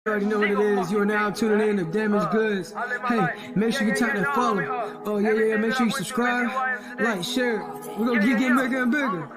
You already know what it is. You are now tuning in to Damaged Goods. Hey, make sure you tap that follow. Oh, yeah. Make sure you subscribe, like, share. We're going to keep getting bigger and bigger.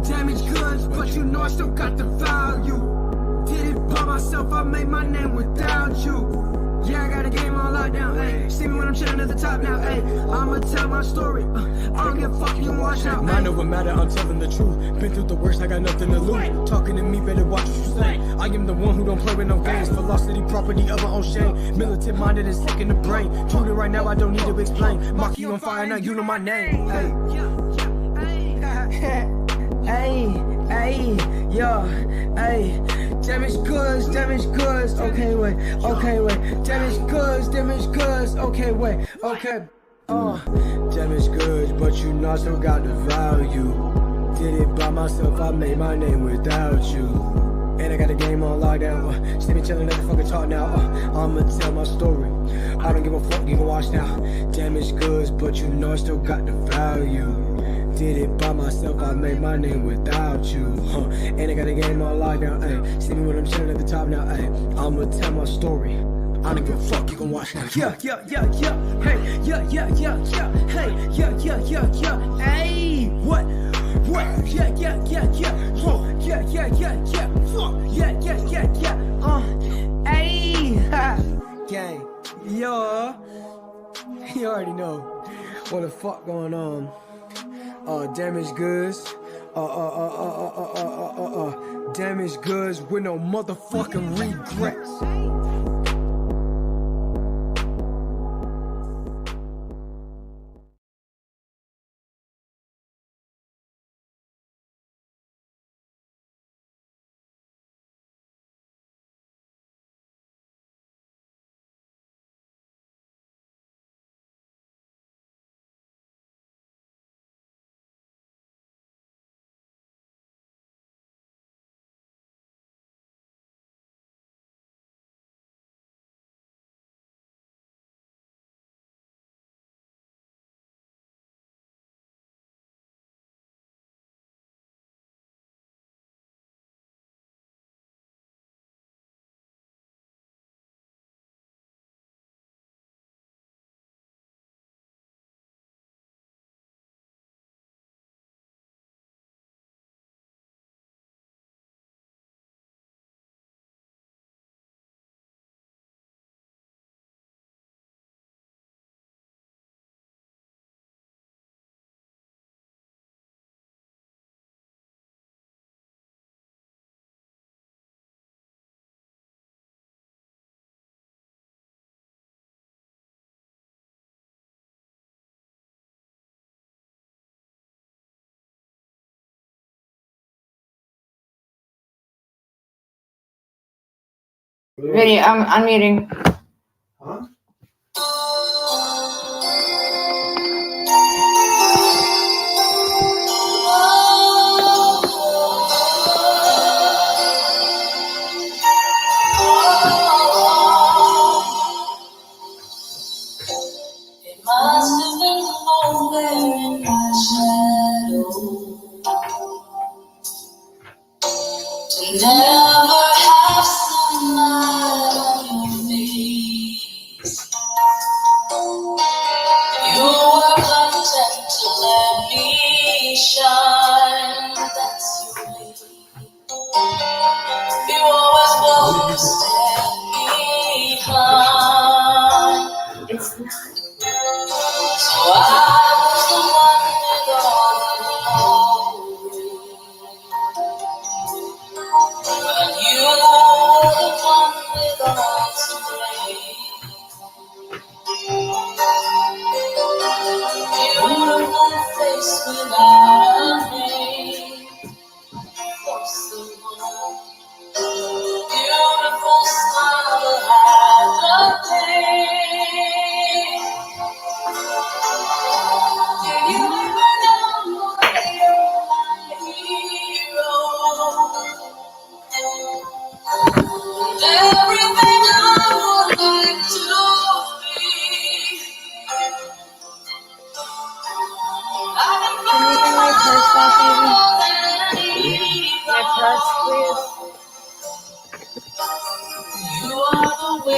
Damaged Goods, but you know I still got the value. Did it by myself, I made my name without you. Yeah, I got a game on lockdown, ayy. See me when I'm chilling at the top now, ayy. I'ma tell my story, I don't give a fuck, you can watch out, Mind over matter, I'm telling the truth. Been through the worst, I got nothing to lose. Talking to me, better watch what you say. I am the one who don't play with no games. Velocity, property of my own shame. Militant minded and sick in the brain. Truly right now, I don't need to explain. Maki on fire, now you know my name. Damaged goods, okay, wait, damaged goods, okay, wait, okay. Damaged goods, but you know I still got the value. Did it by myself, I made my name without you. And I got the game on lockdown. See me chillin' at the fucking talk now. I'ma tell my story. I don't give a fuck, you can watch now. Damaged goods, but you know I still got the value. Did it by myself, I made my name without you. And I got the game on lockdown. Ayy, see me when I'm chillin' at the top now. Ayy, I'ma tell my story. I don't give a fuck, you can watch now. Yeah. Hey, Hey, what? Yeah. Hey, gang. Yo, you already know what the fuck going on. Damaged goods. Damaged goods with no motherfucking regrets. Ready, I'm unmuting. Huh? It must have been somewhere in my shadow to never have sunlight on your face. You were content to let me shine. That's your way. You always want to stand behind. It's not. So I was the one with all the glory, and you were the one with all the praise. Beautiful face without a name, for someone. Beautiful smile that had a pain. Do you ever know that you're my hero? And everything I would like to be, I can find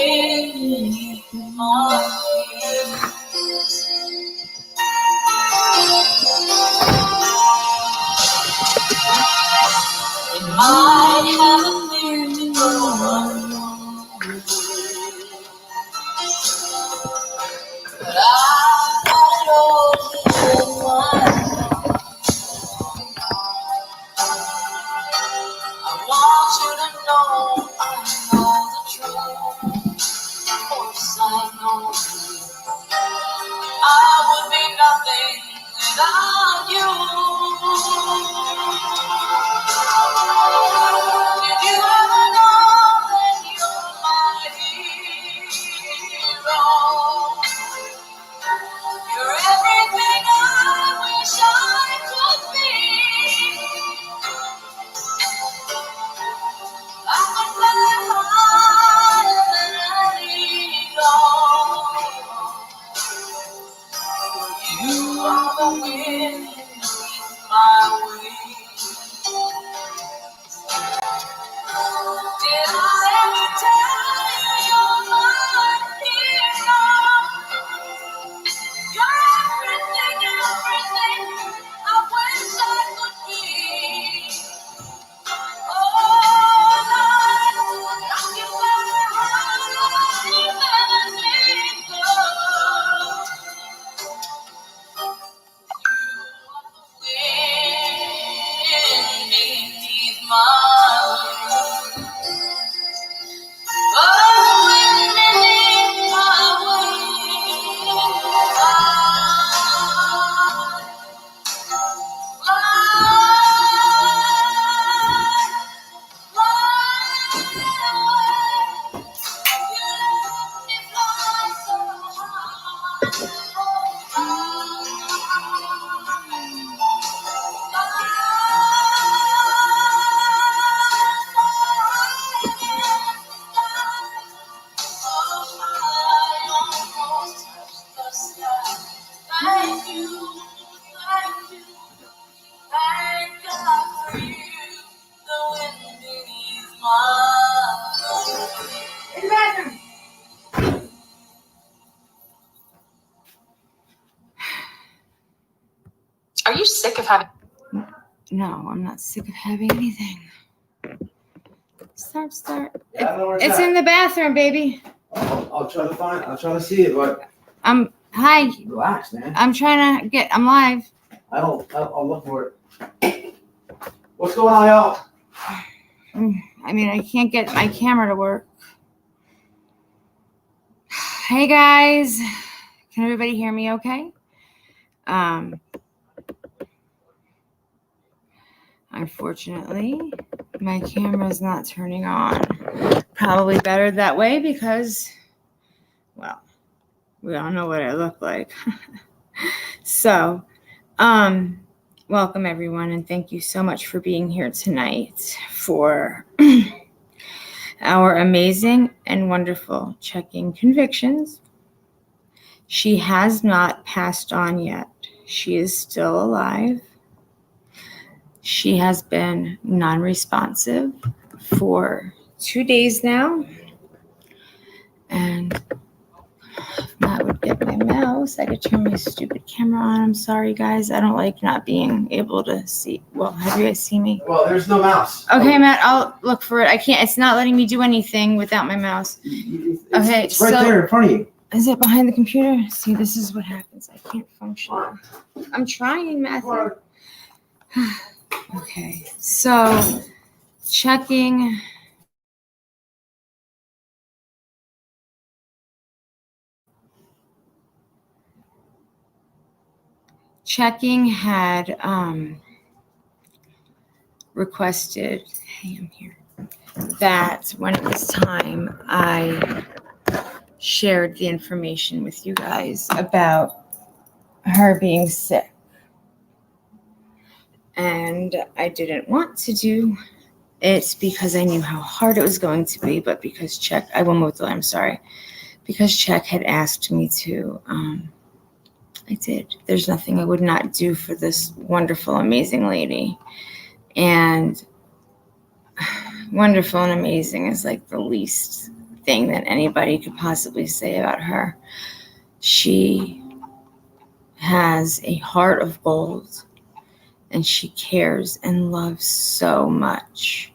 beneath my wings. It might have appeared to go but I've got it all here in mind. I want you to know I know the truth. Of course I know I would be nothing without you. Did you ever know that you're my hero? You're everything I wish I could be. I could fly higher than an eagle. You are the wind beneath my wings. Did I ever tell you you're my hero? You're everything, everything I wish I could be. Oh, Lord, I can fly higher than an eagle. Wind beneath my wings. Oh, wind beneath my Thank you, thank God for you, the wind beneath my wings. Are you sick of having? No, I'm not sick of having anything. Start. Yeah, I know where It's at. in the bathroom, baby. I'll try to see it, but Hi. relax, man. I'm live. I'll look for it. What's going on, y'all? I mean, I can't get my camera to work. Hey, guys. Can everybody hear me okay? Unfortunately, my camera's not turning on. Probably better that way because, well, we all know what I look like. So, welcome everyone, and thank you so much for being here tonight for our amazing and wonderful Checking Convictions. She has not passed on yet. She is still alive. She has been non-responsive for 2 days now. And if Matt would get my mouse, I could turn my stupid camera on. I'm sorry, guys. I don't like not being able to see. Well, have you guys seen me? Well, there's no mouse. Okay, Matt, I'll look for it. I can't. It's not letting me do anything without my mouse. It's right there in front of you. Is it behind the computer? See, this is what happens. I can't function. I'm trying, Matthew. Okay, so checking. Checking had requested, hey, I'm here, that when it was time, I shared the information with you guys about her being sick. And I didn't want to do it because I knew how hard it was going to be, but because Check, I will move the line, I'm sorry, because Check had asked me to, I did. There's nothing I would not do for this wonderful, amazing lady. And wonderful and amazing is like the least thing that anybody could possibly say about her. She has a heart of gold, and she cares and loves so much.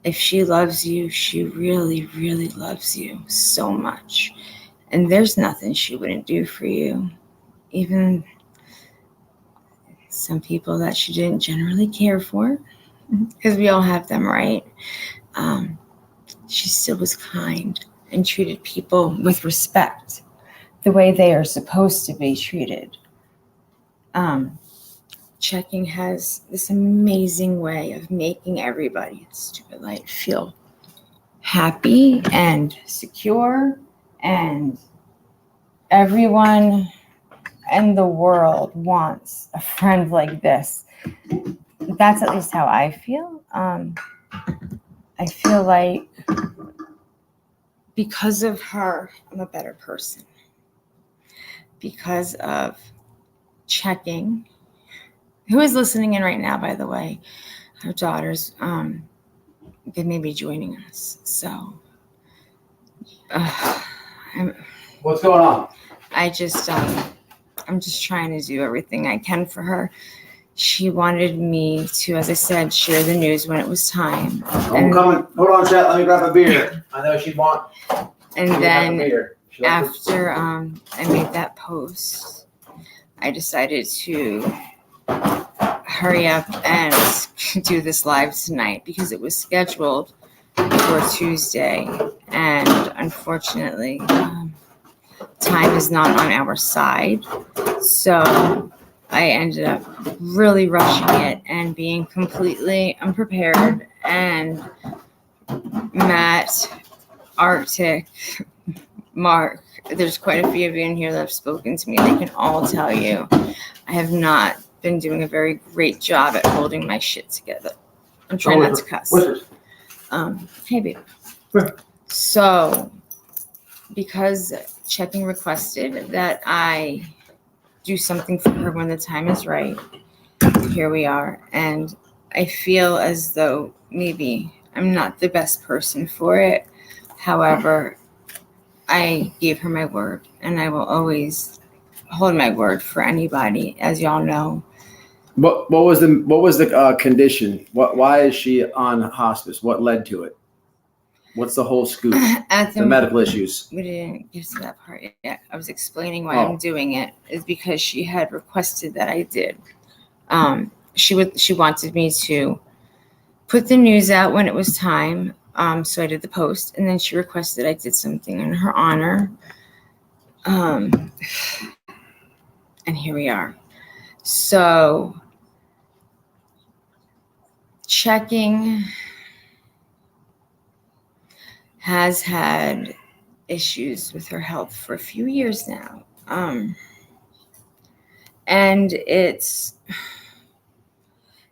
If she loves you, she really, really loves you so much. And there's nothing she wouldn't do for you. Even some people that she didn't generally care for, because we all have them, right? She still was kind and treated people with respect, the way they are supposed to be treated. Checking has this amazing way of making everybody at Stupid Light feel happy and secure, and everyone in the world wants a friend like this. That's at least how I feel. I feel like because of her, I'm a better person. Because of Checking, who is listening in right now, by the way, her daughters, they may be joining us. So, what's going on? I'm just trying to do everything I can for her. She wanted me to, as I said, share the news when it was time. I'm coming. Hold on, chat. Let me grab a beer. I know she'd want. And then after I made that post, I decided to hurry up and do this live tonight because it was scheduled for Tuesday, and unfortunately, time is not on our side. So I ended up really rushing it and being completely unprepared. And Matt, Arctic, Mark, there's quite a few of you in here that have spoken to me. They can all tell you I have not been doing a very great job at holding my shit together. I'm trying not to cuss. Hey, babe. So, because Checking requested that I do something for her when the time is right, here we are. And I feel as though maybe I'm not the best person for it. However, I gave her my word, and I will always hold my word for anybody, as y'all know. What was the condition? Why is she on hospice? What led to it? What's the whole scoop? The medical issues. We didn't get to that part yet. I was explaining why I'm doing it is because she had requested that I did. She wanted me to put the news out when it was time. So I did the post, and then she requested I did something in her honor. And here we are. So Checking has had issues with her health for a few years now. And it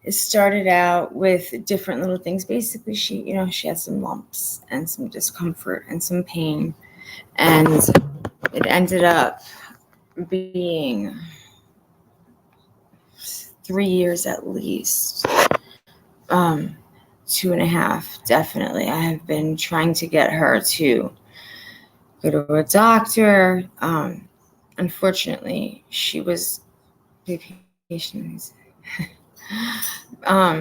started out with different little things. Basically, she had some lumps and some discomfort and some pain. And it ended up being 3 years at least. 2.5, definitely. I have been trying to get her to go to a doctor. Unfortunately, she was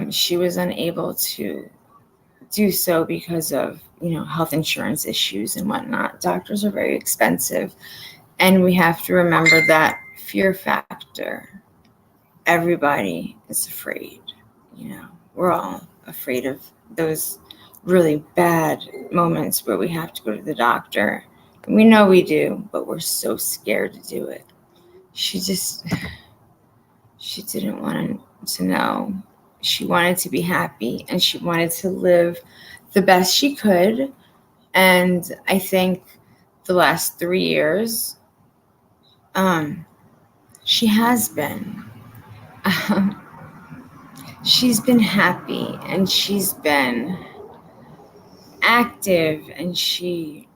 she was unable to do so because of health insurance issues and whatnot. Doctors are very expensive, and we have to remember that fear factor. Everybody is afraid. We're all afraid of those really bad moments where we have to go to the doctor. And we know we do, but we're so scared to do it. She didn't want to know. She wanted to be happy, and she wanted to live the best she could. And I think the last 3 years, she has been. She's been happy, and she's been active, and she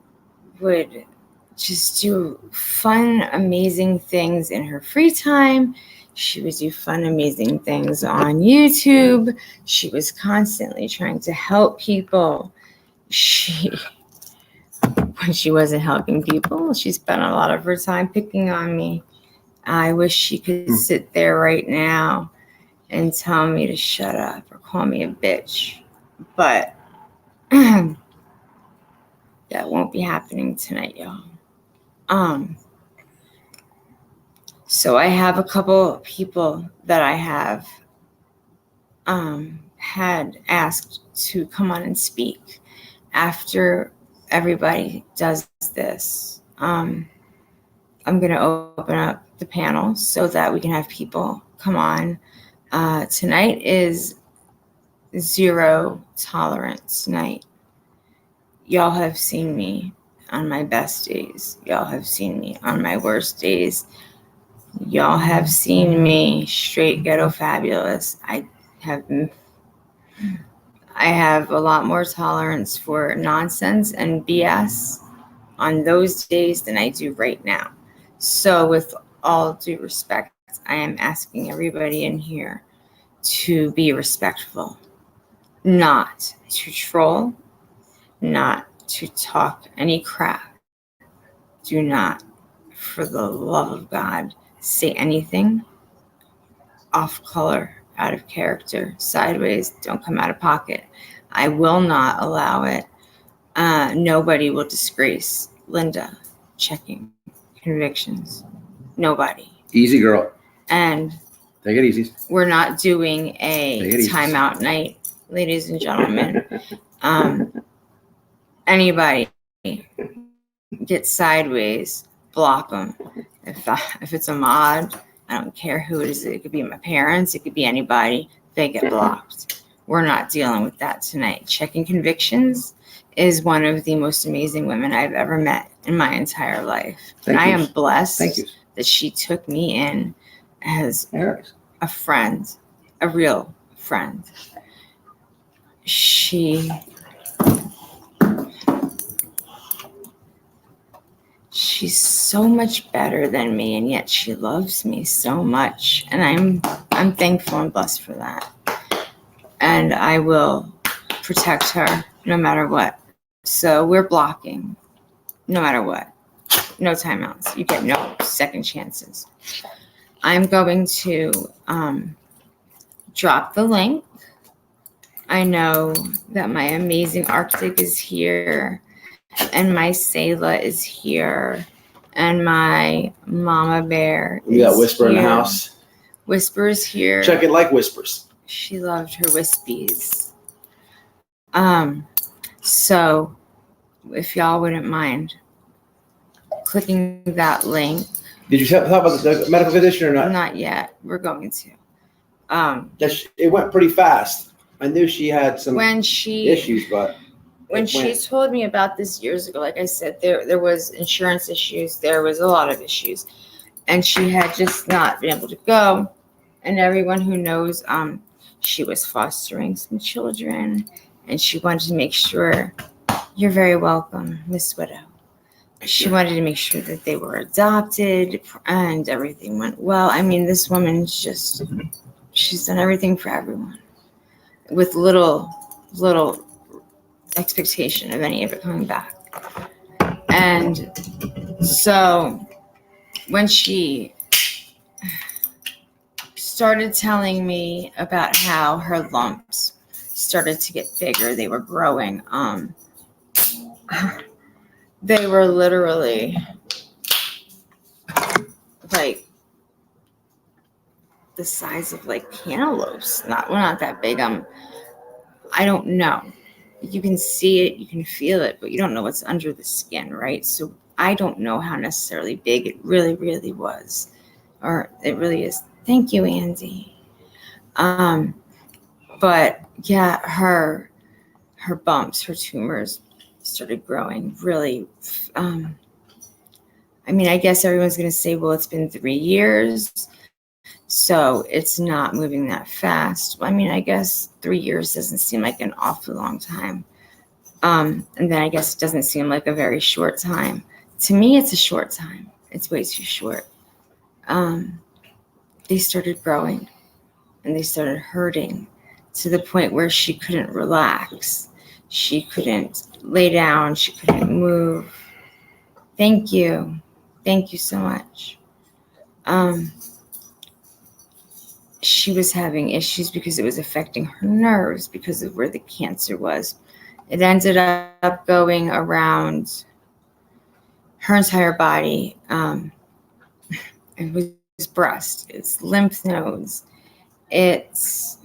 would just do fun, amazing things in her free time. She would do fun, amazing things on YouTube. She was constantly trying to help people. when she wasn't helping people. She spent a lot of her time picking on me. I wish she could sit there right now and tell me to shut up or call me a bitch. But that won't be happening tonight, y'all. So I have a couple people that I have had asked to come on and speak after everybody does this. I'm going to open up the panel so that we can have people come on. Tonight is zero tolerance night. Y'all have seen me on my best days. Y'all have seen me on my worst days. Y'all have seen me straight ghetto fabulous. I have a lot more tolerance for nonsense and BS on those days than I do right now. So with all due respect, I am asking everybody in here to be respectful, not to troll, not to talk any crap. Do not, for the love of God, say anything off color, out of character, sideways. Don't come out of pocket. I will not allow it. Nobody will disgrace Linda checking convictions. Nobody. Easy, girl. And take it easy. We're not doing a timeout night, ladies and gentlemen. Anybody get sideways, block them. If it's a mod, I don't care who it is. It could be my parents. It could be anybody. They get blocked. We're not dealing with that tonight. Checking convictions is one of the most amazing women I've ever met in my entire life. And I am blessed that she took me in as a friend, a real friend. She's so much better than me, and yet she loves me so much. And I'm thankful and blessed for that. And I will protect her no matter what. So we're blocking no matter what. No timeouts. You get no second chances. I'm going to drop the link. I know that my amazing Arctic is here, and my Sayla is here, and my Mama Bear is got Whisper here. In the house. Whisper is here. Check it like Whispers. She loved her Wispies. So if y'all wouldn't mind clicking that link. Did you talk about the medical condition or not? Not yet. We're going to. It went pretty fast. I knew she had some issues, but when she told me about this years ago, like I said, there was insurance issues. There was a lot of issues, and she had just not been able to go. And everyone who knows, she was fostering some children, and she wanted to make sure. You're very welcome, Miss Widow. She wanted to make sure that they were adopted and everything went well. I mean, this woman's she's done everything for everyone with little expectation of any of it coming back. And so when she started telling me about how her lumps started to get bigger, they were growing, they were literally like the size of like cantaloupes. Not that big. I don't know. You can see it, you can feel it, but you don't know what's under the skin, right? So I don't know how necessarily big it really, really was, or it really is. Thank you, Andy. But yeah, her bumps, her tumors started growing really. I mean, I guess everyone's going to say, well, it's been 3 years, so it's not moving that fast. Well, I mean, I guess 3 years doesn't seem like an awfully long time. And then I guess it doesn't seem like a very short time. To me, it's a short time. It's way too short. They started growing, and they started hurting to the point where she couldn't relax. She couldn't lay down. She couldn't move. Thank you. Thank you so much. She was having issues because it was affecting her nerves because of where the cancer was. It ended up going around her entire body. It was breast, it's lymph nodes, it's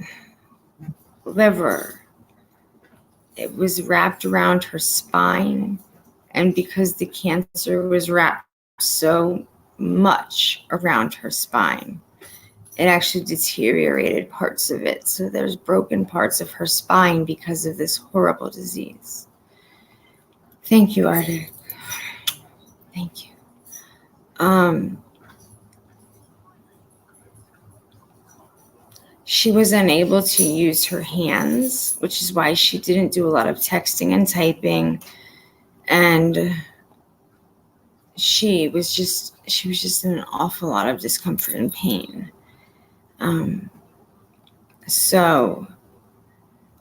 liver. It was wrapped around her spine. And because the cancer was wrapped so much around her spine, it actually deteriorated parts of it. So there's broken parts of her spine because of this horrible disease. Thank you, Arctic. Thank you. She was unable to use her hands, which is why she didn't do a lot of texting and typing. And she was just in an awful lot of discomfort and pain. So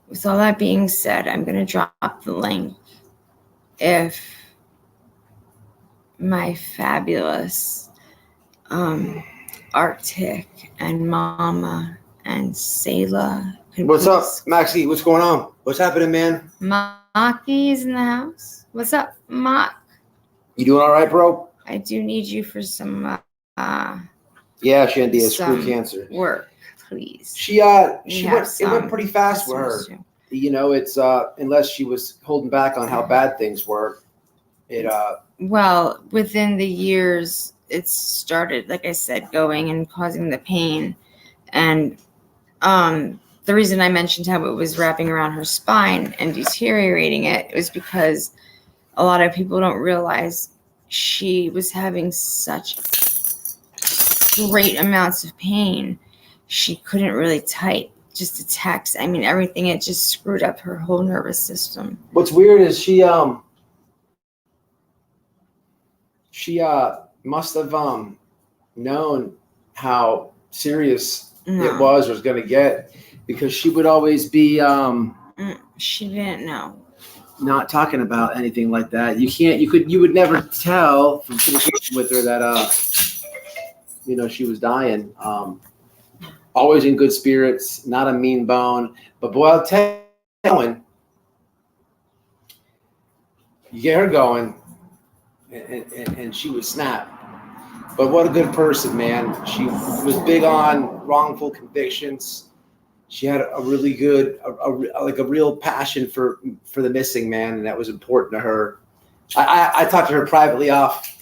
with all that being said, I'm going to drop the link. If my fabulous Arctic and Mama and Sayla. What's up, Maxie? What's going on? What's happening, man? Maki's in the house. What's up, Mak? You doing all right, bro? I do need you for some yeah, Shandia, screw cancer. Work, please. It went pretty fast with her. Too. You know, it's unless she was holding back on how bad things were. Well, within the years, it started, like I said, going and causing the pain. And the reason I mentioned how it was wrapping around her spine and deteriorating it was because a lot of people don't realize she was having such great amounts of pain. She couldn't really type, just to text. I mean, everything, it just screwed up her whole nervous system. What's weird is she must have known how serious it was going to get, because she would always be she didn't know, not talking about anything like that. You would never tell from communication with her that she was dying. Always in good spirits, not a mean bone. But boy, I'll tell you, you get her going and she would snap. But what a good person, man. She was big on wrongful convictions. She had a really good, a real passion for the missing, man, and that was important to her. I talked to her privately off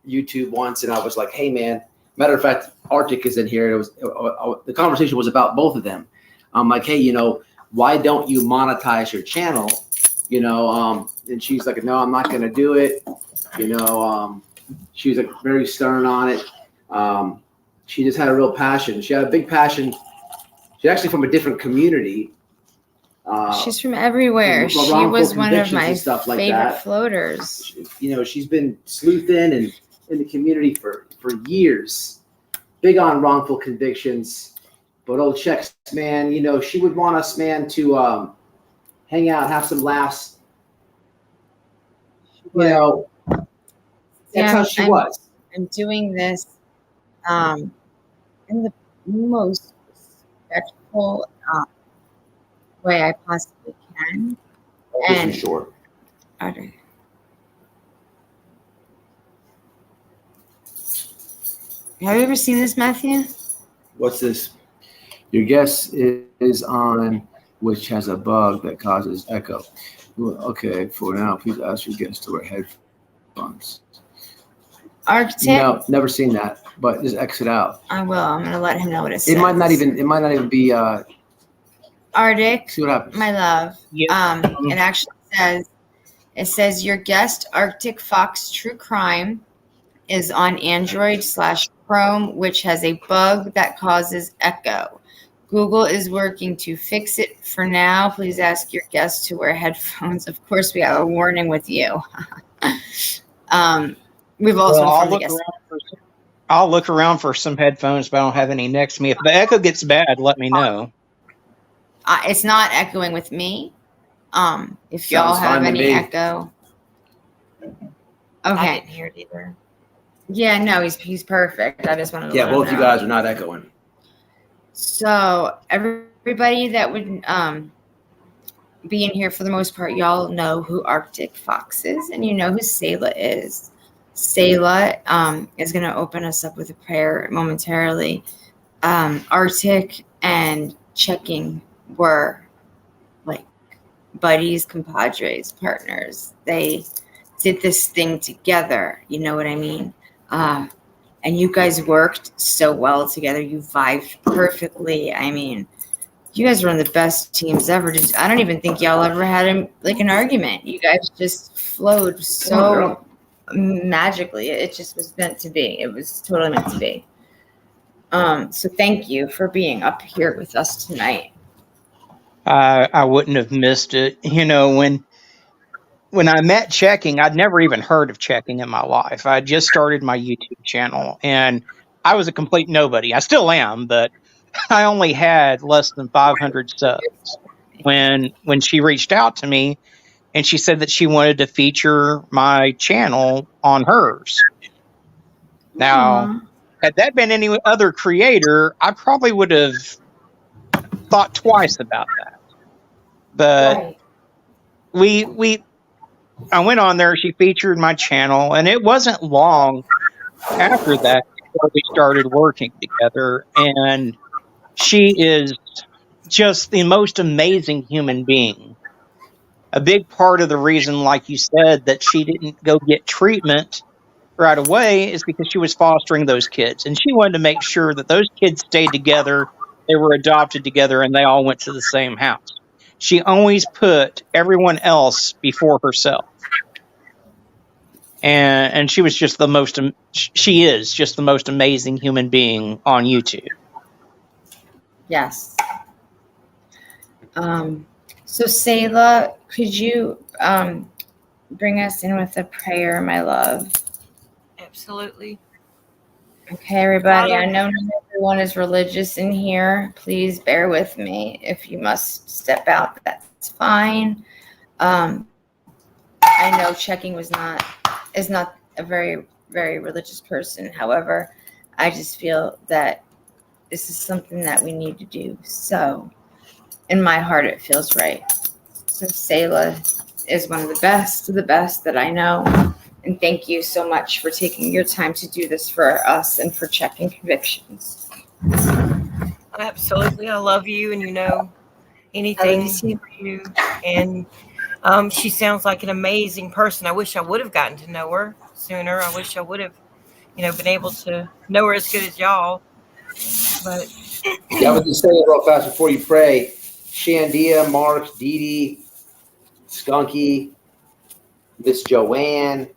YouTube once, and I was like, hey, man, matter of fact, Arctic is in here. It was the conversation was about both of them. I'm like, hey, why don't you monetize your channel? And she's like, no, I'm not going to do it. She was like very stern on it. She just had a real passion. She had a big passion. She's actually from a different community. She's from everywhere. She was one of my favorite floaters. She's been sleuthing and in the community for years. Big on wrongful convictions. But old Checks, man, she would want us, man, to hang out, have some laughs. That's how she was. I'm doing this in the most respectful way I possibly can. And sure. Okay. Have you ever seen this, Matthew? What's this? Your guest is on, which has a bug that causes echo. Okay, for now, please ask your guest to wear headphones. Arctic? No, never seen that, but just exit out. I will. I'm going to let him know what it says. It might not even be Arctic. See what happens. My love. Yeah. It actually says your guest Arctic Fox True Crime is on Android/Chrome, which has a bug that causes echo. Google is working to fix it. For now, please ask your guest to wear headphones. Of course, we have a warning with you. We've also I'll look around for some headphones, but I don't have any next to me. If the echo gets bad, let me know. It's not echoing with me. If y'all have any echo. I Okay. didn't hear it either. Yeah, no, he's perfect. I just wanted to Yeah, let him both you know. guys are not echoing. So everybody that would be in here for the most part, y'all know who Arctic Fox is, and you know who Selah is. Selah is going to open us up with a prayer momentarily. Arctic and Checking were like buddies, compadres, partners. They did this thing together. You know what I mean? And you guys worked so well together. You vibed perfectly. I mean, you guys were one of the best teams ever. I don't even think y'all ever had an argument. You guys just flowed so magically. It just was meant to be. It was totally meant to be. So thank you for being up here with us tonight. I wouldn't have missed it. You know, when I met Checking, I'd never even heard of Checking in my life. I just started my YouTube channel, and I was a complete nobody. I still am, but I only had less than 500 subs when she reached out to me, and she said that she wanted to feature my channel on hers. Now, Aww. had that been any other creator, I probably would have thought twice about that. But Right. I went on there, she featured my channel, and it wasn't long after that before we started working together. And she is just the most amazing human being. A big part of the reason, like you said, that she didn't go get treatment right away is because she was fostering those kids. And she wanted to make sure that those kids stayed together, they were adopted together, and they all went to the same house. She always put everyone else before herself. And she was just she is just the most amazing human being on YouTube. Yes. So Selah, could you bring us in with a prayer, my love? Absolutely. Okay, everybody. Father, I know not everyone is religious in here. Please bear with me. If you must step out, that's fine. I know Checking is not a very, very religious person. However, I just feel that this is something that we need to do. So in my heart, it feels right. So Selah is one of the best that I know. And thank you so much for taking your time to do this for us and for Checking Convictions. absolutely. I love you, and you know anything for you. And she sounds like an amazing person. I wish I would have gotten to know her sooner. I wish I would have, been able to know her as good as y'all. But Yeah, I was just saying real fast before you pray. Shandia, Mark, Dee Dee, Skunky, Miss Joanne,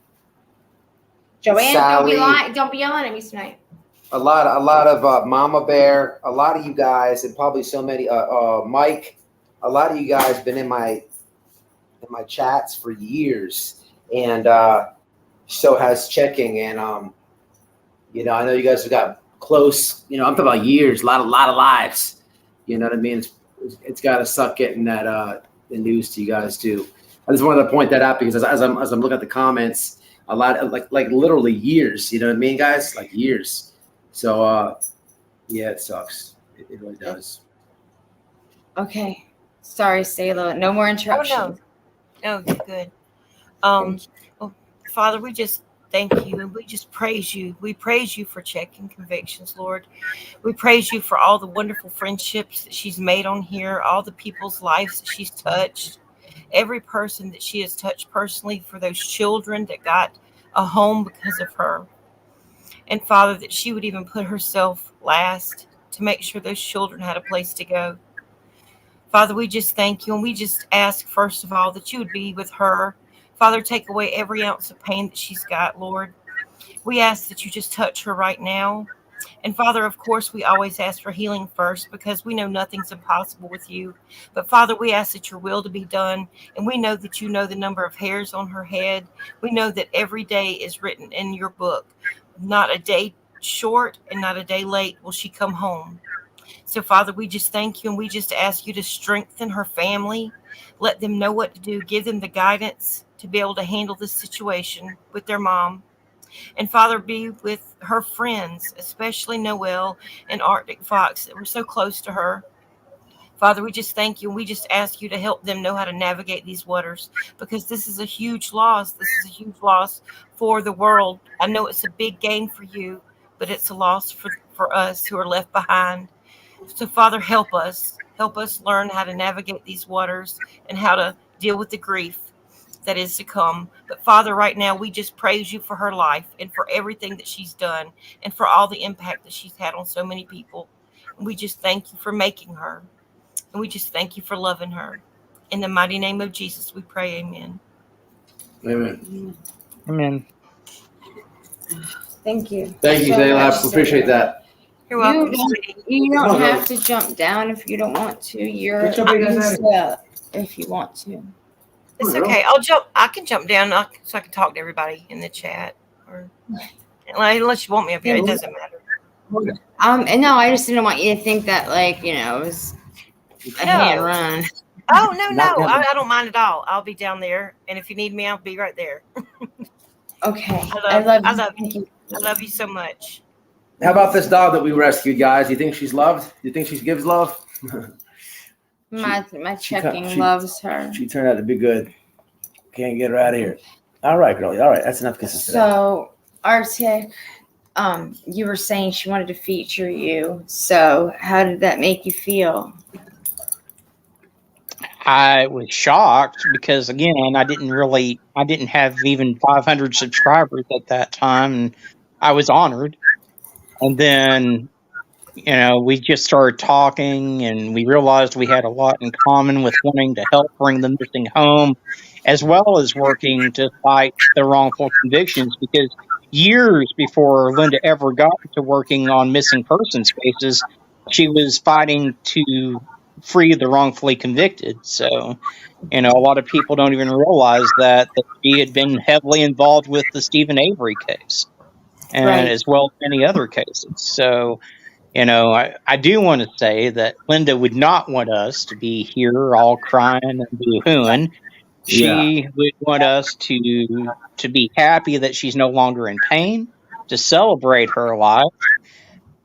Sally, don't be yelling at me tonight. a lot of Mama Bear, a lot of you guys, and probably so many. Mike, a lot of you guys been in my chats for years, and so has Checking, and I know you guys have got close. I'm talking about years, a lot of lives. You know what I mean? It's got to suck getting that the news to you guys too. I just wanted to point that out because as I'm looking at the comments, a lot of like literally years. You know what I mean, guys? Like years. So yeah, it sucks. It really does. Okay. Sorry, Selah. No more interruptions. Oh, you're good. Well, Father, we just thank you and we just praise you. We praise you for Checking Convictions, Lord. We praise you for all the wonderful friendships that she's made on here, all the people's lives that she's touched, every person that she has touched personally, for those children that got a home because of her. And Father, that she would even put herself last to make sure those children had a place to go. Father, we just thank you, and we just ask, first of all, that you would be with her. Father, take away every ounce of pain that she's got, Lord. We ask that you just touch her right now. And Father, of course, we always ask for healing first because we know nothing's impossible with you. But Father, we ask that your will to be done. And we know that you know the number of hairs on her head. We know that every day is written in your book. Not a day short and not a day late will she come home. So, Father, we just thank you and we just ask you to strengthen her family. Let them know what to do. Give them the guidance to be able to handle this situation with their mom. And Father, be with her friends, especially Noelle and Arctic Fox that were so close to her. Father, we just thank you and we just ask you to help them know how to navigate these waters because this is a huge loss. This is a huge loss for the world. I know it's a big gain for you, but it's a loss for us who are left behind. So, Father, help us. Help us learn how to navigate these waters and how to deal with the grief that is to come. But, Father, right now, we just praise you for her life and for everything that she's done and for all the impact that she's had on so many people. And we just thank you for making her. And we just thank you for loving her. In the mighty name of Jesus, we pray, amen. Amen. Amen. Thank you. Thank you, so Zayla. much, Appreciate that. You're You welcome, don't, sweetie. you don't No, no. have to jump down if you don't want to. You're Get your big ass out of here. if you want to. It's Oh, okay. I can jump down so I can talk to everybody in the chat. Or unless you want me up here, it doesn't matter. And no, I just didn't want you to think that it was a hand run. Oh, no. Not I don't mind at all. I'll be down there. And if you need me, I'll be right there. Okay. I love you. Thank you. I love you so much. How about this dog that we rescued, guys? Do you think she's loved? Do you think she gives love? My checking she- loves her. She turned out to be good. Can't get her out of here. All right, girlie. All right, that's enough kisses today. So, Arctic, you were saying she wanted to feature you. So, how did that make you feel? I was shocked because, again, I didn't have even 500 subscribers at that time, and I was honored. And then, we just started talking, and we realized we had a lot in common with wanting to help bring the missing home, as well as working to fight the wrongful convictions, because years before Linda ever got to working on missing persons cases, she was fighting to free the wrongfully convicted. So, a lot of people don't even realize that she had been heavily involved with the Stephen Avery case, and Right. as well as many other cases. So, I do want to say that Linda would not want us to be here all crying and boo-hooing. She would want us to be happy that she's no longer in pain, to celebrate her life,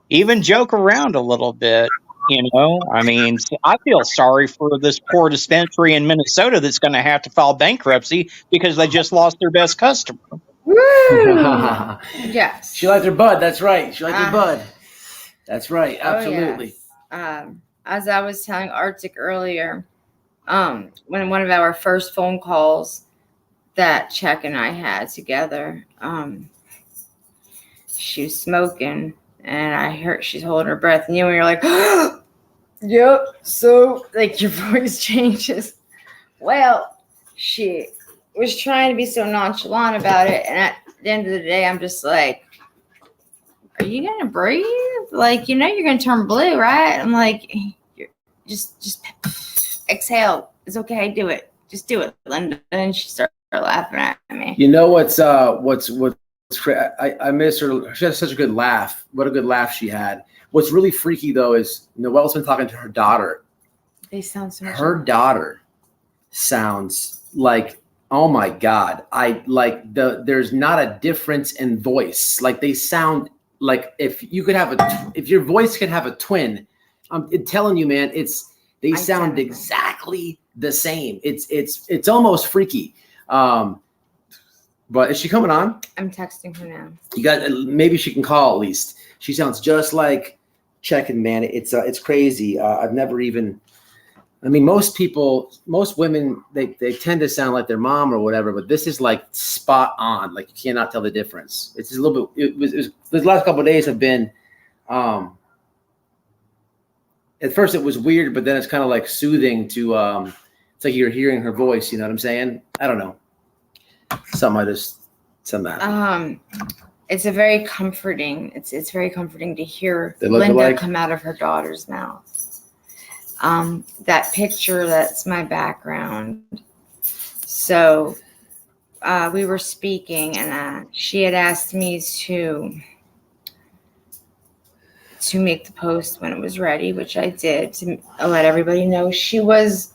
even joke around a little bit. I mean, I feel sorry for this poor dispensary in Minnesota that's going to have to file bankruptcy because they just lost their best customer. Woo! Yes. She liked her bud. That's right. She liked her bud. That's right. Oh, Absolutely. yes. As I was telling Arctic earlier, when one of our first phone calls that Chuck and I had together, she was smoking, and I heard she's holding her breath, and when you're like, yep. So like your voice changes. Well, she was trying to be so nonchalant about it, and at the end of the day, I'm just like, are you gonna breathe? Like, you're gonna turn blue, right? I'm like, just exhale. It's okay. Do it. Just do it, Linda. And she started laughing at me. You know what's I miss her. She has such a good laugh. What a good laugh she had. What's really freaky though is Noelle's been talking to her daughter. They sound so much. Her daughter sounds like, oh my God. There's not a difference in voice. Like they sound like if your voice could have a twin, I'm telling you, man, they sound exactly the same. It's almost freaky. But is she coming on? I'm texting her now. Maybe she can call at least. She sounds just like Checkin', man. It's crazy. I've never even. I mean, most women, they tend to sound like their mom or whatever, but this is like spot on. Like you cannot tell the difference. It's a little bit. It was the last couple of days have been. At first, it was weird, but then it's kind of like soothing to. It's like you're hearing her voice. You know what I'm saying? I don't know. It's a very comforting. It's very comforting to hear Linda Linda come out of her daughter's mouth. That picture, that's my background. So we were speaking, and she had asked me to make the post when it was ready, which I did to let everybody know she was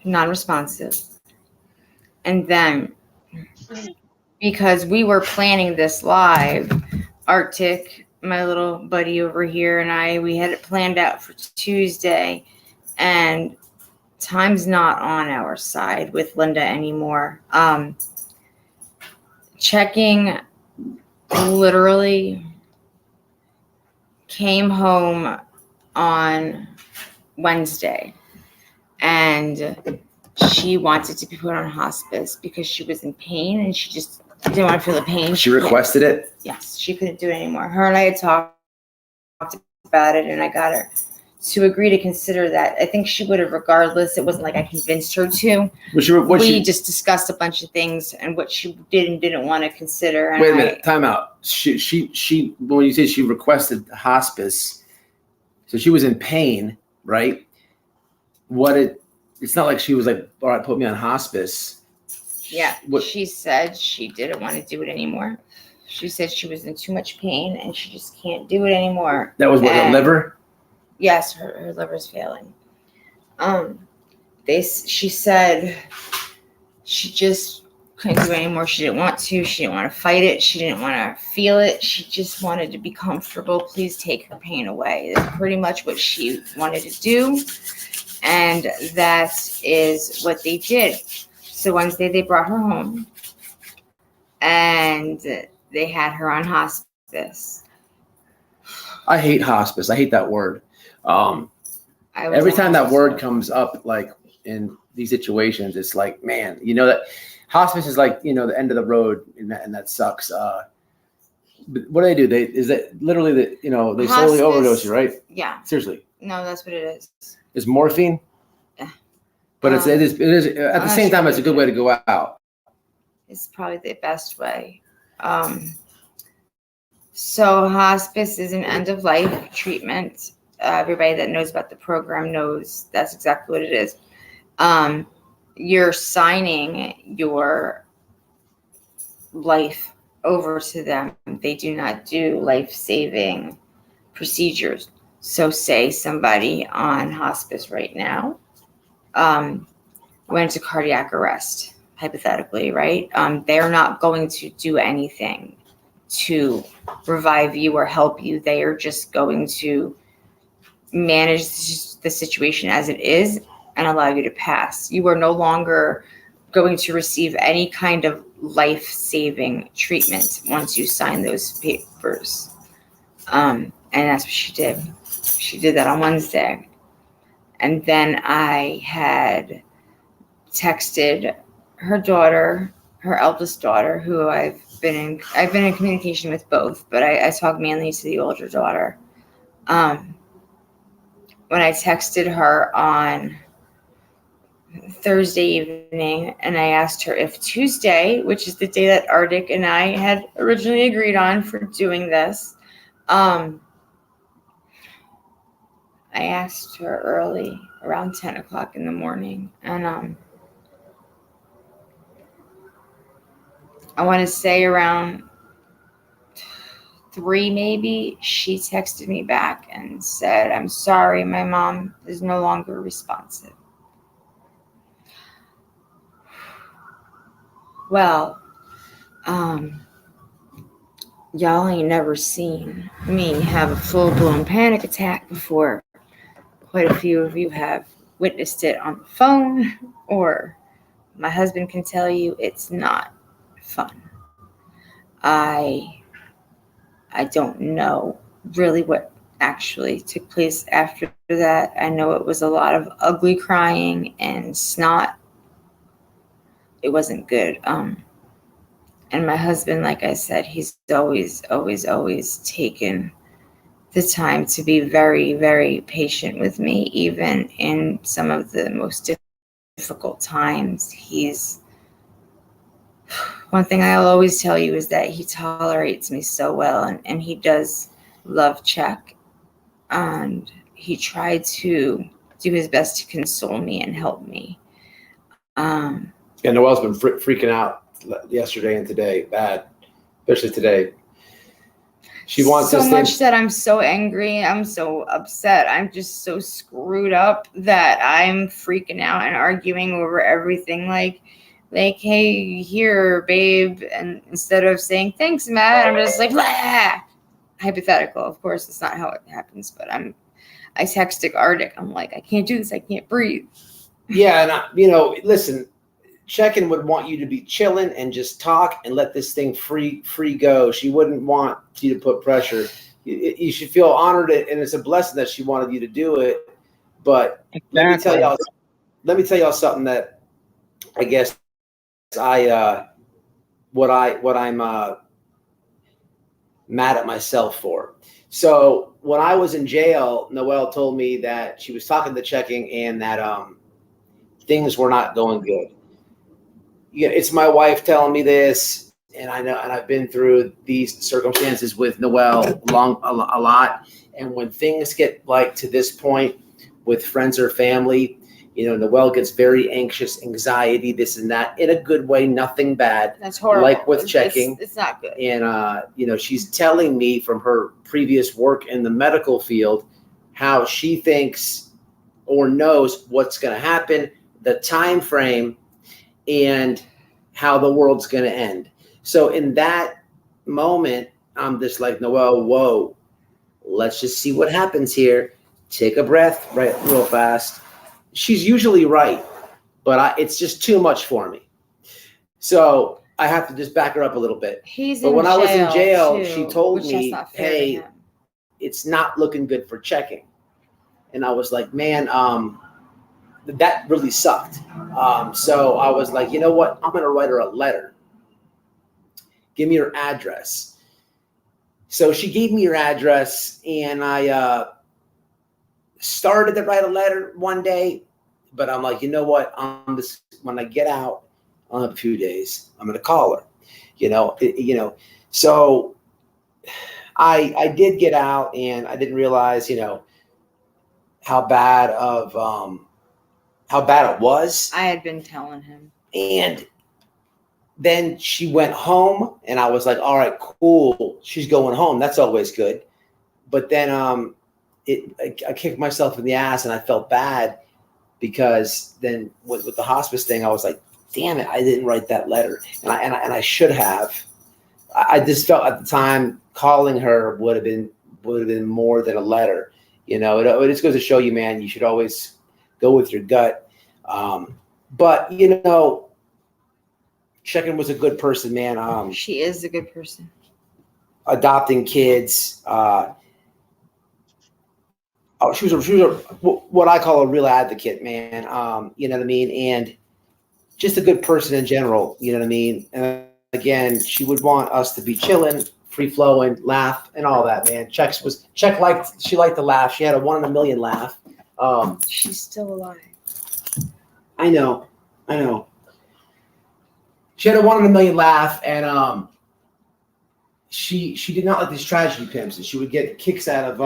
non-responsive. And then because we were planning this live, Arctic, my little buddy over here, and we had it planned out for Tuesday, and time's not on our side with Linda anymore. Checking literally came home on Wednesday, and she wanted to be put on hospice because she was in pain and she just didn't want to feel the pain. She requested it? Yes, she couldn't do it anymore. Her and I had talked about it, and I got her to agree to consider that. I think she would have regardless. It wasn't like I convinced her to. We just discussed a bunch of things and what she did and didn't want to consider. And wait a minute, time out. She when you say she requested hospice, so she was in pain, right? It's not like she was like, all right, put me on hospice. Yeah, she said she didn't want to do it anymore. She said she was in too much pain and she just can't do it anymore. That was what, her liver? Yes, her liver's failing. She said she just couldn't do it anymore. She didn't want to. She didn't want to fight it. She didn't want to feel it. She just wanted to be comfortable. Please take her pain away. That's pretty much what she wanted to do. And that is what they did. So Wednesday they brought her home and they had her on hospice. I hate hospice. I hate that word. Every time that word comes up, like in these situations, it's like, man, you know that hospice is like, you know, the end of the road, and that sucks. But what do? Is that literally they slowly overdose you, right? Yeah. Seriously. No, that's what it is. It's morphine. Yeah. But it is at the same time, it's a good way to go out. It's probably the best way. So hospice is an end of life treatment. Everybody that knows about the program knows that's exactly what it is. You're signing your life over to them. They do not do life-saving procedures. So say somebody on hospice right now went into cardiac arrest, hypothetically, right? They're not going to do anything to revive you or help you. They are just going to manage the situation as it is and allow you to pass. You are no longer going to receive any kind of life-saving treatment once you sign those papers. And that's what she did. She did that on Wednesday. And then I had texted her daughter, her eldest daughter, who I've been in communication with both, but I talk mainly to the older daughter. When I texted her on Thursday evening, and I asked her if Tuesday, which is the day that Arctic and I had originally agreed on for doing this, I asked her early, around 10 o'clock in the morning, and I want to say around 3 maybe, she texted me back and said, "I'm sorry, my mom is no longer responsive." Well, y'all ain't never seen me have a full-blown panic attack before. Quite a few of you have witnessed it on the phone, or my husband can tell you it's not fun. I don't know really what actually took place after that. I know it was a lot of ugly crying and snot. It wasn't good. And my husband, like I said, he's always taken the time to be very, very patient with me, even in some of the most difficult times. One thing I'll always tell you is that he tolerates me so well, and he does love check, and he tried to do his best to console me and help me. Yeah, Noelle's been freaking out yesterday and today, bad, especially today. She wants so us much to. that I'm so angry. I'm so upset. I'm just so screwed up that I'm freaking out and arguing over everything. Like, hey, here, babe. And instead of saying thanks, Matt, I'm just like, blah. Hypothetical. Of course, it's not how it happens, but I texted Arctic. I'm like, I can't do this. I can't breathe. Yeah, and listen, Check-in would want you to be chilling and just talk and let this thing free go. She wouldn't want you to put pressure. You should feel honored, and it's a blessing that she wanted you to do it. But let me tell y'all something that I guess what I'm mad at myself for. So when I was in jail, Noelle told me that she was talking to Checking and that things were not going good. Yeah, it's my wife telling me this, and I know, and I've been through these circumstances with Noelle a lot. And when things get like to this point with friends or family, Noelle gets very anxious, anxiety, this and that, in a good way, nothing bad. That's horrible. Like with Checking. It's not good. And she's telling me from her previous work in the medical field how she thinks or knows what's going to happen, the time frame, and how the world's going to end. So in that moment, I'm just like, Noelle, whoa, let's just see what happens here. Take a breath, right, real fast. She's usually right, but it's just too much for me. So I have to just back her up a little bit. But when I was in jail, too, she told me, hey, it's not looking good for Checking. And I was like, man, that really sucked. So I was like, you know what? I'm going to write her a letter. Give me her address. So she gave me her address, and I started to write a letter one day, but I'm like, you know what? When I get out on a few days, I'm going to call her. So I did get out, and I didn't realize, how bad it was. I had been telling him. And then she went home, and I was like, all right, cool. She's going home. That's always good. But then I kicked myself in the ass, and I felt bad because then with the hospice thing, I was like, damn it, I didn't write that letter. And I should have. I just felt at the time calling her would have been more than a letter. It just goes to show you, man, you should always go with your gut. But Checking was a good person, man. She is a good person. Adopting kids. She was what I call a real advocate, man. You know what I mean? And just a good person in general. You know what I mean? And again, she would want us to be chilling, free flowing, laugh, and all that, man. She liked to laugh. She had a 1 in a million laugh. She's still alive. I know. She had a 1 in a million laugh, and she did not like these tragedy pimps, and she would get kicks out of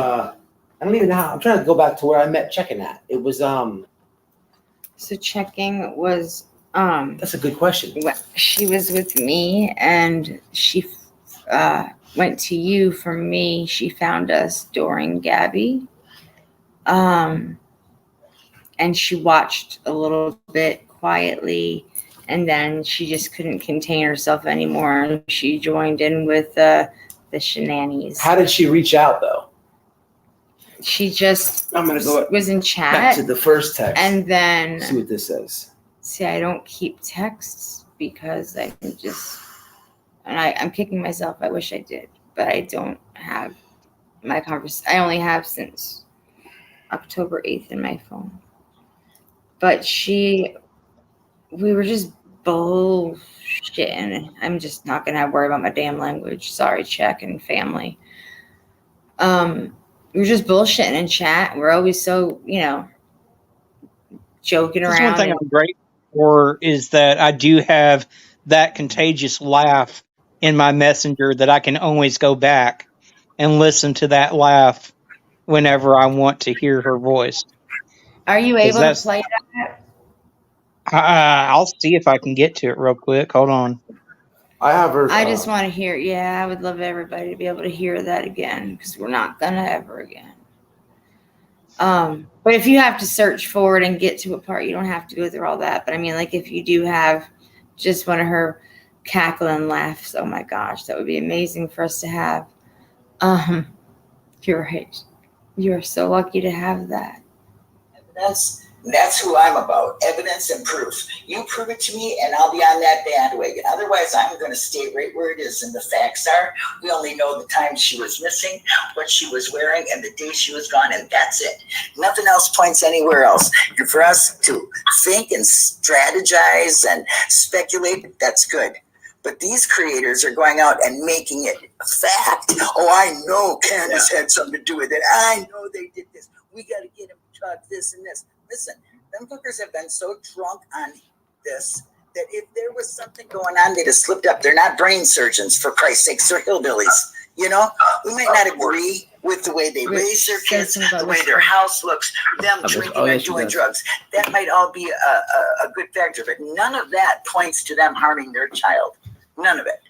I don't even know how. I'm trying to go back to where I met Checking at. It was So Checking was that's a good question. She was with me, and she went to you for me. She found us during Gabby. And she watched a little bit quietly, and then she just couldn't contain herself anymore, and she joined in with the shenanigans. How did she reach out, though? She just I'm gonna go was in chat. Back to the first text. And then see what this says. See, I don't keep texts because I can just, and I'm kicking myself. I wish I did, but I don't have my conversation. I only have since October 8th in my phone. But we were just bullshitting. I'm just not gonna worry about my damn language. Sorry, Check and family. We were just bullshitting in chat. We're always so, joking around. One thing I'm grateful for is that I do have that contagious laugh in my messenger that I can always go back and listen to that laugh whenever I want to hear her voice. Are you able to play that? I'll see if I can get to it real quick. Hold on. I have her. I just want to hear. Yeah, I would love everybody to be able to hear that again because we're not gonna ever again. But if you have to search for it and get to a part, you don't have to go through all that. But I mean, like if you do have just one of her cackling laughs, oh my gosh, that would be amazing for us to have. You're right. You're so lucky to have that. That's who I'm about. Evidence and proof. You prove it to me and I'll be on that bandwagon. Otherwise, I'm going to stay right where it is. And the facts are, we only know the time she was missing, what she was wearing, and the day she was gone. And that's it. Nothing else points anywhere else. And for us to think and strategize and speculate, that's good. But these creators are going out and making it a fact. Oh, I know Candace had something to do with it. I know they did this. We got to get him to talk this and this. Listen, them fuckers have been so drunk on this that if there was something going on, they'd have slipped up. They're not brain surgeons, for Christ's sakes. They're hillbillies. You know, we might not agree with the way they raise their kids, the way their house looks, them drinking and doing drugs. That might all be a good factor, but none of that points to them harming their child. None of it.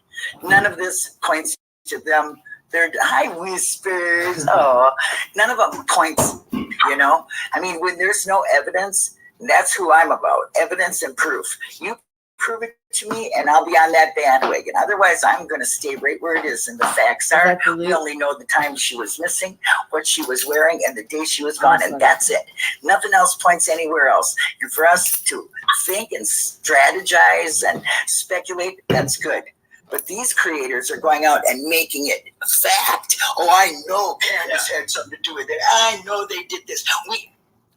None of this points to them. They're high whispers. Oh, none of them points, you know. I mean, when there's no evidence, that's who I'm about. Evidence and proof. You prove it to me and I'll be on that bandwagon. Otherwise, I'm going to stay right where it is. And the facts are, we only know the time she was missing, what she was wearing, and the day she was gone. And that's it. Nothing else points anywhere else. And for us to think and strategize and speculate, that's good. But these creators are going out and making it a fact. Oh, I know Candace had something to do with it. I know they did this.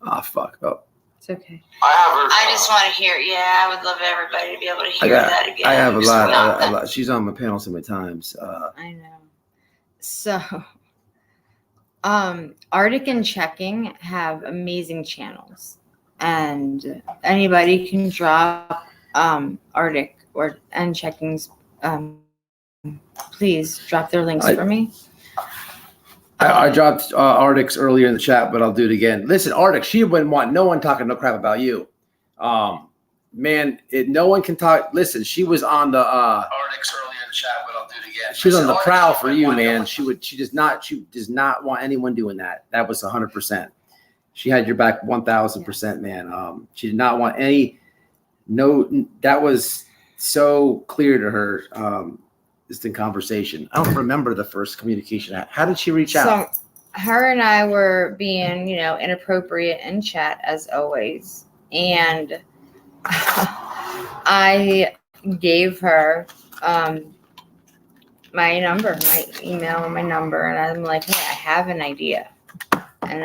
Oh, fuck. Oh. It's okay. I just want to hear. Yeah, I would love everybody to be able to hear that again. I have a lot. She's on my panel so many times. I know. So, Arctic and Checking have amazing channels, and anybody can drop Arctic and Checking's. Please drop their links for me. I dropped Arctic's earlier in the chat, but I'll do it again. Listen, Arctic, she wouldn't want no one talking no crap about you. Man, no one can talk. Listen, she was on the Arctic's earlier in the chat, but I'll do it again. She was on the prowl for you, man. She does not want anyone doing that. That was 100%. She had your back 1,000%, man. She did not want that was so clear to her. Just in conversation. I don't remember the first communication. How did she reach out? So her and I were being, inappropriate in chat as always. And I gave her my number, my email and my number. And I'm like, hey, I have an idea. And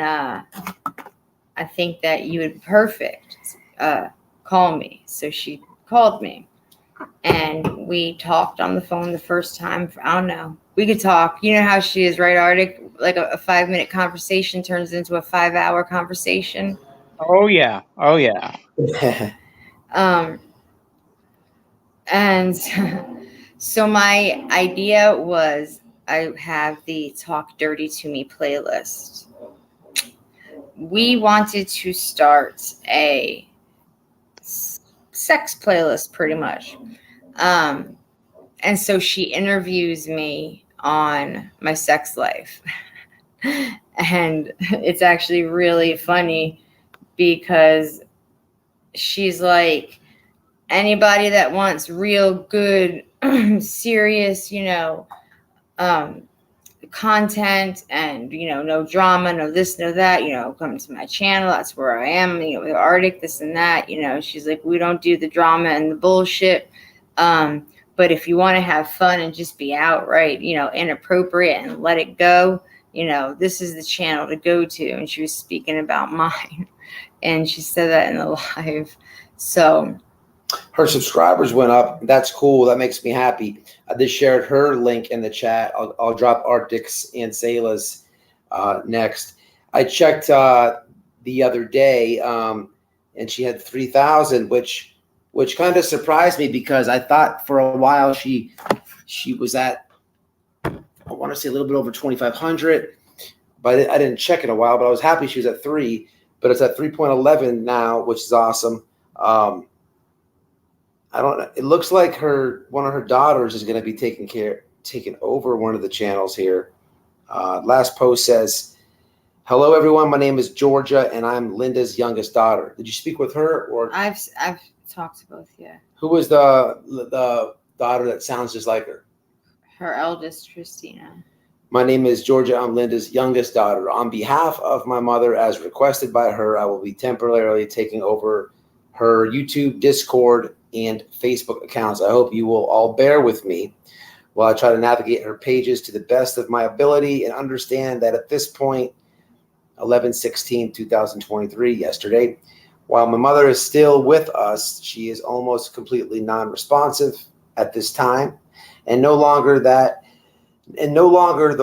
I think that you would be perfect. Call me. So she called me. And we talked on the phone the first time. I don't know. We could talk. You know how she is, right, Arctic? Like a 5-minute conversation turns into a 5-hour conversation. Oh, yeah. Oh, yeah. And so my idea was I have the Talk Dirty to Me playlist. We wanted to start a sex playlist pretty much. And so she interviews me on my sex life. And it's actually really funny because she's like, anybody that wants real good, serious, content and, no drama, no this, no that, come to my channel. That's where I am, with Arctic, this and that, she's like, we don't do the drama and the bullshit. But if you want to have fun and just be outright, inappropriate and let it go, this is the channel to go to. And she was speaking about mine and she said that in the live. So her subscribers went up. That's cool. That makes me happy. I just shared her link in the chat. I'll drop Arctic's and Sayla's next. I checked the other day, and she had 3,000, which kind of surprised me because I thought for a while she was at, I want to say a little bit over 2,500, but I didn't check in a while. But I was happy she was at 3, but it's at 3.11 now, which is awesome. I don't know. It looks like one of her daughters is going to be taking over one of the channels here. Last post says, "Hello everyone, my name is Georgia and I'm Linda's youngest daughter." Did you speak with her or I've talked to both, yeah. who was the daughter that sounds just like her? Her eldest, Christina. My name is Georgia. I'm Linda's youngest daughter. On behalf of my mother, as requested by her, I will be temporarily taking over her YouTube, Discord, and Facebook accounts. I hope you will all bear with me while I try to navigate her pages to the best of my ability and understand that at this point, 11/16/2023, yesterday, while my mother is still with us, she is almost completely non-responsive at this time and no longer the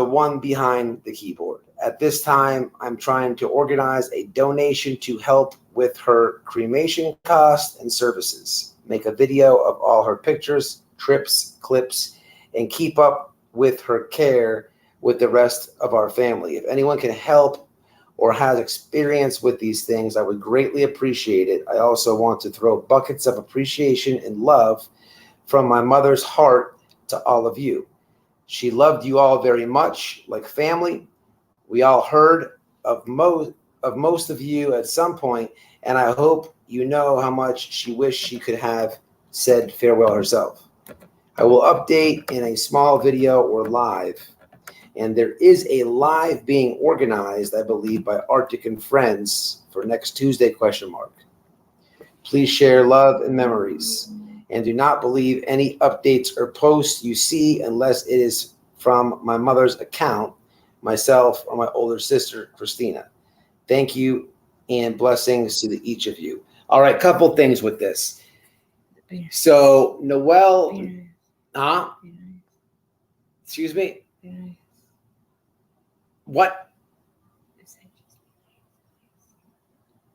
one behind the keyboard. At this time, I'm trying to organize a donation to help with her cremation costs and services, make a video of all her pictures, trips, clips, and keep up with her care with the rest of our family. If anyone can help or has experience with these things, I would greatly appreciate it. I also want to throw buckets of appreciation and love from my mother's heart to all of you. She loved you all very much, like family. We all heard of most of you at some point, and I hope you know how much she wished she could have said farewell herself. I will update in a small video or live, and there is a live being organized, I believe, by Arctic and Friends for next Tuesday, ? Please share love and memories, and do not believe any updates or posts you see unless it is from my mother's account, myself, or my older sister, Christina. Thank you and blessings to each of you. All right, couple things with this. So Noelle, excuse me? What?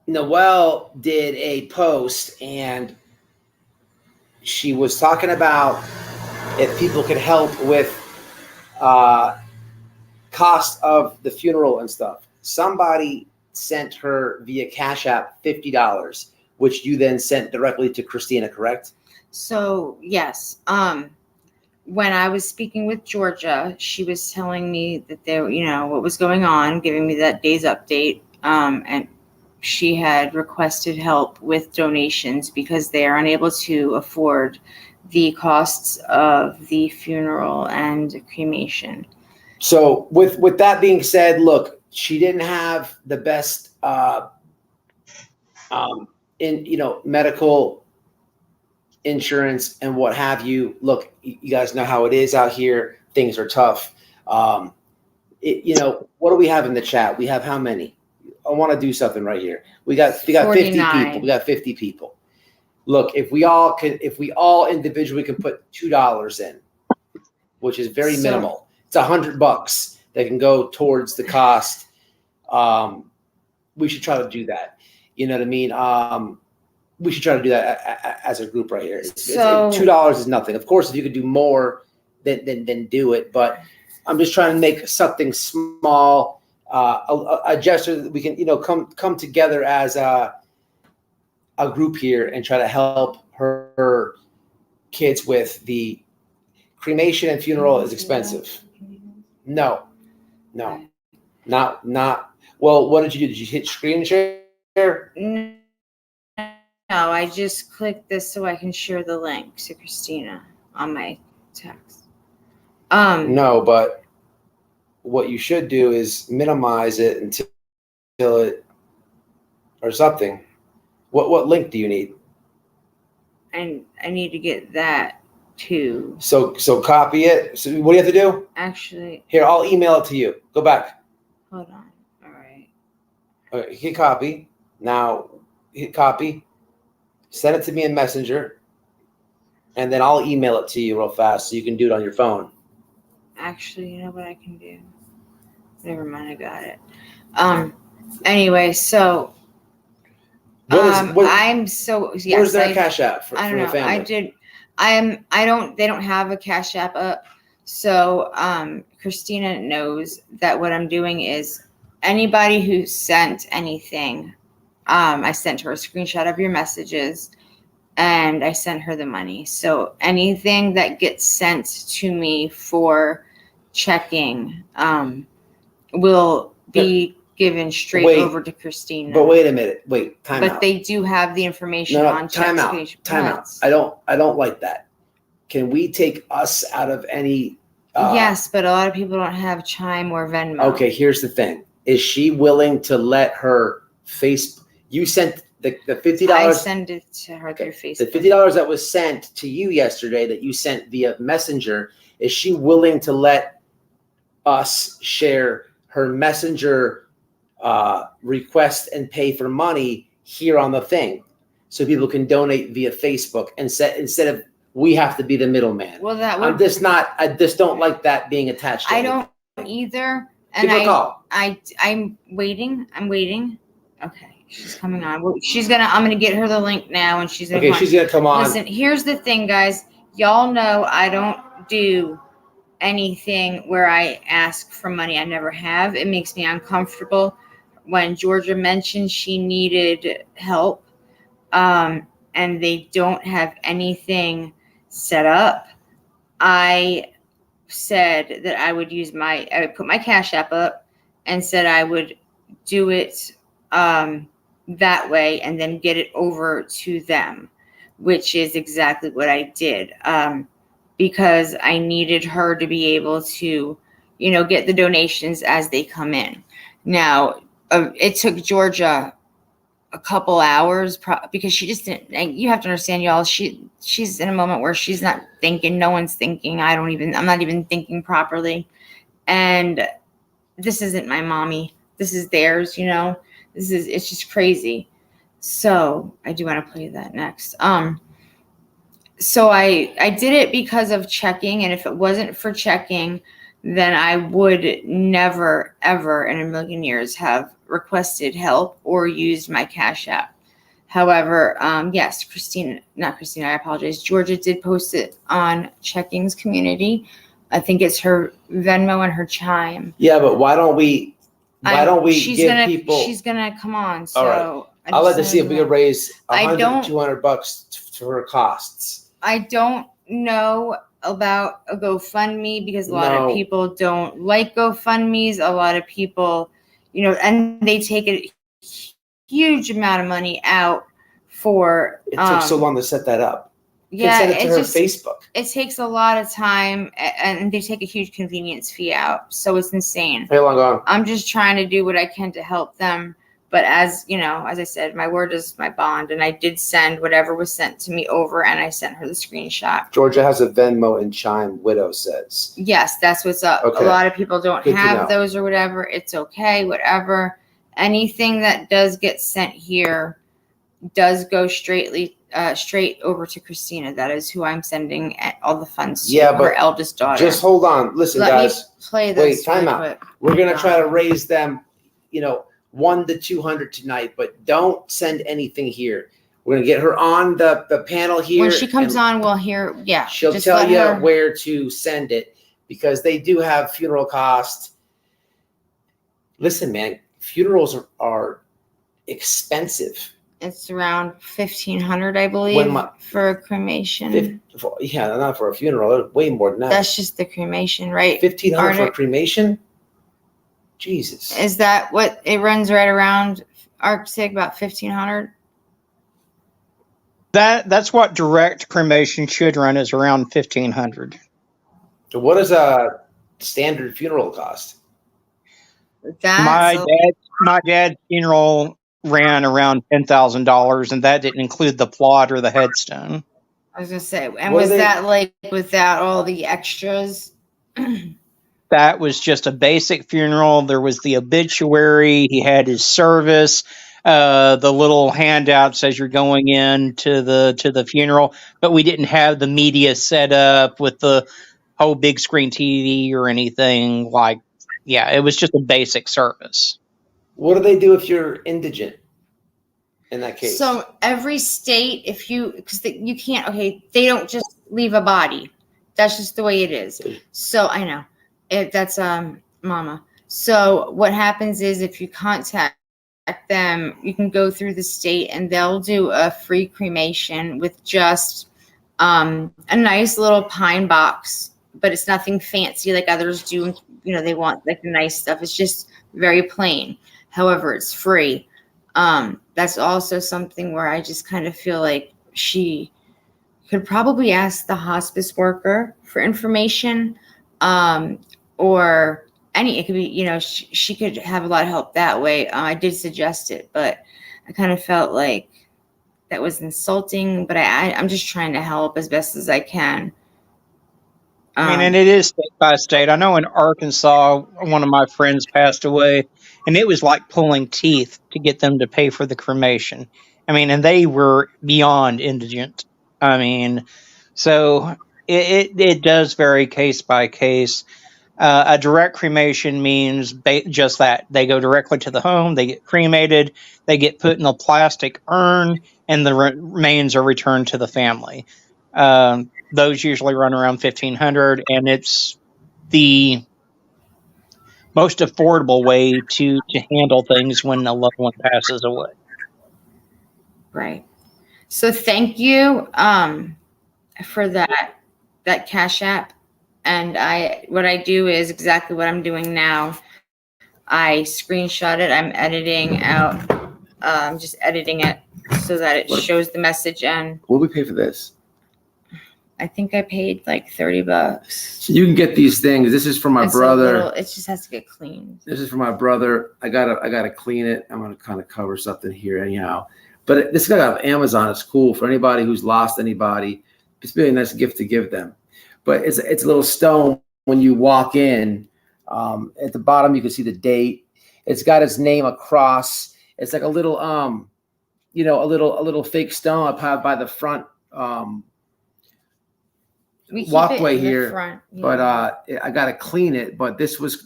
Noelle did a post and she was talking about if people could help with cost of the funeral and stuff. Somebody sent her via Cash App $50, which you then sent directly to Christina, correct? So yes, when I was speaking with Georgia, she was telling me that there, what was going on, giving me that day's update, and she had requested help with donations because they are unable to afford the costs of the funeral and cremation. So with that being said, look, she didn't have the best medical insurance and what have you. Look, you guys know how it is out here. Things are tough. What do we have in the chat? We have how many? I want to do something right here. We got 50 people. We got 50 people. Look, if we all individually can put $2 in, which is very minimal. It's $100 that can go towards the cost. We should try to do that. You know what I mean? We should try to do that as a group right here. $2 is nothing. Of course, if you could do more, then do it. But I'm just trying to make something small, a gesture that we can, come together as a group here and try to help her kids with the cremation and funeral is expensive. No, not. Well, what did you do? Did you hit screen share? No, I just clicked this so I can share the link to Christina on my text. No, but what you should do is minimize it until it or something. What link do you need? And I need to get that too. So copy it. So what do you have to do? Actually, here, I'll email it to you. Go back. Hold on. All right. Okay, hit copy. Now hit copy. Send it to me in Messenger, and then I'll email it to you real fast so you can do it on your phone. Actually, you know what I can do? Never mind, I got it. Anyway, so I'm so yes. Where's their Cash App for your family? They don't have a Cash App up. So Christina knows that what I'm doing is anybody who sent anything, I sent her a screenshot of your messages and I sent her the money. So anything that gets sent to me for checking will be given straight Wait, over to Christina. But wait a minute. Wait, time out. But they do have the information No, on time out. checks. Time out. I don't like that. Can we take us out of any? Yes, but a lot of people don't have Chime or Venmo. Okay, here's the thing. Is she willing to let her you sent the $50? I send it to her through Facebook. The $50 that was sent to you yesterday that you sent via Messenger, is she willing to let us share her Messenger request and pay for money here on the thing so people can donate via Facebook instead of we have to be the middleman? Well, that would. I just don't like that being attached to I anything. don't either. And Give her a call. I'm waiting. Okay, she's coming on. I'm gonna get her the link now, and she's gonna. Okay, she's gonna come on. Listen, here's the thing, guys. Y'all know I don't do anything where I ask for money. I never have. It makes me uncomfortable. When Georgia mentioned she needed help, and they don't have anything set up, I said that I would put my Cash App up and said I would do it that way and then get it over to them, which is exactly what I did, because I needed her to be able to, get the donations as they come in. Now, it took Georgia a couple hours because she just didn't. And you have to understand, y'all, she's in a moment where she's not thinking. No one's thinking. I'm not even thinking properly. And this isn't my mommy. This is theirs, it's just crazy. So I do want to play that next. So I did it because of checking. And if it wasn't for checking, then I would never, ever in a million years have requested help or used my Cash App. However, yes, I apologize. Georgia did post it on Checking's community. I think it's her Venmo and her Chime. Yeah, but why don't we people? She's gonna come on. So all right. I'd like to see if we could raise $100-$200 for her costs. I don't know about a GoFundMe because a lot of people don't like GoFundMes. A lot of people, and they take a huge amount of money out for. It took so long to set that up. Yeah, send it to her Facebook. It takes a lot of time, and they take a huge convenience fee out. So it's insane. Hey, long gone. I'm just trying to do what I can to help them. But as I said, my word is my bond, and I did send whatever was sent to me over, and I sent her the screenshot. Georgia has a Venmo and Chime, Widow says. Yes, that's what's up. Okay. A lot of people don't have those or whatever. It's okay, whatever. Anything that does get sent here does go straight over to Christina. That is who I'm sending all the funds to. Yeah, but her eldest daughter. Just hold on. Listen, guys. Let me play this. Wait, time out. We're going to try to raise them, $100 to $200 tonight, but don't send anything here. We're going to get her on the panel here. When she comes on, we'll hear. Yeah. She'll tell you where to send it because they do have funeral costs. Listen, man, funerals are expensive. It's around $1,500, I believe, for a cremation. Not for a funeral. Way more than that. That's just the cremation, right? $1,500 for a cremation? Jesus. Is that what it runs right around, Arctic, about $1,500? That's what direct cremation should run, is around $1,500. So what does a standard funeral cost? My dad's funeral ran around $10,000, and that didn't include the plot or the headstone. I was gonna say, and was that like without all the extras? That was just a basic funeral. There was the obituary. He had his service, the little handouts as you're going in to the funeral, but we didn't have the media set up with the whole big screen TV or anything like. Yeah, it was just a basic service. What do they do if you're indigent in that case? So every state, because you can't, they don't just leave a body. That's just the way it is. So I know. That's mama. So what happens is if you contact them, you can go through the state and they'll do a free cremation with just a nice little pine box, but it's nothing fancy like others do. You know, they want like the nice stuff. It's just very plain. However, it's free. That's also something where I just kind of feel like she could probably ask the hospice worker for information, or it could be, you know, she could have a lot of help that way. I did suggest it, but I kind of felt like that was insulting, but I'm just trying to help as best as I can. I mean, and it is state by state. I know in Arkansas, one of my friends passed away, and it was like pulling teeth to get them to pay for the cremation. I mean, and they were beyond indigent. I mean, so it does vary case by case. A direct cremation means just that. They go directly to the home, they get cremated, they get put in a plastic urn, and the remains are returned to the family. Those usually run around $1,500, and it's the most affordable way to handle things when a loved one passes away. Right. So thank you for that Cash App. And what I do is exactly what I'm doing now. I screenshot it. I'm editing out. I'm just editing it so that it shows the message. And What would we pay for this? I think I paid like $30. So you can get these things. This is for my brother. It just has to get cleaned. This is for my brother. I gotta clean it. I'm gonna kind of cover something here anyhow. But this guy on Amazon is cool for anybody who's lost anybody. It's really a nice gift to give them. But it's a little stone when you walk in. At the bottom you can see the date. It's got his name across. It's like a little a little fake stone up high by the front walkway here. Front, yeah. But I gotta clean it. But this was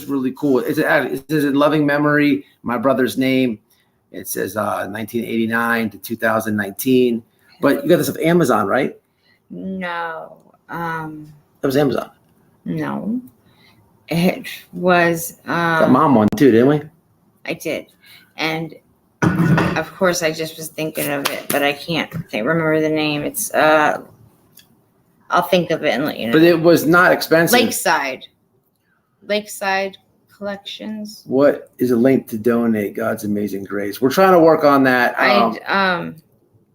really cool. It says in loving memory, my brother's name. It says 1989 to 2019. But you got this off Amazon, right? No. That was Amazon. No. It was Got Mom one too, didn't we? I did. And of course I just was thinking of it, but I can't remember the name. It's I'll think of it and let you know. But it was not expensive. Lakeside Collections. What is a link to donate? God's Amazing Grace. We're trying to work on that.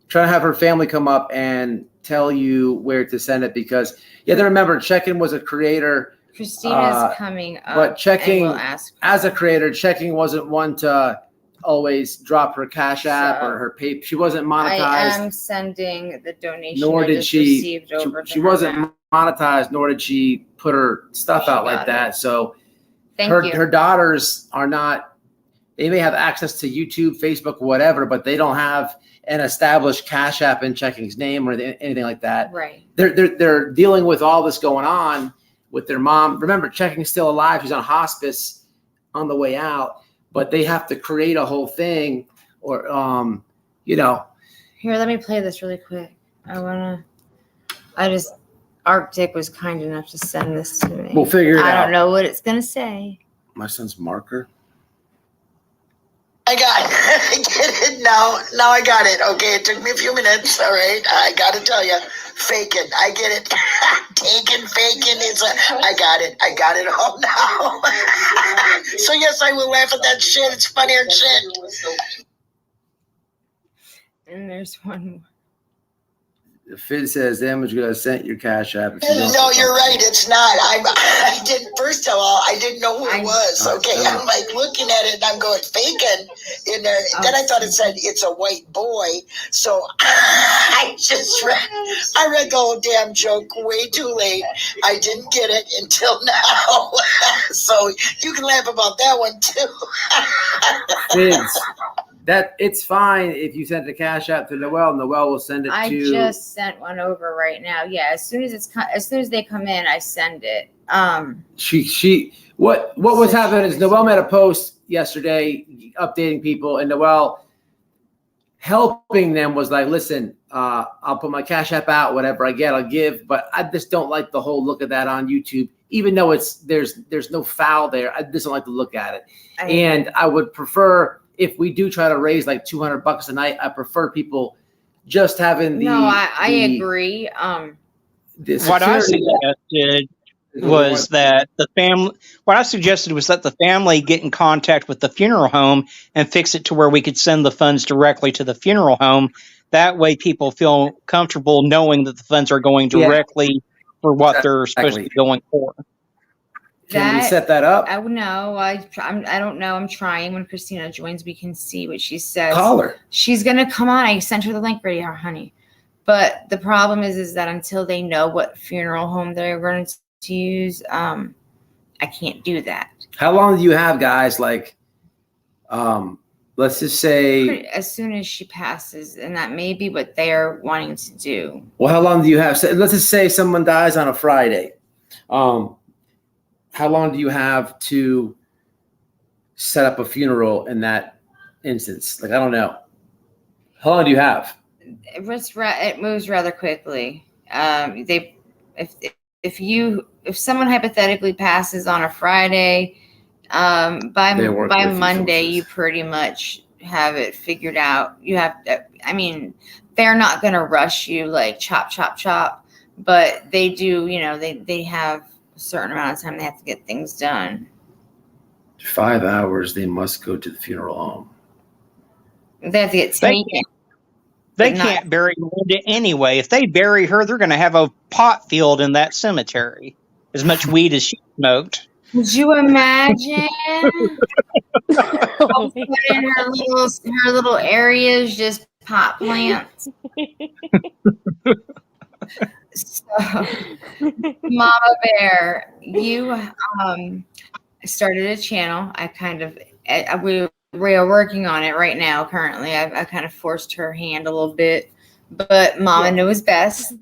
Trying to have her family come up and tell you where to send it, because you have to remember, Checking was a creator. Christina's coming up. But Checking, we'll ask as a creator, Checking wasn't one to always drop her Cash App or her pay. She wasn't monetized. I am sending the donation. Nor did she. Received over She wasn't monetized, nor did she put her stuff out like that. So her daughters are not. They may have access to YouTube, Facebook, whatever, but they don't have an established Cash App in Checking's name or anything like that. Right. They're dealing with all this going on with their mom. Remember, Checking's still alive. She's on hospice on the way out, but they have to create a whole thing or, Here, let me play this really quick. Arctic was kind enough to send this to me. We'll figure it out. I don't know what it's going to say. My son's marker. I got it. Get it now. Now I got it. Okay, it took me a few minutes. All right, I got to tell you, faking. I get it. Taking, faking. I got it. I got it all now. So yes, I will laugh at that shit. It's funnier shit. And there's one more. Finn says, "Damage gonna sent your Cash App." No, you're right. It's not. I didn't. First of all, I didn't know who it was. Okay, I'm like looking at it and I'm going faking in there. Then I thought it said it's a white boy. So I read the whole damn joke way too late. I didn't get it until now. So you can laugh about that one too. Fids, that it's fine if you send the Cash App to Noelle. Noelle will send it to. I just sent one over right now. Yeah, as soon as they come in, I send it. What was happening is Noelle made a post yesterday updating people, and Noelle helping them was like, listen, I'll put my Cash App out, whatever I get, I'll give, but I just don't like the whole look of that on YouTube, even though there's no foul there. I just don't like to look at it. And I would prefer if we do try to raise like $200 a night, I prefer people just having the. No, I the- agree. the What I security suggested was that the family. What I suggested was that the family get in contact with the funeral home and fix it to where we could send the funds directly to the funeral home. That way, people feel comfortable knowing that the funds are going Yeah. directly for what they're supposed to be going for. Can we set that up? I would know. I don't know. I'm trying. When Christina joins, we can see what she says. Call her. She's gonna come on. I sent her the link right here, honey. But the problem is that until they know what funeral home they're going to use, I can't do that. How long do you have, guys? Like, let's just say. As soon as she passes, and that may be what they're wanting to do. Well, how long do you have? So let's just say someone dies on a Friday. How long do you have to set up a funeral in that instance? Like, I don't know. How long do you have? It moves rather quickly. If someone hypothetically passes on a Friday, by Monday you pretty much have it figured out. You have, I mean, they're not going to rush you like chop, chop, chop, but they do. You know, they have a certain amount of time they have to get things done. 5 hours. They must go to the funeral home. They have to get taken. They can't bury Linda anyway. If they bury her, they're going to have a pot field in that cemetery. As much weed as she smoked. Could you imagine? Put in her little areas, just pot plants. So, Mama Bear, you started a channel. We are working on it right now. Currently, I kind of forced her hand a little bit, but Mama knows best.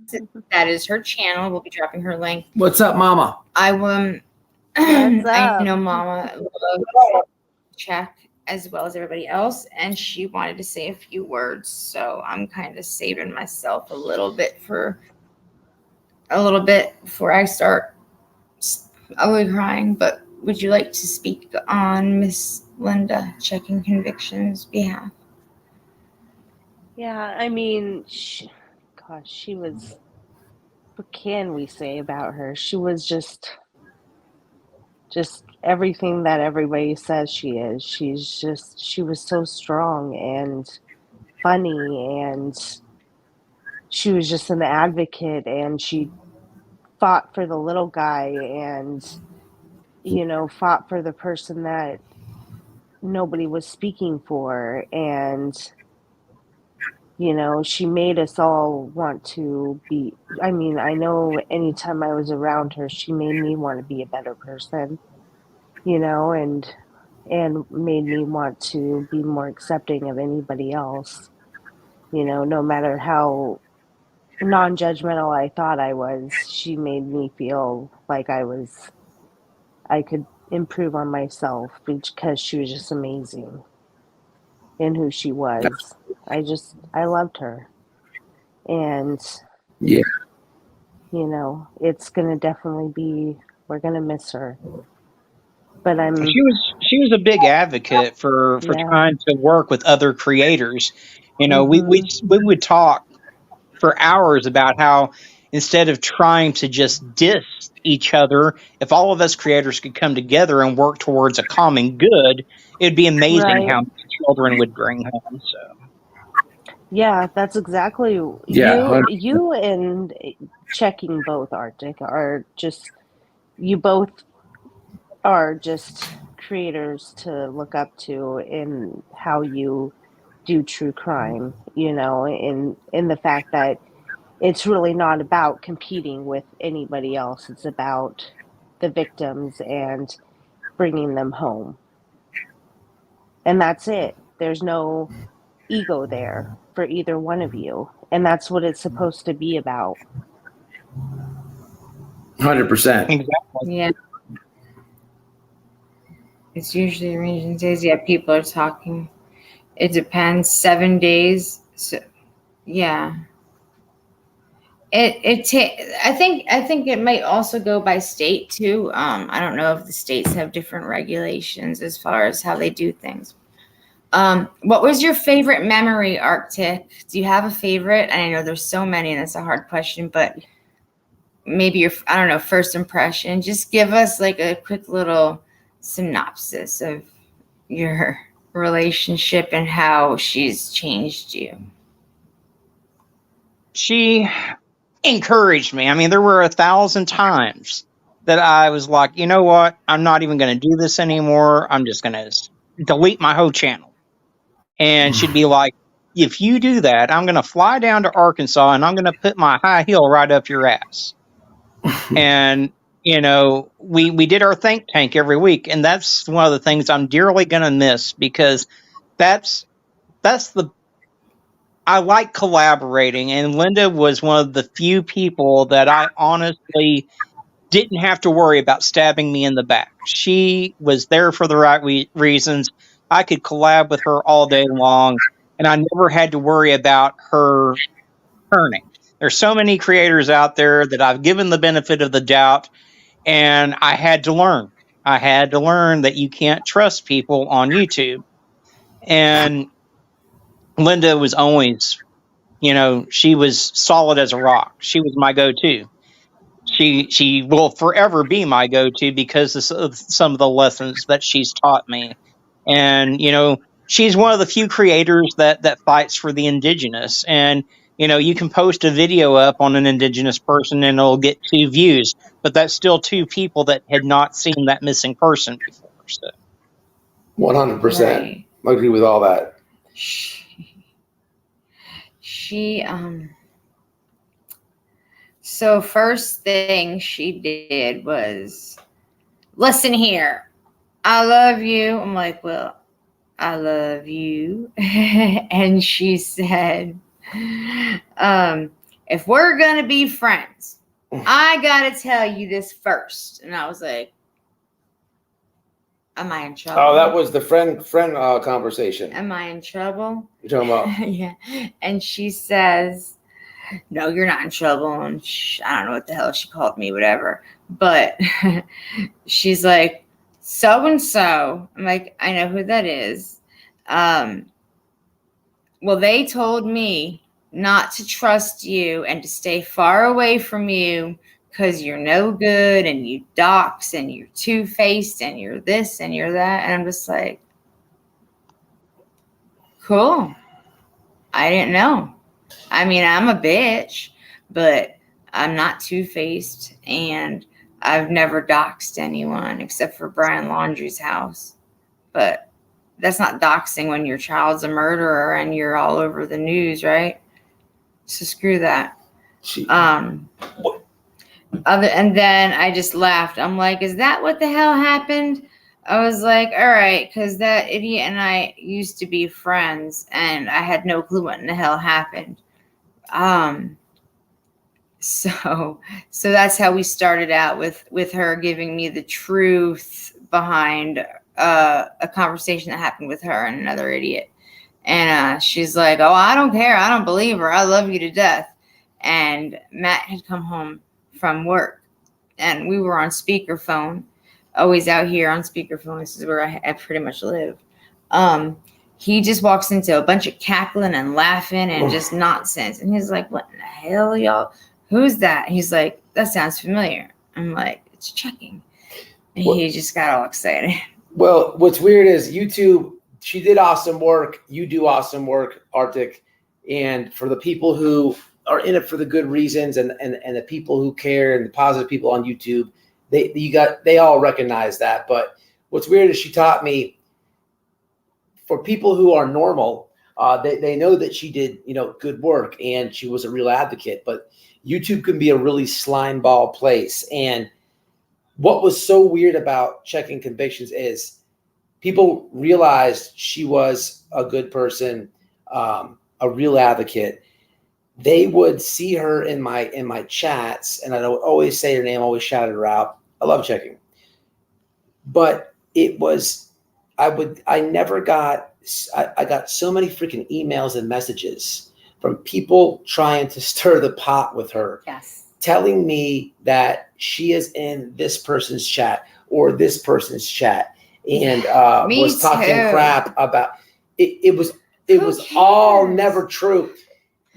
That is her channel. We'll be dropping her link. What's up, Mama? I know Mama loves check as well as everybody else, and she wanted to say a few words. So I'm kind of saving myself a little bit before I start ugly crying. But would you like to speak on Miss Linda Checking Convictions' behalf? Yeah, I mean, she was, what can we say about her? She was just everything that everybody says she is. She was so strong and funny, and she was just an advocate, and she fought for the little guy, and, you know, fought for the person that nobody was speaking for, and, you know, she made us all want to be, I mean, I know anytime I was around her, she made me want to be a better person, you know, and made me want to be more accepting of anybody else, you know, no matter how non-judgmental I thought I was. She made me feel like I could improve on myself because she was just amazing in who she was. I loved her. And yeah, you know, it's gonna definitely be, we're gonna miss her. But she was a big advocate for trying to work with other creators. You know, we would talk for hours about how instead of trying to just diss each other, if all of us creators could come together and work towards a common good, it'd be amazing how many children would bring home. So yeah, that's exactly you and Checking both Arctic are just, you both are just creators to look up to in how you do true crime, you know, in the fact that it's really not about competing with anybody else. It's about the victims and bringing them home. And that's it. There's no ego there for either one of you. And that's what it's supposed to be about. 100%. exactly. Yeah. It's usually arranged in days. Yeah, people are talking. It depends. 7 days. So, yeah. I think it might also go by state too. I don't know if the states have different regulations as far as how they do things, What was your favorite memory, Arctic? Do you have a favorite? And I know there's so many, and it's a hard question, but maybe your, I don't know, first impression. Just give us like a quick little synopsis of your relationship and how she's changed you. She encouraged me. I mean, there were 1,000 times that I was like, you know what? I'm not even going to do this anymore. I'm just going to delete my whole channel. And she'd be like, if you do that, I'm going to fly down to Arkansas and I'm going to put my high heel right up your ass. And, you know, we did our think tank every week. And that's one of the things I'm dearly going to miss, because I like collaborating. And Linda was one of the few people that I honestly didn't have to worry about stabbing me in the back. She was there for the right reasons. I could collab with her all day long, and I never had to worry about her turning. There's so many creators out there that I've given the benefit of the doubt, and I had to learn. I had to learn that you can't trust people on YouTube. And Linda was always, you know, she was solid as a rock. She was my go-to. She will forever be my go-to because of some of the lessons that she's taught me. And, you know, she's one of the few creators that fights for the indigenous. And, you know, you can post a video up on an indigenous person and it'll get 2 views, but that's still 2 people that had not seen that missing person before. So 100%. Right. I agree with all that. She so first thing she did was, listen here, I love you. I'm like, well, I love you. And she said, if we're gonna be friends, I gotta tell you this first. And I was like, am I in trouble? Oh, that was the friend conversation. Am I in trouble? You're talking about? Yeah. And she says, no, you're not in trouble. And I don't know what the hell she called me, whatever. But she's like, so-and-so. I'm like, I know who that is. Well, they told me not to trust you and to stay far away from you because you're no good and you dox and you're two-faced and you're this and you're that. And I'm just like, cool. I didn't know. I mean, I'm a bitch, but I'm not two-faced, and I've never doxed anyone except for Brian Laundrie's house. But that's not doxing when your child's a murderer and you're all over the news, right? So screw that. And then I just laughed. I'm like, is that what the hell happened? I was like, all right, because that idiot and I used to be friends, and I had no clue what in the hell happened. So that's how we started out with her giving me the truth behind a conversation that happened with her and another idiot. And she's like, oh, I don't care. I don't believe her. I love you to death. And Matt had come home from work, and we were on speakerphone, always out here on speakerphone. This is where I pretty much live. He just walks into a bunch of cackling and laughing and just nonsense. And he's like, what in the hell, y'all? Who's that? He's like, that sounds familiar. I'm like, it's checking. And he just got all excited. Well, what's weird is YouTube, she did awesome work. You do awesome work, Arctic. And for the people who are in it for the good reasons and the people who care and the positive people on YouTube, they all recognize that. But what's weird is she taught me, for people who are normal, they know that she did, you know, good work and she was a real advocate. But YouTube can be a really slime ball place. And what was so weird about Checking Convictions is people realized she was a good person, a real advocate. They would see her in my chats, and I would always say her name, always shout her out. I love Checking. But it was, I got so many freaking emails and messages from people trying to stir the pot with her. Yes. Telling me that she is in this person's chat or this person's chat and was talking crap about. it was Who all cares? never true.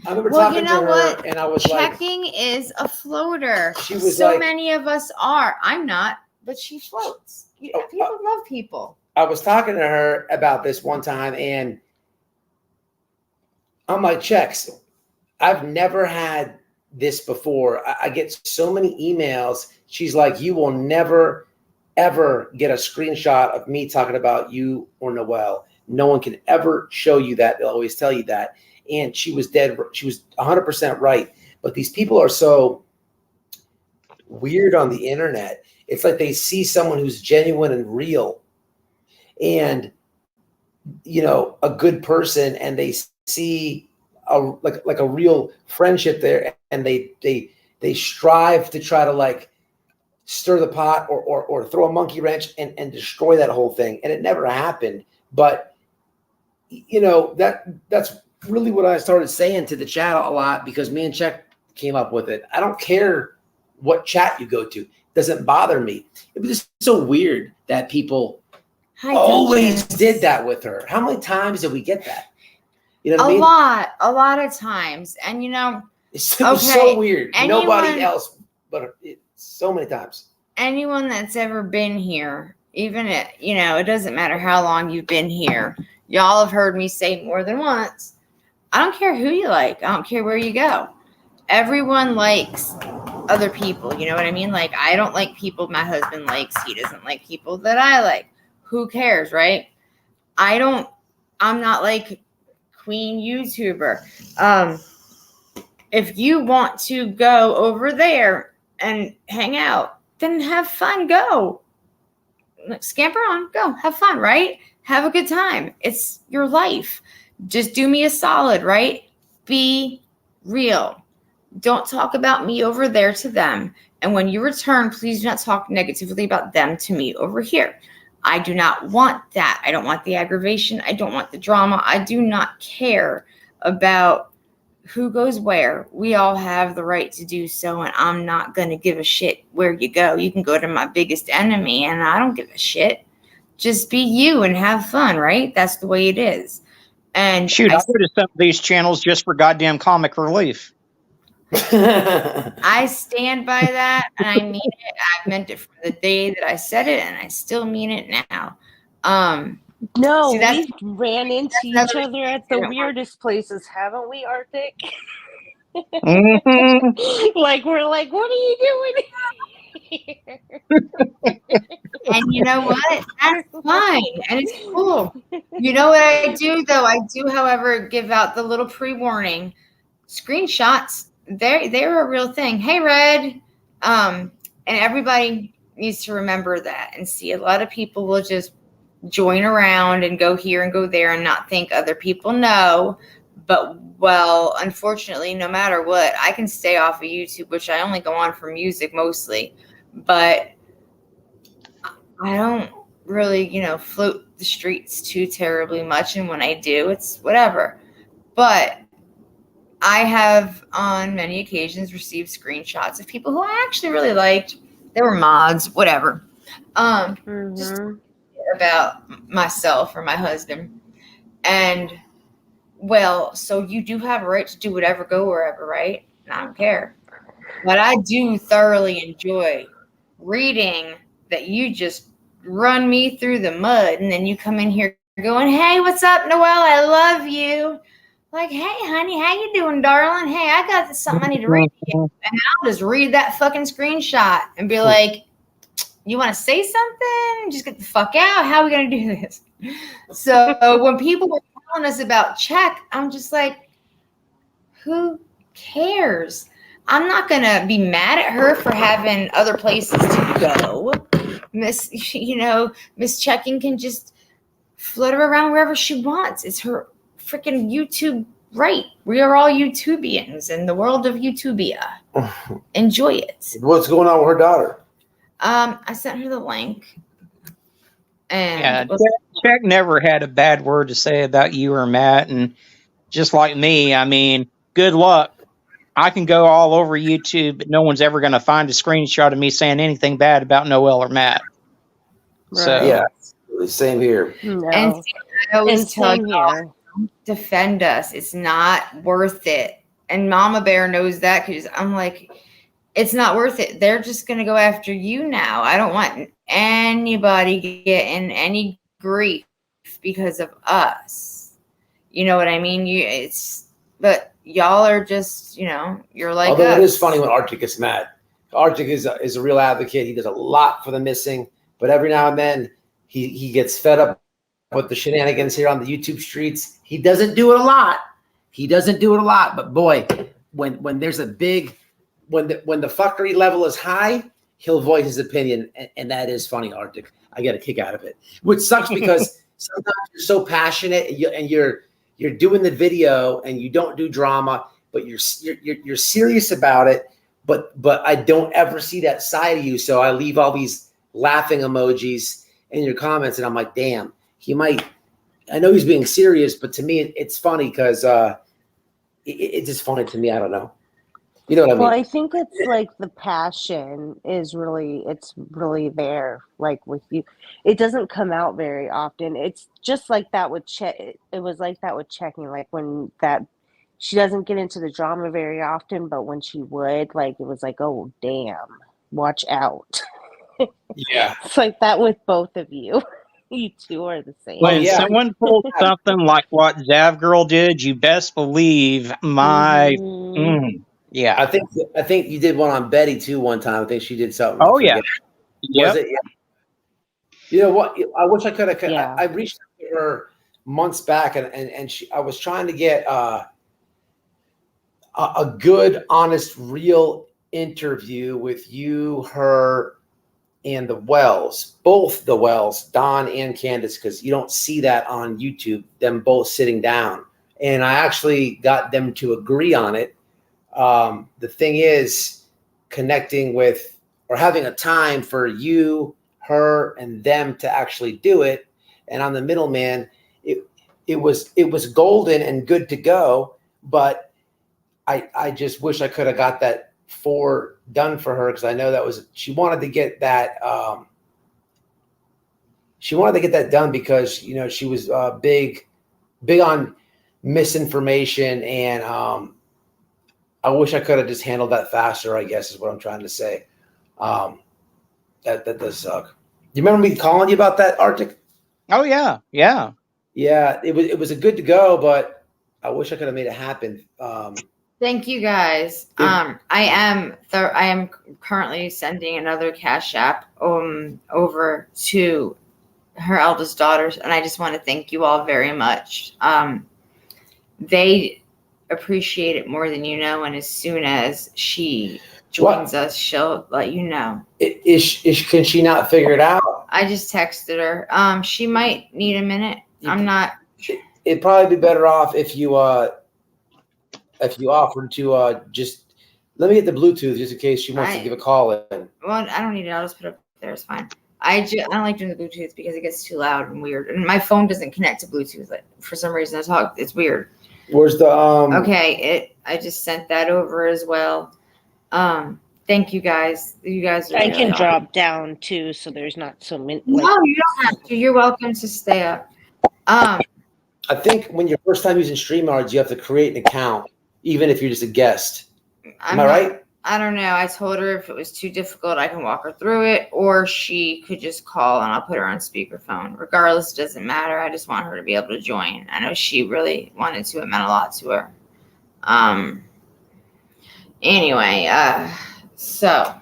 I remember Well, talking you know to her, what? and I was Checking is a floater. She was so like- many of us are. I'm not, but she floats. People love people. I was talking to her about this one time, and I'm like, checks. I've never had this before. I get so many emails. She's like, you will never, ever get a screenshot of me talking about you or Noelle. No one can ever show you that. They'll always tell you that. And she was dead. She was 100% right. But these people are so weird on the internet. It's like they see someone who's genuine and real and, a good person, and they see like a real friendship there, and they strive to try to like stir the pot or throw a monkey wrench and destroy that whole thing. And it never happened. But that's really what I started saying to the chat a lot, because me and Czech came up with it. I don't care what chat you go to. It doesn't bother me. It was just so weird that people always did that with her. How many times did we get that? You know what I mean? A lot of times. And It was so weird. Nobody else, but so many times. Anyone that's ever been here, even it doesn't matter how long you've been here. Y'all have heard me say more than once, I don't care who you like. I don't care where you go. Everyone likes other people. You know what I mean? Like, I don't like people my husband likes. He doesn't like people that I like. Who cares, right? I'm not like Queen YouTuber. If you want to go over there and hang out, then have fun. Go. Scamper on. Go. Have fun, right? Have a good time. It's your life. Just do me a solid, right? Be real. Don't talk about me over there to them. And when you return, please do not talk negatively about them to me over here. I do not want that. I don't want the aggravation. I don't want the drama. I do not care about who goes where. We all have the right to do so, and I'm not going to give a shit where you go. You can go to my biggest enemy, and I don't give a shit. Just be you and have fun, right? That's the way it is. And shoot, I go to some of these channels just for goddamn comic relief. I stand by that, and I mean it. I meant it from the day that I said it, and I still mean it now. No, See, we ran into each other at the weirdest places, haven't we, Arctic? Mm-hmm. Like, we're like, what are you doing here? And you know what? That's fine, and it's cool. You know what I do, though? I do, however, give out the little pre-warning screenshots. They're a real thing. Hey, Red. And everybody needs to remember that and see. A lot of people will just join around and go here and go there and not think other people know. But, well, unfortunately, no matter what, I can stay off of YouTube, which I only go on for music mostly. But I don't really, float the streets too terribly much. And when I do, it's whatever. But I have on many occasions received screenshots of people who I actually really liked. They were mods, whatever. Just about myself or my husband. And, well, so you do have a right to do whatever, go wherever, right? And I don't care. But I do thoroughly enjoy reading that you just run me through the mud, and then you come in here going, hey, what's up, Noelle? I love you. Like, hey, honey, how you doing, darling? Hey, I got something I need to read to you. And I'll just read that fucking screenshot and be like, you want to say something? Just get the fuck out. How are we going to do this? So when people were telling us about Czech, I'm just like, who cares? I'm not going to be mad at her for having other places to go. Miss Checking can just flutter around wherever she wants. It's her freaking YouTube right. We are all YouTubians in the world of YouTubia. Enjoy it. What's going on with her daughter? I sent her the link. And Czech never had a bad word to say about you or Matt. And just like me, I mean, good luck. I can go all over YouTube, but no one's ever going to find a screenshot of me saying anything bad about Noelle or Matt. Right. So yeah, same here. No. And see, I always And tell same y'all, here. defend us. It's not worth it. And Mama Bear knows that because I'm like, it's not worth it. They're just going to go after you now. I don't want anybody getting any grief because of us. You know what I mean? But y'all are just, you're like Although us. it is funny when Arctic gets mad. Arctic is a real advocate. He does a lot for the missing, but every now and then he gets fed up with the shenanigans here on the YouTube streets. He doesn't do it a lot. But boy, when there's a big when the fuckery level is high, he'll voice his opinion, and that is funny, Arctic. I get a kick out of it, which sucks because sometimes you're so passionate and you're doing the video and you don't do drama, but you're serious about it. But I don't ever see that side of you, so I leave all these laughing emojis in your comments, and I'm like, damn, he might. I know he's being serious, but to me, it's funny because it's just funny to me. I don't know. You know what I mean? Well, I think it's like the passion is it's really there, like with you. It doesn't come out very often. It's just like that with it was like that with checking, like when that she doesn't get into the drama very often, but when she would, like it was like, oh damn, watch out. Yeah. It's like that with both of you. You two are the same. When yeah. someone pulls something like what Zav Girl did, you best believe my. Mhm. Yeah. I think you did one on Betty too one time. I think she did something. Oh I yeah. forget. Yep. Was it? Yeah. You know what? I wish I could have. Yeah. I reached out to her months back, and I was trying to get a good, honest, real interview with you, her, and the Wells, both the Wells, Don and Candace, because you don't see that on YouTube, them both sitting down. And I actually got them to agree on it. The thing is connecting with or having a time for you, her, and them to actually do it. And I'm the middleman. It was golden and good to go, but I just wish I could have got that done for her because I know that was she wanted to get that done because she was big on misinformation and I wish I could have just handled that faster, I guess is what I'm trying to say. That does suck. You remember me calling you about that, Arctic? Oh yeah. Yeah. Yeah, it was a good to go, but I wish I could have made it happen. Thank you guys. I am currently sending another Cash App over to her eldest daughters, and I just want to thank you all very much. They appreciate it more than you know, and as soon as she joins us, she'll let you know. Can she not figure it out? I just texted her. She might need a minute. I'm not. It'd probably be better off if you offered to just let me get the Bluetooth just in case she wants to give a call in. Well, I don't need it. I'll just put it up there. It's fine. I don't like doing the Bluetooth because it gets too loud and weird, and my phone doesn't connect to Bluetooth. Like, for some reason, it's weird. Where's the Okay, I just sent that over as well. Thank you guys. You guys are. I can drop down too, so there's not so many. No, you don't have to. You're welcome to stay up. I think when you're first time using StreamYards, you have to create an account, even if you're just a guest. Am I right? I don't know. I told her if it was too difficult, I can walk her through it, or she could just call and I'll put her on speakerphone. Regardless, it doesn't matter. I just want her to be able to join. I know she really wanted to. It meant a lot to her. Anyway, so.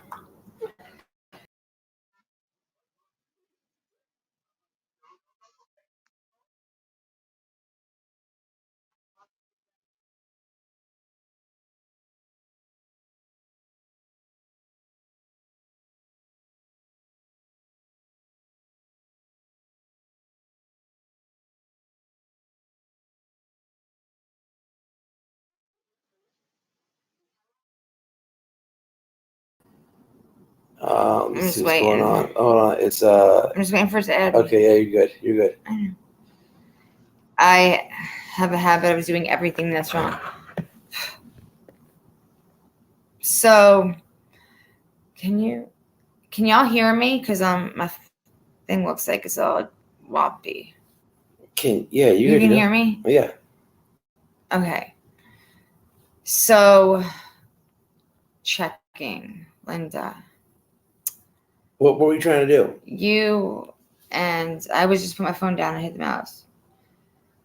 Let's see what's going on. Hold on. It's I'm just waiting for it to add. Okay, yeah, you're good. You're good. I know. I have a habit of doing everything that's wrong. So, can y'all hear me? Because my thing looks like it's all wobbly. You You can hear me? Yeah. Okay. So, checking, Linda. What were you trying to do? You and I was just put my phone down and hit the mouse.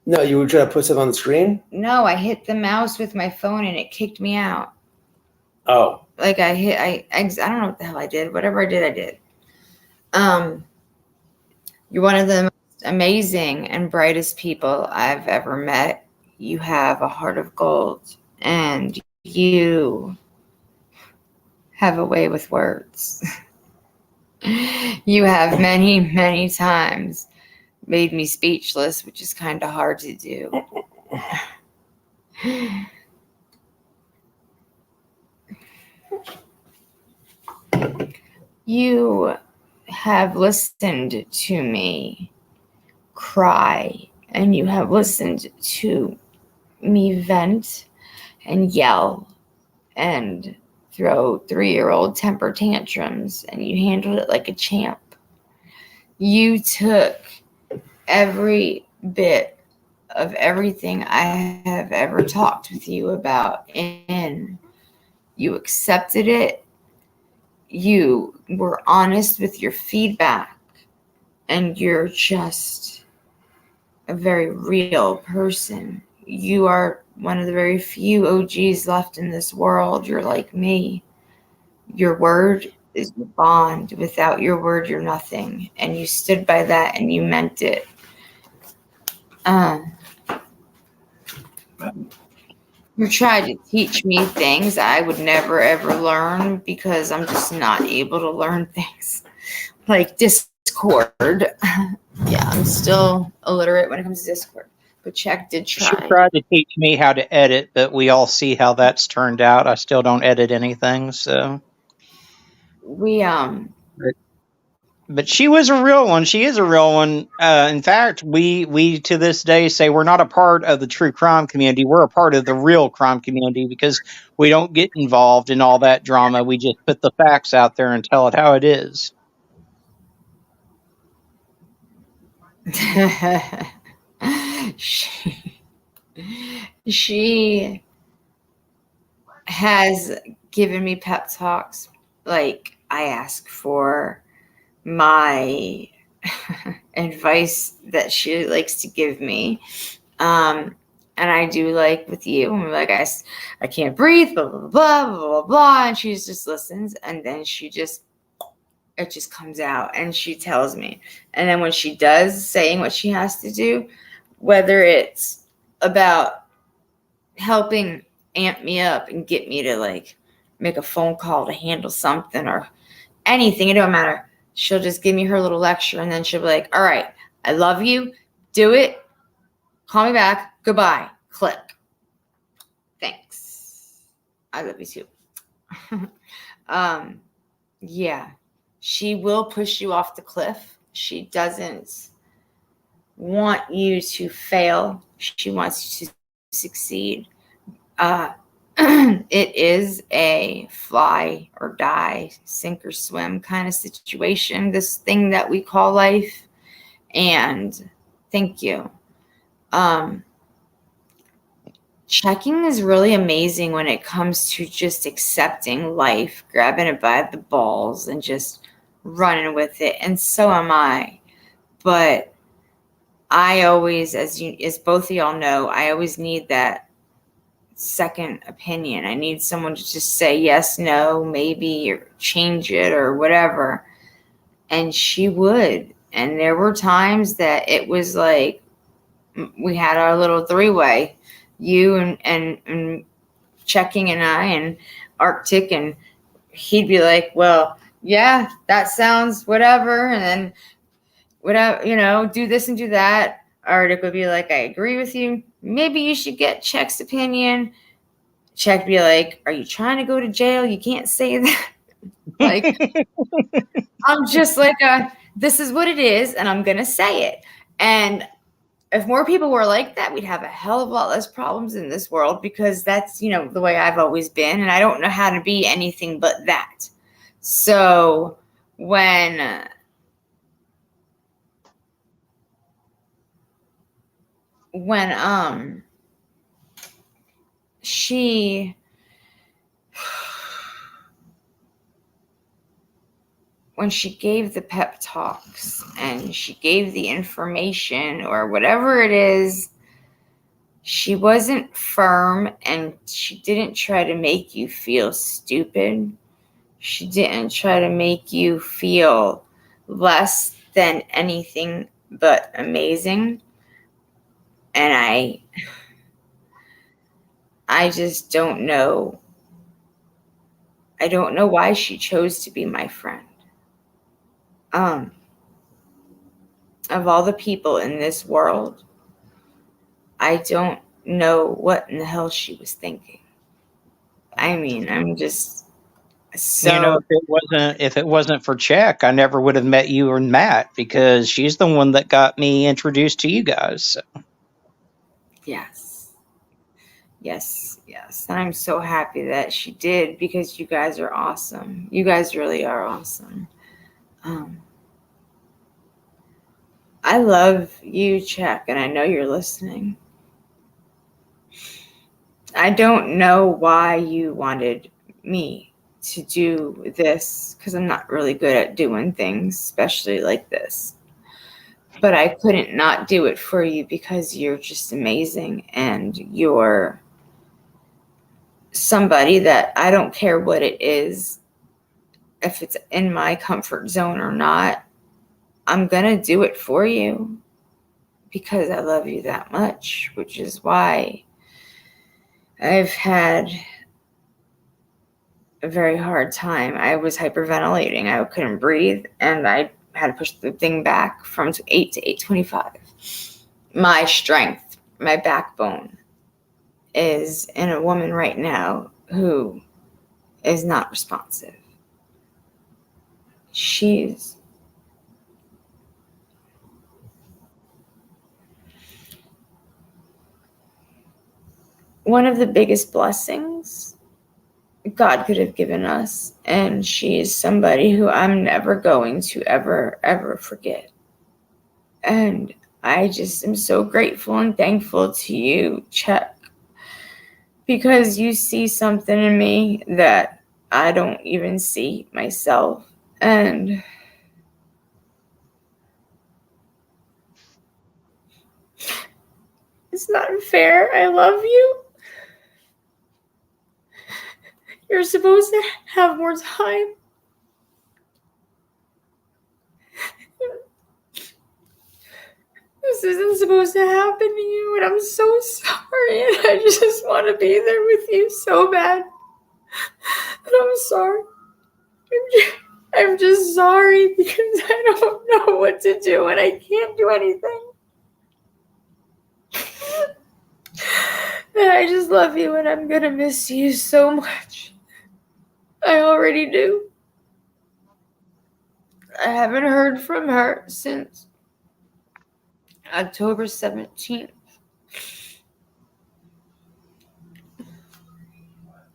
No, you were trying to put something on the screen? No, I hit the mouse with my phone and it kicked me out. Oh. Like I don't know what the hell I did. Whatever I did. You're one of the most amazing and brightest people I've ever met. You have a heart of gold and you have a way with words. You have many, many times made me speechless, which is kind of hard to do. You have listened to me cry, and you have listened to me vent and yell and throw 3-year-old temper tantrums, and you handled it like a champ. You took every bit of everything I have ever talked with you about, and you accepted it. You were honest with your feedback, and you're just a very real person. You are one of the very few OGs left in this world. You're like me. Your word is your bond. Without your word, you're nothing. And you stood by that and you meant it. You tried to teach me things I would never ever learn because I'm just not able to learn things like Discord. Yeah, I'm still illiterate when it comes to Discord. But Czech did try. She tried to teach me how to edit, but we all see how that's turned out. I still don't edit anything, so. But she was a real one. She is a real one. In fact, we to this day say we're not a part of the true crime community. We're a part of the real crime community because we don't get involved in all that drama. We just put the facts out there and tell it how it is. She has given me pep talks. Like, I ask for my advice that she likes to give me. And I do like with you. I'm like, I can't breathe, blah, blah, blah, blah, blah, blah. And she just listens. And then it just comes out and she tells me. And then when she does saying what she has to do, whether it's about helping amp me up and get me to like make a phone call to handle something or anything, it don't matter. She'll just give me her little lecture and then she'll be like, all right, I love you. Do it. Call me back. Goodbye. Click. Thanks. I love you too. Yeah. She will push you off the cliff. She doesn't want you to fail. She wants you to succeed. It is a fly or die, sink or swim kind of situation, this thing that we call life. And thank you. Checking is really amazing when it comes to just accepting life, grabbing it by the balls and just running with it. And so am I. But I always, as both of y'all know, I always need that second opinion. I need someone to just say yes, no, maybe, or change it or whatever. And she would. And there were times that it was like we had our little three-way, you and Checking and I and Arctic, and he'd be like, well, yeah, that sounds whatever. And then whatever, do this and do that. Arctic would be like, I agree with you. Maybe you should get Check's opinion. Check be like, are you trying to go to jail? You can't say that. Like, I'm just like, this is what it is, and I'm going to say it. And if more people were like that, we'd have a hell of a lot less problems in this world, because that's, the way I've always been. And I don't know how to be anything but that. So when when she gave the pep talks and she gave the information or whatever it is, she wasn't firm and she didn't try to make you feel stupid. She didn't try to make you feel less than anything but amazing. And I just don't know. I don't know why she chose to be my friend. Of all the people in this world, I don't know what in the hell she was thinking. I mean, I'm just so. You know, if it wasn't for Czech, I never would have met you or Matt, because she's the one that got me introduced to you guys. So. Yes. And I'm so happy that she did, because you guys are awesome. You guys really are awesome. I love you, Czech, and I know you're listening. I don't know why you wanted me to do this, because I'm not really good at doing things, especially like this. But I couldn't not do it for you, because you're just amazing, and you're somebody that I don't care what it is, if it's in my comfort zone or not, I'm going to do it for you because I love you that much, which is why I've had a very hard time. I was hyperventilating. I couldn't breathe, and I had to push the thing back from 8 to 825. My strength, my backbone is in a woman right now who is not responsive. She's one of the biggest blessings God could have given us, and she is somebody who I'm never going to ever forget. And I just am so grateful and thankful to you, Chuck, because you see something in me that I don't even see myself. And it's not fair. I love you. You're supposed to have more time. This isn't supposed to happen to you, and I'm so sorry. And I just want to be there with you so bad. And I'm sorry. I'm just sorry because I don't know what to do and I can't do anything. And I just love you, and I'm going to miss you so much. I already do. I haven't heard from her since October 17th.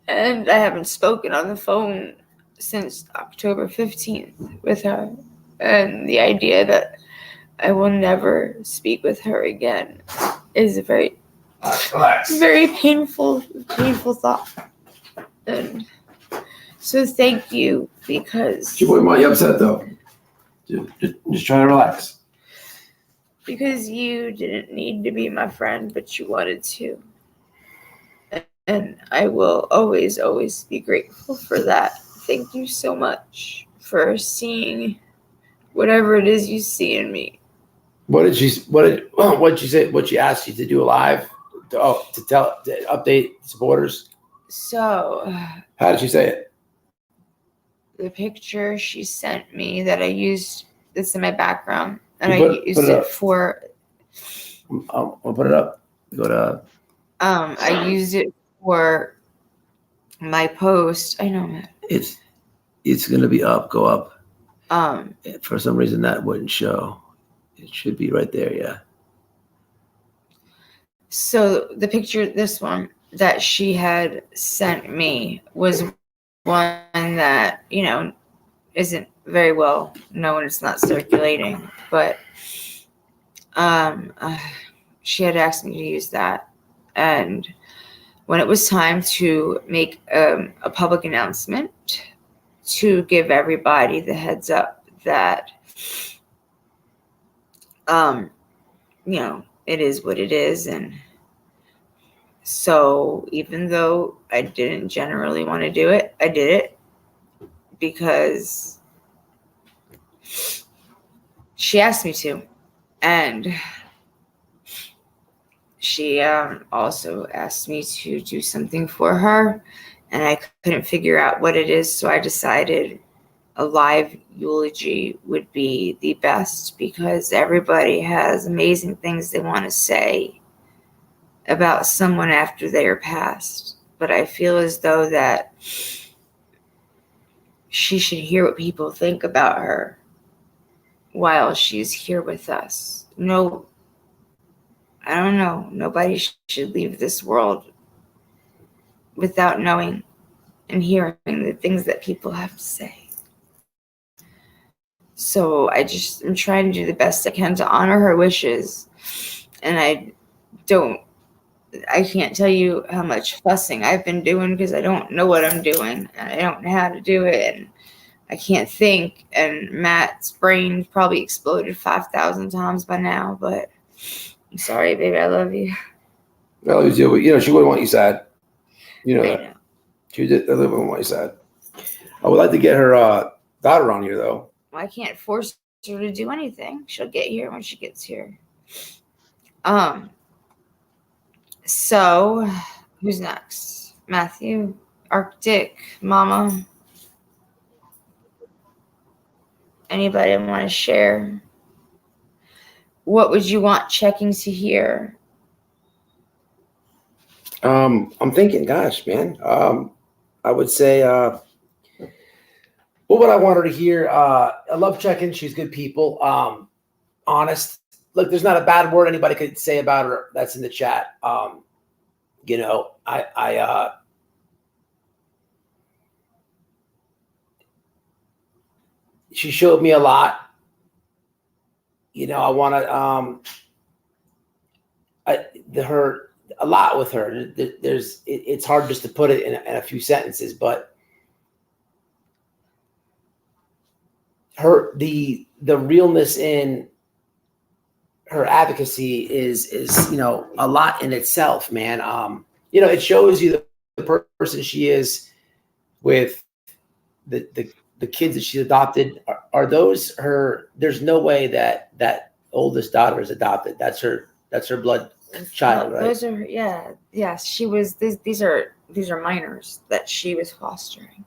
And I haven't spoken on the phone since October 15th with her. And the idea that I will never speak with her again is a very, very painful thought. And so thank you, because Your boy, why are you upset though? Just trying to relax. Because you didn't need to be my friend, but you wanted to. And I will always be grateful for that. Thank you so to for seeing whatever it is you see in me. What did she say? What she asked you to do live to update supporters? So How did she say it? The picture she sent me that I used, this in my background, and I used it for. I'll put it up. Go to. I used it for my post. I know, man. It's gonna be up. Go up. For some reason that wouldn't show. It should be right there. Yeah. So the picture, this one that she had sent me, was one that, isn't very well known. It's not circulating, but she had asked me to use that. And when it was time to make a public announcement to give everybody the heads up that, it is what it is. And so even though I didn't generally want to do it, I did it because she asked me to. And she also asked me to do something for her, and I couldn't figure out what it is. So I decided a live eulogy would be the best, because everybody has amazing things they want to say about someone after they are passed. But I feel as though that she should hear what people think about her while she's here with us. No, I don't know. Nobody should leave this world without knowing and hearing the things that people have to say. So I'm trying to do the best I can to honor her wishes. And I can't tell you how much fussing I've been doing, because I don't know what I'm doing and I don't know how to do it. And I can't think. And Matt's brain probably exploded 5,000 times by now, but I'm sorry, baby. I love you. I love you too. But, she wouldn't want you sad. You know I that. know. She wouldn't want you sad. I would like to get her daughter on here, though. Well, I can't force her to do anything. She'll get here when she gets here. So who's next? Matthew, Arctic, Mama. Anybody want to share? What would you want checking to hear? I'm thinking, gosh, man. I would say, what would I want her to hear? I love checking. She's good people. Honest. Look, there's not a bad word anybody could say about her that's in the chat. She showed me a lot. I want to, a lot with her. It's hard just to put it in a few sentences, but the realness in her advocacy is a lot in itself, man. It shows you the person she is with the kids that she's adopted. Are those her? There's no way that oldest daughter is adopted. That's her blood child, right? Those are, yes. She was. These are minors that she was fostering.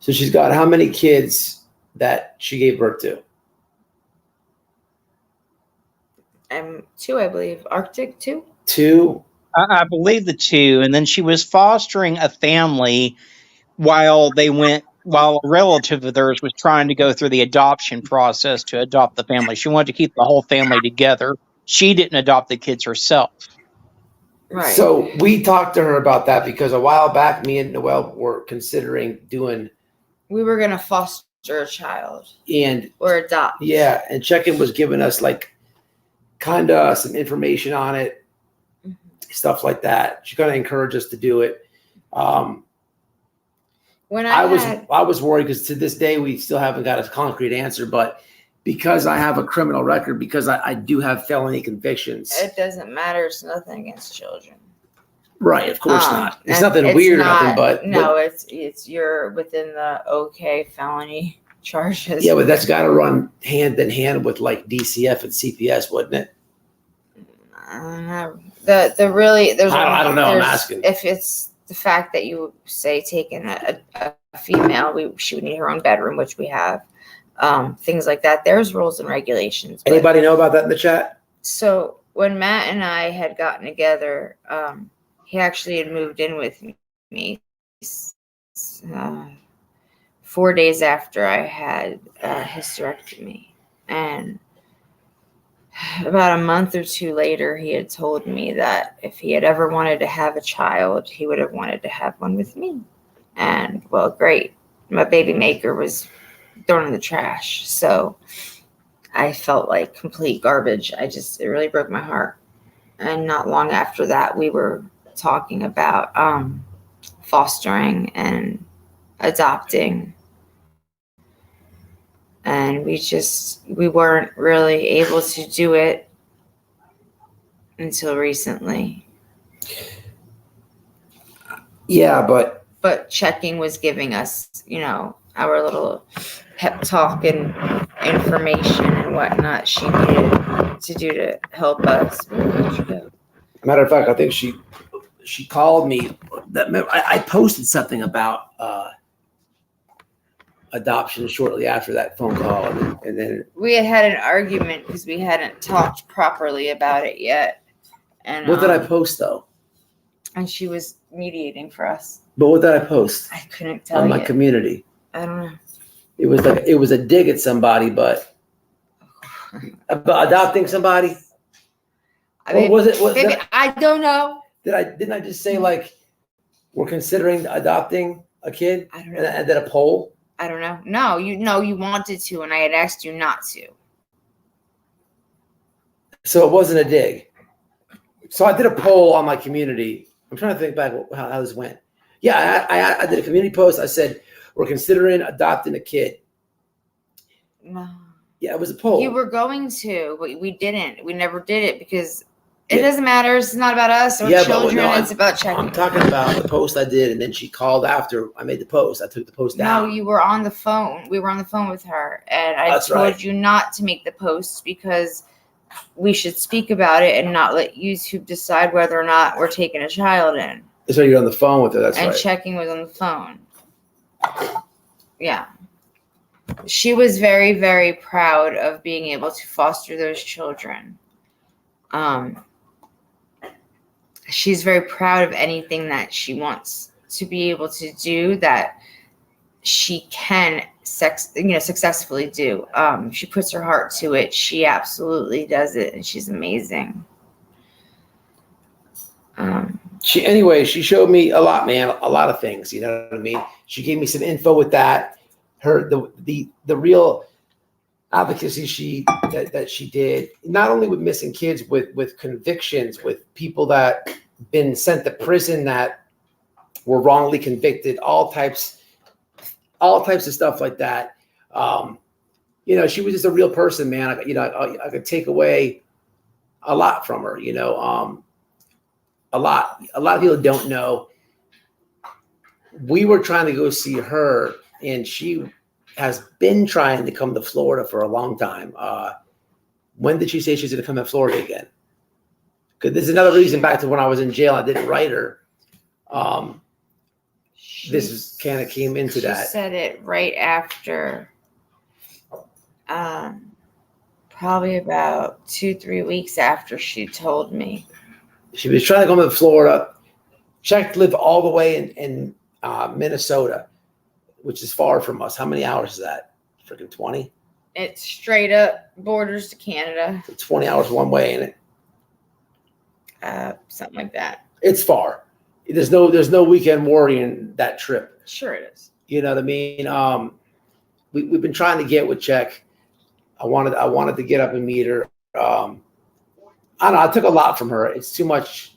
So she's got how many kids that she gave birth to? 2, I believe. Arctic, 2. 2. I believe the 2, and then she was fostering a family while a relative of theirs was trying to go through the adoption process to adopt the family. She wanted to keep the whole family together. She didn't adopt the kids herself. Right. So we talked to her about that, because a while back, me and Noelle were considering doing. We were going to foster a child or adopt. Yeah, and Check-In was giving us kind of some information on it, stuff like that. She's going to encourage us to do it. When I was worried, because to this day we still haven't got a concrete answer, but because I have a criminal record, because I do have felony convictions. It doesn't matter. It's nothing against children. Right, of course not. It's nothing weird, nothing but. No, it's you're within the okay felony charges. Yeah, but that's got to run hand in hand with DCF and CPS, wouldn't it? There's. I don't know. I'm asking. If it's the fact that you say taking a female, she would need her own bedroom, which we have. Things like that. There's rules and regulations. Anybody know about that in the chat? So when Matt and I had gotten together, he actually had moved in with me 4 days after I had a hysterectomy. And about a month or 2 later, he had told me that if he had ever wanted to have a child, he would have wanted to have one with me. And, well, great. My baby maker was thrown in the trash. So I felt like complete garbage. It really broke my heart. And not long after that, we were talking about fostering and adopting. And we weren't really able to do it until recently. Yeah, but Checking was giving us, our little pep talk and information and whatnot she needed to do to help us. Where'd you go? matter of fact, I think she called me. I posted something about adoption shortly after that phone call, and then We had an argument because we hadn't talked properly about it yet. And what did I post though? And she was mediating for us. But what did I post I couldn't tell on you. my community? I don't know. It was a dig at somebody, but about adopting somebody. Or was it? Maybe, I don't know. Didn't I just say like we're considering adopting a kid? I don't know. And then a poll. I don't know. No, you wanted to, and I had asked you not to. So it wasn't a dig. So I did a poll on my community. I'm trying to think back how this went. Yeah, I did a community post. I said we're considering adopting a kid. No. Yeah, it was a poll. You were going to, but we didn't. We never did it because it doesn't matter. It's not about us or children. It's about checking. I'm talking about the post I did, and then she called after I made the post. I took the post down. No, you were on the phone. We were on the phone with her, and I told you not to make the post because we should speak about it and not let YouTube decide whether or not we're taking a child in. So you're on the phone with her. That's right. And checking was on the phone. Yeah. She was very, very proud of being able to foster those children. She's very proud of anything that she wants to be able to do that she can successfully do. She puts her heart to it. She absolutely does it, and she's amazing. She showed me a lot, man, a lot of things. You know what I mean? She gave me some info with that. The real advocacy that she did, not only with missing kids, with convictions, with people that been sent to prison that were wrongly convicted, all types of stuff like that. She was just a real person, man. I could take away a lot from her. A lot of people don't know. We were trying to go see her, and she has been trying to come to Florida for a long time. When did she say she's going to come to Florida again? Because this is another reason back to when I was in jail. I didn't write her. This kind of came into that. She said it right after, probably about 2-3 weeks after she told me. She was trying to come to Florida. Check lived all the way in Minnesota, which is far from us. How many hours is that? Freaking 20? It's straight up borders to Canada. 20 hours one way, ain't it? Something like that. It's far. There's no weekend warrior in that trip. Sure it is. You know what I mean? We've been trying to get with Check. I wanted to get up and meet her. I don't know. I took a lot from her. It's too much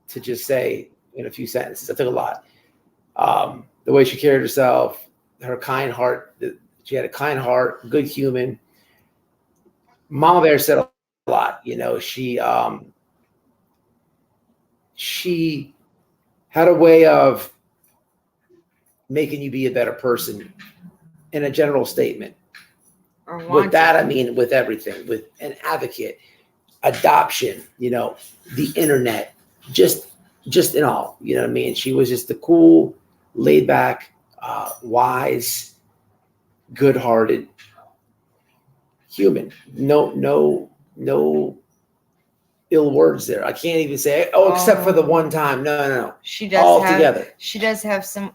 to just say in a few sentences. I took a lot. The way she carried herself, her kind heart. She had a kind heart, good human. Mama Bear said a lot. She had a way of making you be a better person in a general statement. With that, I mean with everything, with an advocate, adoption, the internet, just in all, you know what I mean? She was just the cool, laid back, wise, good-hearted human. No ill words there. I can't even say, except for the one time. No. She does have some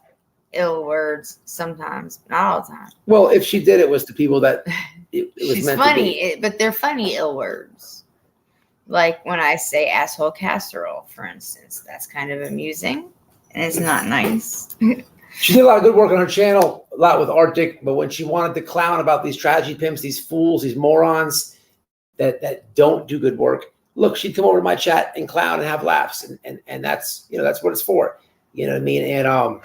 ill words sometimes, not all the time. Well, if she did, it was to people that it was She's meant funny, to be. but they're funny ill words. Like when I say asshole casserole, for instance, that's kind of amusing and it's not nice. She did a lot of good work on her channel, a lot with Arctic, but when she wanted to clown about these tragedy pimps, these fools, these morons that don't do good work, look, she'd come over to my chat and clown and have laughs, and that's that's what it's for. You know what I mean? And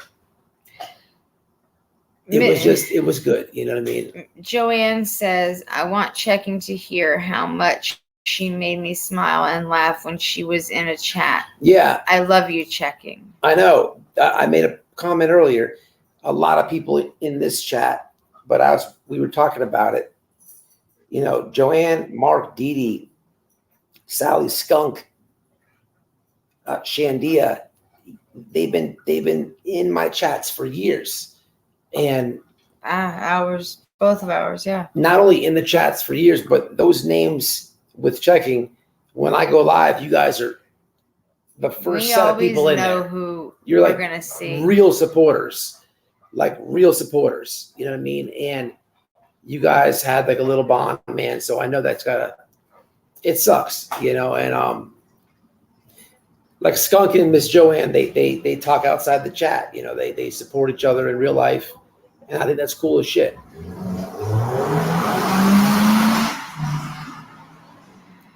it was good. You know what I mean? Joanne says, I want checking to hear how much she made me smile and laugh when she was in a chat. Yeah. I love you, checking. I know. I made a comment earlier. A lot of people in this chat, but we were talking about it. Joanne, Mark, Dee Dee, Sally, Skunk, Shandia, they've been in my chats for years. And ours, both of ours, yeah. Not only in the chats for years, but those names with checking, when I go live, you guys are the first set of people in there. Who you're like gonna see. real supporters. Like real supporters. You know what I mean? And you guys had like a little bond, man. So I know it sucks, and like Skunk and Miss Joanne, they talk outside the chat, they support each other in real life. And I think that's cool as shit.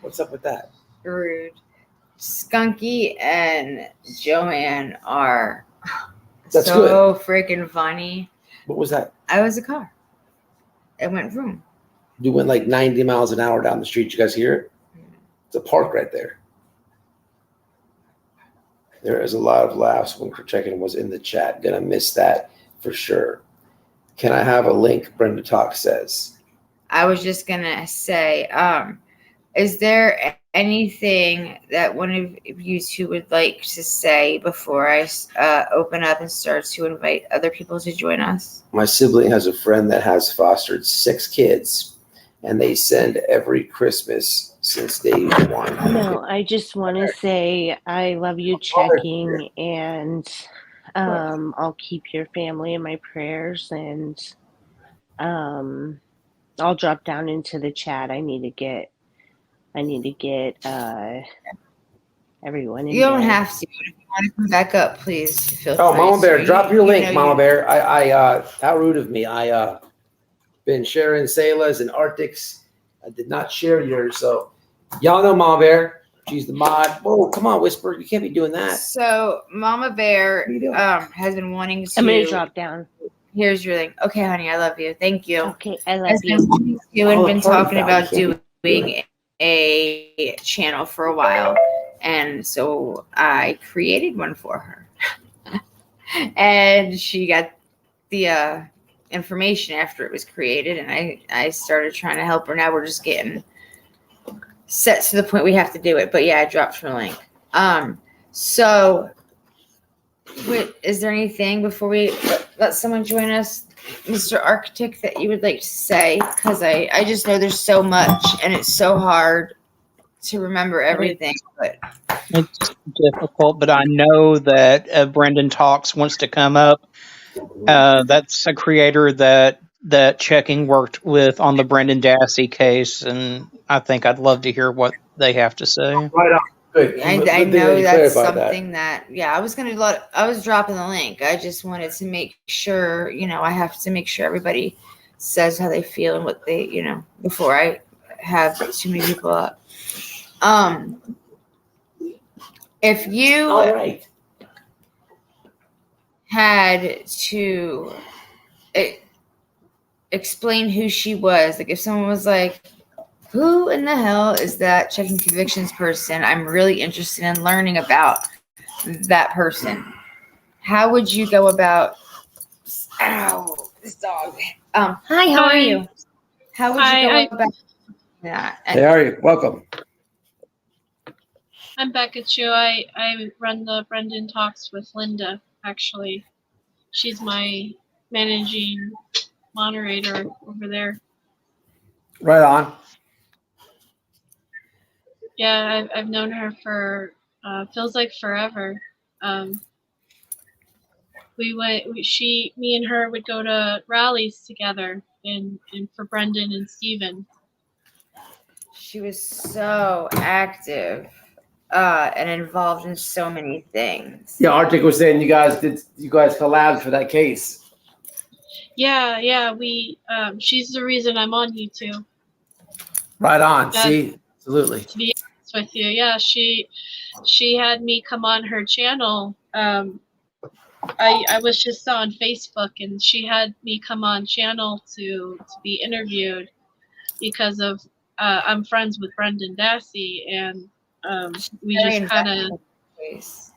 What's up with that? Rude. Skunky and Joanne are so freaking funny. What was that? I was a car. It went vroom. You went like 90 miles an hour down the street. You guys hear it? It's a park right there. There is a lot of laughs when checking was in the chat. Gonna miss that for sure. Can I have a link? Brenda Talk says. I was just gonna say, is there anything that one of you two would like to say before I open up and start to invite other people to join us? My sibling has a friend that has fostered 6 kids, and they send every Christmas since day one. No, I just want to say I love you, checking, and I'll keep your family in my prayers, and I'll drop down into the chat. I need to get everyone in. You don't have to. If you want to come back up, please feel free. Oh, Mama Bear, drop your link, Mama Bear. How rude of me. I been sharing Selah's and Arctic's. I did not share yours, so y'all know Mama Bear. She's the mod. Whoa, come on, Whisper. You can't be doing that. So Mama Bear has been wanting to. I'm gonna drop down. Here's your link. Okay, honey, I love you. Thank you. Okay, I love you. And been talking about doing a channel for a while, and so I created one for her, and she got the information after it was created, and I started trying to help her. Now we're just getting set to the point we have to do it, but yeah, I dropped her link. So is there anything before we let someone join us, Mr. Architect, that you would like to say? Because I just know there's so much, and it's so hard to remember everything. But it's difficult, but I know that Brendan Talks wants to come up. That's a creator that Checking worked with on the Brendan Dassey case, and I think I'd love to hear what they have to say. Right on. Good. I know that's something that I was dropping the link. I just wanted to make sure, I have to make sure everybody says how they feel and what they, before I have too many people up. If you had to explain who she was, like if someone was like, who in the hell is that Checking Convictions person? I'm really interested in learning about that person. How would you go about? Ow, this dog. Hi, how are you? How would you go about that? Hey, how are you? Welcome. I'm Becca Chu. I run the Brendan Talks with Linda, actually. She's my managing moderator over there. Right on. Yeah, I've known her for feels like forever. Me and her would go to rallies together and for Brendan and Steven. She was so active and involved in so many things. Yeah, Arctic was saying you guys collabed for that case. Yeah, we she's the reason I'm on YouTube. Right on. See, absolutely. To be honest with you. Yeah, she had me come on her channel. I was just on Facebook, and she had me come on channel to be interviewed because of I'm friends with Brendan Dassey, and we Very just kind of. invested in this case.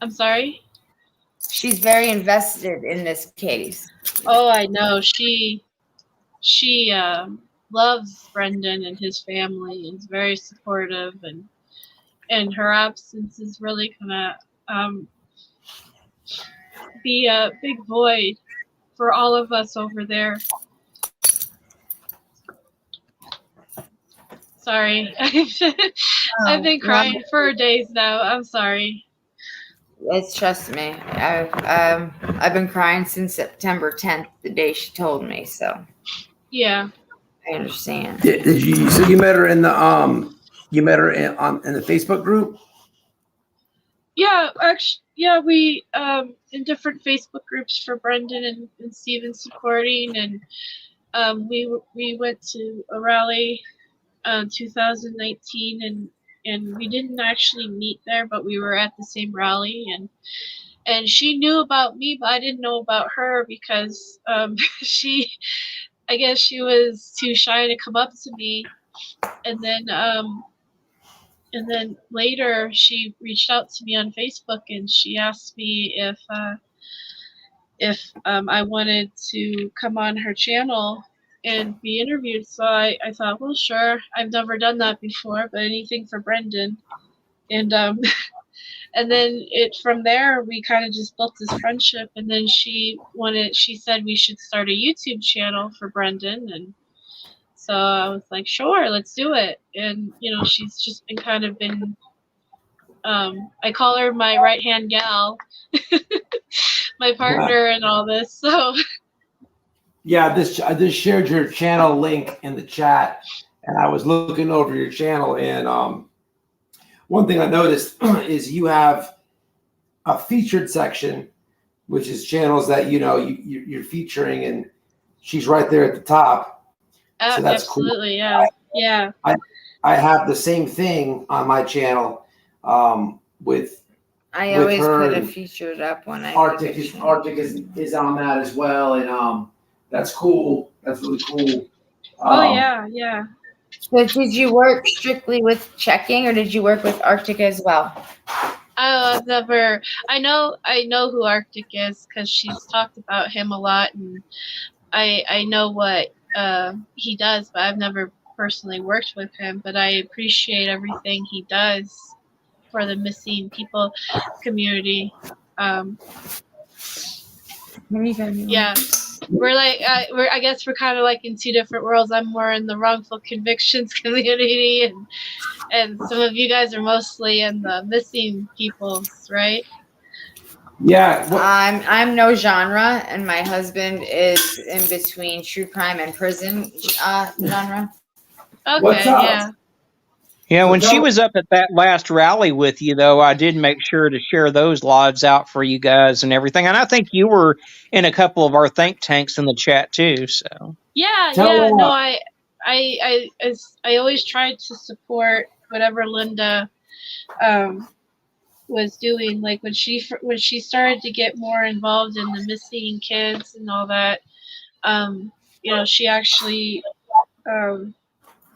I'm sorry. She's very invested in this case. Oh, I know. She loves Brendan and his family, and is very supportive, and her absence is really gonna be a big void for all of us over there. Sorry. I've been crying for days now. I'm sorry. It's trust me. I've been crying since September 10th, the day she told me. So Yeah. I understand. Did you? So you met her in the you met her in the Facebook group? Yeah, actually, yeah, we in different Facebook groups for Brendan and Steven supporting, and we went to a rally 2019, and we didn't actually meet there, but we were at the same rally, and she knew about me, but I didn't know about her because I guess she was too shy to come up to me, and then later she reached out to me on Facebook, and she asked me if I wanted to come on her channel and be interviewed. So I thought, well, sure. I've never done that before, but anything for Brendan. And and then from there we kind of just built this friendship. And then she said we should start a YouTube channel for Brendan, and so I was like, sure, let's do it. And she's just been I call her my right hand gal, my partner in all this. So Yeah, I just shared your channel link in the chat, and I was looking over your channel, and one thing I noticed is you have a featured section, which is channels that you're featuring, and she's right there at the top. So that's absolutely, cool. yeah. I have the same thing on my channel with. I with always her put a and featured up when I Arctic is on that as well, and that's cool. That's really cool. Oh yeah. So did you work strictly with checking, or did you work with Arctic as well? I've never. I know who Arctic is because she's talked about him a lot, and I know what he does, but I've never personally worked with him. But I appreciate everything he does for the missing people community. Yeah, we're like I guess we're kind of like in two different worlds. I'm more in the wrongful convictions community, and some of you guys are mostly in the missing people's, right? Yeah. I'm no genre, and my husband is in between true crime and prison genre. Okay. What's up? Yeah. Yeah, when she was up at that last rally with you, though, I did make sure to share those lives out for you guys and everything. And I think you were in a couple of our think tanks in the chat too. So Yeah. No, I always tried to support whatever Linda was doing. Like when she started to get more involved in the missing kids and all that, she actually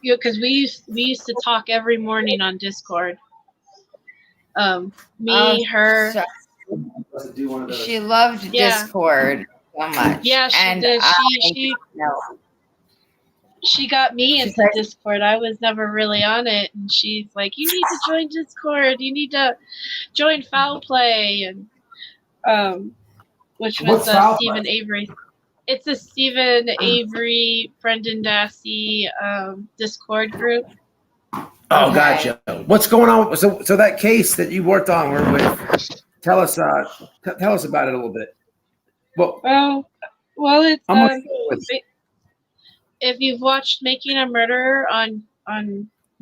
because we used to talk every morning on Discord. Her. She loved Discord so much. Yeah, she and did. She got me into Discord. I was never really on it, and she's like, "You need to join Discord. You need to join Foul Play," and which was Stephen Avery. It's a Stephen Avery, Brendan Dassey Discord group. Oh, gotcha. What's going on? So that case that you worked on, tell us about it a little bit. Well, it's if you've watched Making a Murderer on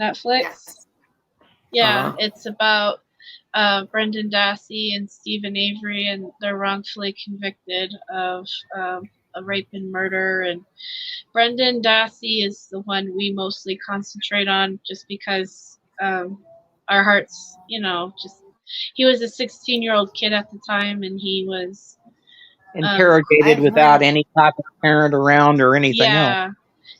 Netflix, it's about Brendan Dassey and Stephen Avery, and they're wrongfully convicted of a rape and murder. And Brendan Dassey is the one we mostly concentrate on, just because our hearts, just he was a 16-year-old kid at the time, and he was Interrogated I've without heard. any type of parent around or anything else.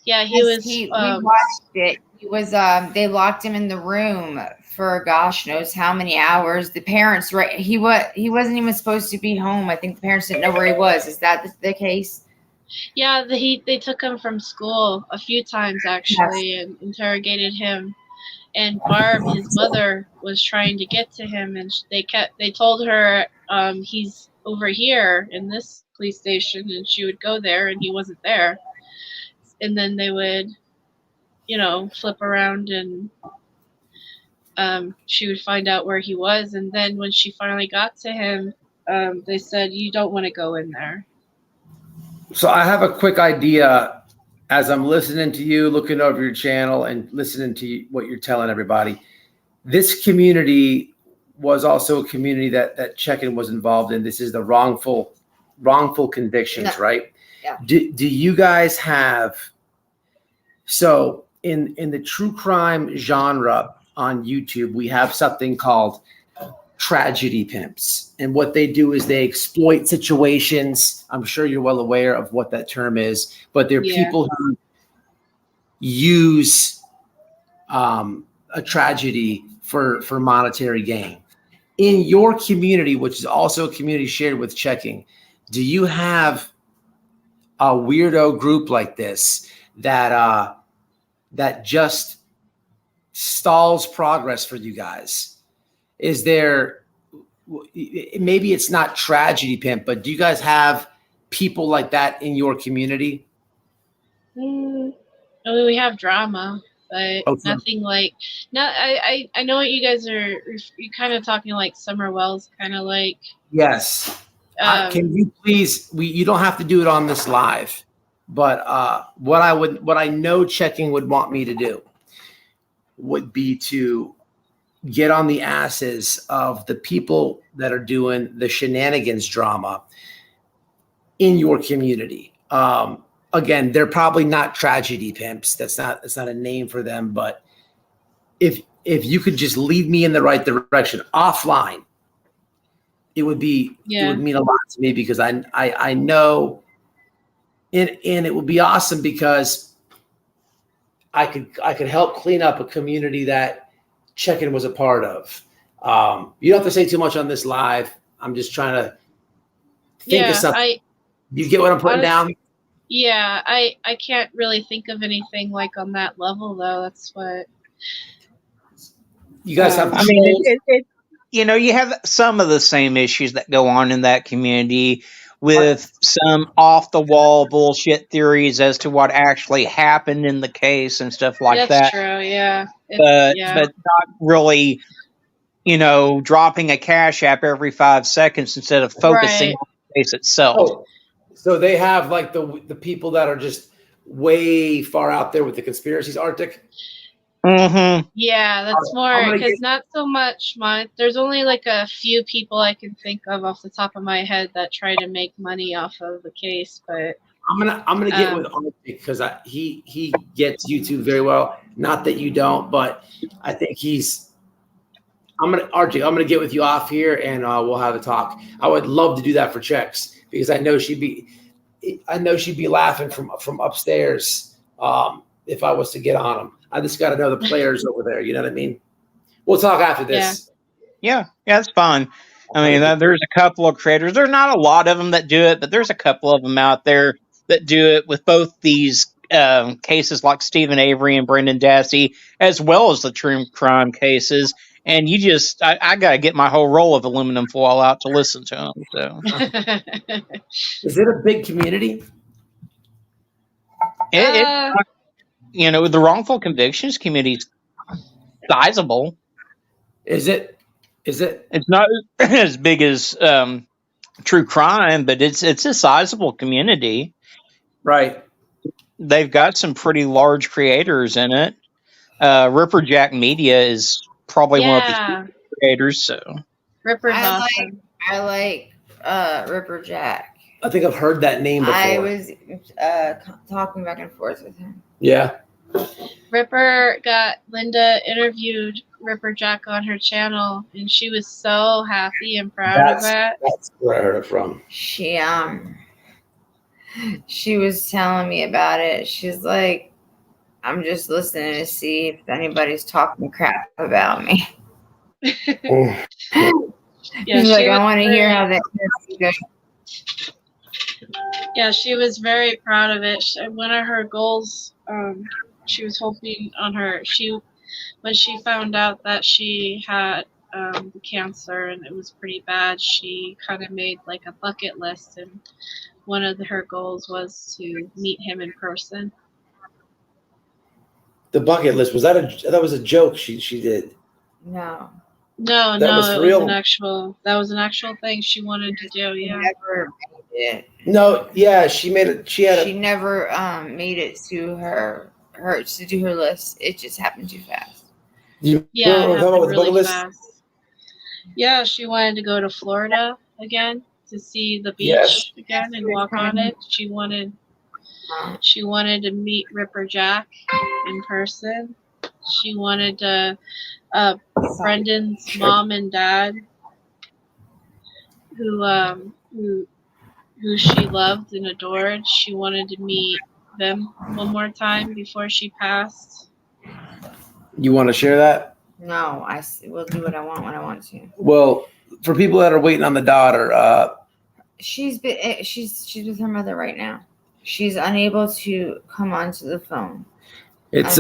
yeah, he Yes, was we watched it. He was they locked him in the room for gosh knows how many hours. The parents, right? He wasn't even supposed to be home. I think the parents didn't know where he was. Is that the case? yeah, they took him from school a few times actually and interrogated him. And Barb, his mother, was trying to get to him, and they told her he's over here in this police station, and she would go there, and he wasn't there. And then they would, flip around, and she would find out where he was. And then when she finally got to him, they said, "You don't want to go in there." So I have a quick idea as I'm listening to you, looking over your channel and listening to what you're telling everybody. This community was also a community that Check-In was involved in. This is the wrongful convictions, right? Yeah. Do you guys have, so in the true crime genre on YouTube, we have something called tragedy pimps. And what they do is they exploit situations. I'm sure you're well aware of what that term is, but they're people who use a tragedy for monetary gain. In your community, which is also a community shared with Checking, do you have a weirdo group like this that just stalls progress for you guys? Is there, maybe it's not tragedy pimp, but do you guys have people like that in your community? We have drama, but nothing like. No, I know what you guys are. You're kind of talking like Summer Wells, kind of like. Yes. Can you please? You don't have to do it on this live, but what I know Checking would want me to do would be to get on the asses of the people that are doing the shenanigans drama in your community. Again, they're probably not tragedy pimps. That's not a name for them. But if you could just lead me in the right direction offline, it would mean a lot to me, because I know, and it would be awesome because I could help clean up a community that Check-In was a part of. You don't have to say too much on this live. I'm just trying to think of something. You get what I'm putting down? Yeah, I can't really think of anything like on that level though. That's what you guys have. I mean, you have some of the same issues that go on in that community, with some off the wall bullshit theories as to what actually happened in the case and stuff like that. That's true, yeah. But not really, dropping a cash app every 5 seconds instead of focusing on the case itself. Oh, so they have like the people that are just way far out there with the conspiracies, Arctic. Mm-hmm. Yeah, that's more, because not so much there's only like a few people I can think of off the top of my head that try to make money off of the case, but I'm gonna get with Arctic, because he gets YouTube very well. Not that you don't, but I think I'm gonna get with you off here, and we'll have a talk. I would love to do that for checks, because I know she'd be laughing from upstairs if I was to get on them. I just got to know the players over there. You know what I mean? We'll talk after this. Yeah, that's fine. I mean, there's a couple of creators. There's not a lot of them that do it, but there's a couple of them out there that do it with both these cases like Stephen Avery and Brendan Dassey, as well as the true crime cases. And I got to get my whole roll of aluminum foil out to listen to them. So, is it a big community? The wrongful convictions community is sizable. Is it? It's not as big as true crime, but it's a sizable community. Right. They've got some pretty large creators in it. Ripperjack Media is probably one of the creators. So Ripper's awesome. I like Ripperjack. I think I've heard that name before. I was talking back and forth with him. Yeah. Linda interviewed Ripper Jack on her channel, and she was so happy and proud of it. That's where I heard it from. She was telling me about it. She's like, I'm just listening to see if anybody's talking crap about me. Yeah, She's like, I want to hear how that goes. Yeah, she was very proud of it. One of her goals, she was hoping on when she found out that she had the cancer and it was pretty bad, she kind of made like a bucket list, and one of her goals was to meet him in person. The bucket list, that was a joke she did. No. No, That was it real? was an actual thing she wanted to do. Yeah. Never made it. No, yeah, she made it. She never made it to her to do her list. It just happened too fast. Yeah, it happened really fast. Yeah, she wanted to go to Florida again to see the beach again and walk on it. She wanted to meet Ripper Jack in person. She wanted to Brendan's mom and dad, who she loved and adored. She wanted to meet them one more time before she passed. You want to share that? No, I will do what I want when I want to. Well, for people that are waiting on the daughter, she's with her mother right now. She's unable to come onto the phone. It's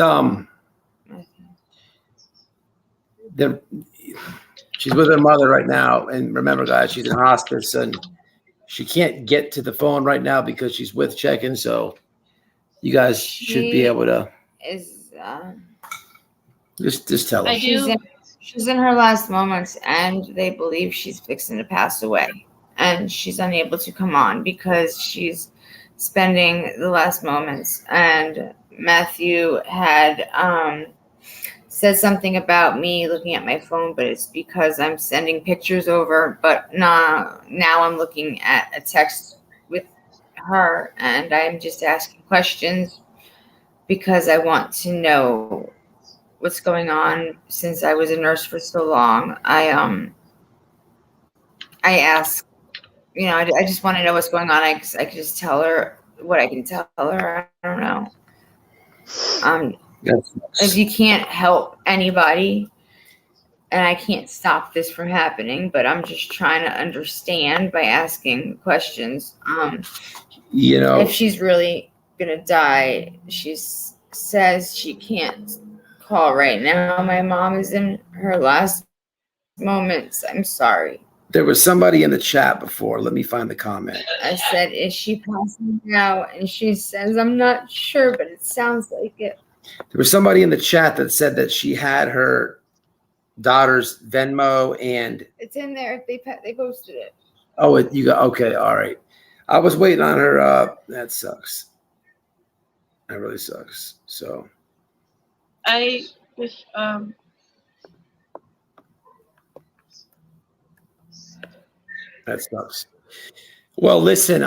she's with her mother right now, and remember, guys, she's in hospice, and she can't get to the phone right now because she's with check-in. So you guys should be able to just tell her. She's in her last moments, and they believe she's fixing to pass away, and she's unable to come on because she's spending the last moments. And Matthew had said something about me looking at my phone, but it's because I'm sending pictures over. But now I'm looking at a text with her, and I'm just asking questions because I want to know what's going on. Since I was a nurse for so long, I ask, I just want to know what's going on. I can just tell her what I can tell her. I don't know. If you can't help anybody, and I can't stop this from happening, but I'm just trying to understand by asking questions. If she's really gonna die, she says she can't call right now. My mom is in her last moments. I'm sorry. There was somebody in the chat before. Let me find the comment. I said, is she passing out? And she says, I'm not sure, but it sounds like it. There was somebody in the chat that said that she had her daughter's Venmo, and it's in there. They posted it. Oh, you got okay. All right. I was waiting on her. That sucks. That really sucks. So that sucks. Well, listen,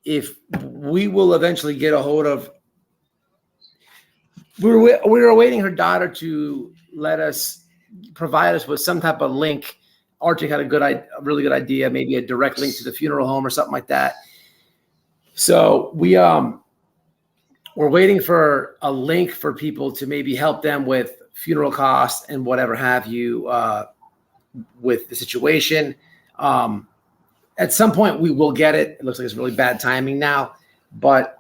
if we will eventually get a hold of, we were awaiting her daughter to provide us with some type of link. Archie had a really good idea, maybe a direct link to the funeral home or something like that. So we're waiting for a link for people to maybe help them with funeral costs and whatever have you with the situation. At some point we will get it. It looks like it's really bad timing now, but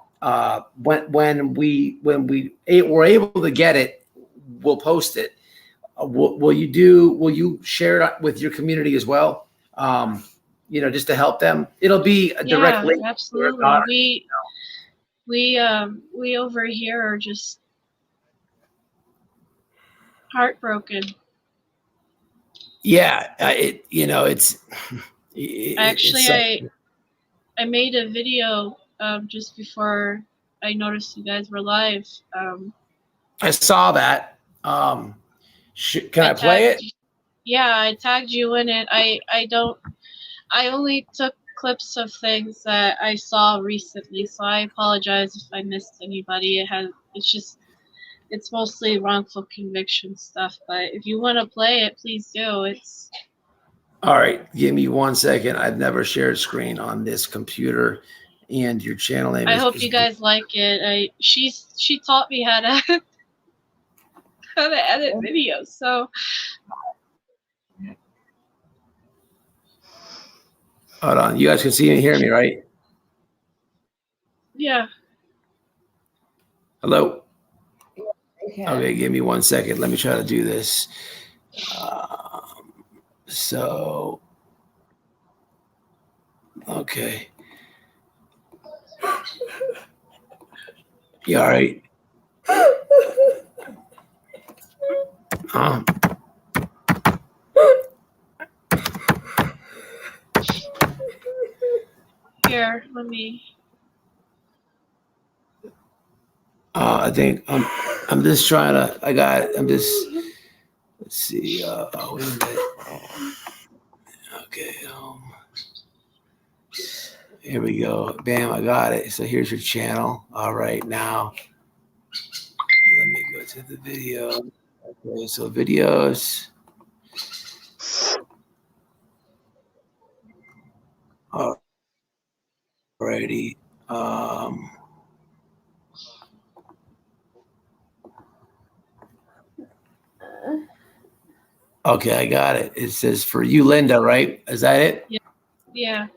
when we're able to get it, we'll post it. Will you share it with your community as well? Just to help them. It'll be a direct link. Absolutely. We over here are just heartbroken. Yeah, I made a video just before I noticed you guys were live. I saw that. Can I play it? Yeah, I tagged you in it. I only took clips of things that I saw recently, so I apologize if I missed anybody. It's mostly wrongful conviction stuff, but if you want to play it, please do. It's All right, give me 1 second. I've never shared screen on this computer, and your channel name I is. hope you guys like it. She taught me how to how to edit videos, so Hold on, you guys can see and hear me, right? yeah. Hello. Okay. Okay, give me 1 second. Let me try to do this. So, okay. You all right? Here, let me. I think I'm just trying to. I got it. I'm just. Let's see. Wait a minute. Okay. Here we go. Bam! I got it. So here's your channel. All right. Now, let me go to the video. Okay. So videos. Alrighty. Okay, I got it. It says for you, Linda, right? Is that it? Yeah.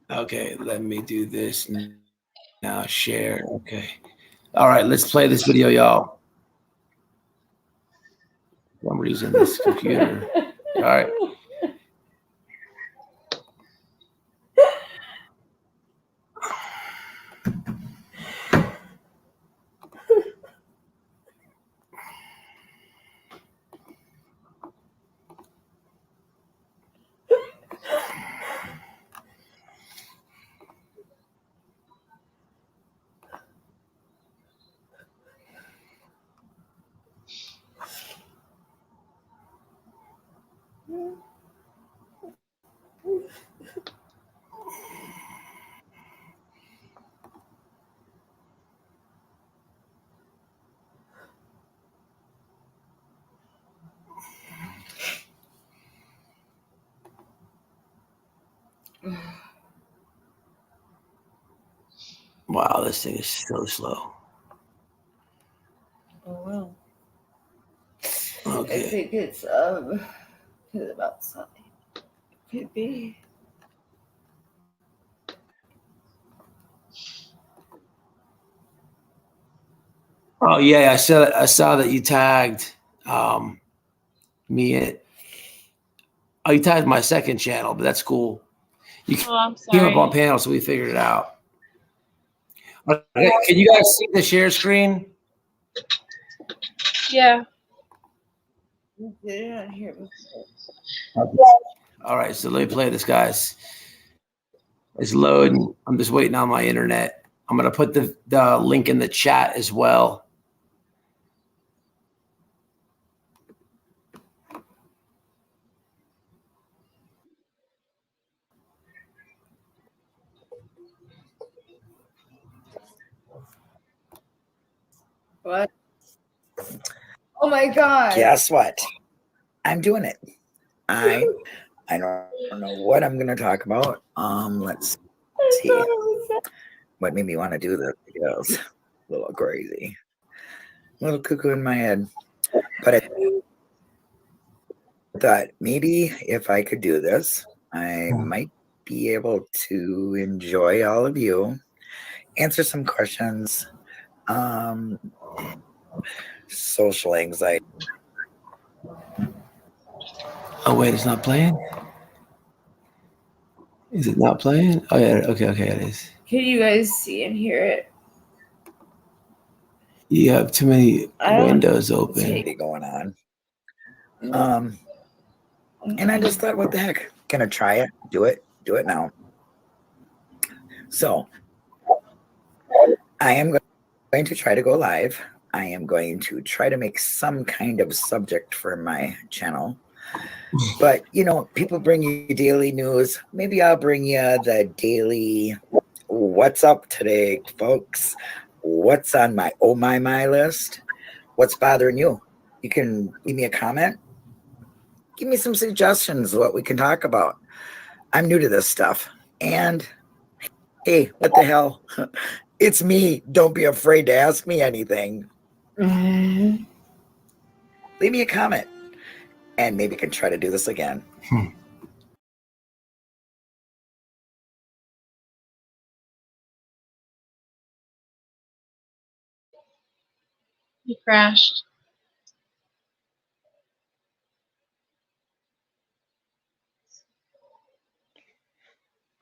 Okay, let me do this now. Share. Okay. All right, let's play this video, y'all. For some reason, this computer. All right. Wow, this thing is so slow. Oh well. I Okay. think it's about something. Could be. Oh yeah, I saw that you tagged me in. Oh, you tagged my second channel, but that's cool. You Oh, I'm came up sorry. on panel, so we figured it out. Okay, can you guys see the share screen? Yeah. Did it on here before. All right, so let me play this, guys. It's loading. I'm just waiting on my internet. I'm gonna put the link in the chat as well. What? Oh my god. Guess what? I'm doing it. I don't know what I'm gonna talk about. Let's see. What made me want to do this videos? A little crazy. A little cuckoo in my head. But I thought maybe if I could do this, I might be able to enjoy all of you, answer some questions, social anxiety. Oh wait, it's not playing. Is it not playing? Oh yeah. Okay, it is. Can you guys see and hear it? You have too many windows open. Going on. And I just thought, what the heck? Gonna try it, do it now. So I am going to try to go live. I am going to try to make some kind of subject for my channel. But people bring you daily news. Maybe I'll bring you the daily what's up today, folks. What's on my my list? What's bothering you? You can leave me a comment. Give me some suggestions what we can talk about. I'm new to this stuff. And hey, what the hell? It's me. Don't be afraid to ask me anything. Mm-hmm. Leave me a comment. And maybe we can try to do this again. He crashed.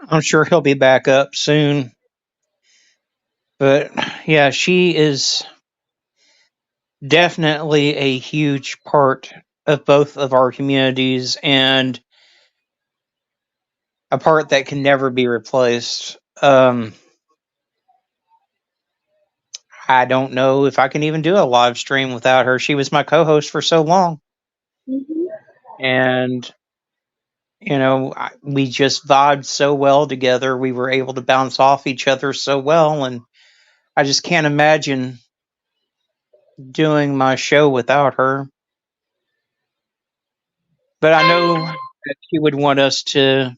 I'm sure he'll be back up soon. But yeah, she is definitely a huge part of both of our communities and a part that can never be replaced. I don't know if I can even do a live stream without her. She was my co-host for so long, Mm-hmm. and we just vibed so well together. We were able to bounce off each other so well, and I just can't imagine doing my show without her. But I know that she would want us to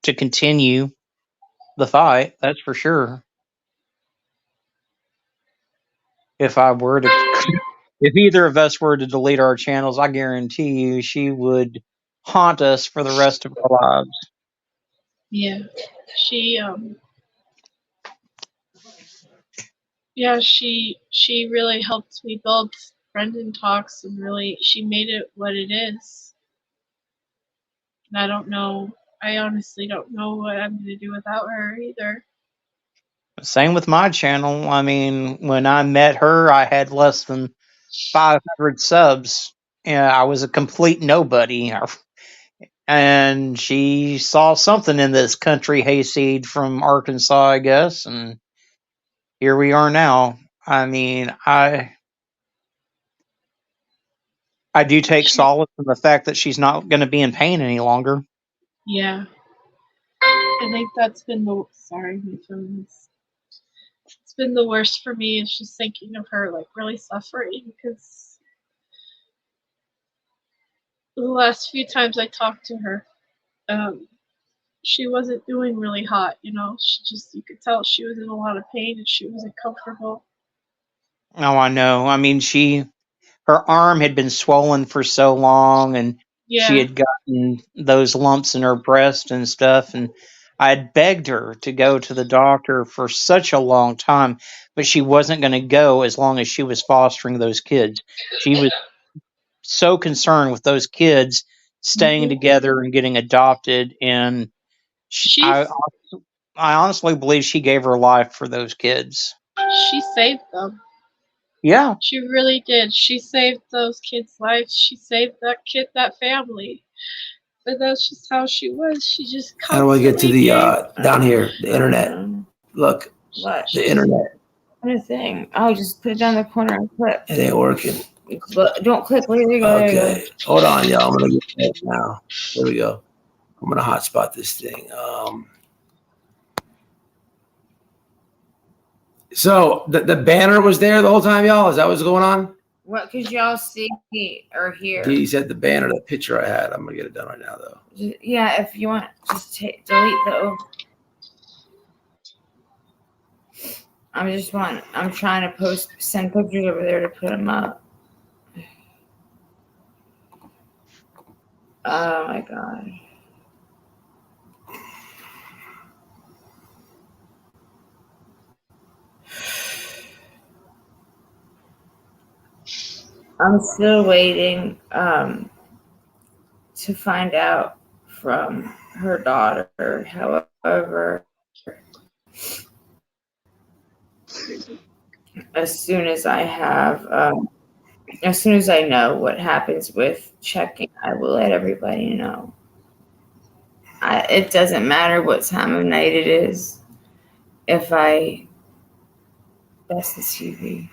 continue the fight. That's for sure. If I were to, if either of us were to delete our channels, I guarantee you she would haunt us for the rest of our lives. Yeah. She yeah, she really helped me build Brendan Talks, and really she made it what it is. And I honestly don't know what I'm gonna do without her either. Same with my channel. I mean, when I met her, I had less than 500 subs. And I was a complete nobody. And she saw something in this country hayseed from Arkansas, I guess, and here we are now. I mean, I do take solace in the fact that she's not going to be in pain any longer. Yeah. I think that's been the sorry, my phone is it's been the worst for me is just thinking of her like really suffering because the last few times I talked to her, she wasn't doing really hot, you could tell she was in a lot of pain and she wasn't comfortable. Oh, I know. I mean, her arm had been swollen for so long, and she Yeah. had gotten those lumps in her breast and stuff. And I had begged her to go to the doctor for such a long time, but she wasn't going to go as long as she was fostering those kids. She was so concerned with those kids staying together and getting adopted, and She's I honestly believe she gave her life for those kids. she saved them. Yeah. She really did. She saved those kids' lives. She saved that family. But that's just how she was. She just How do I get to the down here, the internet? Look, What? the internet. What a thing. Oh, just put it down the corner and click. It ain't working. Don't click. There you go. Okay, hold on, y'all. I'm gonna get it now. There we go. I'm gonna hotspot this thing. So the banner was there the whole time, y'all. Is that what's going on? What could y'all see or hear? He said the banner, the picture I had. I'm gonna get it done right now, though. Yeah, if you want, just delete the. I'm trying to send pictures over there to put them up. Oh my god. I'm still waiting to find out from her daughter. However, as soon as I know what happens with checking, I will let everybody know. It doesn't matter what time of night it is. That's the TV.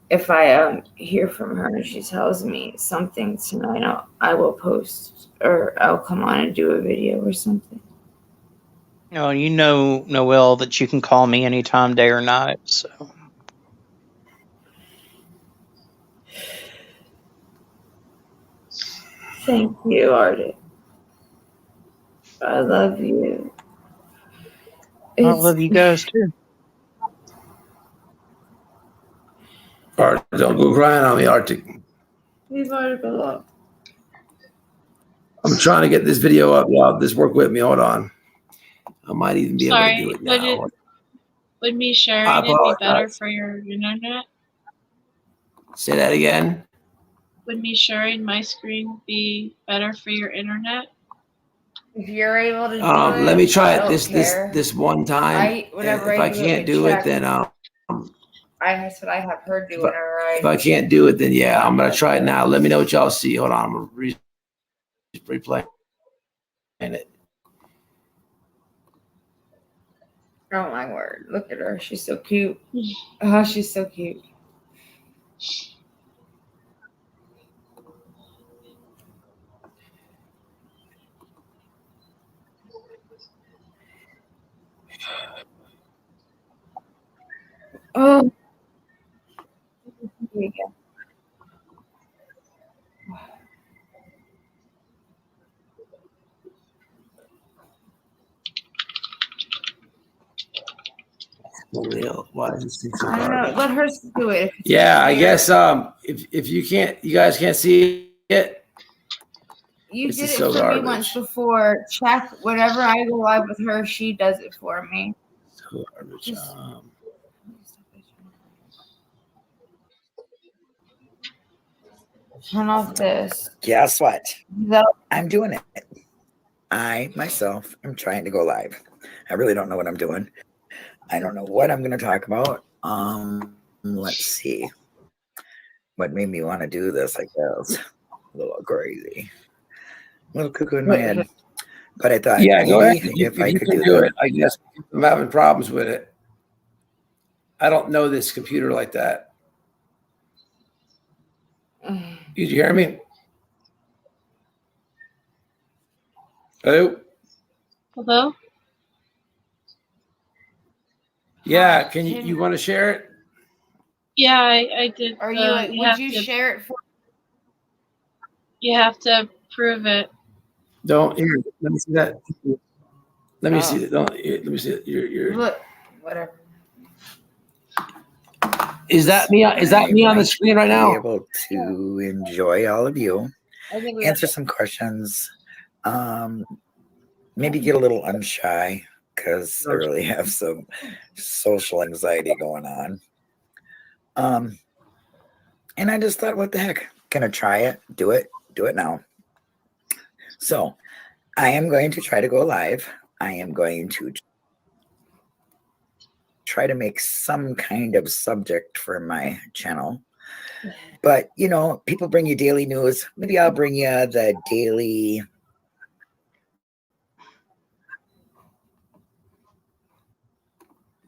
if I hear from her and she tells me something tonight, I will post or I'll come on and do a video or something. No, you know, Noelle, that you can call me anytime, day or night. So Thank you, Artie. I love you. I love you guys too. Art, don't go crying on me, Arctic. Leave Article up. I'm trying to get this video up, y'all. Just work with me. Hold on. I might even be able to do it now. Would me sharing it be better for your internet? Say that again. Would me sharing my screen be better for your internet? If you're able to do it, Let me try it care. this one time. Whenever if I can't do it, then that's what I have her do whenever if I can't do it, then yeah, I'm gonna try it now. Let me know what y'all see. Hold on, I'm replaying it. Oh my word! Look at her. She's so cute. Oh, she's so cute. Oh. Yeah. Real. Why is this thing so I don't know. garbage? Let her do it. Yeah, I guess if you guys can't see it, You this did is it so for garbage. me once before. Check whenever I go live with her, she does it for me. So garbage. Turn off this. Guess what? No. I'm doing it. I myself am trying to go live. I really don't know what I'm doing. I don't know what I'm going to talk about. Let's see. What made me want to do this? I guess a little crazy, a little cuckoo in my head. But I thought, yeah, go ahead. if I you could can do it, I guess I'm having problems with it. I don't know this computer like that. Did you hear me? Hello? Hello? Yeah, can you want to share it? Yeah, I did. Are you? Would you share it for? You have to prove it. Don't here. Let me see that. Let me see it. Don't. Let me see it. You're. Look, whatever. Is that me? Is that me on the screen right now? Be able to enjoy all of you, answer some questions, maybe get a little unshy because I really have some social anxiety going on. And I just thought, what the heck? Gonna try it, do it now. So I am going to try to go live. I am going to try to make some kind of subject for my channel. But, people bring you daily news. Maybe I'll bring you the daily.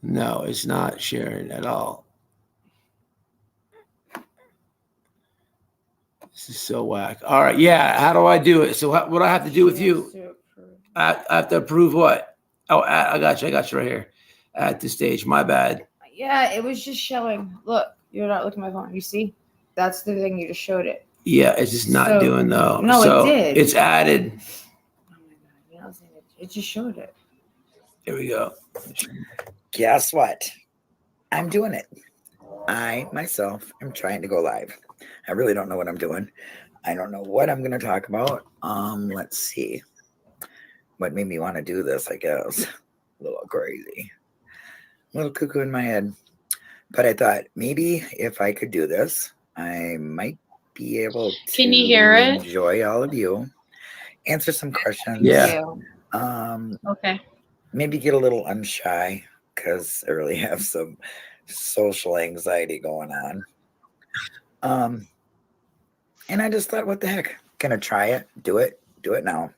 No, it's not sharing at all. This is so whack. All right. Yeah. How do I do it? So what do I have to do with you? I have to approve what? Oh, I got you. I got you right here at the stage. My bad. Yeah, it was just showing. Look, you're not looking at my phone. You see? That's the thing. You just showed it. Yeah, it's just not doing though. No, so it did. It's added. Oh my God. It just showed it. Here we go. Guess what? I'm doing it. I myself am trying to go live. I really don't know what I'm doing. I don't know what I'm going to talk about. Let's see. What made me want to do this, I guess. A little crazy. A little cuckoo in my head. But I thought maybe if I could do this, I might be able to Can you hear it? enjoy all of you. Answer some questions. Yeah. Okay. Maybe get a little unshy because I really have some social anxiety going on. And I just thought, what the heck? Gonna try it, do it now.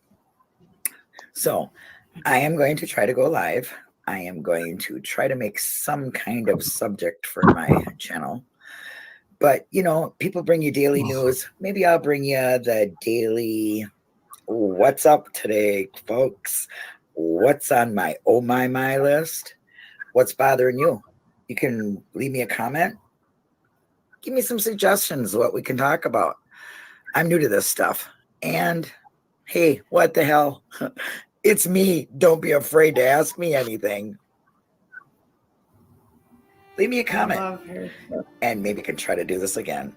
So I am going to try to go live. I am going to try to make some kind of subject for my channel. But, people bring you daily news. Maybe I'll bring you the daily what's up today, folks. What's on my my list? What's bothering you? You can leave me a comment. Give me some suggestions what we can talk about. I'm new to this stuff. And hey, what the hell? It's me. Don't be afraid to ask me anything. Leave me a I comment. love her. And maybe I can try to do this again.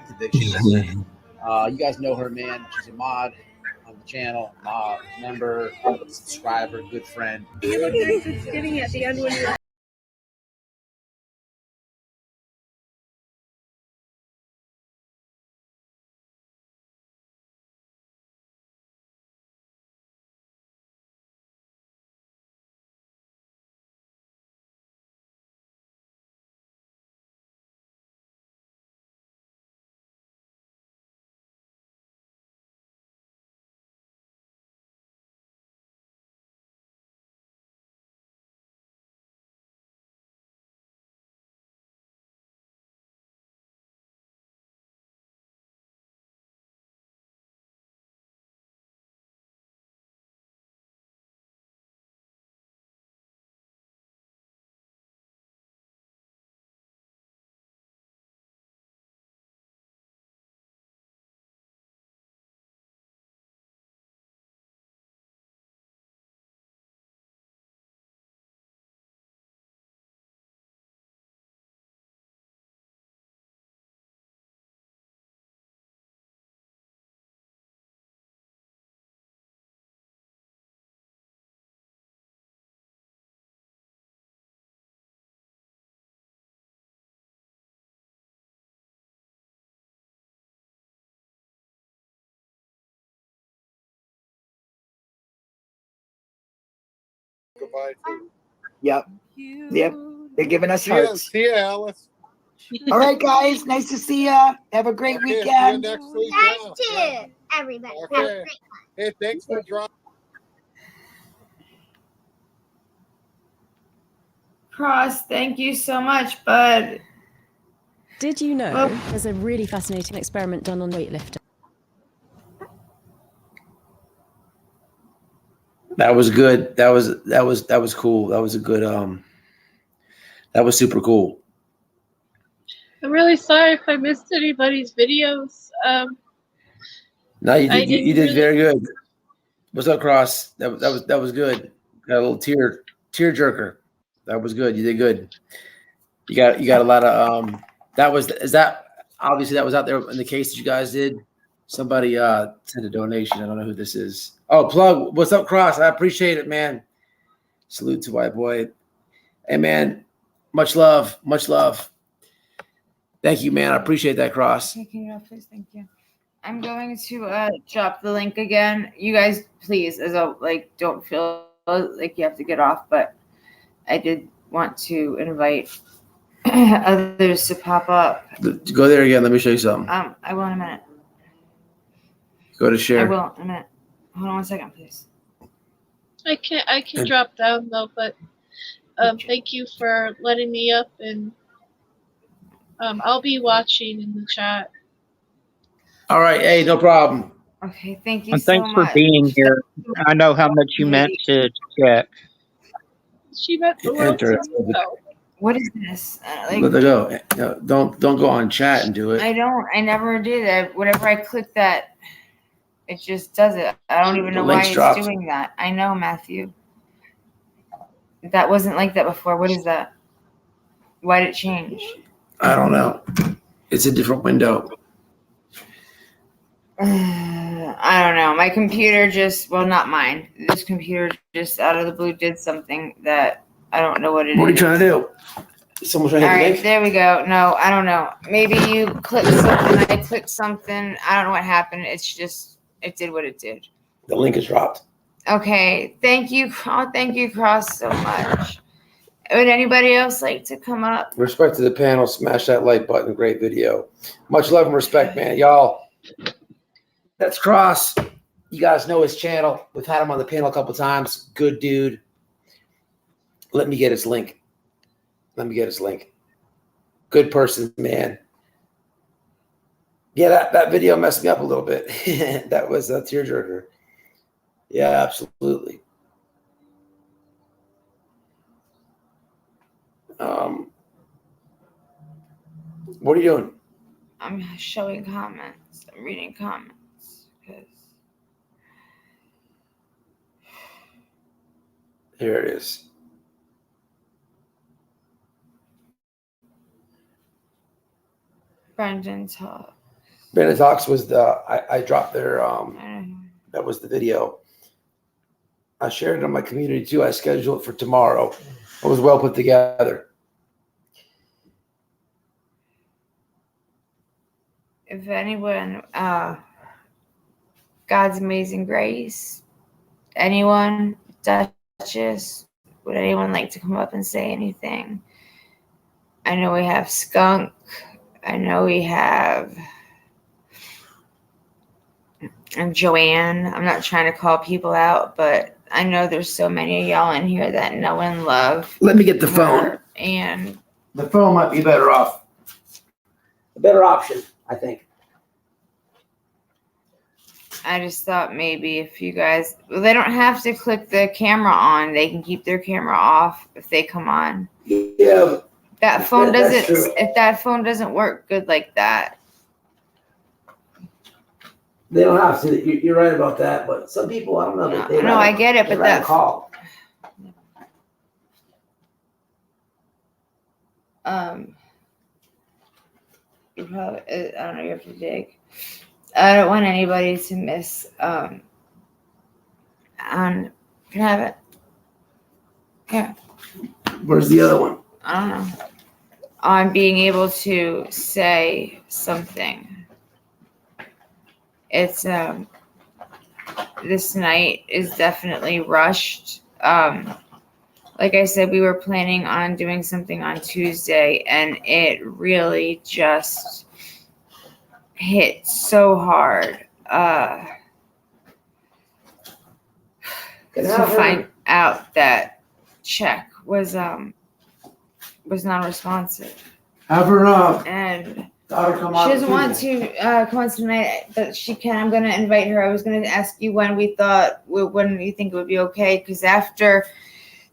Conviction. You guys know her, man. She's a mod on the channel, member, subscriber, good friend. You look nice and skinny at the end when you're provide food. Yep. They're giving us See ya, hearts. Alice. All right, guys. Nice to see ya. Have a great Okay, see you weekend. next week. Nice to everybody. Have a Okay. great one. Hey, thanks for dropping. Cross, thank you so much, bud. Did you know Well- there's a really fascinating experiment done on weightlifters? That was good. That was cool. That was a good that was super cool. I'm really sorry if I missed anybody's videos. No, you I did you didn't did really- very good. What's up, Cross? That was good. Got a little tear jerker. That was good. You did good. You got a lot of is that obviously that was out there in the case that you guys did. Somebody sent a donation. I don't know who this is. Oh, Plug. What's up, Cross? I appreciate it, man. Salute to white boy. Hey, man. Much love. Much love. Thank you, man. I appreciate that, Cross. Okay, can you go, please? Thank you. I'm going to drop the link again. You guys, please, don't feel like you have to get off, but I did want to invite others to pop up. Go there again. Let me show you something. I will in a minute. Go to share. I will in a minute. Hold on 1 second, please. I can drop down though, but thank you for letting me up, and I'll be watching in the chat. All right. Hey, no problem. Okay, thank you And so thanks much. for being here. I know how much you meant to Jack. She meant the world to me though. What is this? Let it go. No, don't go on chat and do it. I never did. Whenever I click that, it just does it. I don't even The know why link's it's dropped. doing that. I know, Matthew. That wasn't like that before. What is that? Why did it change? I don't know. It's a different window. I don't know. My computer not mine. This computer just out of the blue did something that I don't know what it is. What are you trying to do? Someone trying to All hit the right, link? there we go. No, I don't know. Maybe you clicked something. I clicked something. I don't know what happened. It's just, it did what it did. The link is dropped. Okay. Thank you. Oh, thank you, Cross, so much. Would anybody else like to come up? Respect to the panel. Smash that like button. Great video. Much love and respect, man. Y'all. That's Cross. You guys know his channel. We've had him on the panel a couple times. Good dude. Let me get his link. Good person, man. Yeah, that video messed me up a little bit. That was a tearjerker. Yeah, absolutely. What are you doing? I'm showing comments. I'm reading comments. Here it is. Brendan Talk. Brandon Talks was I dropped their that was the video. I shared it on my community too. I scheduled it for tomorrow. It was well put together. If anyone, God's Amazing Grace, anyone, Duchess, would anyone like to come up and say anything? I know we have Skunk. I know we have and Joanne. I'm not trying to call people out, but I know there's so many of y'all in here that know and love. Let me get the phone. And The phone might be better off. A better option, I think. I just thought maybe if you guys, well, they don't have to click the camera on. They can keep their camera off if they come on. Yeah. That phone That's doesn't, true. if that phone doesn't work good like that. They don't have to. You're right about that, but some people, I don't know. No, I get it, but that call. You probably, I don't know, you have to dig. I don't want anybody to miss, can I have it? Yeah. Where's the other one? I don't know. On being able to say something. It's this night is definitely rushed. like I said, we were planning on doing something on Tuesday, and it really just hit so hard to find out that check was non-responsive. Have her And daughter come she on. doesn't want to come on tonight, but she can. I'm going to invite her. I was going to ask you when you think it would be okay, because after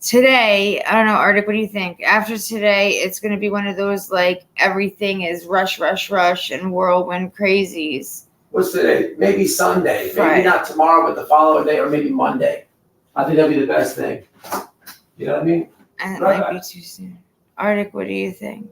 today, I don't know, Arctic, what do you think? After today, it's going to be one of those, like, everything is rush, rush, rush, and whirlwind crazies. What's today? Maybe Sunday. Friday. Maybe not tomorrow, but the following day, or maybe Monday. I think that'd be the best thing. You know what I mean? And it Right might back. be too soon. Arctic, what do you think?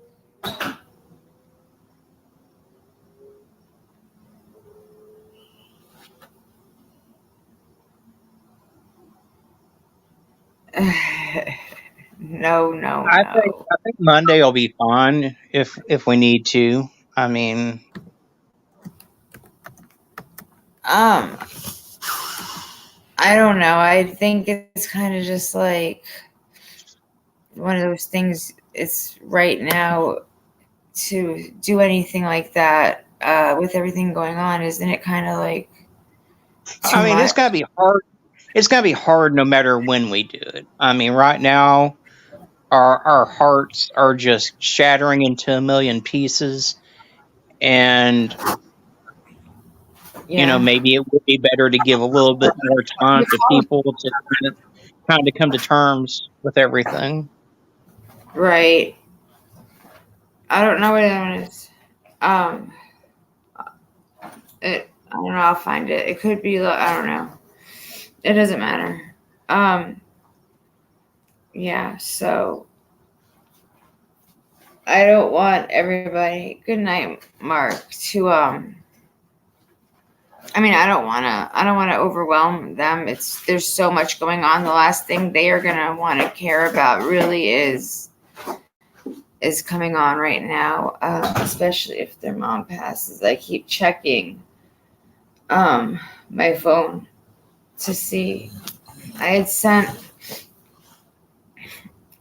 No. I think Monday will be fine if we need to. I mean, I don't know. I think it's kind of just like one of those things. It's right now to do anything like that with everything going on. Isn't it kind of like too I mean, much? it's got to be hard. It's got to be hard no matter when we do it. I mean, right now, our hearts are just shattering into a million pieces, and Yeah. maybe it would be better to give a little bit more time to people to kind of come to terms with everything. Right. I don't know what that one is. I don't know. I'll find it. It could be. I don't know. It doesn't matter. Yeah. So I don't want everybody. Good night, Mark. To I mean, I don't want to overwhelm them. There's so much going on. The last thing they are gonna want to care about really is coming on right now, especially if their mom passes. I keep checking my phone to see. I had sent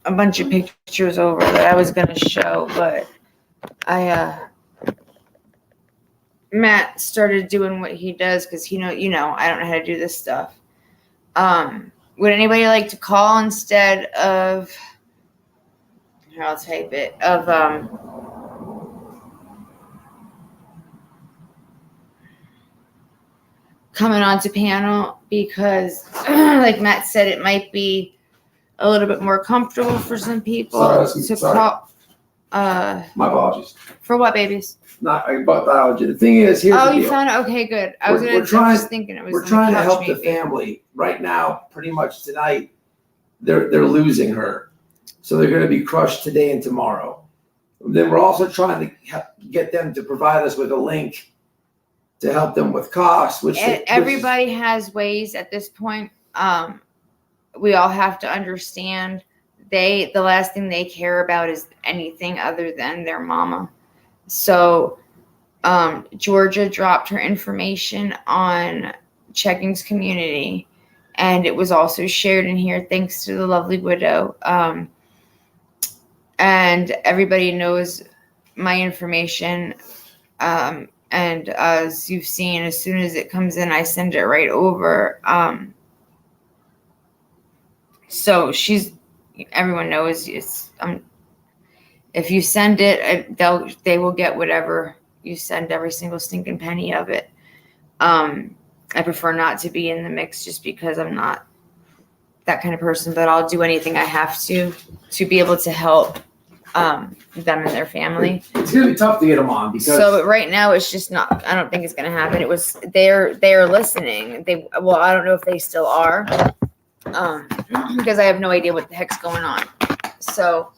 a bunch of pictures over that I was gonna show, but Matt started doing what he does because I don't know how to do this stuff. Would anybody like to call instead of? Here, I'll type it. Of coming onto panel, because, like Matt said, it might be a little bit more comfortable for some people call. My apologies. For what, babies? Not about biology. The thing is, here's the deal. You found it? Okay, good. I was thinking it was. We're trying to help the family right now. Pretty much tonight, they're losing her, so they're going to be crushed today and tomorrow. Then we're also trying to get them to provide us with a link to help them with costs. Everybody has ways at this point. We all have to understand. The last thing they care about is anything other than their mama. So Georgia dropped her information on Checking's community, and it was also shared in here thanks to the lovely widow. And everybody knows my information. And as you've seen, as soon as it comes in, I send it right over. So everyone knows if you send it, they will get whatever you send, every single stinking penny of it. I prefer not to be in the mix just because I'm not that kind of person, but I'll do anything I have to be able to help them and their family. It's gonna be tough to get them on because. So right now it's just not. I don't think it's gonna happen. It was they're listening. I don't know if they still are, because I have no idea what the heck's going on. So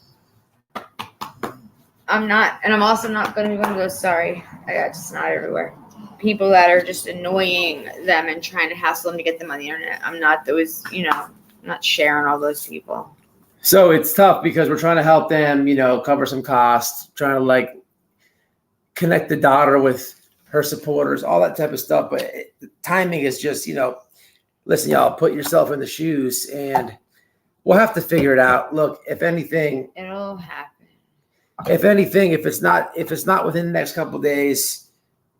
I'm not, and I'm also not going to be one of those. Sorry, I got just not everywhere. People that are just annoying them and trying to hassle them to get them on the internet. I'm not those. I'm not sharing all those people. So it's tough because we're trying to help them, cover some costs, trying to connect the daughter with her supporters, all that type of stuff. But the timing is just, listen, y'all, put yourself in the shoes. And We'll have to figure it out. Look, if anything, It'll happen. if it's not within the next couple of days,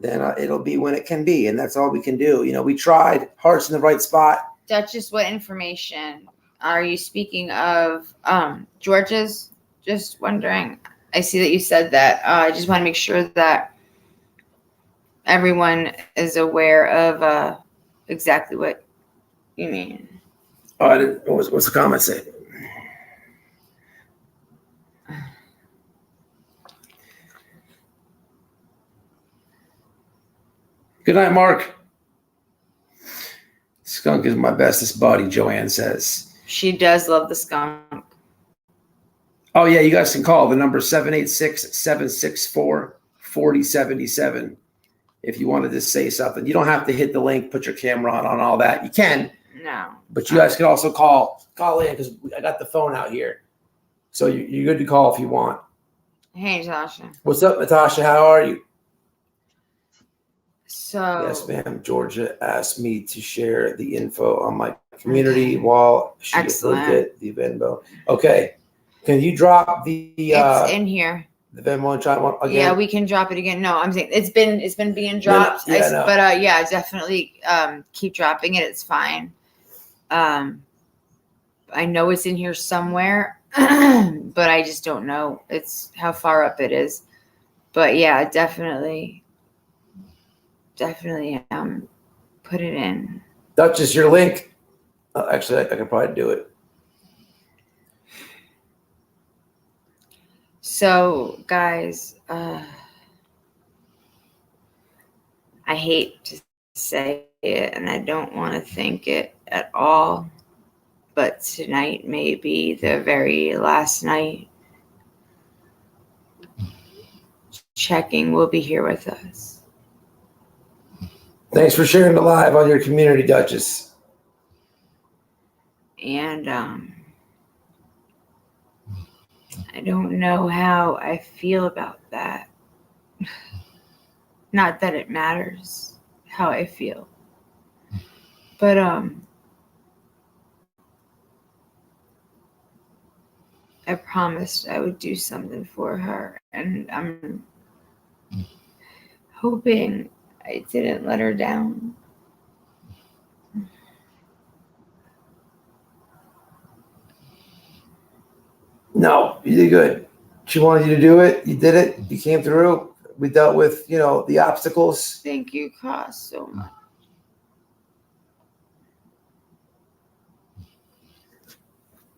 then it'll be when it can be, and that's all we can do. We tried. Heart's in the right spot. Duchess, what information are you speaking of? George's? Just wondering. I see that you said that. I just want to make sure that everyone is aware of exactly what you mean. Oh, what's the comment say? Good night, Mark. Skunk is my bestest buddy, Joanne says. She does love the skunk. Oh, yeah, you guys can call. The number 786-764-4077 if you wanted to say something. You don't have to hit the link, put your camera on all that. You can. No. But you guys can also call in because I got the phone out here. So you're good to call if you want. Hey, Natasha. What's up, Natasha? How are you? So Yes, ma'am. Georgia asked me to share the info on my community while she approved it, the Venmo. Okay. Can you drop it's in here. the Venmo and try one again? Yeah, we can drop it again. No, I'm saying it's been being dropped. No, no. But definitely keep dropping it. It's fine. I know it's in here somewhere, but I just don't know it's how far up it is. But yeah, definitely put it in. Duchess, your link. Actually, I could probably do it. So, guys, I hate to say it, and I don't want to think it at all, but tonight may be the very last night. Checking will be here with us. Thanks for sharing the live on your community, Duchess. And I don't know how I feel about that. Not that it matters how I feel. But I promised I would do something for her, and I'm hoping I didn't let her down. No, you did good. She wanted you to do it. You did it. You came through. We dealt with, the obstacles. Thank you, Koss, so much.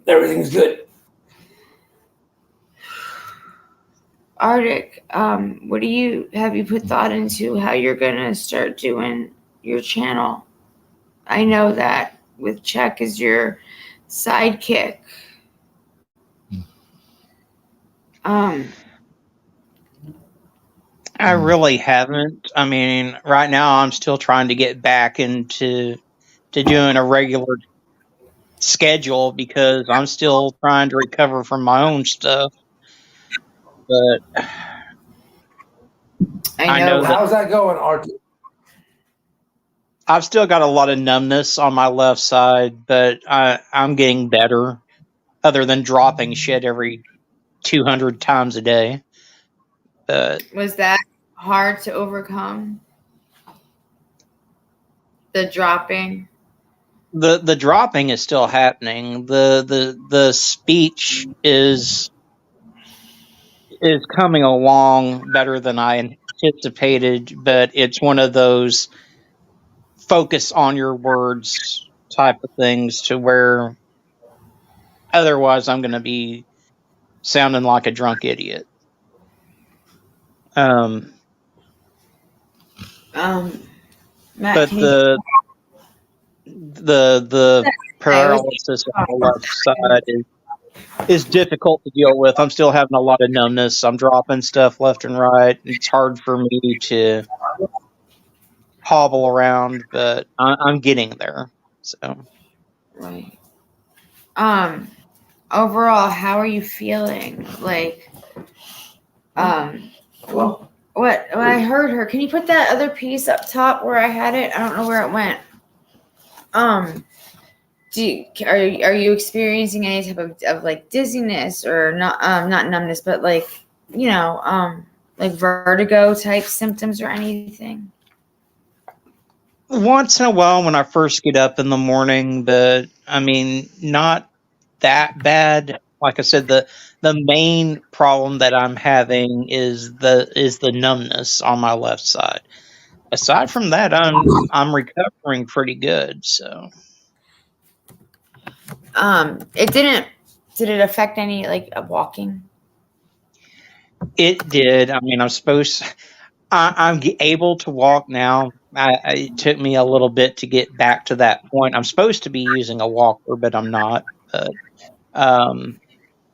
Everything's good. Arctic, have you put thought into how you're gonna start doing your channel? I know that with Czech as your sidekick. I really haven't. I mean, right now I'm still trying to get back into doing a regular schedule because I'm still trying to recover from my own stuff. But I know that How's that going, Artie? I've still got a lot of numbness on my left side, but I'm getting better, other than dropping shit every 200 times a day. Was that hard to overcome? The dropping? The dropping is still happening. The speech is coming along better than I anticipated, but it's one of those focus on your words type of things to where otherwise I'm going to be sounding like a drunk idiot. Matt, but the paralysis on the left side is difficult to deal with. I'm still having a lot of numbness. I'm dropping stuff left and right. It's hard for me to hobble around, but I'm getting there. So, right. Overall, how are you feeling? Like, Well, what? I heard her. Can you put that other piece up top where I had it? I don't know where it went. are you experiencing any type of like dizziness or not numbness, but like like vertigo type symptoms or anything? Once in a while when I first get up in the morning, but I mean, not that bad. Like I said, the main problem that I'm having is the numbness on my left side. Aside from that, I'm recovering pretty good. So Did it affect any like walking? it did. I mean, I'm able to walk now. It took me a little bit to get back to that point. I'm supposed to be using a walker, but I'm not. But um,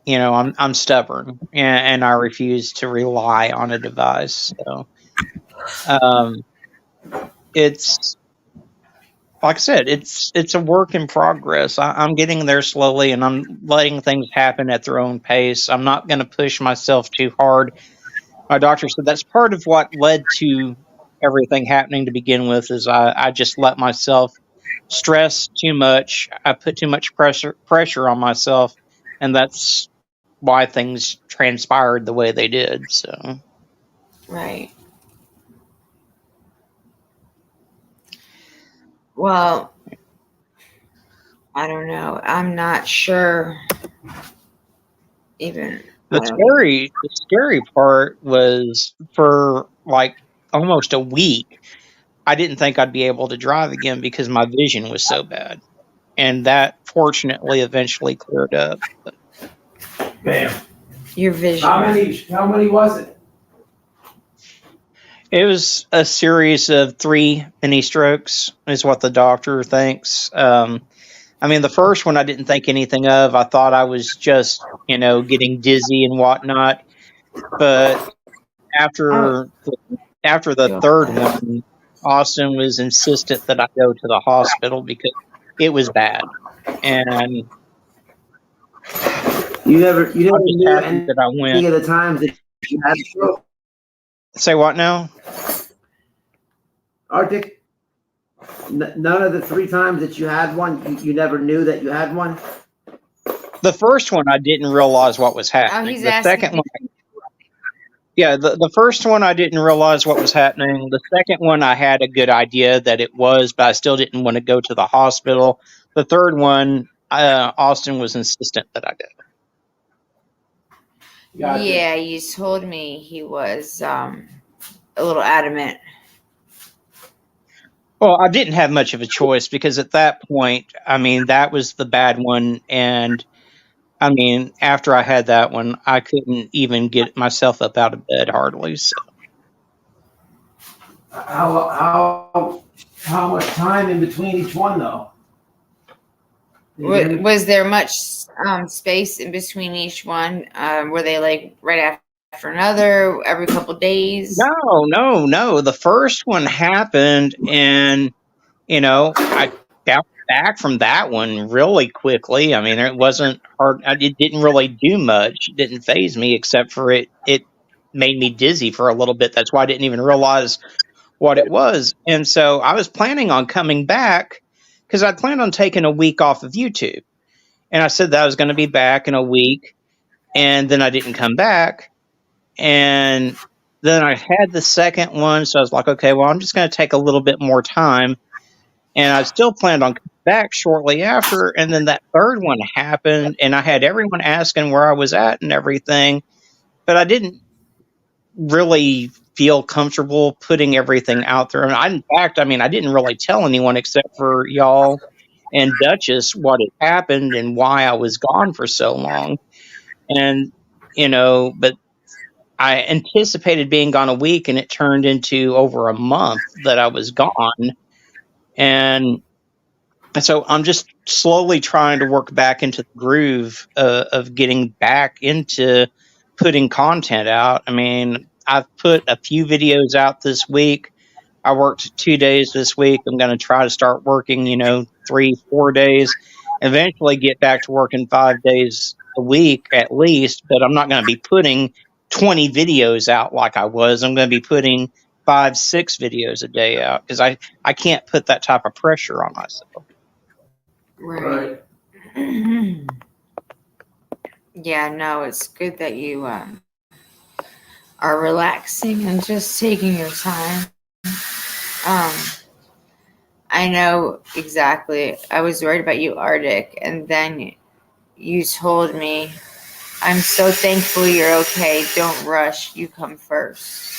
I'm stubborn, and I refuse to rely on a device. So um, it's like I said, it's a work in progress. I'm getting there slowly, and I'm letting things happen at their own pace. I'm not going to push myself too hard. My doctor said that's part of what led to everything happening to begin with. Is I just let myself stress too much. I put too much pressure on myself, and that's why things transpired the way they did. So Right. Well, I don't know. I'm not sure. Even the scary part was for like almost a week. I didn't think I'd be able to drive again because my vision was so bad, and that fortunately eventually cleared up. Bam. Your vision. How many was it? It was a series of 3 mini strokes, is what the doctor thinks. I mean, the first one I didn't think anything of. I thought I was just, getting dizzy and whatnot. But after the third one, Austin was insistent that I go to the hospital because it was bad, and You never I'm just knew happy that I any went. of the times that you had a stroke, Say what now? Arctic? None of the 3 times that you had one, you never knew that you had one? The first one, I didn't realize what was happening. he's The asking second one, yeah, the first one, I didn't realize what was happening. The second one, I had a good idea that it was, but I still didn't want to go to the hospital. The third one, Austin was insistent that I go. Gotcha. Yeah, you told me he was a little adamant. Well, I didn't have much of a choice because at that point, I mean, that was the bad one. And I mean, after I had that one, I couldn't even get myself up out of bed hardly. So How much time in between each one though? Was there much space in between each one? Were they like right after another, every couple days? No. The first one happened, and I bounced back from that one really quickly. I mean, it wasn't hard. It didn't really do much. It didn't phase me, except for it made me dizzy for a little bit. That's why I didn't even realize what it was. And so I was planning on coming back because I planned on taking a week off of YouTube. And I said that I was going to be back in a week. And then I didn't come back. And then I had the second one. So I was like, okay, well, I'm just going to take a little bit more time. And I still planned on coming back shortly after. And then that third one happened. And I had everyone asking where I was at and everything. But I didn't really feel comfortable putting everything out there. In fact, I didn't really tell anyone except for y'all and Duchess what had happened and why I was gone for so long. And, but I anticipated being gone a week, and it turned into over a month that I was gone. And so I'm just slowly trying to work back into the groove of getting back into putting content out. I mean, I've put a few videos out this week. I worked 2 days this week. I'm going to try to start working, 3-4 days, eventually get back to working 5 days a week at least, but I'm not going to be putting 20 videos out like I was. I'm going to be putting 5-6 videos a day out because I can't put that type of pressure on myself. Right. Yeah, no, it's good that you are relaxing and just taking your time. I know exactly. I was worried about you, Arctic, and then you told me, I'm so thankful you're okay. Don't rush. You come first.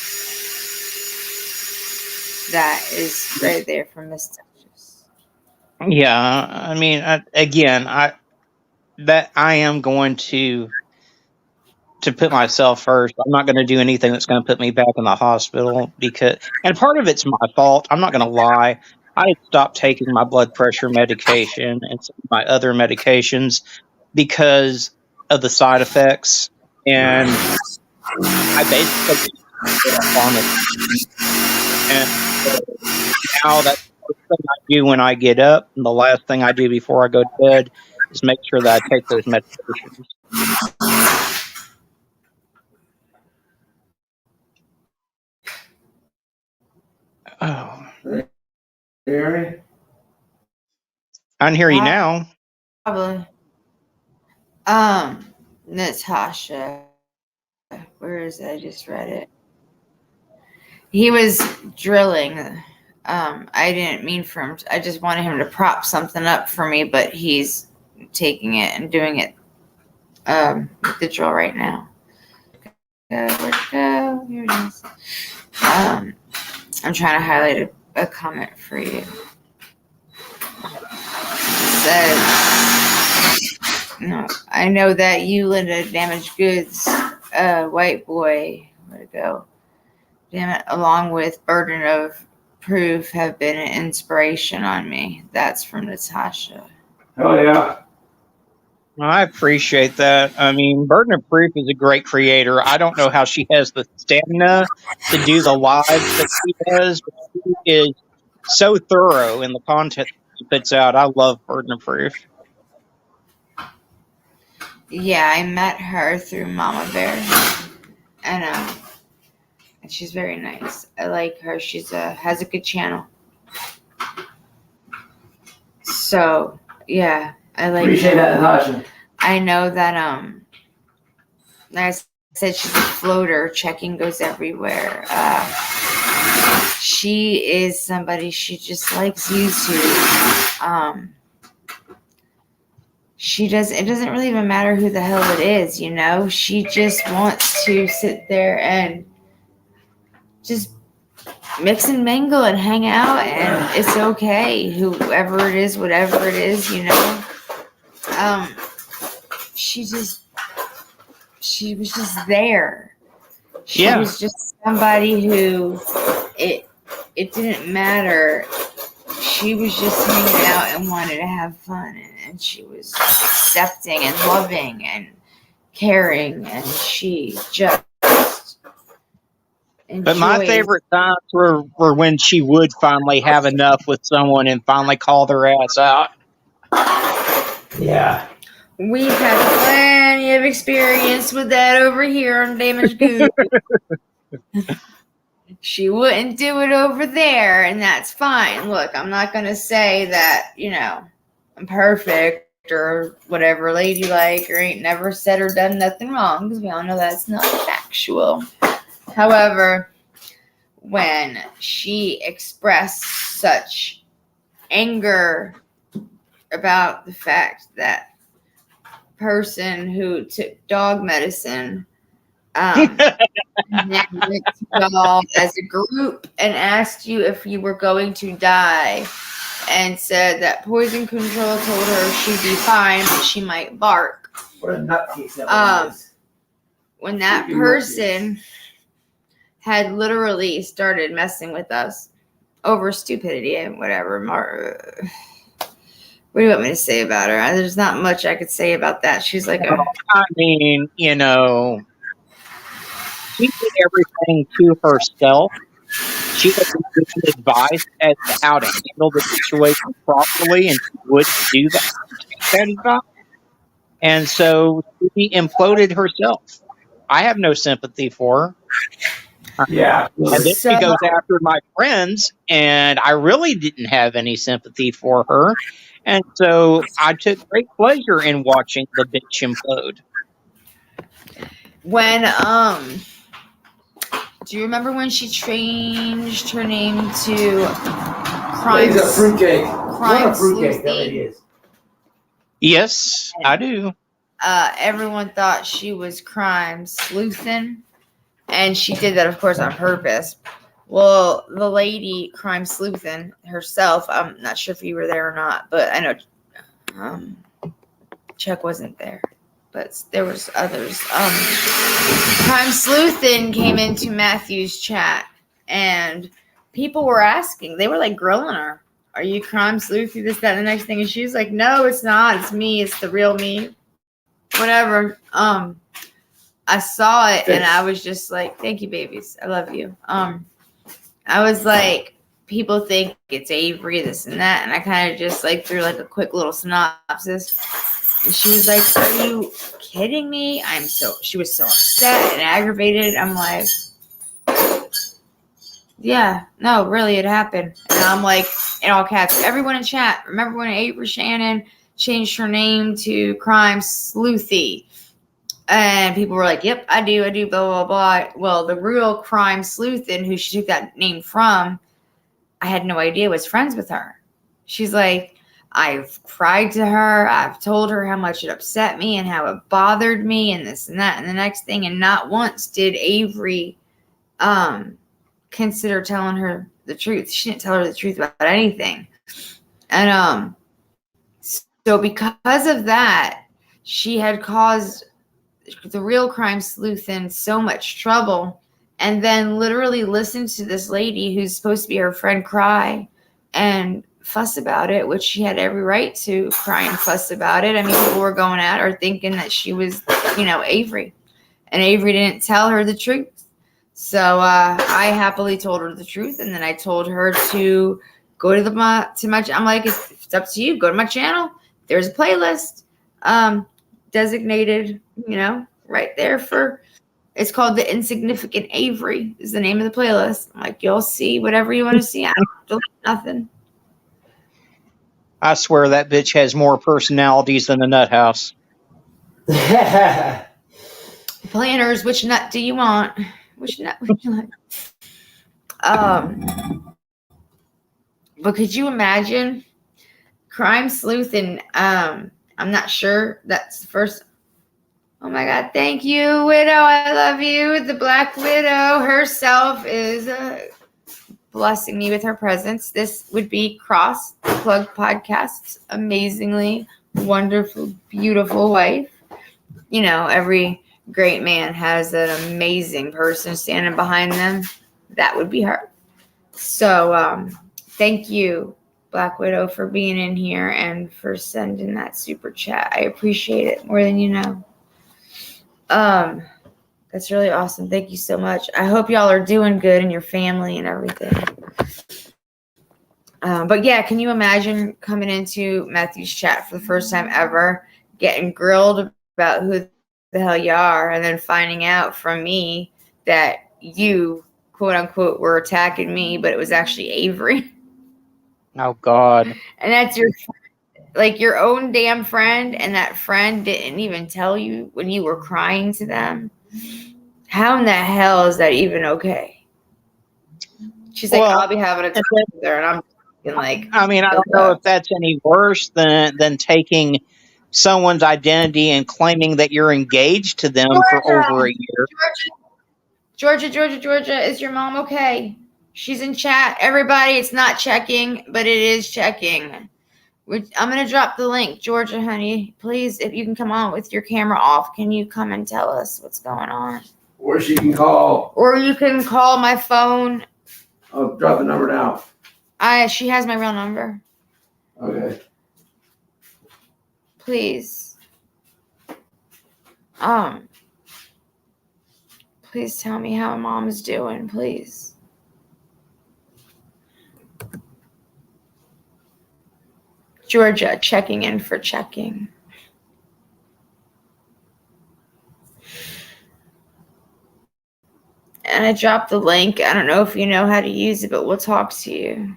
That is right there from Miss Duchess. Yeah, I mean, I am going to put myself first. I'm not going to do anything that's going to put me back in the hospital and part of it's my fault. I'm not going to lie. I had stopped taking my blood pressure medication and some of my other medications because of the side effects, and I basically gave up on it. And now that's the first thing I do when I get up, and the last thing I do before I go to bed is make sure that I take those medications. Oh, Gary? I can hear you now. Probably. Natasha. Where is it? I just read it. He was drilling. I didn't mean for him. I just wanted him to prop something up for me, but he's taking it and doing it with the drill right now. Where'd it go? Here it is. I'm trying to highlight a comment for you. It says, no, I know that you, Linda, damaged goods, white boy, where'd it go? Damn it, along with burden of proof, have been an inspiration on me. That's from Natasha. Oh, yeah. Well, I appreciate that. I mean, Burden of Proof is a great creator. I don't know how she has the stamina to do the lives that she does, but she is so thorough in the content she puts out. I love Burden of Proof. Yeah, I met her through Mama Bear, and she's very nice. I like her. She's has a good channel. So yeah, I like. Appreciate that, Natasha. I know that like I said, she's a floater. Checking goes everywhere. She is somebody. She just likes YouTube. She does. It doesn't really even matter who the hell it is, you know. She just wants to sit there and just mix and mingle and hang out, and it's okay. Whoever it is, whatever it is, you know. She was just there. She was just somebody who it didn't matter. She was just hanging out and wanted to have fun, and she was accepting and loving and caring, and she just enjoyed. But my favorite times were when she would finally have enough with someone and finally call their ass out. Yeah. We've had plenty of experience with that over here on Damaged Goods. She wouldn't do it over there, and that's fine. Look, I'm not going to say that, you know, I'm perfect or whatever, ladylike, or ain't never said or done nothing wrong, because we all know that's not factual. However, when she expressed such anger about the fact that person who took dog medicine went to y'all as a group and asked you if you were going to die, and said that poison control told her she'd be fine, but she might bark. What a nutcase that was. When that person had literally started messing with us over stupidity and whatever. What do you want me to say about her? There's not much I could say about that. She's like I mean, you know, she did everything to herself. She wasn't given advice as to how to handle the situation properly, and she wouldn't do that advice. And so she imploded herself. I have no sympathy for her. Yeah. And then she goes after my friends, and I really didn't have any sympathy for her. And so I took great pleasure in watching the bitch implode. When do you remember when she changed her name to Crime? He's a fruitcake. Crime What a fruitcake that Sleuthy? lady is. Yes, I do. Everyone thought she was Crime Sleuthin', and she did that, of course, on purpose. Well, the lady Crime Sleuthin' herself, I'm not sure if you were there or not, but I know Chuck wasn't there, but there was others. Crime Sleuthin' came into Matthew's chat, and people were asking. They were like grilling her. Are you Crime Sleuthy? This, that, and the next thing. And she was like, no, it's not. It's me. It's the real me. Whatever. I saw it and I was just like, thank you, babies. I love you. I was like, people think it's Avery, this and that. And I kind of just like threw like a quick little synopsis. And she was like, are you kidding me? She was so upset and aggravated. I'm like, yeah, no, really, it happened. And I'm like, in all caps, everyone in chat, remember when Avery Shannon changed her name to Crime Sleuthy? And people were like, yep, I do, blah, blah, blah. Well, the real Crime Sleuthin', who she took that name from, I had no idea was friends with her. She's like, I've cried to her. I've told her how much it upset me and how it bothered me and this and that and the next thing. And not once did Avery consider telling her the truth. She didn't tell her the truth about anything. And so because of that, she had caused the real Crime Sleuthin' so much trouble, and then literally listened to this lady who's supposed to be her friend cry and fuss about it, which she had every right to cry and fuss about it. I mean, people were going at her thinking that she was, Avery, and Avery didn't tell her the truth. So I happily told her the truth, and then I told her to go to my. I'm like, it's up to you. Go to my channel. There's a playlist designated, right there for. It's called The Insignificant Avery. Is the name of the playlist. I'm like, you'll see whatever you want to see. I don't delete nothing. I swear that bitch has more personalities than a nut house. Planners, which nut do you want? Which nut would you like? But could you imagine Crime Sleuthin'? I'm not sure that's the first. Oh my God, thank you, Widow. I love you. The Black Widow herself is blessing me with her presence. This would be Cross Plug Podcast's amazingly wonderful, beautiful wife. Every great man has an amazing person standing behind them. That would be her. So thank you, Black Widow, for being in here and for sending that super chat. I appreciate it more than you know. That's really awesome. Thank you so much. I hope y'all are doing good and your family and everything. But yeah, can you imagine coming into Matthew's chat for the first time ever, getting grilled about who the hell you are, and then finding out from me that you, quote unquote, were attacking me, but it was actually Avery. Oh God. And that's your own damn friend, and that friend didn't even tell you when you were crying to them. How in the hell is that even okay? She's like, I'll be having a talk with her, and I'm like, I mean, I don't know if that's any worse than taking someone's identity and claiming that you're engaged to them for over a year. Georgia, is your mom okay? She's in chat. Everybody, it's not checking, but it is checking. I'm going to drop the link. Georgia, honey, please, if you can come on with your camera off, can you come and tell us what's going on? Or she can call. Or you can call my phone. I'll drop the number now. She has my real number. Okay. Please. Please tell me how mom's doing, please. Georgia, checking in for checking. And I dropped the link. I don't know if you know how to use it, but we'll talk to you.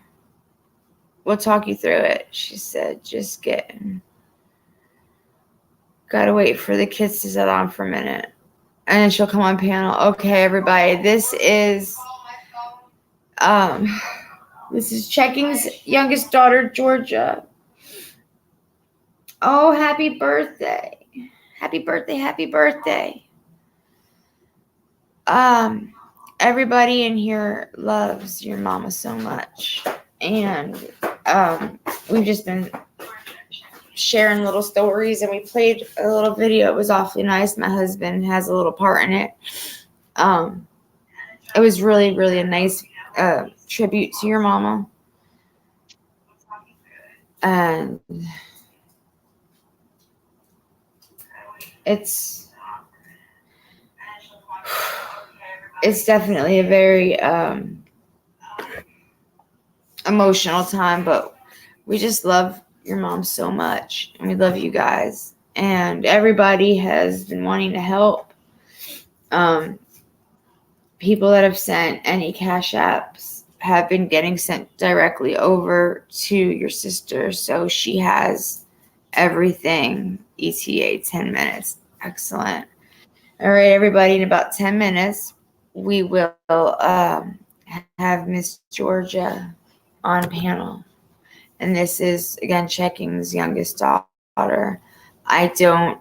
We'll talk you through it. She said, just gotta wait for the kids to settle down for a minute. And then she'll come on panel. Okay, everybody, this is Checking's youngest daughter, Georgia. Oh, happy birthday. Happy birthday, happy birthday. Everybody in here loves your mama so much. And we've just been sharing little stories, and we played a little video. It was awfully nice. My husband has a little part in it. It was really, really a nice tribute to your mama. And it's definitely a very emotional time, but we just love your mom so much, and we love you guys. And everybody has been wanting to help. People that have sent any cash apps have been getting sent directly over to your sister, so she has everything. ETA 10 minutes. Excellent. All right, everybody, in about 10 minutes, we will have Miss Georgia on panel. And this is, again, Checking's youngest daughter. I don't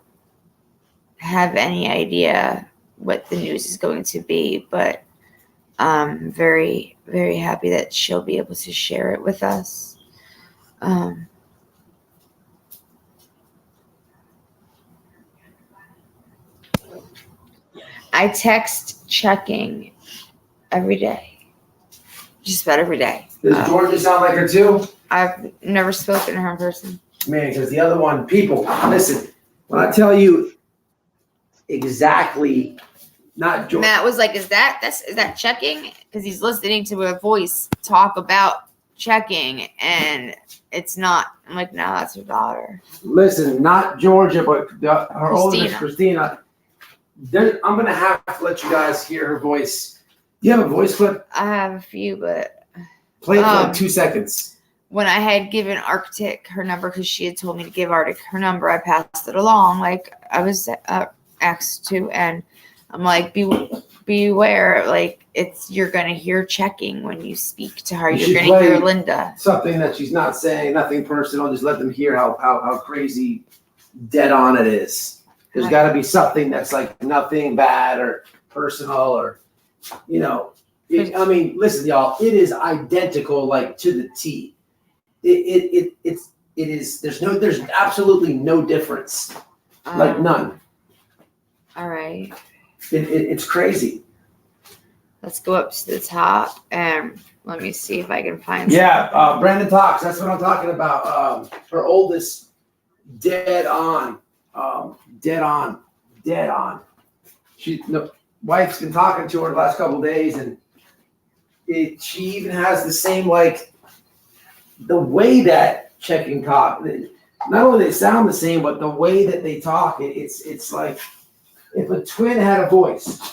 have any idea what the news is going to be, but I'm very, very happy that she'll be able to share it with us. I text Checking every day, just about every day. Does Georgia sound like her too? I've never spoken to her in person. Man, because the other one, people, listen, when I tell you exactly, not Georgia. Matt was like, is that Checking? Because he's listening to a voice talk about Checking, and it's not. I'm like, no, that's her daughter. Listen, not Georgia, but her oldest, Christina. I'm going to have to let you guys hear her voice. Do you have a voice clip? I have a few, but play it for like 2 seconds. When I had given Arctic her number, because she had told me to give Arctic her number, I passed it along like I was asked to, and I'm like, beware, like you're gonna hear Checking when you speak to her. You're gonna hear Linda. Something that she's not saying, nothing personal. Just let them hear how crazy dead on it is. There's got to be something that's like nothing bad or personal or, I mean, listen, y'all, it is identical, like to the T. It is. There's absolutely no difference, like none. All right. It's crazy. Let's go up to the top and let me see if I can find. Yeah, Brandon talks. That's what I'm talking about. Her oldest, dead on. Dead on. Wife's been talking to her the last couple of days, and she even has the same, like, the way that Checking talk. Not only they sound the same, but the way that they talk, it's like if a twin had a voice.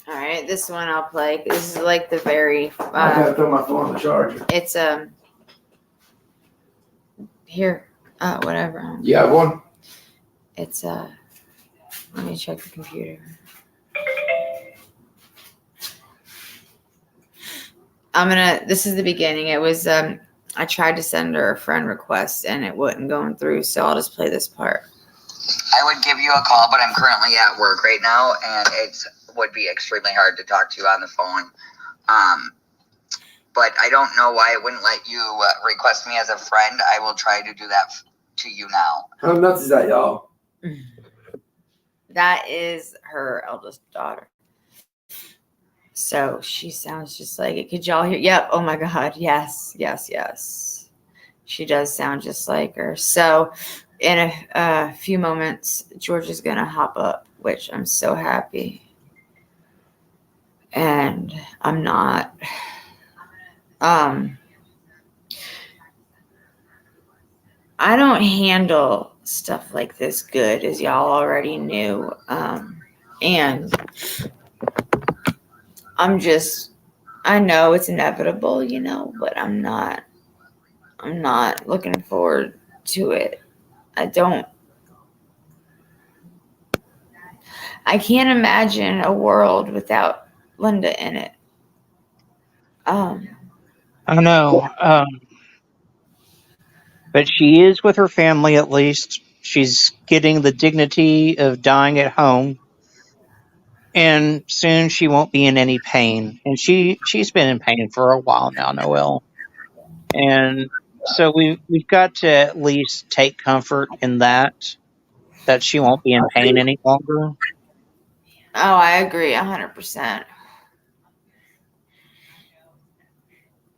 All right, this one I'll play. This is like the very. I gotta throw my phone on the charger. It's here, whatever. You have one? It's let me check the computer. This is the beginning. It was I tried to send her a friend request and it wasn't going through, so I'll just play this part. I would give you a call, but I'm currently at work right now, and it would be extremely hard to talk to you on the phone. But I don't know why it wouldn't let you request me as a friend. I will try to do that to you now. How nuts is that, y'all? That is her eldest daughter. So she sounds just like it. Could y'all hear? Yep. Oh my God. Yes. She does sound just like her. So in a few moments, George is going to hop up which I'm so happy. And I'm not. I don't handle stuff like this good, as y'all already knew. And I know it's inevitable, but I'm not looking forward to it. I can't imagine a world without Linda in it. I know. But she is with her family at least. She's getting the dignity of dying at home. And soon she won't be in any pain. And she's been in pain for a while now, Noelle. And so we've got to at least take comfort in that she won't be in pain any longer. Oh, I agree 100%.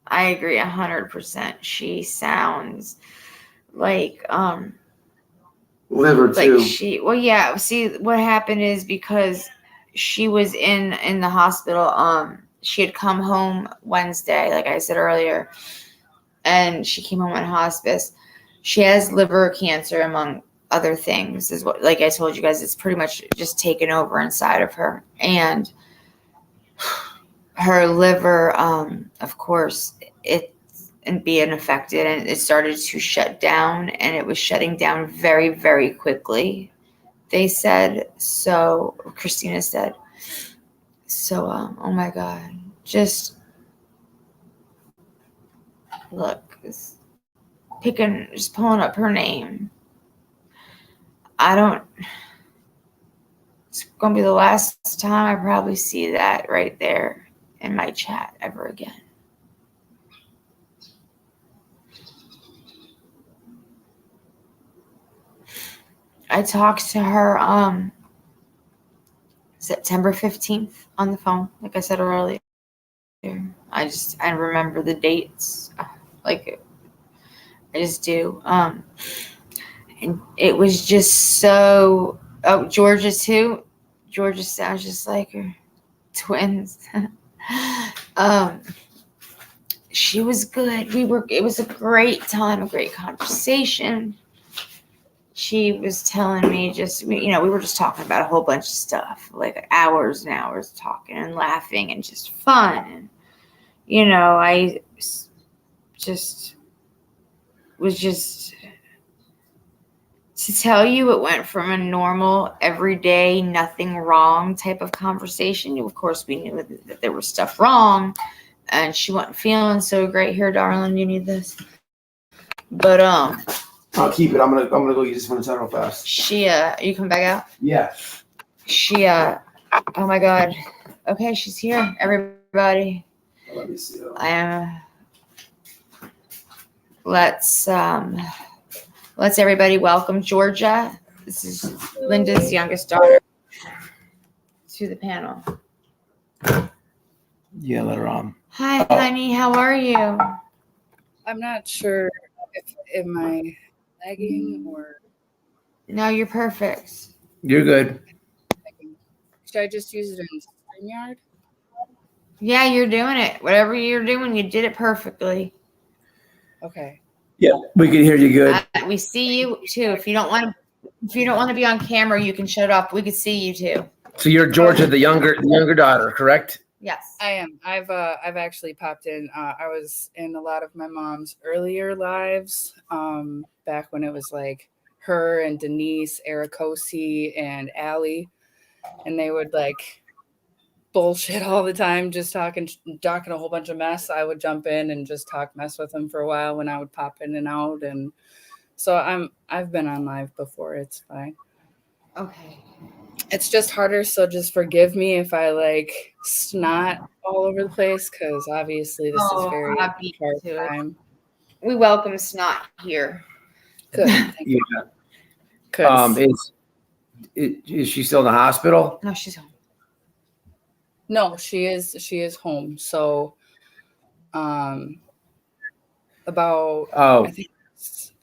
I agree 100%. She sounds like Liver too. well, yeah. See, what happened is because she was in the hospital. She had come home Wednesday, like I said earlier, and she came home on hospice. She has liver cancer, among other things. Is what, like I told you guys, it's pretty much just taken over inside of her, and her liver, of course, and being affected, and it started to shut down, and it was shutting down very, very quickly. They said so. Christina said so. Oh my God! Just look, just pulling up her name. It's gonna be the last time I probably see that right there in my chat ever again. I talked to her September 15th on the phone, like I said earlier. I remember the dates, like I just do. And it was just so. Oh, Georgia too. Georgia sounds just like her, twins. She was good. It was a great time, a great conversation. She was telling me we were just talking about a whole bunch of stuff, like hours and hours talking and laughing and just fun. And, I just was to tell you, it went from a normal, everyday, nothing wrong type of conversation. Of course, we knew that there was stuff wrong, and she wasn't feeling so great. Here, darling, you need this. But I'll keep it. I'm gonna go use this one real fast. She you come back out? Yeah. She oh my God. Okay, she's here. Everybody. Let me see. Let's everybody welcome Georgia. This is Linda's youngest daughter to the panel. Yeah, let her on. Hi, honey. How are you? I'm not sure am I lagging or. No, you're perfect. You're good. Should I just use it in StreamYard? Yeah, you're doing it. Whatever you're doing, you did it perfectly. Okay. Yeah, we can hear you good. We see you too. If you don't want to be on camera, you can shut it off. We could see you too. So you're Georgia, the younger daughter, correct? Yes, I am. I've actually popped in. I was in a lot of my mom's earlier lives, back when it was like her and Denise, Ericosi, and Allie, and they would like bullshit all the time, just talking a whole bunch of mess. I would jump in and just talk mess with them for a while when I would pop in and out, and so I've been on live before. It's fine. Okay. It's just harder, so just forgive me if I like snot all over the place, because obviously this is very hard time. We welcome snot here. Good. Yeah. Is she still in the hospital? No, she's home. No, she is home. So, about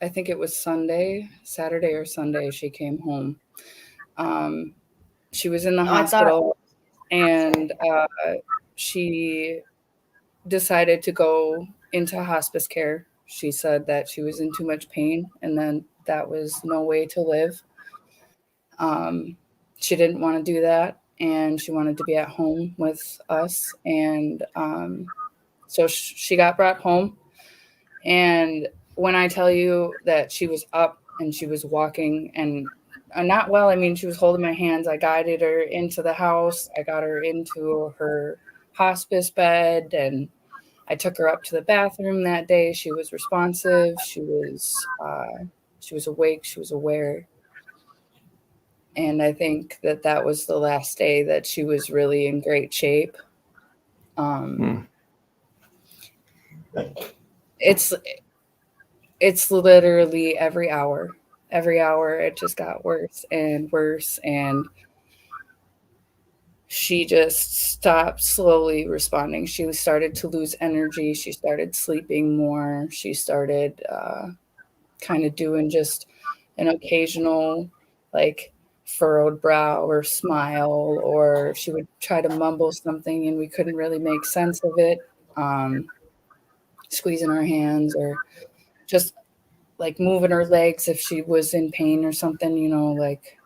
I think it was Saturday or Sunday she came home. She was in the Oh, I thought- hospital, and she decided to go into hospice care. She said that she was in too much pain, and then that was no way to live. She didn't want to do that, and she wanted to be at home with us. And so she got brought home. And when I tell you that she was up and she was walking and not well, I mean, she was holding my hands. I guided her into the house. I got her into her hospice bed, and I took her up to the bathroom that day. She was responsive. She was awake. She was aware. And I think that that was the last day that she was really in great shape. It's literally every hour it just got worse and worse, and she just stopped slowly responding. She started to lose energy. She started sleeping more. She started kind of doing just an occasional like furrowed brow or smile, or she would try to mumble something and we couldn't really make sense of it. Squeezing her hands, or just like moving her legs if she was in pain or something, like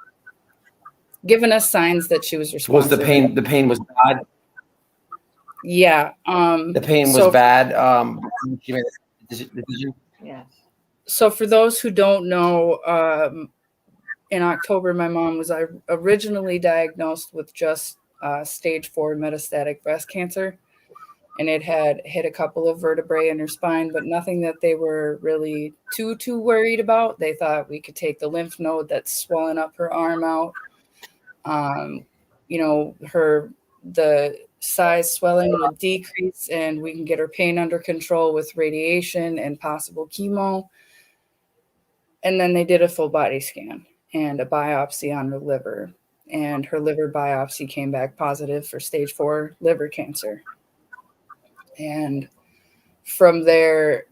giving us signs that she was responsive. Was the pain was bad? Yeah. The pain was bad. She made the decision. Yeah. So for those who don't know, in October, my mom was originally diagnosed with just stage 4 metastatic breast cancer, and it had hit a couple of vertebrae in her spine, but nothing that they were really too worried about. They thought we could take the lymph node that's swelling up her arm out. The size swelling will decrease, and we can get her pain under control with radiation and possible chemo. And then they did a full body scan and a biopsy on her liver, and her liver biopsy came back positive for stage 4 liver cancer. And from there,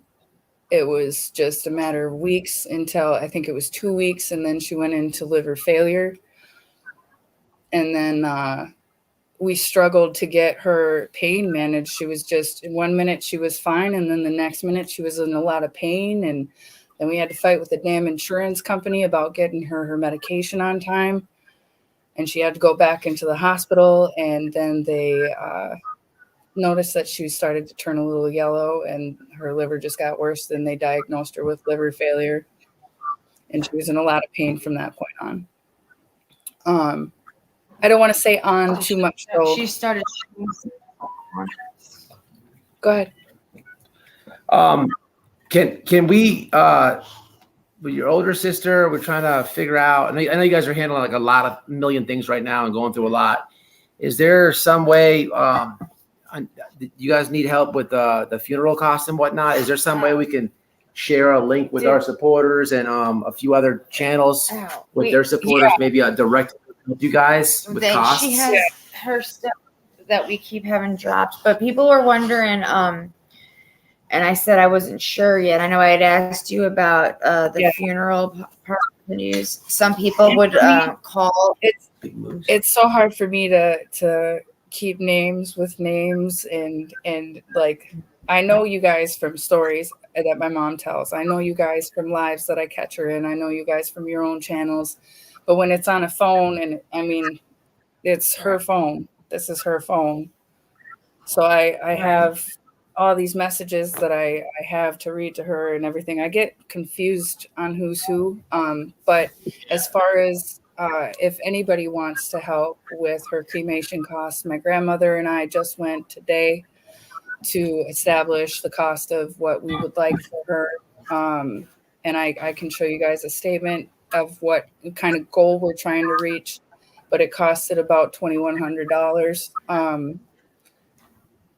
it was just a matter of weeks until I think it was 2 weeks, and then she went into liver failure. And then we struggled to get her pain managed. She was just, in 1 minute she was fine, and then the next minute she was in a lot of pain, and then we had to fight with the damn insurance company about getting her medication on time. And she had to go back into the hospital, and then they noticed that she started to turn a little yellow, and her liver just got worse. Then they diagnosed her with liver failure, and she was in a lot of pain from that point on. I don't want to say on too much, though. She started. Go ahead. Can we with your older sister, we're trying to figure out, I know you guys are handling like a lot of million things right now and going through a lot. Is there some way you guys need help with the funeral costs and whatnot? Is there some way we can share a link with our supporters and a few other channels with their supporters, maybe a direct with you guys with costs? She has her stuff that we keep having dropped, but people were wondering, and I said I wasn't sure yet. I know I had asked you about the funeral part of the news. Some people would call. It's so hard for me to keep names with names, and like, I know you guys from stories that my mom tells. I know you guys from lives that I catch her in. I know you guys from your own channels. But when it's on a phone, and I mean, it's her phone. This is her phone. So I have all these messages that I have to read to her and everything. I get confused on who's who. But as far as if anybody wants to help with her cremation costs, my grandmother and I just went today to establish the cost of what we would like for her. And I can show you guys a statement of what kind of goal we're trying to reach, but it costed about $2,100.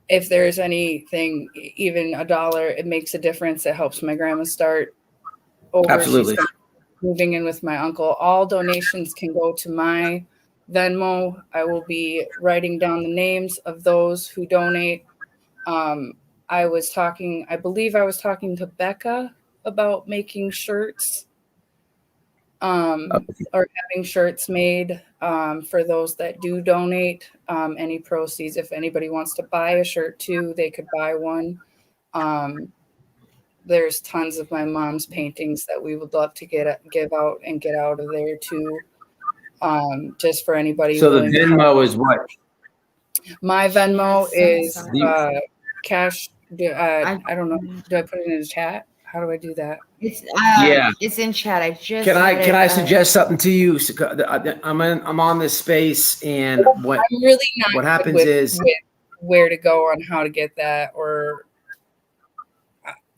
If there's anything, even $1, it makes a difference. It helps my grandma start over. Absolutely. She's moving in with my uncle. All donations can go to my Venmo. I will be writing down the names of those who donate. I believe I was talking to Becca about making shirts. or having shirts made for those that do donate. Any proceeds, if anybody wants to buy a shirt too, they could buy one. There's tons of my mom's paintings that we would love to give out and get out of there too. Just for anybody. So the willing to Venmo help. is what? My Venmo is cash. I don't know. Do I put it in the chat? How do I do that? It's Yeah. it's in chat. I just Can I had it, suggest something to you? I'm on this space, and what I'm really not what good happens with is where to go on how to get that, or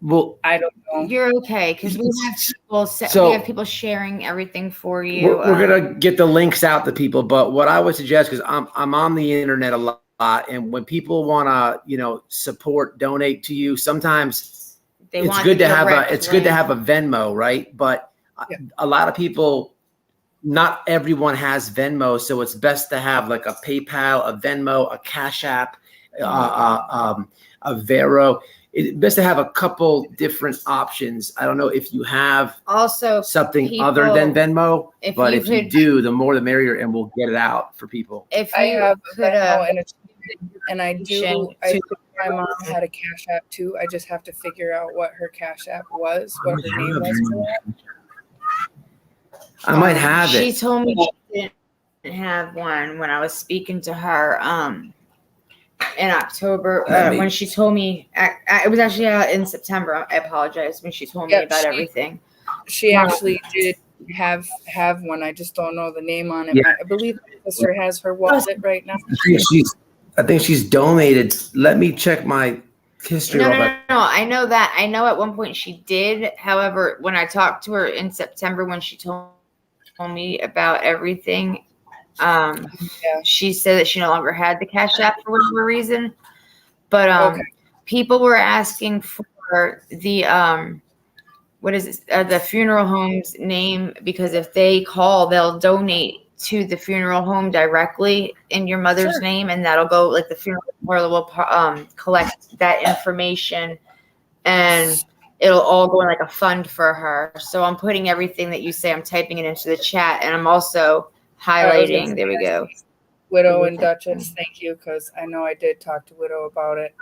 well, I don't know. You're okay because we have people. So- we have people sharing everything for you. we're gonna get the links out to people. But what I would suggest, because I'm on the internet a lot, and when people want to support, donate to you, sometimes They it's want good the to have direct it's good to link. have a Venmo, right? But a lot of people, not everyone has Venmo, so it's best to have like a PayPal, a Venmo, a Cash App, a Vero. It's best to have a couple different options. I don't know if you have Also, something other than Venmo, if but you if you could- do, the more the merrier, and we'll get it out for people. If I you have could, Venmo and I donation do. I to- think my mom had a Cash App too. I just have to figure out what her Cash App was, what her name was for that. I might have She it. told me she didn't have one when I was speaking to her in October. When she told me, it was actually in September. I apologize when she told me Yep, about everything. She actually did have one. I just don't know the name on it. Yeah. I believe my sister has her wallet right now. I think she's donated. Let me check my history. No, real no, quick. no, no. I know that. I know at one point she did. However, when I talked to her in September, when she told me about everything, she said that she no longer had the Cash App for whatever reason. But people were asking for the what is it? The funeral home's name, because if they call, they'll donate to the funeral home directly in your mother's name, and that'll go like the funeral parlor will collect that information, and it'll all go in like a fund for her. So I'm putting everything that you say. I'm typing it into the chat, and I'm also highlighting. There we go. Widow and Duchess, thank you, because I know I did talk to Widow about it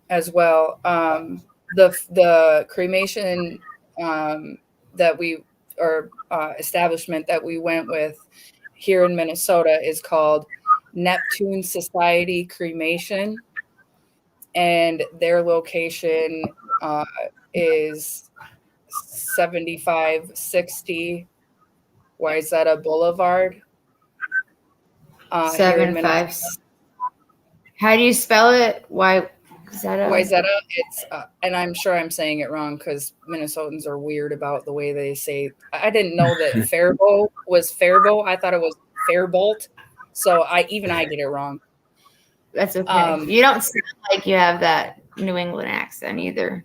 as well. The cremation that we establishment that we went with here in Minnesota is called Neptune Society Cremation, and their location is 7560 Wayzata Boulevard. 75. How do you spell it? Wayzata. It's and I'm sure I'm saying it wrong because Minnesotans are weird about the way they say. I didn't know that Faribault was Faribault. I thought it was Faribault. So I get it wrong. That's okay. You don't sound like you have that New England accent either.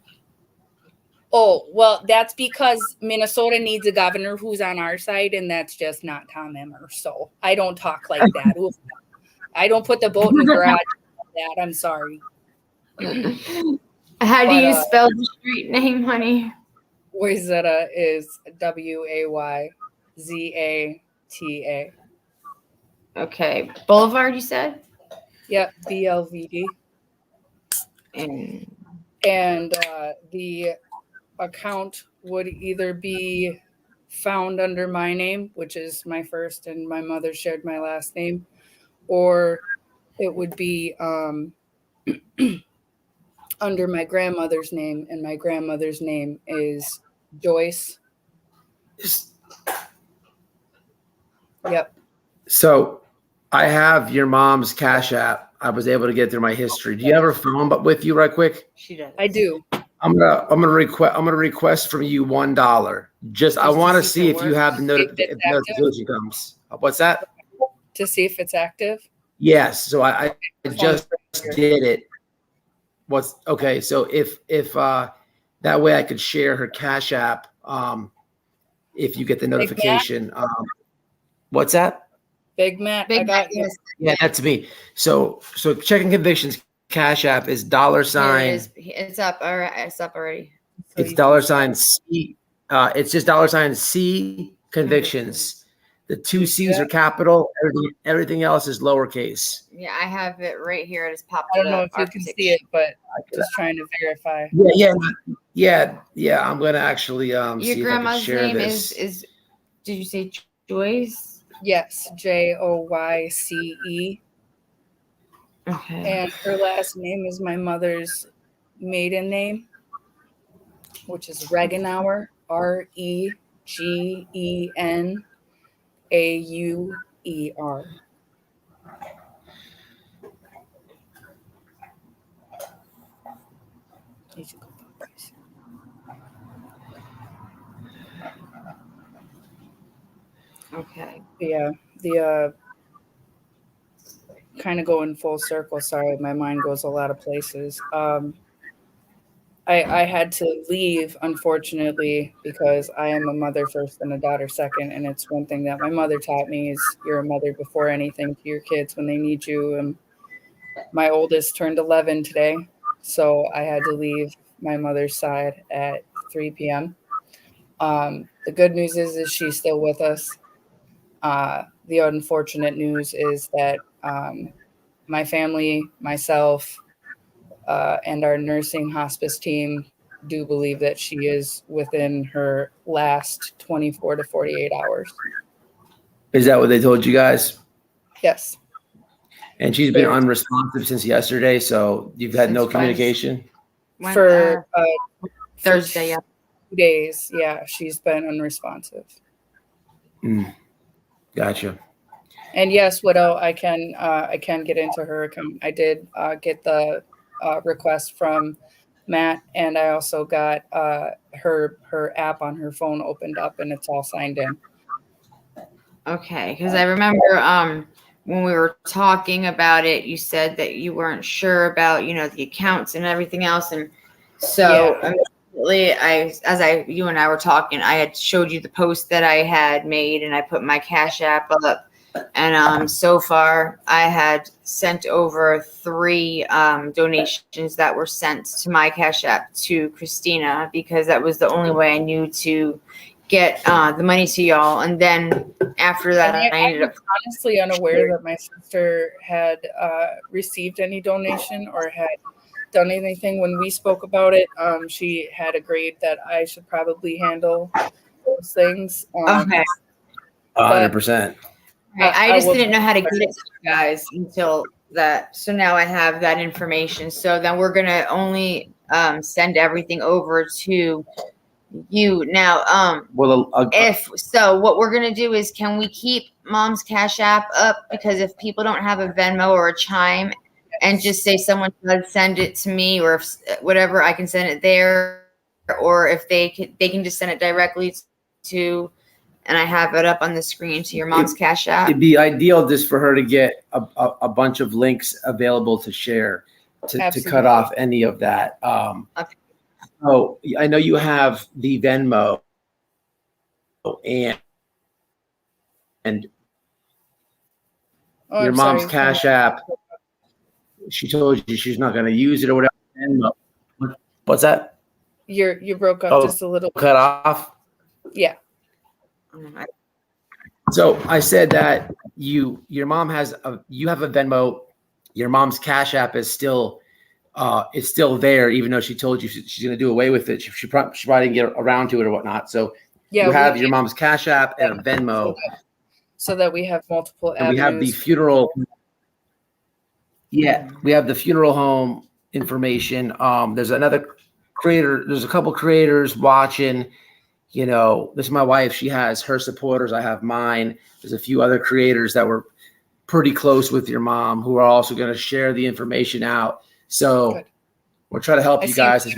Oh, well, that's because Minnesota needs a governor who's on our side, and that's just not Tom Emmer. So I don't talk like that. Oof. I don't put the boat in the garage like that. I'm sorry. How do you spell the street name, honey? Wayzata is Wayzata. Okay. Boulevard, you said? Yep, BLVD. And the account would either be found under my name, which is my first, and my mother shared my last name, or it would be under my grandmother's name, and my grandmother's name is Joyce. Yep. So I have your mom's Cash App. I was able to get through my history. Do you have her phone with you right quick? She does. I do. I'm gonna request from you $1. I want to see if you have the notification comes. What's that? To see if it's active. Yes. So I just did it. So if that way I could share her Cash App. If you get the notification. What's that? Big Mac. I got you. Yeah, that's me. So checking convictions Cash App is $. It's up. All right. It's up already. It's $. C. It's just $C convictions. The two C's are capital. Everything else is lowercase. Yeah, I have it right here. It just popped I don't it know up. if you can see it, but just trying to verify. Yeah. I'm gonna actually Your see if I can grandma's share name this. is did you say Joyce? Yes, Joyce. Okay. And her last name is my mother's maiden name, which is Regenauer, Regenauer. Okay. Yeah, the kind of going full circle. Sorry, my mind goes a lot of places. I had to leave, unfortunately, because I am a mother first and a daughter second. And it's one thing that my mother taught me is you're a mother before anything to your kids when they need you. And my oldest turned 11 today, so I had to leave my mother's side at 3 p.m. The good news is she's still with us. The unfortunate news is that my family, myself, and our nursing hospice team do believe that she is within her last 24 to 48 hours. Is that what they told you guys? Yes. And she's been unresponsive since yesterday, so you've had no communication? For Thursday, yeah. 2 days, yeah, she's been unresponsive. Gotcha. And yes, widow, I can get into her account. I did get the request from Matt, and I also got her app on her phone opened up, and it's all signed in. Okay, because I remember when we were talking about it, you said that you weren't sure about the accounts and everything else, and so immediately you and I were talking, I had showed you the post that I had made, and I put my Cash App up. And so far, I had sent over 3 donations that were sent to my Cash App to Christina, because that was the only way I knew to get the money to y'all. And then after that, I ended up honestly unaware that my sister had received any donation or had done anything. When we spoke about it, she had agreed that I should probably handle those things. Okay. 100%. I just didn't know how to get it to you guys until that. So now I have that information. So then we're going to only send everything over to you. Now, what we're going to do is, can we keep Mom's Cash App up? Because if people don't have a Venmo or a Chime, and just say someone does send it to me, or if whatever, I can send it there, or if they can just send it directly to, and I have it up on the screen, to your Mom's Cash App. It'd be ideal just for her to get a bunch of links available to share to cut off any of that. Okay. So I know you have the Venmo and your mom's Cash App. She told you she's not going to use it or whatever. Venmo. What's that? You broke up just a little. Cut off? Yeah. So I said that your mom you have a Venmo. Your mom's Cash App is still there, even though she told you she's going to do away with it. She probably didn't get around to it or whatnot. So you have your mom's Cash App and a Venmo, so that we have multiple avenues. And we have the funeral. Yeah, we have the funeral home information. There's another creator. There's a couple creators watching. This is my wife. She has her supporters. I have mine. There's a few other creators that were pretty close with your mom who are also going to share the information out. So we'll try to help you guys as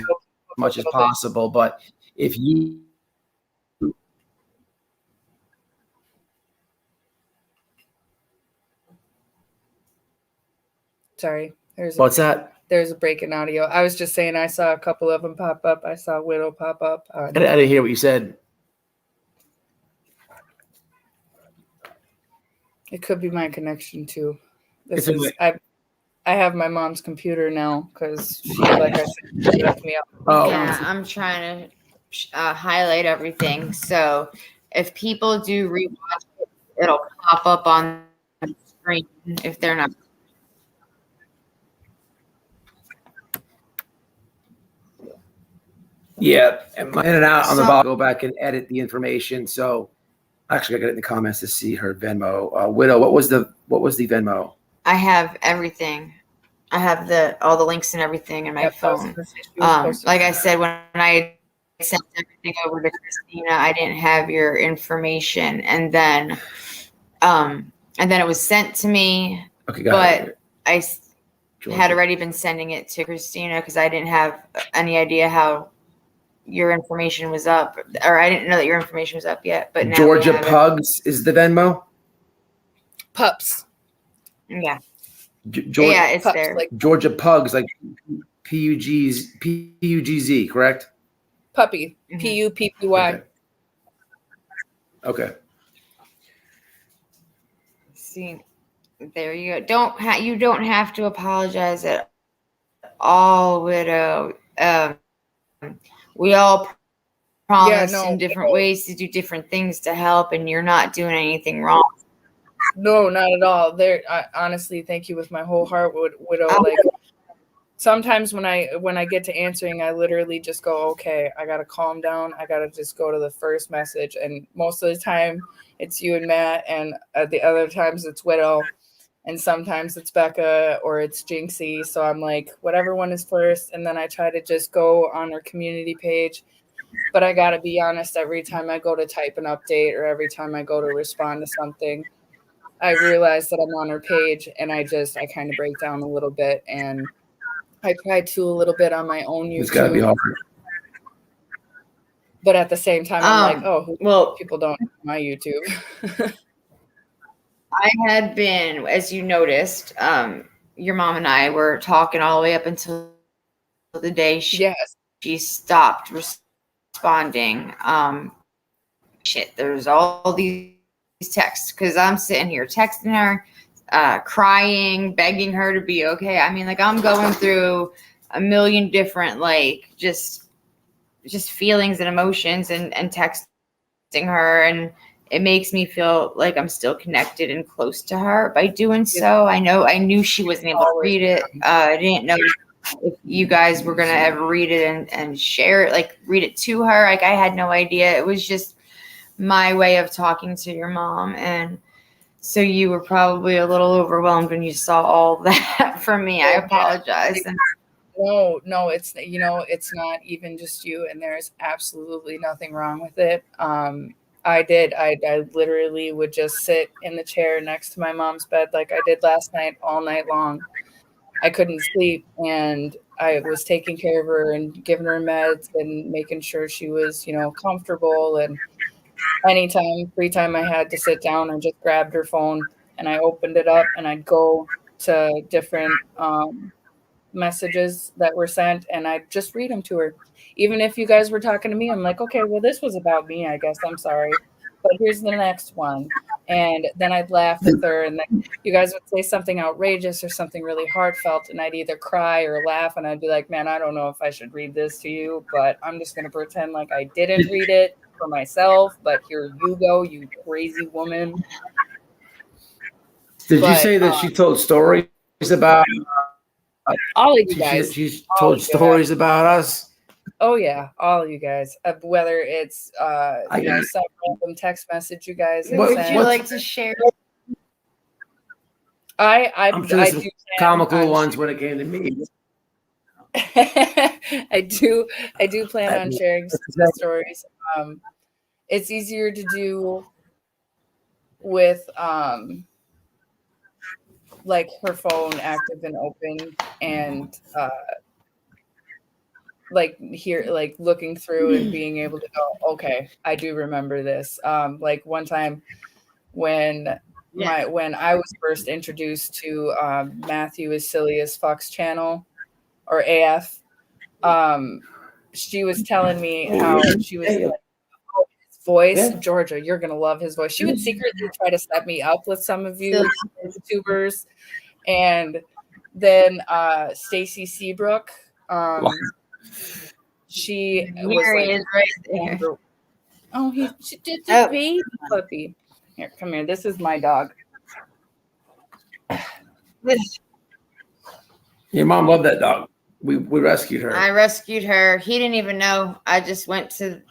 much as possible. But if you Sorry. What's that? There's a break in audio. I was just saying I saw a couple of them pop up. I saw Widow pop up. I didn't hear what you said. It could be my connection too. I have my mom's computer now because she, like I said, she left me out. Yeah, I'm trying to highlight everything. So if people do rewatch it, it'll pop up on the screen if they're not. Yeah, and in and out on the bottom. Go back and edit the information. So actually, I got it in the comments to see her Venmo. Widow, what was the Venmo? I have everything. I have all the links and everything in my phone. Like I said, when I sent everything over to Christina, I didn't have your information, and then it was sent to me. Okay, but I had already been sending it to Christina because I didn't have any idea how your information was up, or I didn't know that your information was up yet. But now Georgia Pugs is the Venmo. Pups. Yeah. Yeah, it's Pups, there. like Georgia Pugs, like P-U-G-Z, correct? puppy. Puppy. Okay. See, there you go. You don't have to apologize at all, Widow. We all promise in different ways to do different things to help, and you're not doing anything wrong. No, not at all. I honestly, thank you with my whole heart, Widow. Like sometimes when I get to answering, I literally just go, okay, I gotta calm down. I gotta just go to the first message, and most of the time it's you and Matt, and the other times it's Widow, and sometimes it's Becca or it's Jinxie. So I'm like, whatever one is first, and then I try to just go on her community page. But I gotta be honest, every time I go to type an update or every time I go to respond to something, I realize that I'm on her page, and I kind of break down a little bit, and I try to a little bit on my own YouTube. It's gotta be hard. But at the same time, I'm like, people don't know my YouTube. I had been, as you noticed, your mom and I were talking all the way up until the day she stopped responding. There's all these texts because I'm sitting here texting her, crying, begging her to be okay. I mean, like I'm going through a million different just feelings and emotions and texting her, and it makes me feel like I'm still connected and close to her by doing so. I knew she wasn't able to read it. I didn't know if you guys were gonna ever read it and share it, like read it to her. Like I had no idea. It was just my way of talking to your mom, and so you were probably a little overwhelmed when you saw all that from me. I apologize. No, it's it's not even just you, and there's absolutely nothing wrong with it. I literally would just sit in the chair next to my mom's bed like I did last night, all night long. I couldn't sleep, and I was taking care of her and giving her meds and making sure she was, comfortable. And anytime, free time I had to sit down, I just grabbed her phone and I opened it up and I'd go to different messages that were sent and I'd just read them to her. Even if you guys were talking to me, I'm like, okay, well, this was about me, I guess. I'm sorry. But here's the next one. And then I'd laugh with her, and then you guys would say something outrageous or something really heartfelt, and I'd either cry or laugh, and I'd be like, man, I don't know if I should read this to you, but I'm just going to pretend like I didn't read it for myself, but here you go, you crazy woman. Did you say that she told stories about all of you guys? She's told stories about us. Oh yeah, all of you guys. Whether it's some random text message you guys have would sent. you like to share? I'm sure there's some comical ones when it came to me. I do plan on sharing some stories. It's easier to do with like her phone active and open, and like looking through and being able to go, okay, I do remember this. Like one time when when I was first introduced to Matthew is Silly as Fuck's channel, or AF, she was telling me how she was like, oh, his voice, Georgia, you're gonna love his voice. She would secretly try to set me up with some of you YouTubers, and then Stacy Seabrook, she Here was he like, is right there. oh, she did the Oh. baby puppy. Here, come here. This is my dog. Your mom loved that dog. We rescued her. I rescued her. He didn't even know. I just went to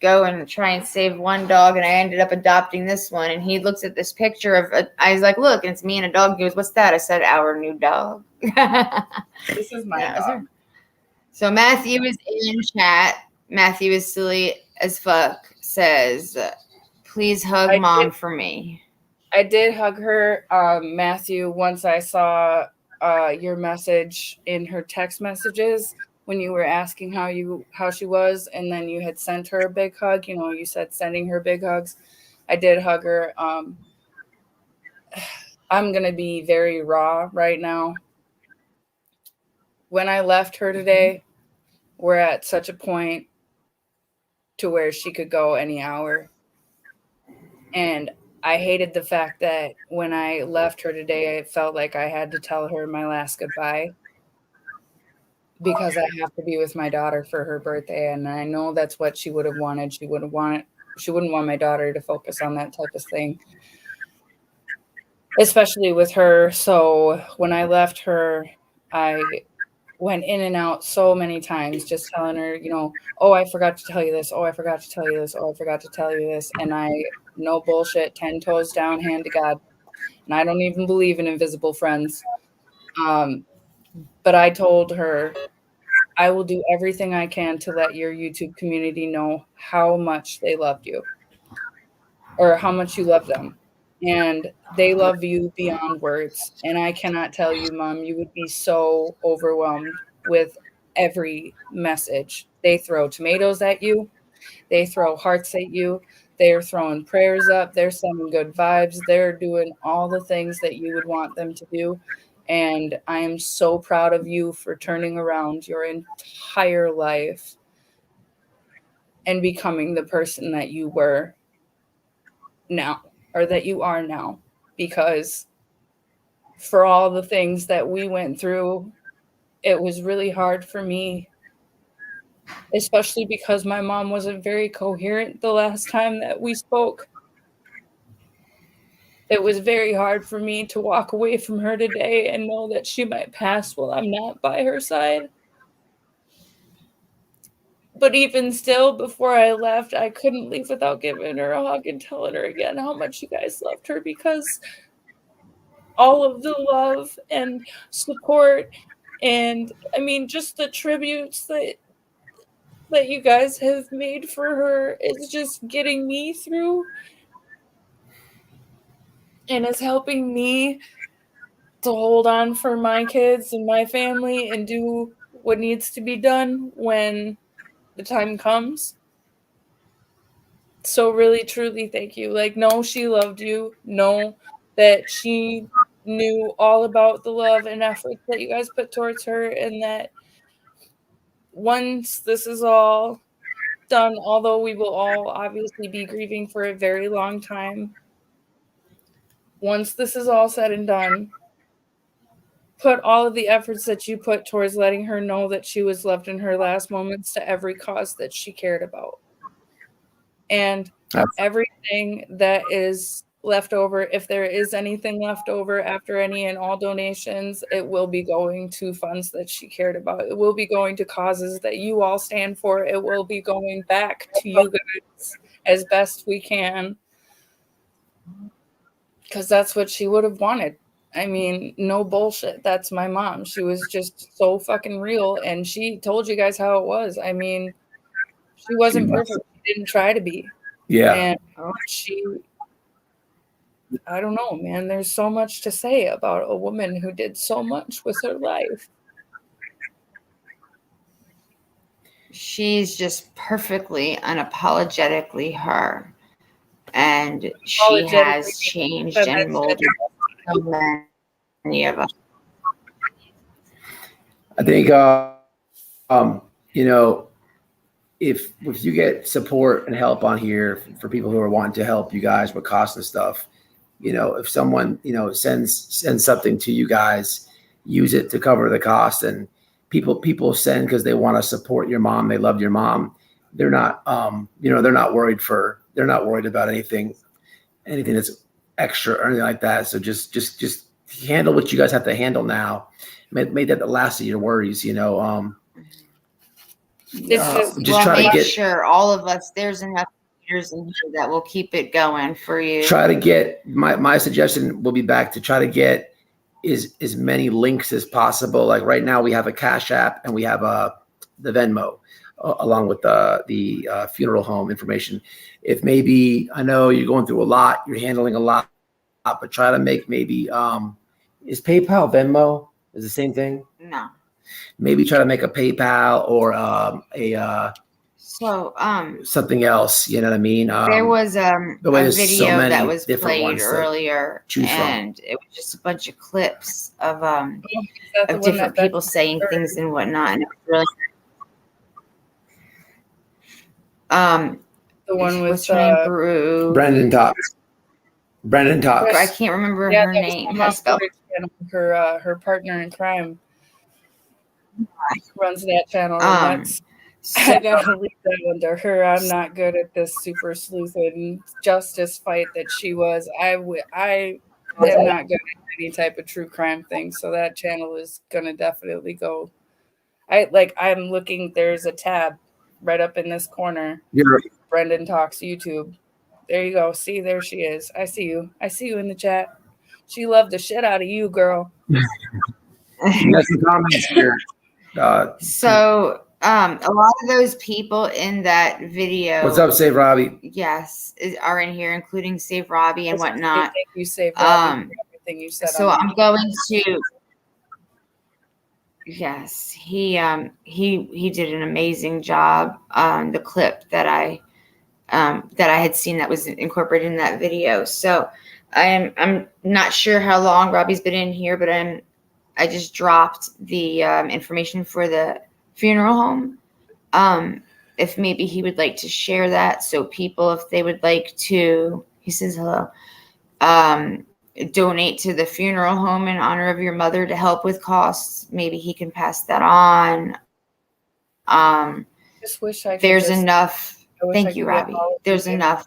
go and try and save one dog, and I ended up adopting this one. And he looks at this picture of I was like, look, and it's me and a dog. He goes, what's that? I said, our new dog. This is my That was dog. her. So Matthew is in chat. Matthew is silly as fuck. Says, please hug mom for me. I did hug her, Matthew, once I saw your message in her text messages when you were asking how she was, and then you had sent her a big hug. You know, you said sending her big hugs. I did hug her. I'm gonna be very raw right now. When I left her today, we're at such a point to where she could go any hour. And I hated the fact that when I left her today, it felt like I had to tell her my last goodbye because I have to be with my daughter for her birthday. And I know that's what she would have wanted. She wouldn't want my daughter to focus on that type of thing, especially with her. So when I left her, I went in and out so many times, just telling her, you know, oh, I forgot to tell you this. Oh, I forgot to tell you this. Oh, I forgot to tell you this. And no bullshit, 10 toes down, hand to God. And I don't even believe in invisible friends. But I told her, I will do everything I can to let your YouTube community know how much they loved you or how much you love them. And they love you beyond words. And I cannot tell you, Mom, you would be so overwhelmed with every message. They throw tomatoes at you. They throw hearts at you. They're throwing prayers up. They're sending good vibes. They're doing all the things that you would want them to do. And I am so proud of you for turning around your entire life and becoming the person that you were now, or that you are now, because for all the things that we went through, it was really hard for me, especially because my mom wasn't very coherent the last time that we spoke. It was very hard for me to walk away from her today and know that she might pass while I'm not by her side. But even still, before I left, I couldn't leave without giving her a hug and telling her again how much you guys loved her, because all of the love and support and, I mean, just the tributes that you guys have made for her is just getting me through and is helping me to hold on for my kids and my family and do what needs to be done when the time comes. So really, truly, thank you. Like, know she loved you. Know that she knew all about the love and effort that you guys put towards her, and that once this is all done, although we will all obviously be grieving for a very long time, once this is all said and done, put all of the efforts that you put towards letting her know that she was loved in her last moments to every cause that she cared about. And everything that is left over, if there is anything left over after any and all donations, it will be going to funds that she cared about. It will be going to causes that you all stand for. It will be going back to you guys as best we can, because that's what she would have wanted. I mean, no bullshit. That's my mom. She was just so fucking real, and she told you guys how it was. I mean, she wasn't perfect. She didn't try to be. Yeah. And I don't know, man. There's so much to say about a woman who did so much with her life. She's just perfectly, unapologetically her. And she has changed and molded so many of us. I think, you know, if you get support and help on here for people who are wanting to help you guys with cost and stuff, you know, if someone, you know, sends something to you guys, use it to cover the cost. And, people send because they want to support your mom. They love your mom. They're not, they're not worried about anything that's extra or anything like that. So just handle what you guys have to handle now. Made that the last of your worries, Just try to get sure all of us, there's enough leaders in here that will keep it going for you. Try to get my suggestion will be back to try to get as many links as possible. Like right now we have a Cash App and we have the Venmo along with the funeral home information. If maybe, I know you're going through a lot, you're handling a lot, but try to make maybe is PayPal Venmo is the same thing? No. Maybe try to make a PayPal or something else. You know what I mean? There was a video that was played earlier, and it was just a bunch of clips of different people saying things and whatnot. And it was really the one with Brendan Talks. I can't remember her name. Her partner in crime runs that channel. And I gotta leave that one to her. I'm not good at this super sleuthing justice fight that she was. I am not good at any type of true crime thing, so that channel is gonna definitely go. I'm looking. There's a tab right up in this corner. Brendan Talks YouTube. There you go. See, there she is. I see you. I see you in the chat. She loved the shit out of you, girl. You got some comments here. So a lot of those people in that video. What's up, Save Robbie? Yes, are in here, including Save Robbie and whatnot. Thank you, Save Robbie, for everything you said. So I'm going to. Yes, he did an amazing job on the clip that I had seen that was incorporated in that video. So I'm not sure how long Robbie's been in here, but I just dropped the information for the funeral home. If maybe he would like to share that, so people, if they would like to, he says hello, donate to the funeral home in honor of your mother to help with costs, maybe he can pass that on. Just wish I could there's enough. Thank you, Robbie. There's enough.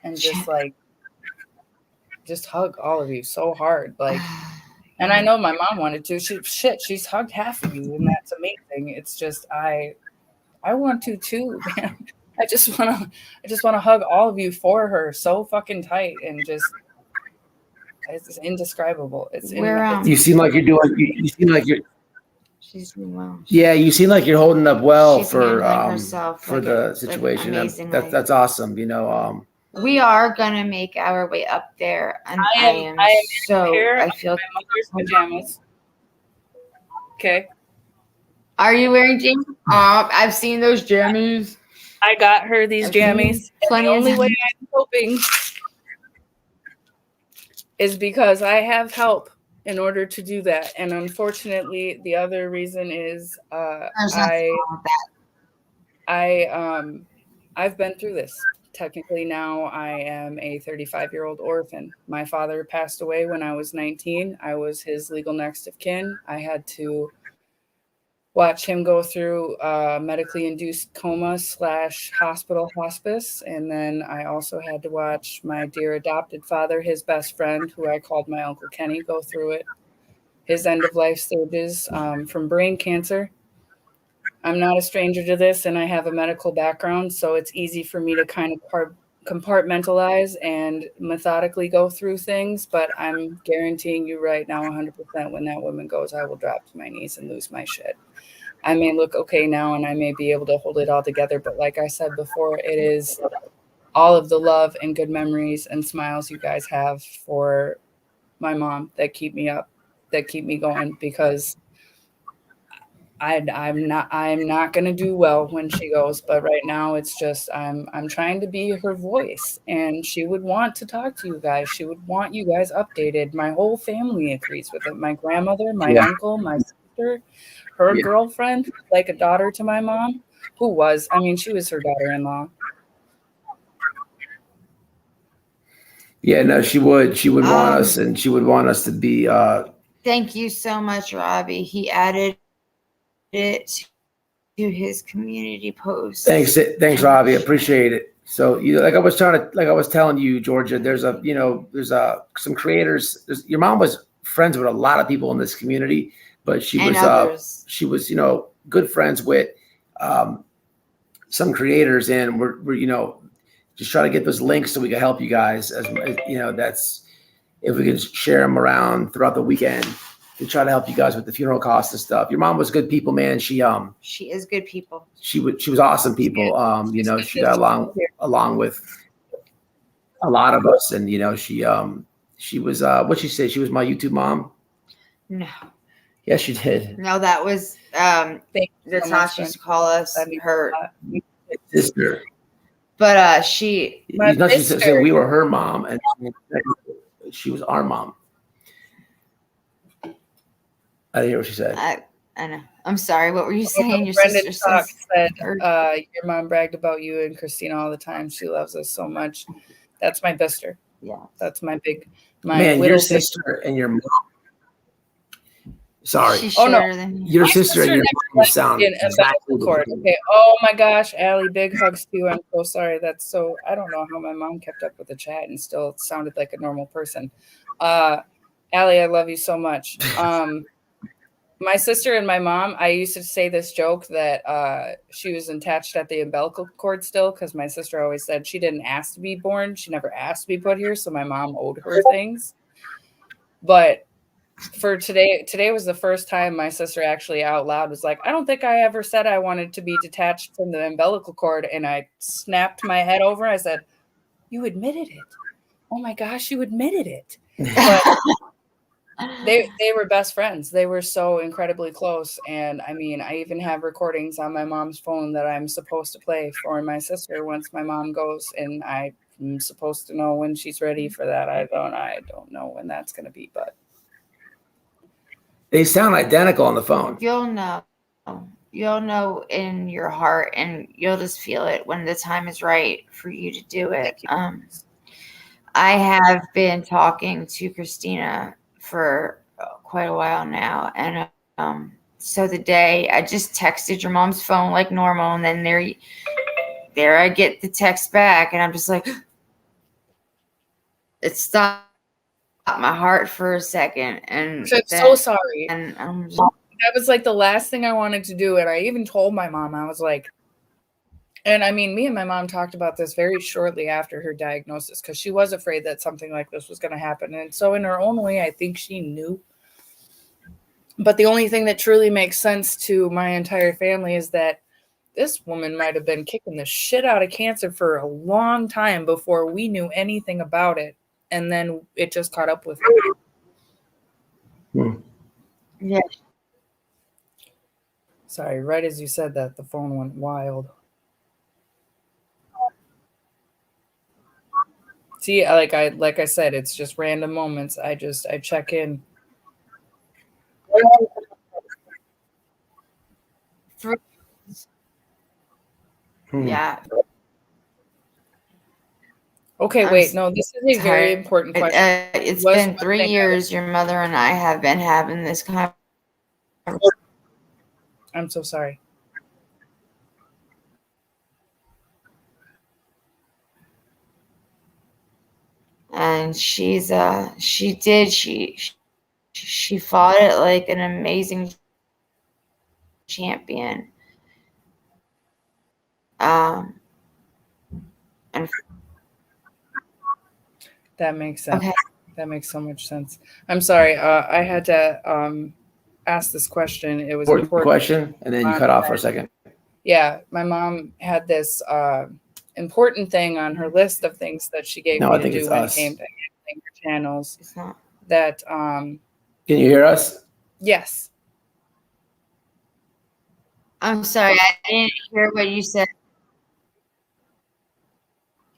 And just hug all of you so hard, and I know my mom wanted to. She's hugged half of you, and that's amazing. It's just I want to too, man. I just want to hug all of you for her so fucking tight, and it's indescribable. You seem like you're doing. You seem like you're. She's doing well. Yeah, you seem like you're holding up well She's for herself, the situation. That's awesome. We are gonna make our way up there, and I am so. I feel my mother's pajamas. Okay. Are you wearing jammies? I've seen those jammies. I got her these jammies. The only way I'm coping is because I have help in order to do that, and unfortunately, the other reason is I've been through this. Technically now I am a 35-year-old orphan. My father passed away when I was 19. I was his legal next of kin. I had to watch him go through medically induced coma / hospital hospice. And then I also had to watch my dear adopted father, his best friend, who I called my Uncle Kenny, go through it. His end of life stages from brain cancer. I'm not a stranger to this, and I have a medical background, so it's easy for me to kind of compartmentalize and methodically go through things, but I'm guaranteeing you right now 100% when that woman goes, I will drop to my knees and lose my shit. I may look okay now, and I may be able to hold it all together, but like I said before, it is all of the love and good memories and smiles you guys have for my mom that keep me up, that keep me going, because I'm not gonna do well when she goes, but right now it's just I'm trying to be her voice, and she would want to talk to you guys. She would want you guys updated. My whole family agrees with it. My grandmother, my uncle, my sister, her girlfriend, like a daughter to my mom, she was her daughter-in-law. Yeah, no, she would want us, and she would want us to be. Thank you so much, Robbie. He added it to his community post. Thanks, Robbie. Appreciate it. So like I was telling you, Georgia, there's some creators. Your mom was friends with a lot of people in this community, but she was good friends with some creators, and we're just trying to get those links so we can help you guys as that's if we can share them around throughout the weekend to try to help you guys with the funeral costs and stuff. Your mom was good people, man. She is good people. She was awesome people. She got along with a lot of us, and she was what she said. She was my YouTube mom. No. Yes, she did. No, that was Natasha used to call us her sister. But she said we were her mom, and she was our mom. I didn't hear what she said. I know. I'm sorry. What were you saying? Your Brendan sister Talk said your mom bragged about you and Christina all the time. She loves us so much. That's my sister. Yeah. That's my your sister and your mom. Sorry. Your sister and your mom sound exactly okay. Oh my gosh, Allie, big hugs to you. I'm so sorry. I don't know how my mom kept up with the chat and still sounded like a normal person. Allie, I love you so much. My sister and my mom, I used to say this joke that she was attached at the umbilical cord still, because my sister always said she didn't ask to be born. She never asked to be put here, so my mom owed her things. But for today was the first time my sister actually out loud was like, I don't think I ever said I wanted to be detached from the umbilical cord. And I snapped my head over. I said, you admitted it. Oh my gosh, you admitted it. But they were best friends. They were so incredibly close. And I mean, I even have recordings on my mom's phone that I'm supposed to play for my sister once my mom goes, and I'm supposed to know when she's ready for that. I don't know when that's going to be, but they sound identical on the phone. You'll know in your heart, and you'll just feel it when the time is right for you to do it. I have been talking to Christina for quite a while now, and so the day I just texted your mom's phone like normal, and then there I get the text back, and I'm just like, it stopped my heart for a second, and I'm so sorry. And that was like the last thing I wanted to do, and I even told my mom, I was like, and I mean, me and my mom talked about this very shortly after her diagnosis, because she was afraid that something like this was going to happen. And so in her own way, I think she knew. But the only thing that truly makes sense to my entire family is that this woman might have been kicking the shit out of cancer for a long time before we knew anything about it. And then it just caught up with her. Yeah. Sorry, right as you said that, the phone went wild. See, like I said, it's just random moments. I check in. Yeah. Okay, wait. No, this is a very important question. It's been 3 years. Your mother and I have been having this conversation. I'm so sorry. And she fought it like an amazing champion. And that makes sense. Okay. That makes so much sense. I'm sorry. I had to ask this question. It was an important question, and then you cut off for a second. Yeah, my mom had this important thing on her list of things that she gave me to do when it came to handling her channels. It's not that. Can you hear us? Yes. I'm sorry, I didn't hear what you said.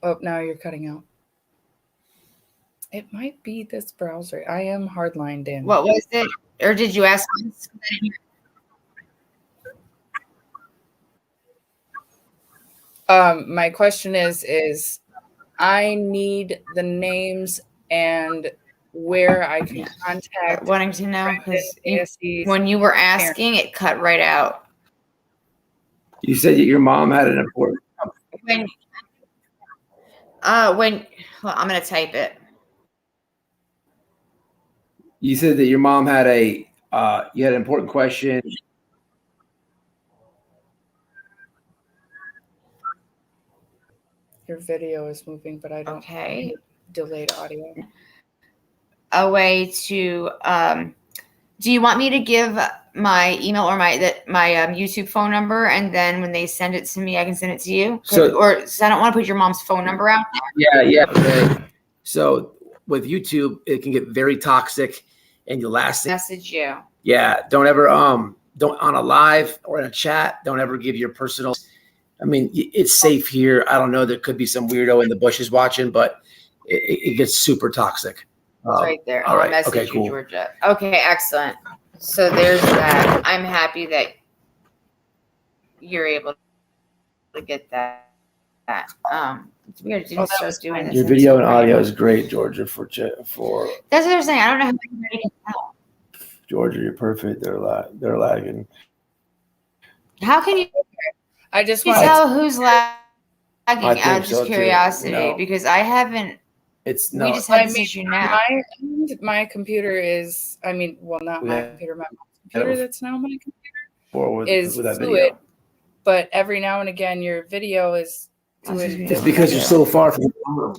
Oh, now you're cutting out. It might be this browser. I am hardlined in. What was it? Or did you ask? My question is I need the names and where I can contact. Wanting to know, because when you were asking, it cut right out. You said that your mom had an important. When well, I'm gonna type it. You said that your mom had you had an important question. Your video is moving, but I don't. Okay. Delayed audio. A way to do you want me to give my email or my YouTube phone number, and then when they send it to me, I can send it to you? So I don't want to put your mom's phone number out there. Yeah. Okay. So with YouTube, it can get very toxic, and you'll Message you. Yeah. Don't ever don't on a live or in a chat. Don't ever give your personal. I mean, it's safe here. I don't know. There could be some weirdo in the bushes watching, but it gets super toxic. It's right there. All right. Message Okay. you, Cool. Georgia. Okay. Excellent. So there's that. I'm happy that you're able to get that. It's weird. It didn't start doing this. Your video and audio is great, Georgia. For That's what they're saying. I don't know how you can tell. Georgia, you're perfect. They're lagging. How can you? I just want to tell who's lagging. Out of just so, curiosity, no. because I haven't. It's we no. just had this issue now. My computer is. I mean, well, not my computer. My computer that's now my computer is with that fluid. video. But every now and again, your video is. It's because you're so far from the room.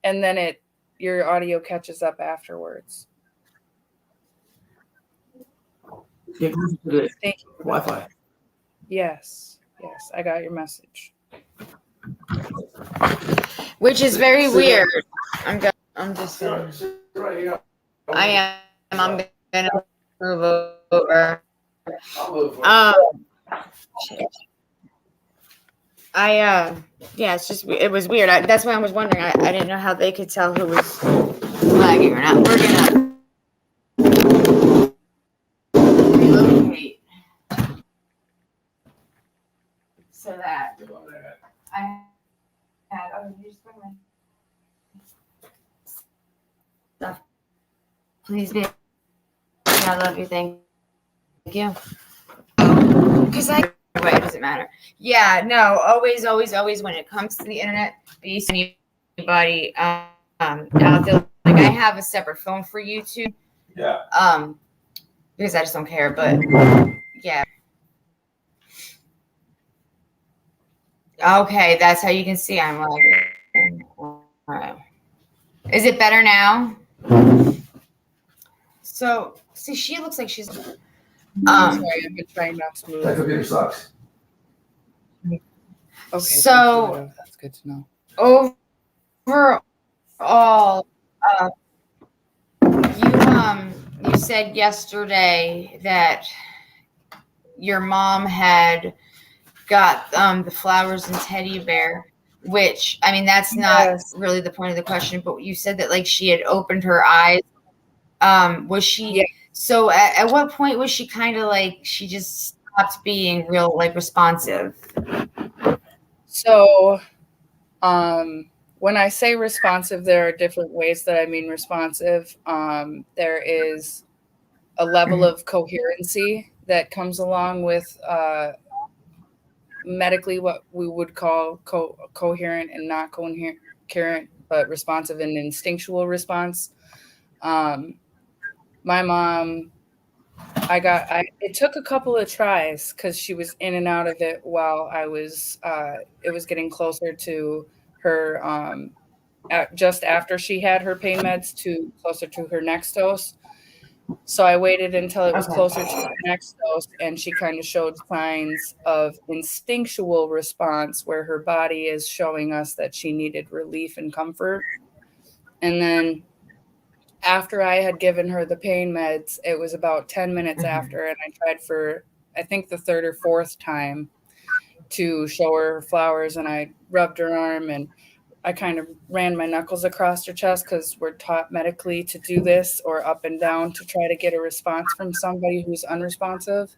And then your audio catches up afterwards. Get closer to the Thank you. Wi-Fi. Yes, I got your message. Which is very weird. I'm just. I am. I'm gonna move over. Yeah, it's just, it was weird. That's why I was wondering. I didn't know how they could tell who was lagging or not. We're gonna relocate so that I have. Oh, you just bring my stuff. Please be. I love you. Thank you. Because it doesn't matter. Yeah, no, always when it comes to the internet, be anybody out there. Like, I have a separate phone for YouTube. Yeah. Because I just don't care. But yeah. Okay, that's how you can see I'm like. All right. Is it better now? So, see, she looks like she's. Sorry, I've been trying not to move. That computer sucks. Okay, so that's good to know. Overall, you said yesterday that your mom had got the flowers and teddy bear, which, I mean, that's not really the point of the question, but you said that, like, she had opened her eyes. Was she? Yeah. So at what point was she kind of like, she just stopped being real, like, responsive? So, when I say responsive, there are different ways that I mean responsive. There is a level of coherency that comes along with medically what we would call coherent and not coherent, but responsive and instinctual response. My mom, it took a couple of tries because she was in and out of it while it was getting closer to her, just after she had her pain meds to closer to her next dose. So I waited until it was closer to her next dose, and she kind of showed signs of instinctual response where her body is showing us that she needed relief and comfort. And then after I had given her the pain meds, it was about 10 minutes after, and I tried for, I think, the third or fourth time to show her flowers, and I rubbed her arm, and I kind of ran my knuckles across her chest because we're taught medically to do this, or up and down to try to get a response from somebody who's unresponsive.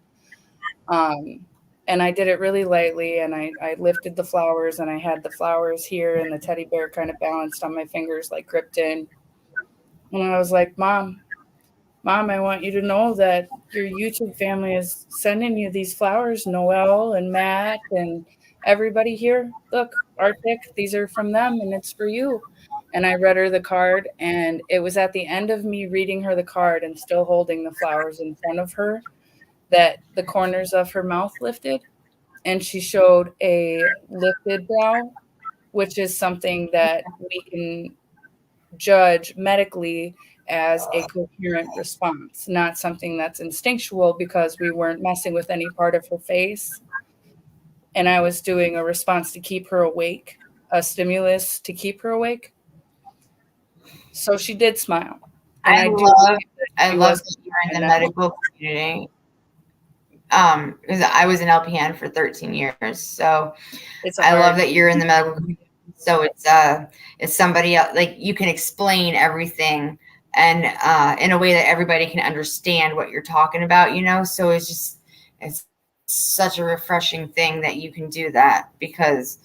And I did it really lightly, and I lifted the flowers, and I had the flowers here, and the teddy bear kind of balanced on my fingers, like gripped in. And I was like, Mom, Mom, I want you to know that your YouTube family is sending you these flowers, Noelle and Matt and everybody here. Look, Arctic, these are from them and it's for you. And I read her the card, and it was at the end of me reading her the card and still holding the flowers in front of her that the corners of her mouth lifted, and she showed a lifted brow, which is something that we can judge medically as a coherent response, not something that's instinctual because we weren't messing with any part of her face. And I was doing a response to keep her awake, a stimulus to keep her awake. So she did smile. And I do I love that you're in the medical community. Because I was an LPN for 13 years, so I love that you're in the medical community. So it's somebody else, like you can explain everything and in a way that everybody can understand what you're talking about, you know. So it's such a refreshing thing that you can do that, because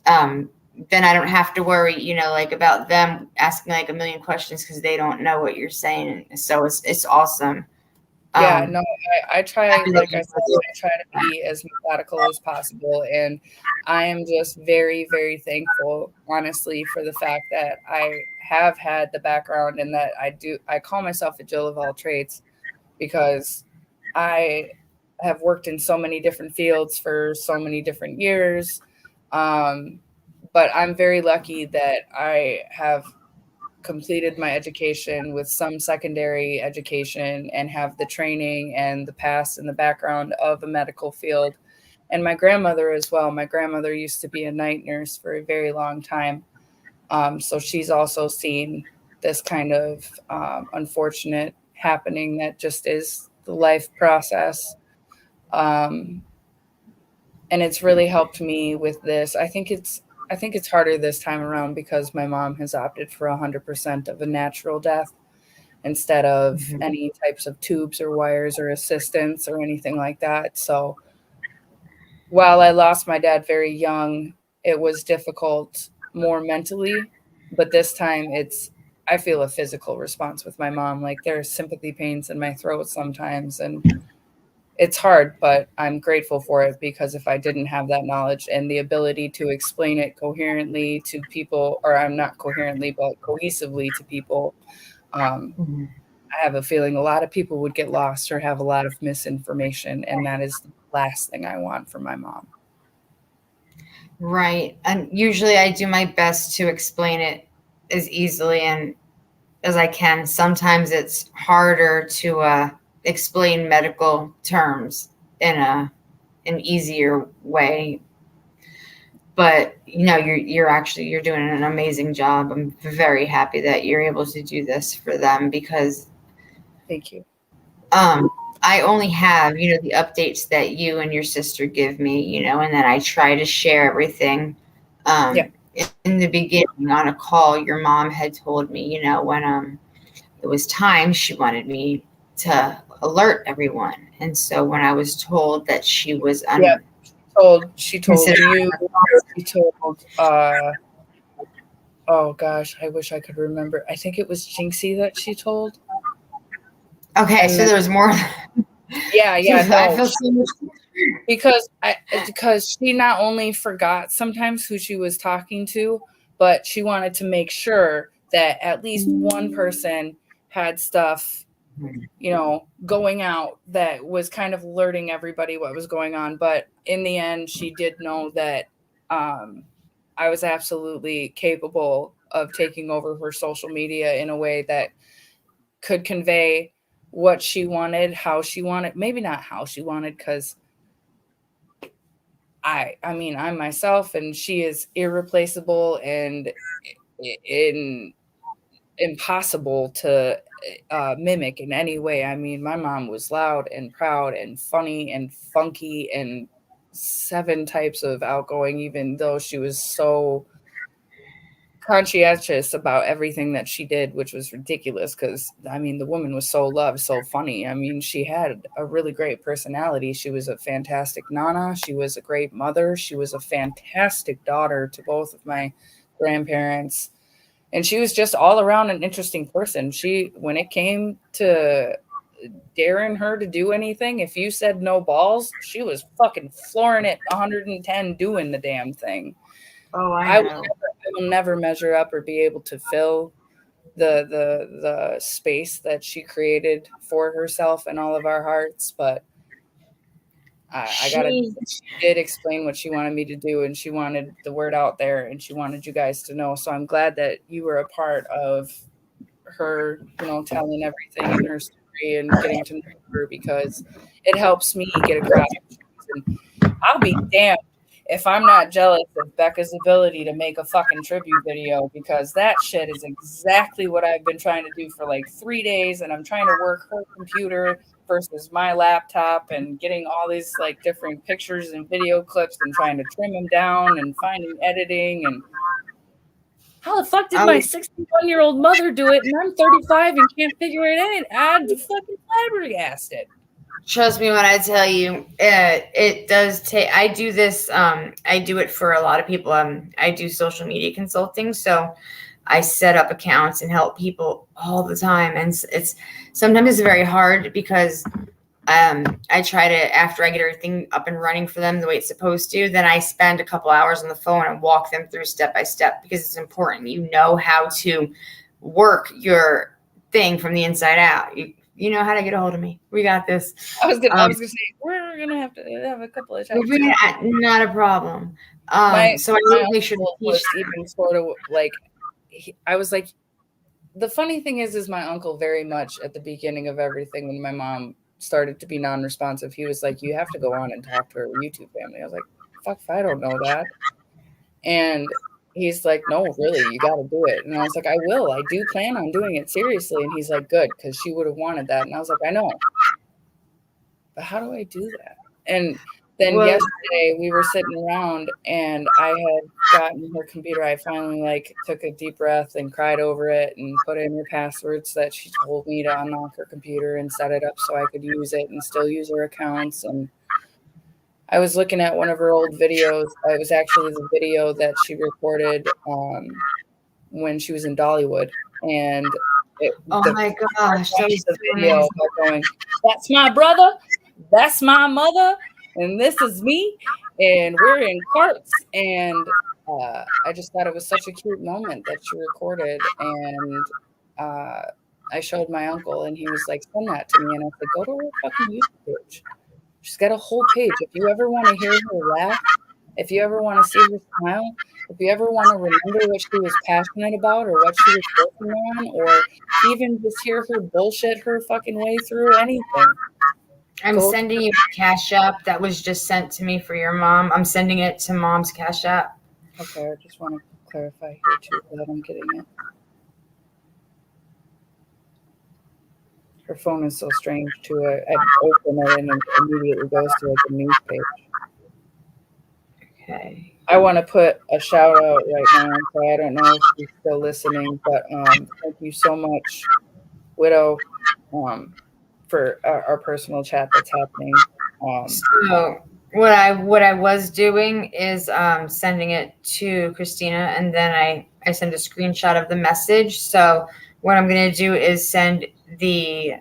then I don't have to worry, you know, like about them asking like a million questions because they don't know what you're saying. So it's awesome. Yeah, no, I try, like I said, I try to be as methodical as possible. And I am just very, very thankful, honestly, for the fact that I have had the background and that I call myself a Jill of all trades, because I have worked in so many different fields for so many different years. But I'm very lucky that I have completed my education with some secondary education and have the training and the past and the background of a medical field. And my grandmother as well. My grandmother used to be a night nurse for a very long time. So she's also seen this kind of unfortunate happening that just is the life process. And it's really helped me with this. I think it's harder this time around because my mom has opted for 100% of a natural death instead of any types of tubes or wires or assistance or anything like that. So while I lost my dad very young, it was difficult more mentally, but this time I feel a physical response with my mom. Like there's sympathy pains in my throat sometimes, and it's hard, but I'm grateful for it, because if I didn't have that knowledge and the ability to explain it coherently to people, or I'm not coherently, but cohesively to people, I have a feeling a lot of people would get lost or have a lot of misinformation. And that is the last thing I want for my mom. Right. And usually I do my best to explain it as easily and as I can. Sometimes it's harder to explain medical terms in an easier way. But you know, you're doing an amazing job. I'm very happy that you're able to do this for them, because thank you. I only have, you know, the updates that you and your sister give me, you know, and then I try to share everything. In the beginning on a call, your mom had told me, you know, when it was time, she wanted me to alert everyone. And so when I was told that she was she told you, she told oh gosh, I wish I could remember. I think it was Jinxie that she told. Okay, and so there was more. Yeah, no. I feel so much because she not only forgot sometimes who she was talking to, but she wanted to make sure that at least one person had stuff, you know, going out that was kind of alerting everybody what was going on. But in the end, she did know that I was absolutely capable of taking over her social media in a way that could convey what she wanted, how she wanted, maybe not how she wanted, because I mean, I'm myself and she is irreplaceable and impossible to mimic in any way. I mean, my mom was loud and proud and funny and funky and 7 types of outgoing, even though she was so conscientious about everything that she did, which was ridiculous because, I mean, the woman was so loved, so funny. I mean, she had a really great personality. She was a fantastic nana. She was a great mother. She was a fantastic daughter to both of my grandparents. And she was just all around an interesting person. When it came to daring her to do anything, if you said no balls, she was fucking flooring it 110 doing the damn thing. Oh, I I know. will never measure up or be able to fill the space that she created for herself in all of our hearts, but I gotta. She did explain what she wanted me to do, and she wanted the word out there, and she wanted you guys to know. So I'm glad that you were a part of her, telling everything in her story and getting to know her, because it helps me get across. And I'll be damned if I'm not jealous of Becca's ability to make a fucking tribute video, because that shit is exactly what I've been trying to do for like 3 days, and I'm trying to work her computer versus my laptop and getting all these like different pictures and video clips and trying to trim them down and finding editing. And how the fuck did my 61-year-old mother do it and I'm 35 and can't figure it out? I'm fucking flabbergasted. Trust me when I tell you, it does take. I do this. I do it for a lot of people. I do social media consulting, so I set up accounts and help people all the time. And it's sometimes it's very hard because I try to, after I get everything up and running for them the way it's supposed to, then I spend a couple hours on the phone and walk them through step by step, because it's important. You know how to work your thing from the inside out. You know how to get a hold of me. We got this. I was gonna say we're gonna have to have a couple of chats. Not a problem. So I really should was even sort of like, I was like, the funny thing is my uncle very much at the beginning of everything, when my mom started to be non-responsive, he was like, you have to go on and talk to her YouTube family. I was like, fuck if I don't know that. And he's like, no, really, you got to do it. And I was like, I will. I do plan on doing it seriously. And he's like, good, because she would have wanted that. And I was like, I know. But how do I do that? And then yesterday we were sitting around and I had gotten her computer. I finally like took a deep breath and cried over it and put in her passwords that she told me to unlock her computer and set it up so I could use it and still use her accounts. And I was looking at one of her old videos. It was actually the video that she recorded when she was in Dollywood. And my gosh, that was the video of going, that's my brother, that's my mother, and this is me, and we're in carts. And I just thought it was such a cute moment that she recorded. And I showed my uncle, and he was like, send that to me. And I said, go to her fucking YouTube page. She's got a whole page. If you ever want to hear her laugh, if you ever want to see her smile, if you ever want to remember what she was passionate about or what she was working on, or even just hear her bullshit her fucking way through anything. I'm sending you a Cash App that was just sent to me for your mom. I'm sending it to Mom's Cash App. Okay, I just want to clarify here too that I'm getting it. Her phone is so strange too. I open it and it immediately goes to like a news page. Okay. I want to put a shout out right now. So I don't know if she's still listening, but thank you so much, Widow, for our personal chat that's happening. So what I was doing is sending it to Christina, and then I send a screenshot of the message. So what I'm going to do is send the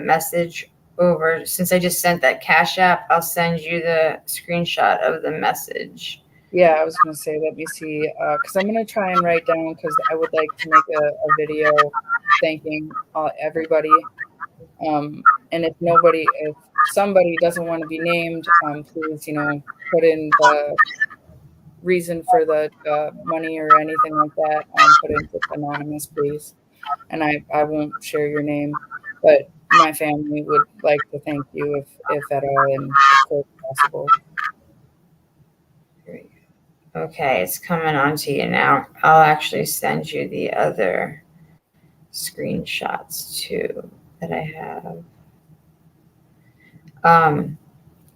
message over. Since I just sent that Cash App, I'll send you the screenshot of the message. Yeah, I was going to say, let me see, because I'm going to try and write down, because I would like to make a video thanking everybody. And if somebody doesn't want to be named, please, put in the reason for the money or anything like that. Put in just anonymous, please. And I won't share your name, but my family would like to thank you if at all, and of course possible. Okay, it's coming on to you now. I'll actually send you the other screenshots too that I have.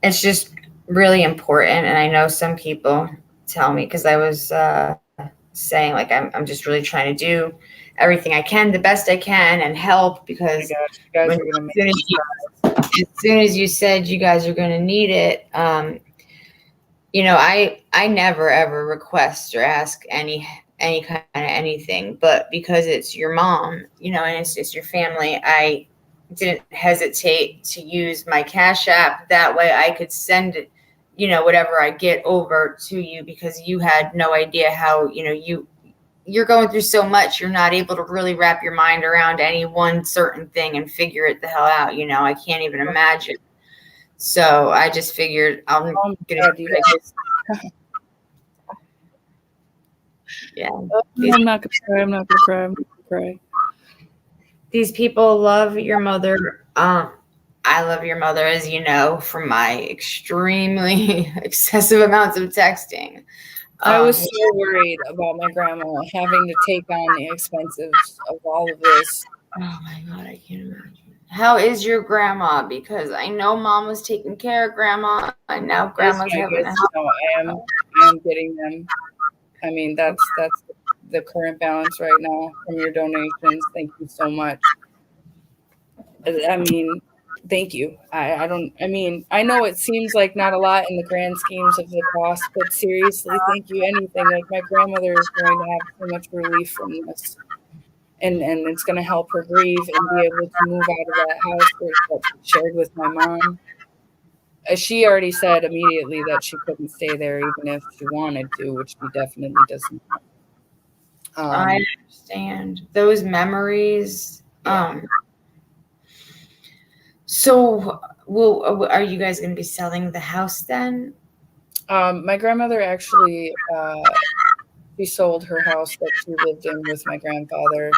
It's just really important, and I know some people tell me, because I was saying like I'm just really trying to do everything I can, the best I can, and help, because as soon as you said you guys are going to need it, I never ever request or ask any any kind of anything, but because it's your mom, you know, and it's your family, I didn't hesitate to use my Cash App. That way I could send it, you know, whatever I get over to you, because you had no idea how, you know, you're going through so much, you're not able to really wrap your mind around any one certain thing and figure it the hell out. You know, I can't even imagine. So I just figured I'm Oh gonna my God, you guys. yeah. I'm not gonna cry. I'm not gonna cry. I'm gonna cry. These people love your mother. I love your mother, as you know, from my extremely excessive amounts of texting. I was so worried about my grandma having to take on the expenses of all of this. Oh my God, I can't imagine. How is your grandma? Because I know mom was taking care of grandma, and now grandma's having a No, I am getting them. I mean, that's the current balance right now from your donations. Thank you so much. I mean, thank you. I mean, I know it seems like not a lot in the grand schemes of the cost, but seriously, thank you. Anything. Like, my grandmother is going to have so much relief from this. And it's going to help her grieve and be able to move out of that house that she shared with my mom. She already said immediately that she couldn't stay there even if she wanted to, which she definitely doesn't. I understand those memories. So, are you guys going to be selling the house then? My grandmother actually, she sold her house that she lived in with my grandfather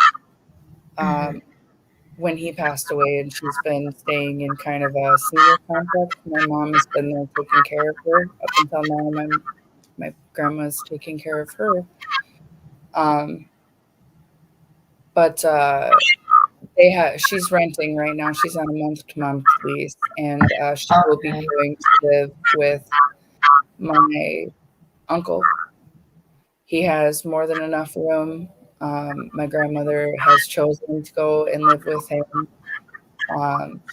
when he passed away, and she's been staying in kind of a senior complex. My mom has been there taking care of her up until now. My grandma's taking care of her. But she's renting right now. She's on a month-to-month lease, and she will be going to live with my uncle. He has more than enough room. My grandmother has chosen to go and live with him.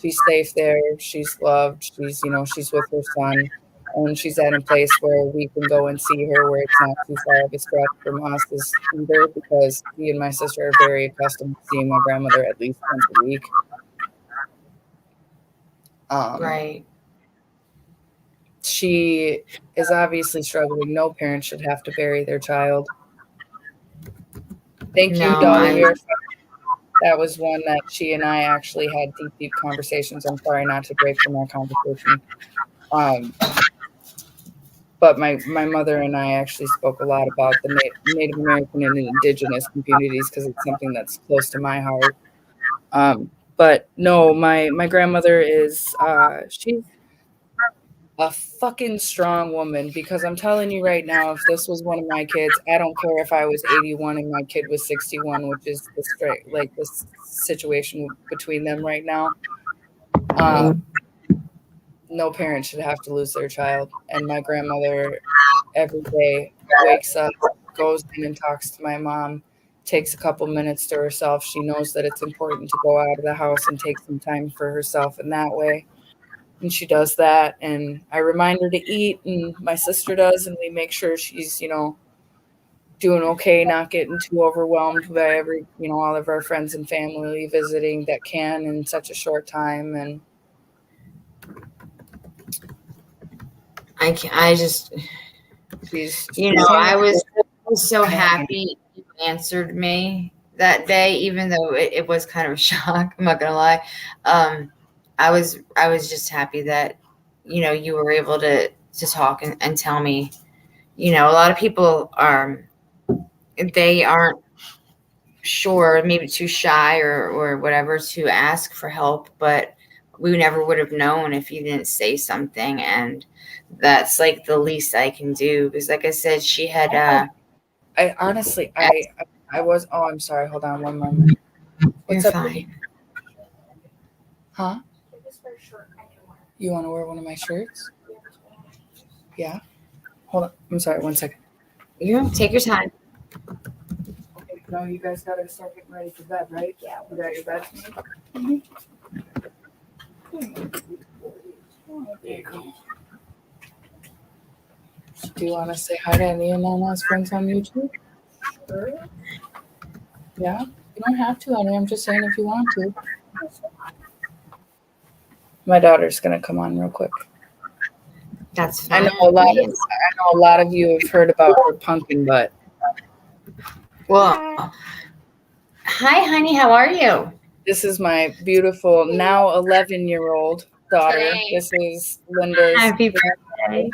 She's safe there. She's loved. She's with her son, and she's at a place where we can go and see her, where it's not too far of a stretch from us either, because me and my sister are very accustomed to seeing my grandmother at least once a week. Right. She is obviously struggling. No parent should have to bury their child. Thank you, Dolly. That was one that she and I actually had deep conversations. I'm sorry not to break from our conversation. But my mother and I actually spoke a lot about the Native American and Indigenous communities, because it's something that's close to my heart. But no, my grandmother is she's a fucking strong woman, because I'm telling you right now, if this was one of my kids, I don't care if I was 81 and my kid was 61, which is the situation between them right now. No parent should have to lose their child. And my grandmother every day wakes up, goes in and talks to my mom, takes a couple minutes to herself. She knows that it's important to go out of the house and take some time for herself in that way. And she does that, and I remind her to eat, and my sister does, and we make sure she's, doing okay, not getting too overwhelmed by all of our friends and family visiting that can in such a short time. And I just, I was so happy you answered me that day, even though it was kind of a shock. I'm not gonna lie. I was just happy that, you were able to talk and tell me. A lot of people they aren't sure, maybe too shy or whatever to ask for help, but we never would have known if you didn't say something. And that's like the least I can do, because like I said, she had I honestly was, oh, I'm sorry, hold on one moment. What's You're up? fine. Huh? You want to wear one of my shirts? Yeah. Hold on. I'm sorry. 1 second. You take your time. Okay. No, you guys got to start getting ready for bed, right? Yeah. You got your bed made? There you go. Do you want to say hi to any of Nana's friends on YouTube? Yeah, you don't have to, honey. I'm just saying if you want to. My daughter's gonna come on real quick. That's I fine. know a lot of you have heard about her pumpkin butt. Well, hi, honey. How are you? This is my beautiful now 11-year-old daughter. Today. This is Linda's. Happy birthday.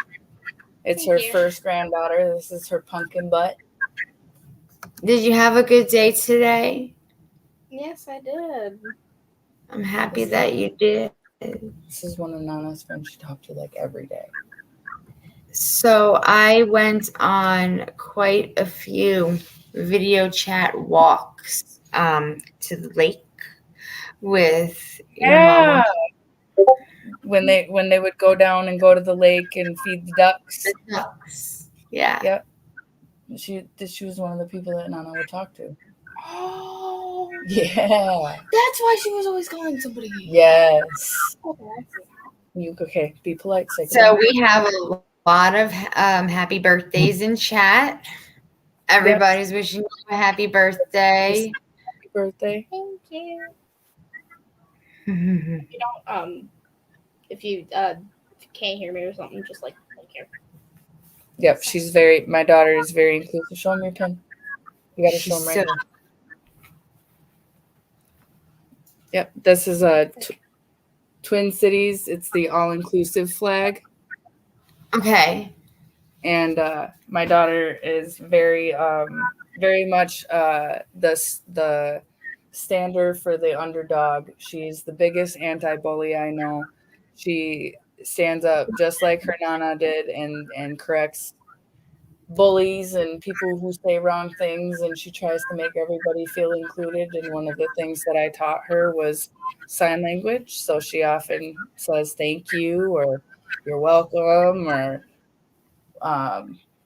It's Thank her you. first granddaughter. This is her pumpkin butt. Did you have a good day today? Yes, I did. I'm happy that you did. This is one of Nana's friends she talked to like every day. So I went on quite a few video chat walks to the lake with your mama. When they would go down and go to the lake and feed the ducks. The ducks. Yeah. Yep. She was one of the people that Nana would talk to. Oh, Yeah. that's why she was always calling somebody. Yes. Okay, I see. Okay, be polite. Say So goodbye. we have a lot of happy birthdays in chat. Everybody's wishing you a happy birthday. Happy birthday. Thank you. Mhm. You know, if you can't hear me or something, just like thank you. Yep, my daughter is very inclusive. Show them your pin. You got to show them right here. Yep, this is a Twin Cities. It's the all-inclusive flag. Okay. And my daughter is very much the stander for the underdog. She's the biggest anti-bully I know. She stands up just like her Nana did and corrects bullies and people who say wrong things, and she tries to make everybody feel included. And one of the things that I taught her was sign language. So she often says thank you or you're welcome or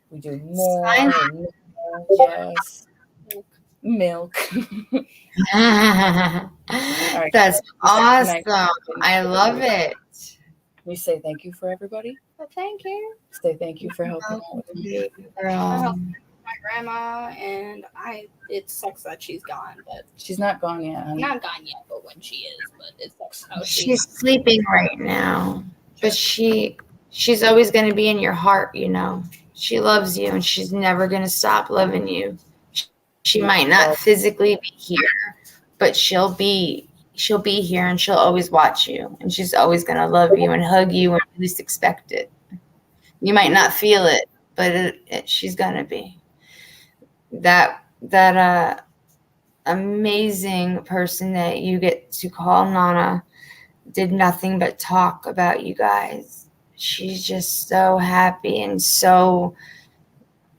we do more and more. Yes. Milk. Right, that's awesome. I love it. We say thank you for everybody. Well, thank you. Say thank you for helping out with me. My grandma and it sucks that she's gone, but she's not gone yet. Honey. Not gone yet, but when she is, but it sucks how She's sleeping right now, but she's always going to be in your heart. You know, she loves you, and she's never going to stop loving you. She might not physically be here, but she'll be here, and she'll always watch you, and she's always going to love you and hug you when you least expect it. You might not feel it, but she's going to be. That amazing person that you get to call Nana did nothing but talk about you guys. She's just so happy and so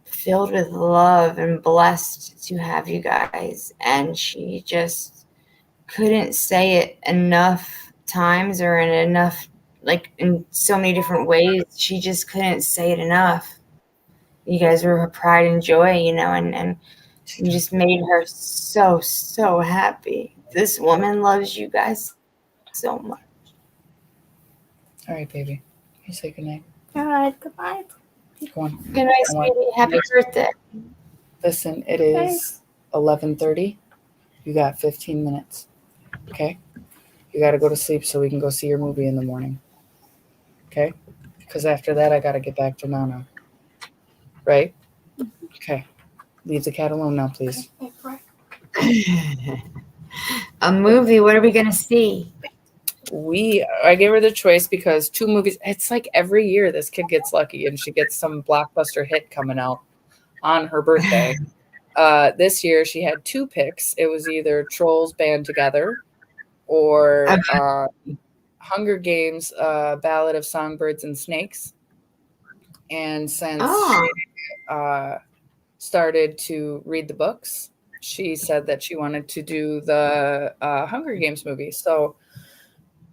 filled with love and blessed to have you guys. And she just couldn't say it enough times or in enough, like in so many different ways. She just couldn't say it enough. You guys were her pride and joy, you know, and you just made her so, so happy. This woman loves you guys so much. All right, baby. You say goodnight. All right, goodbye. Come on. Good night, sweetie. Happy birthday. Listen, it is 11:30. You got 15 minutes. Okay? You got to go to sleep so we can go see your movie in the morning. Okay? Because after that, I got to get back to Nana. Right? Okay. Leave the cat alone now, please. A movie. What are we going to see? I gave her the choice because 2 movies. It's like every year this kid gets lucky and she gets some blockbuster hit coming out on her birthday. This year she had 2 picks. It was either Trolls Band Together or Hunger Games, Ballad of Songbirds and Snakes. And since she started to read the books, she said that she wanted to do the Hunger Games movie. So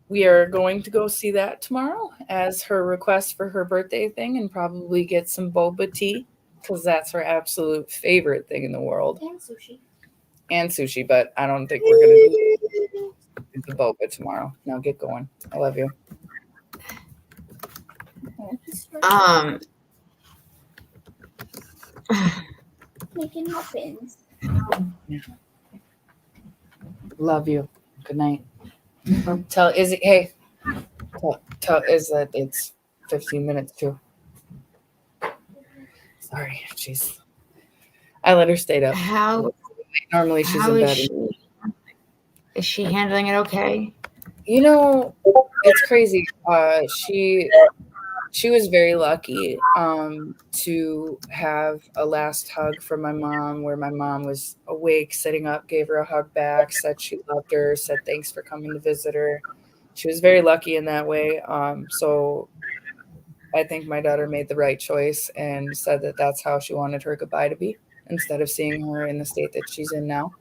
we are going to go see that tomorrow as her request for her birthday thing and probably get some boba tea because that's her absolute favorite thing in the world. And sushi, but I don't think we're going to do the boba tomorrow. Now get going. I love you. making muffins. Love you. Good night. Tell Izzy, hey, tell Iz that it's 15 minutes too. Sorry, I let her stay up. How Normally she's how in is bed. is she handling it okay? You know, it's crazy. She was very lucky to have a last hug from my mom, where my mom was awake, sitting up, gave her a hug back, said she loved her, said thanks for coming to visit her. She was very lucky in that way. So I think my daughter made the right choice and said that that's how she wanted her goodbye to be, instead of seeing her in the state that she's in now.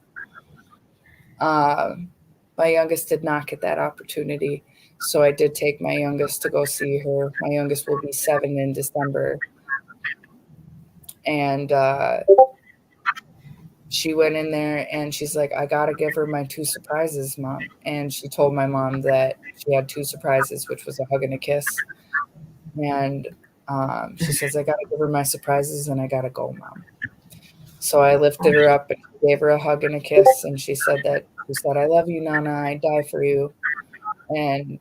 My youngest did not get that opportunity. So I did take my youngest to go see her. My youngest will be 7 in December. And she went in there and she's like, I got to give her my 2 surprises, Mom. And she told my mom that she had 2 surprises, which was a hug and a kiss. And she says, I got to give her my surprises and I got to go, Mom. So I lifted her up and gave her a hug and a kiss. And she said, I love you, Nana. I die for you. And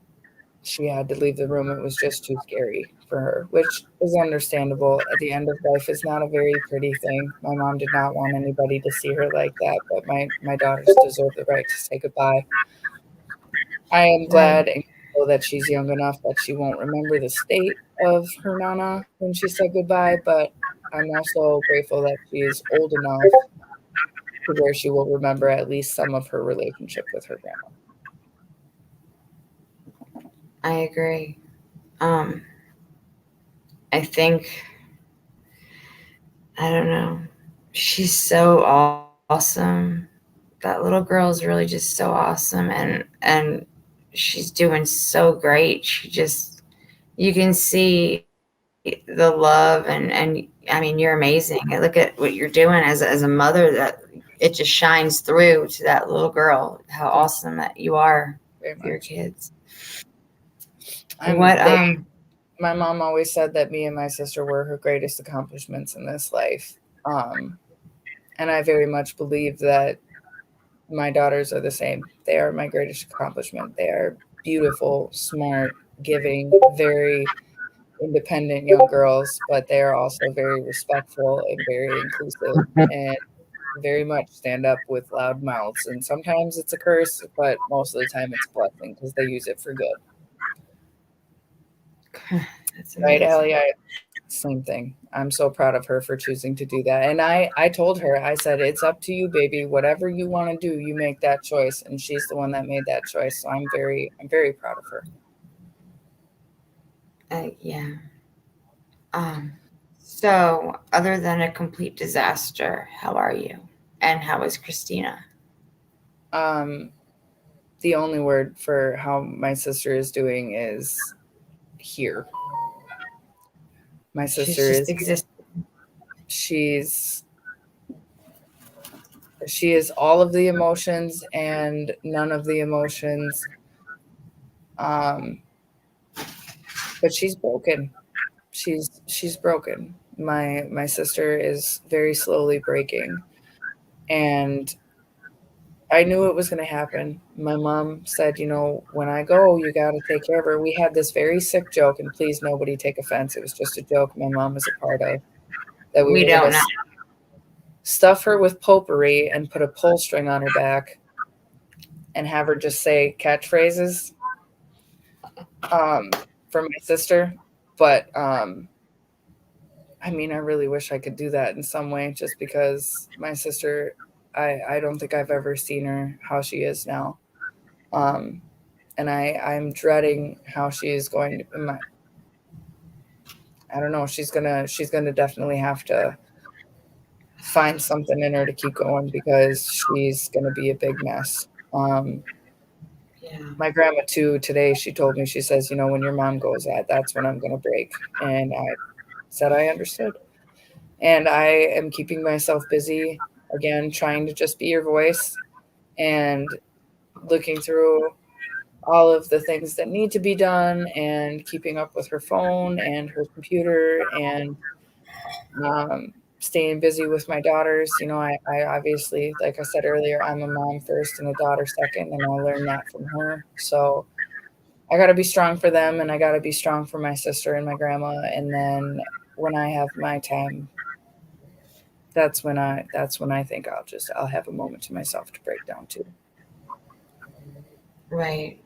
she had to leave the room. It was just too scary for her, which is understandable. At the end of life is not a very pretty thing. My mom did not want anybody to see her like that, but my daughters deserve the right to say goodbye. I am glad and grateful that she's young enough that she won't remember the state of her Nana when she said goodbye, but I'm also grateful that she is old enough to where she will remember at least some of her relationship with her grandma. I agree. I think, I don't know. She's so awesome. That little girl is really just so awesome, and she's doing so great. You can see the love, and I mean, you're amazing. I look at what you're doing as a mother, that it just shines through to that little girl, how awesome that you are with your kids. My mom always said that me and my sister were her greatest accomplishments in this life. And I very much believe that my daughters are the same. They are my greatest accomplishment. They are beautiful, smart, giving, very independent young girls, but they are also very respectful and very inclusive and very much stand up with loud mouths. And sometimes it's a curse, but most of the time it's a blessing because they use it for good. Right, Allie? Same thing. I'm so proud of her for choosing to do that. And I told her, I said, it's up to you, baby. Whatever you want to do, you make that choice. And she's the one that made that choice. So I'm very proud of her. Yeah. So other than a complete disaster, how are you? And how is Christina? The only word for how my sister is doing is here. My sister is existing. She is all of the emotions and none of the emotions. But she's broken. She's broken. My sister is very slowly breaking. And I knew it was going to happen. My mom said, when I go, you got to take care of her. We had this very sick joke, and please, nobody take offense. It was just a joke my mom was a part of. That we don't know. Stuff her with potpourri and put a pull string on her back and have her just say catchphrases for my sister. But, I mean, I really wish I could do that in some way, just because my sister, I don't think I've ever seen her how she is now. And I'm dreading how she is going to, I don't know, she's gonna definitely have to find something in her to keep going, because she's gonna be a big mess. My grandma too, today, she told me, she says, when your mom goes that's when I'm gonna break. And I said I understood. And I am keeping myself busy, again, trying to just be your voice and looking through all of the things that need to be done and keeping up with her phone and her computer and staying busy with my daughters. You know, I obviously, like I said earlier, I'm a mom first and a daughter second, and I learned that from her. So I got to be strong for them, and I got to be strong for my sister and my grandma. And then when I have my time, that's when I think I'll have a moment to myself to break down too. Right.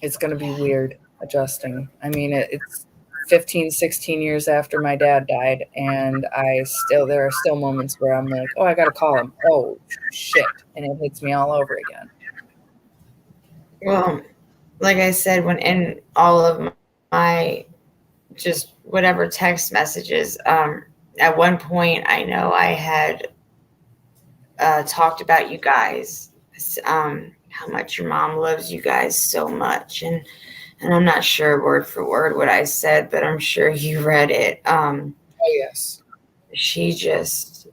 It's going to be weird adjusting. I mean, it's 15, 16 years after my dad died, and there are still moments where I'm like, oh, I got to call him. Oh, shit. And it hits me all over again. Well, like I said, when in all of my just whatever text messages, at one point I know I had talked about you guys, how much your mom loves you guys so much, and I'm not sure word for word what I said, but I'm sure you read it. Oh yes. She just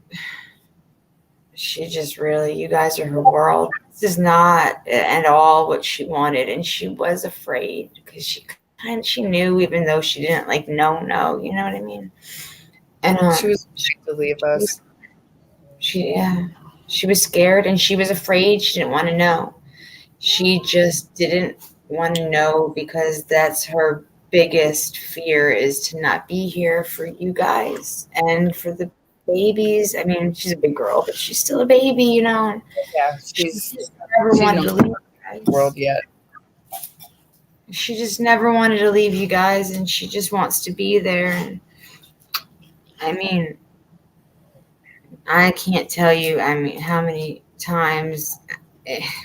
really, you guys are her world. This is not at all what she wanted, and she was afraid because she knew, even though she didn't like no, you know what I mean? And she was to leave us. She was scared and she was afraid. She didn't want to know. She just didn't want to know because that's her biggest fear, is to not be here for you guys and for the babies. I mean, she's a big girl, but she's still a baby, you know. Yeah, she's never wanted to leave you guys. World yet. She just never wanted to leave you guys, and she just wants to be there. And I mean, I can't tell you, how many times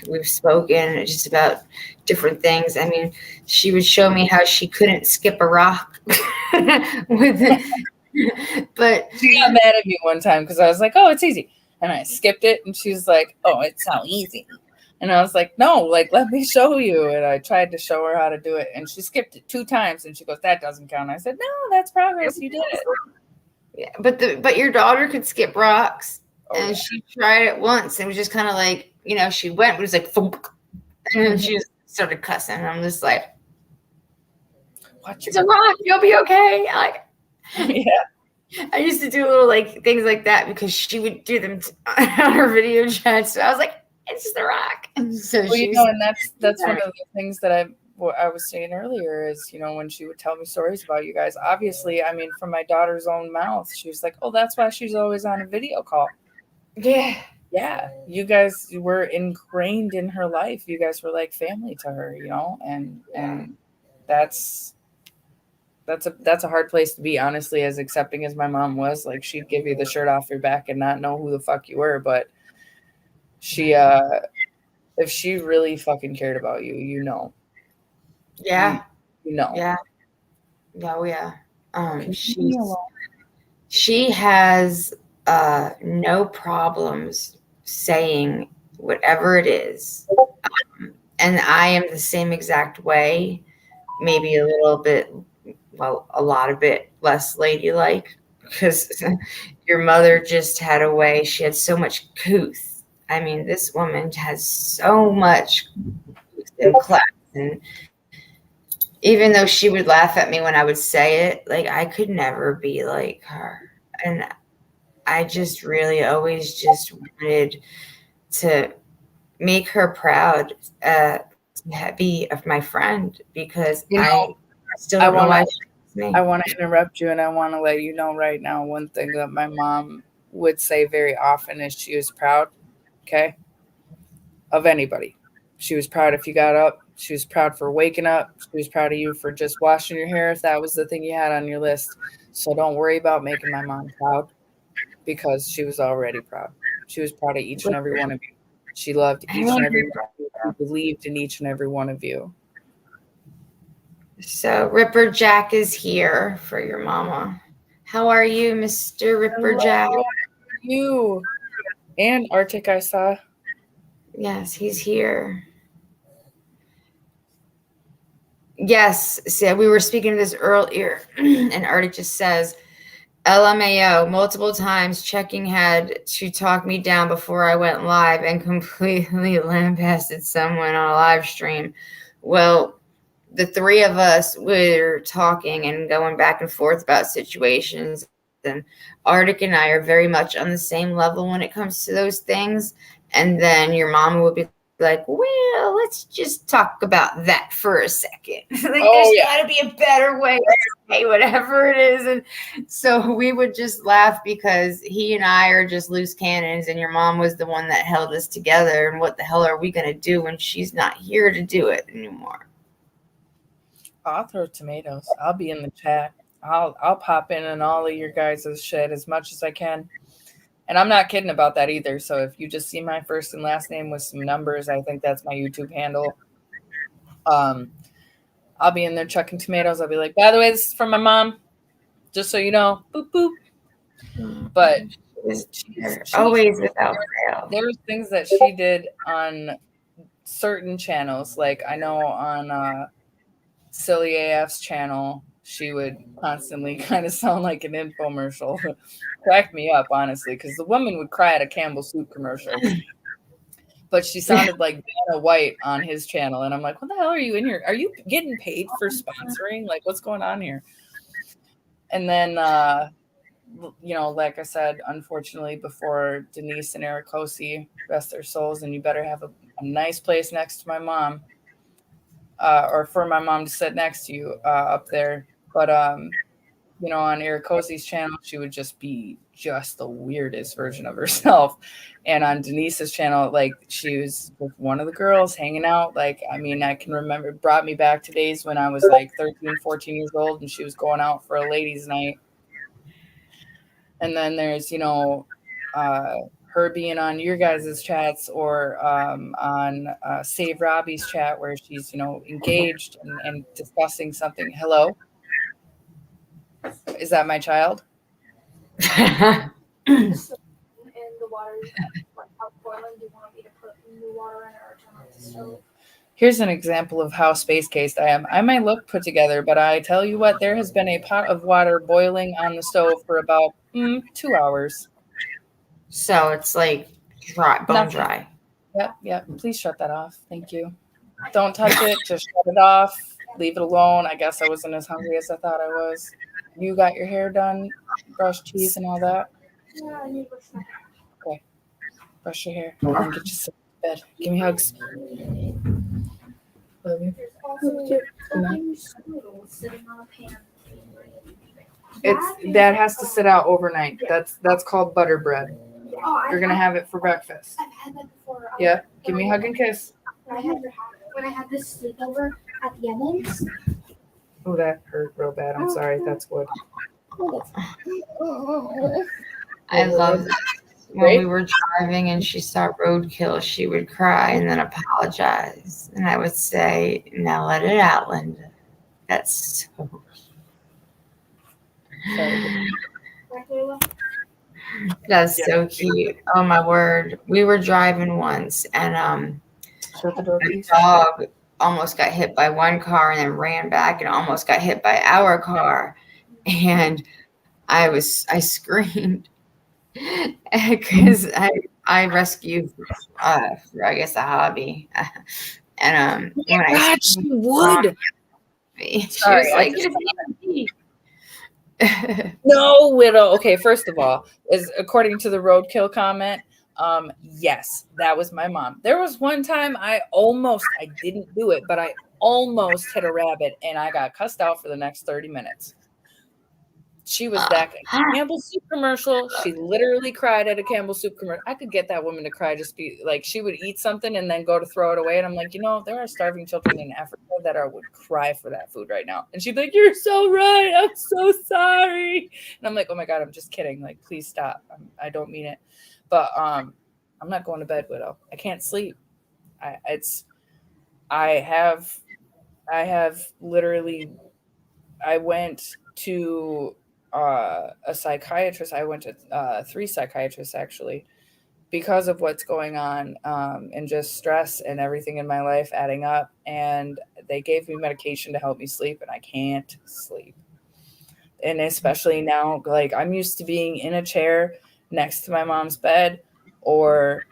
we've spoken just about different things. I mean, she would show me how she couldn't skip a rock with it. But she got mad at me one time because I was like, oh, it's easy. And I skipped it, and she's like, oh, it's so easy. And I was like, no, like, let me show you. And I tried to show her how to do it, and she skipped it 2 times, and she goes, that doesn't count. I said, no, that's progress. You did it. Yeah, but your daughter could skip rocks, and she tried it once, and it was just kind of like, you know, she went, it was like, thump, and then she just started cussing. And I'm just like, it's a rock, you'll be okay. Like, yeah. I used to do little like things like that because she would do them on her video chat. So I was like, it's just a rock. And so well, you know, and that's one of the things that I was saying earlier is, you know, when she would tell me stories about you guys, obviously, I mean, from my daughter's own mouth, she was like, oh, that's why she's always on a video call. Yeah. You guys were ingrained in her life. You guys were like family to her, you know, and that's a hard place to be, honestly, as accepting as my mom was. Like, she'd give you the shirt off your back and not know who the fuck you were. But she, if she really fucking cared about you, you know. Yeah. You know. Yeah. Oh, yeah. She has no problems saying whatever it is. And I am the same exact way, maybe a little bit, well, a lot of bit less ladylike, because your mother just had a way. She had so much couth. I mean, this woman has so much couth and class, and even though she would laugh at me when I would say it, like, I could never be like her. And I just really always just wanted to make her proud, to be of my friend, because I still don't know why she me. I want to interrupt you, and I want to let you know right now, one thing that my mom would say very often is she was proud, okay, of anybody. She was proud if you got up. She was proud for waking up. She was proud of you for just washing your hair if that was the thing you had on your list. So don't worry about making my mom proud, because she was already proud. She was proud of each and every one of you. She loved each and every one of you. She believed in each and every one of you. So Ripper Jack is here for your mama. How are you, Mr. Ripper Jack? How are you? And Arctic, I saw. Yes, he's here. Yes, so we were speaking of this earlier, and Arctic just says, LMAO, multiple times checking had to talk me down before I went live and completely lambasted someone on a live stream. Well, the three of us were talking and going back and forth about situations, And Arctic and I are very much on the same level when it comes to those things. And then your mom would be like, well, let's just talk about that for a second. There's got to be a better way to say whatever it is. And so we would just laugh because he and I are just loose cannons, and your mom was the one that held us together. And what the hell are we going to do when she's not here to do it anymore? I'll throw tomatoes. I'll be in the chat. I'll pop in all of your guys' shit as much as I can. And I'm not kidding about that either. So if you just see my first and last name with some numbers, I think that's my YouTube handle. I'll be in there chucking tomatoes. I'll be like, by the way, this is from my mom. Just so you know. Boop, boop. But always without fail. There's things that she did on certain channels. Like I know on Silly AF's channel, she would constantly kind of sound like an infomercial. Cracked me up, honestly, because the woman would cry at a Campbell Soup commercial. But she sounded like Dana White on his channel. And I'm like, what the hell are you in here? Are you getting paid for sponsoring? Like, what's going on here? And then, like I said, unfortunately, before Denise and Ericosi rest their souls, and you better have a nice place next to my mom, or for my mom to sit next to you up there. But, on Ericosi's channel, she would just be just the weirdest version of herself. And on Denise's channel, like she was with one of the girls hanging out. Like, I mean, I can remember, it brought me back to days when I was like 13, 14 years old and she was going out for a ladies' night. And then there's, her being on your guys' chats or on Save Robbie's chat where she's, engaged and discussing something. Hello? Is that my child? And the water is out boiling. Do you want me to put new water in or turn on the stove? Here's an example of how space-cased I am. I might look put together, but I tell you what, there has been a pot of water boiling on the stove for about 2 hours. So it's like dry, bone dry. Yep. Please shut that off. Thank you. Don't touch it. Just shut it off. Leave it alone. I guess I wasn't as hungry as I thought I was. You got your hair done, brush teeth and all that? Yeah, I need to brush my hair. Okay. Brush your hair and get you some bed. Give me hugs. Love you. There's also cooking noodles sitting on a pan. That has to sit out overnight. That's called butter bread. Oh, You're gonna have it for breakfast. I've had that before. Yeah. Give me a hug and kiss. When I had this sleepover at the Evans. Oh, that hurt real bad. I'm sorry. That's wood. I love that. When we were driving and she saw roadkill, she would cry and then apologize. And I would say, now let it out, Linda. That's so... That's so cute. Oh, my word. We were driving once, and the dog almost got hit by one car and then ran back and almost got hit by our car. And I screamed because I rescue for, I guess, a hobby. And when I she would. She was like, no, widow. Okay, first of all, is according to the roadkill comment, yes, that was my mom. There was one time I didn't do it, but I almost hit a rabbit and I got cussed out for the next 30 minutes. She was that Campbell Soup commercial. She literally cried at a Campbell Soup commercial. I could get that woman to cry. Just be like, she would eat something and then go to throw it away. And I'm like, there are starving children in Africa that would cry for that food right now. And she'd be like, you're so right. I'm so sorry. And I'm like, oh my God, I'm just kidding. Like, please stop. I don't mean it. But I'm not going to bed, widow. I can't sleep. I went to a psychiatrist. I went to 3 psychiatrists actually because of what's going on and just stress and everything in my life adding up. And they gave me medication to help me sleep, and I can't sleep. And especially now, like, I'm used to being in a chair next to my mom's bed or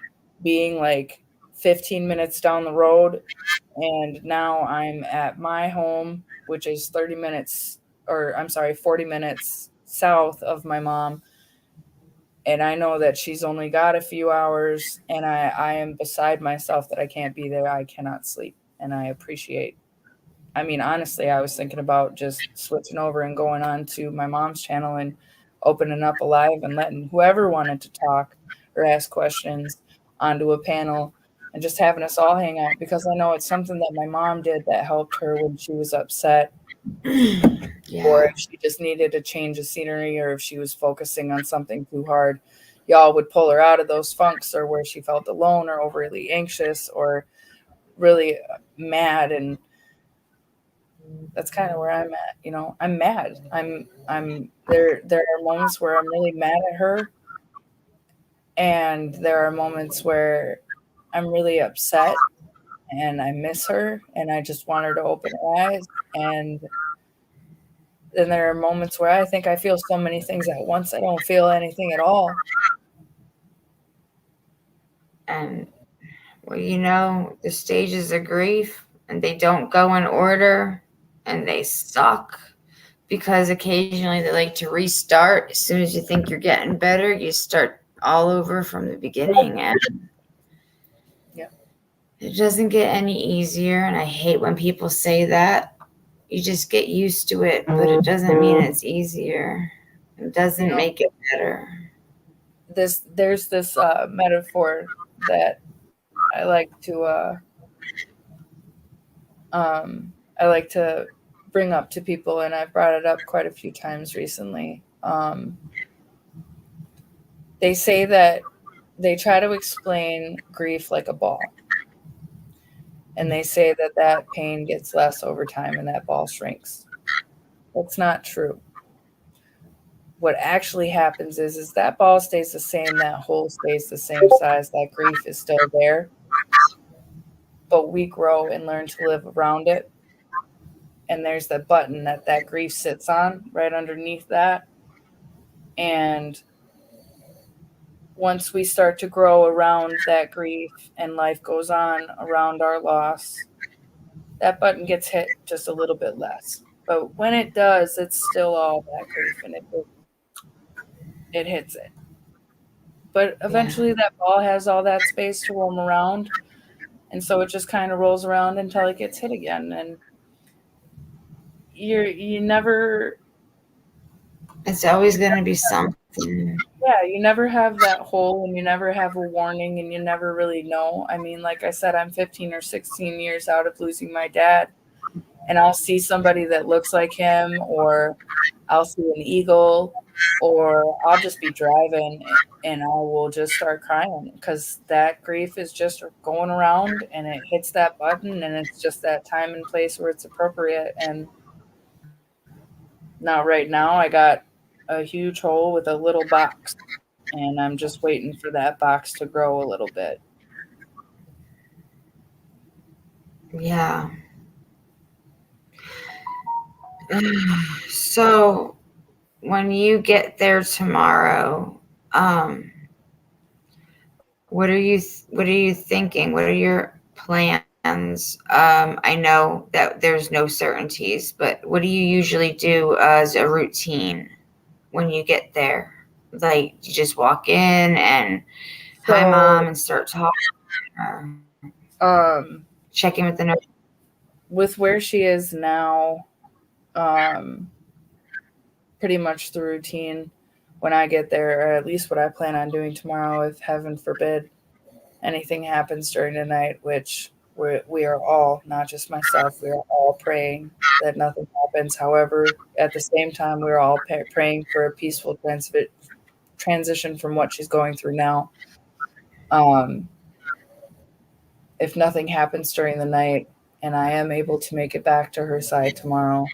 being like 15 minutes down the road. And now I'm at my home, which is 40 minutes south of my mom, and I know that she's only got a few hours, and I am beside myself that I can't be there. I cannot sleep, and I appreciate. I mean, honestly, I was thinking about just switching over and going on to my mom's channel and opening up a live and letting whoever wanted to talk or ask questions onto a panel and just having us all hang out, because I know it's something that my mom did that helped her when she was upset, or Yeah. if she just needed a change of scenery, or if she was focusing on something too hard. Y'all would pull her out of those funks, or where she felt alone or overly anxious or really mad. And that's kind of where I'm at. You know, I'm mad. I'm there. There are moments where I'm really mad at her, and there are moments where I'm really upset and I miss her and I just want her to open her eyes. And then there are moments where I think I feel so many things at once. I don't feel anything at all. And well, you know, the stages of grief, and they don't go in order, and they suck, because occasionally they like to restart. As soon as you think you're getting better, you start all over from the beginning, and yeah, it doesn't get any easier. And I hate when people say that. You just get used to it, but it doesn't mean it's easier. It doesn't make it better. There's this metaphor that I like to bring up to people, and I've brought it up quite a few times recently. They say that they try to explain grief like a ball, and they say that that pain gets less over time and that ball shrinks. That's not true. What actually happens is that ball stays the same, that hole stays the same size, that grief is still there, but we grow and learn to live around it. And there's the button that grief sits on right underneath that. And once we start to grow around that grief and life goes on around our loss, that button gets hit just a little bit less. But when it does, it's still all that grief, and it hits it. But eventually that ball has all that space to roam around. And so it just kind of rolls around until it gets hit again. And you never. It's always going to be something. Yeah, you never have that hole, and you never have a warning, and you never really know. I mean, like I said, I'm 15 or 16 years out of losing my dad, and I'll see somebody that looks like him, or I'll see an eagle, or I'll just be driving and I will just start crying, because that grief is just going around and it hits that button, and it's just that time and place where it's appropriate. And now, right now, I got a huge hole with a little box, and I'm just waiting for that box to grow a little bit. Yeah. So when you get there tomorrow, what are you thinking? What are your plans? I know that there's no certainties, but what do you usually do as a routine when you get there? Like, you just walk in and hi mom and start talking, check in with the nurse? With where she is now, pretty much the routine when I get there, or at least what I plan on doing tomorrow, if heaven forbid anything happens during the night, which we are all, not just myself, we are all praying that nothing happens. However, at the same time, we're all praying for a peaceful transition from what she's going through now. If nothing happens during the night and I am able to make it back to her side tomorrow,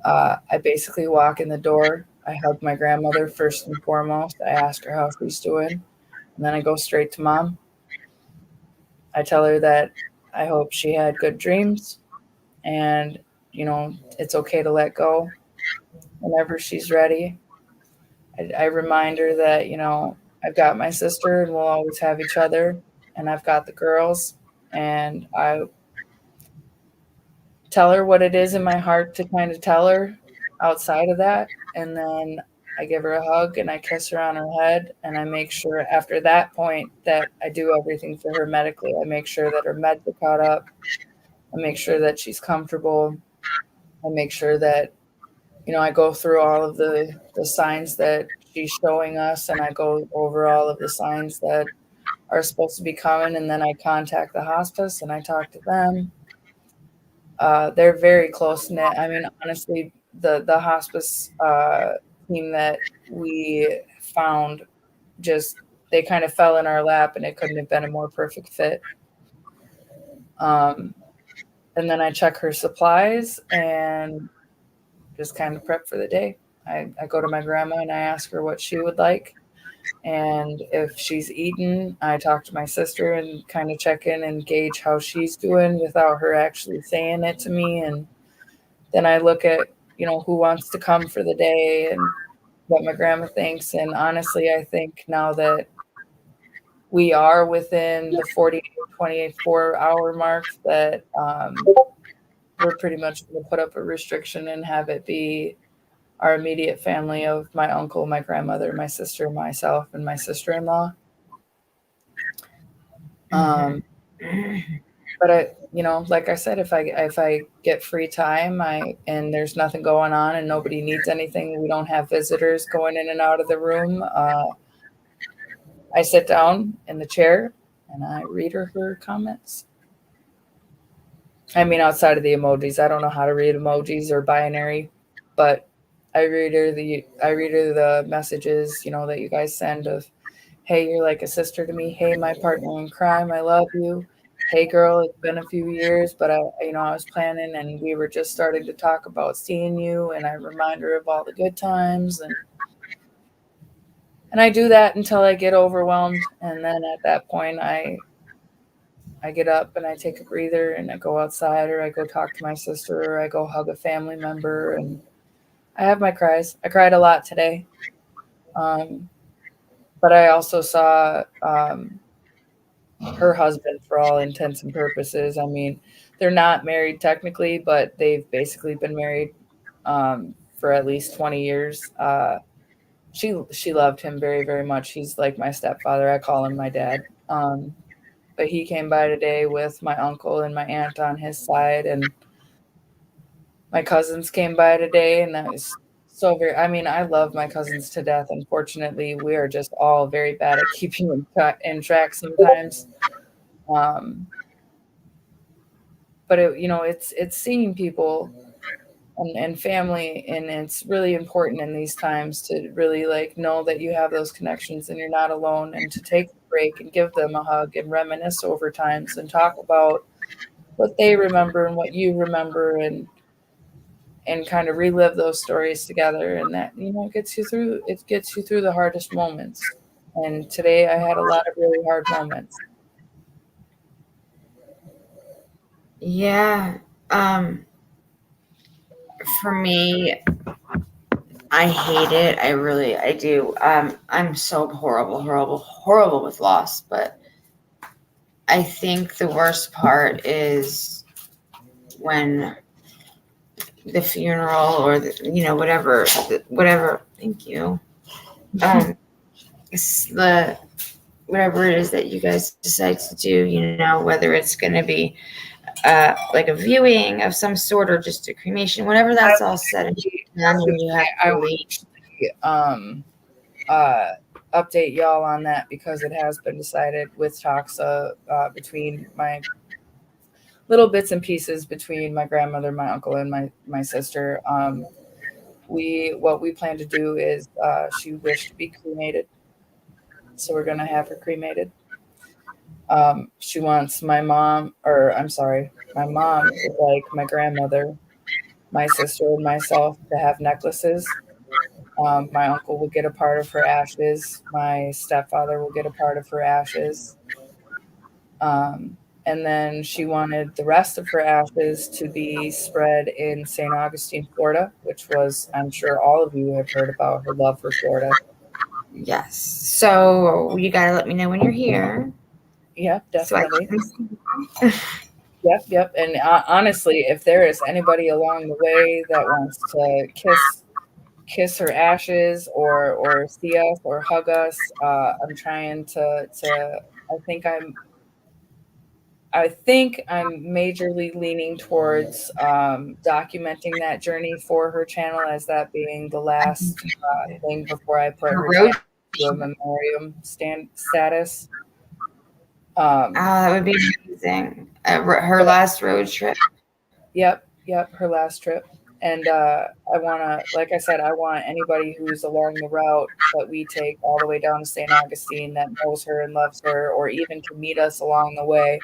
I basically walk in the door. I hug my grandmother first and foremost. I ask her how she's doing, and then I go straight to mom. I tell her that I hope she had good dreams, and it's okay to let go whenever she's ready. I remind her that I've got my sister and we'll always have each other, and I've got the girls, and I tell her what it is in my heart to kind of tell her, outside of that. And then I give her a hug and I kiss her on her head. And I make sure after that point that I do everything for her medically. I make sure that her meds are caught up. I make sure that she's comfortable. I make sure that, I go through all of the signs that she's showing us, and I go over all of the signs that are supposed to be coming. And then I contact the hospice and I talk to them. They're very close knit. I mean, honestly, the hospice team that we found, just they kind of fell in our lap, and it couldn't have been a more perfect fit. And then I check her supplies and just kind of prep for the day. I go to my grandma and I ask her what she would like. And if she's eaten, I talk to my sister and kind of check in and gauge how she's doing without her actually saying it to me. And then I look at, who wants to come for the day and what my grandma thinks. And honestly, I think now that we are within the 24-hour mark, that we're pretty much going to put up a restriction and have it be our immediate family of my uncle, my grandmother, my sister, myself, and my sister-in-law. But like I said, if I get free time, and there's nothing going on and nobody needs anything, we don't have visitors going in and out of the room. I sit down in the chair and I read her comments. I mean, outside of the emojis, I don't know how to read emojis or binary, but I read her the messages, that you guys send of, hey, you're like a sister to me. Hey, my partner in crime, I love you. Hey, girl, it's been a few years, but I was planning, and we were just starting to talk about seeing you, and I remind her of all the good times, and I do that until I get overwhelmed, and then at that point, I get up and I take a breather and I go outside, or I go talk to my sister, or I go hug a family member, and I have my cries. I cried a lot today. But I also saw her husband for all intents and purposes. I mean, they're not married technically, but they've basically been married for at least 20 years. She loved him very, very much. He's like my stepfather. I call him my dad. But he came by today with my uncle and my aunt on his side, and my cousins came by today, and that was so very, I mean, I love my cousins to death. Unfortunately, we are just all very bad at keeping in track sometimes. But it's seeing people and family, and it's really important in these times to really know that you have those connections and you're not alone, and to take a break and give them a hug and reminisce over times and talk about what they remember and what you remember, and kind of relive those stories together. And that gets you through the hardest moments. And today I had a lot of really hard moments. Yeah. For me, I hate it. I do. I'm so horrible with loss. But I think the worst part is when the funeral, or whatever. Thank you. It's the whatever it is that you guys decide to do. Whether it's going to be like a viewing of some sort, or just a cremation, whenever that's all said and done, and you have to leave. Update y'all on that, because it has been decided with talks between my little bits and pieces between my grandmother, my uncle, and my sister. What we plan to do is she wished to be cremated, so we're going to have her cremated. She wants my mom would like my grandmother, my sister, and myself to have necklaces. My uncle will get a part of her ashes. My stepfather will get a part of her ashes. And then she wanted the rest of her ashes to be spread in St. Augustine, Florida, which was, I'm sure all of you have heard about her love for Florida. Yes. So you got to let me know when you're here. Yeah, definitely. Yep. And honestly, if there is anybody along the way that wants to kiss her ashes or see us or hug us, I'm trying to. I think I'm majorly leaning towards documenting that journey for her channel as that being the last thing before I put her channel to a memoriam status. That would be amazing. Her last road trip. Yep, her last trip. And I want to, like I said, I want anybody who's along the route that we take all the way down to St. Augustine that knows her and loves her, or even can meet us along the way,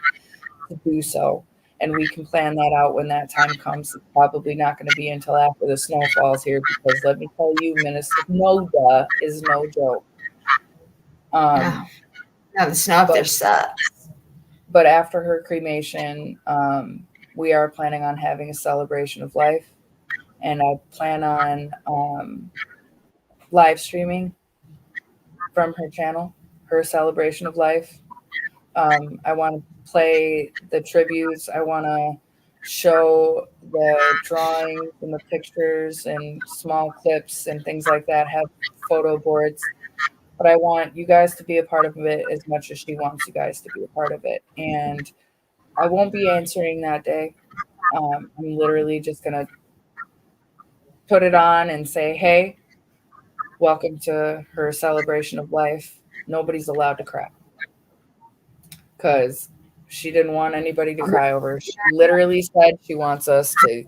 to do so. And we can plan that out when that time comes. It's probably not going to be until after the snow falls here, because let me tell you, Minnesota is no joke. No, the snow up there sucks. But after her cremation, we are planning on having a celebration of life, and I plan on live streaming from her channel, her celebration of life. I want to play the tributes. I want to show the drawings and the pictures and small clips and things like that, have photo boards. But I want you guys to be a part of it as much as she wants you guys to be a part of it. And I won't be answering that day. I'm literally just going to put it on and say, hey, welcome to her celebration of life. Nobody's allowed to cry. Because she didn't want anybody to cry over. She literally said she wants us to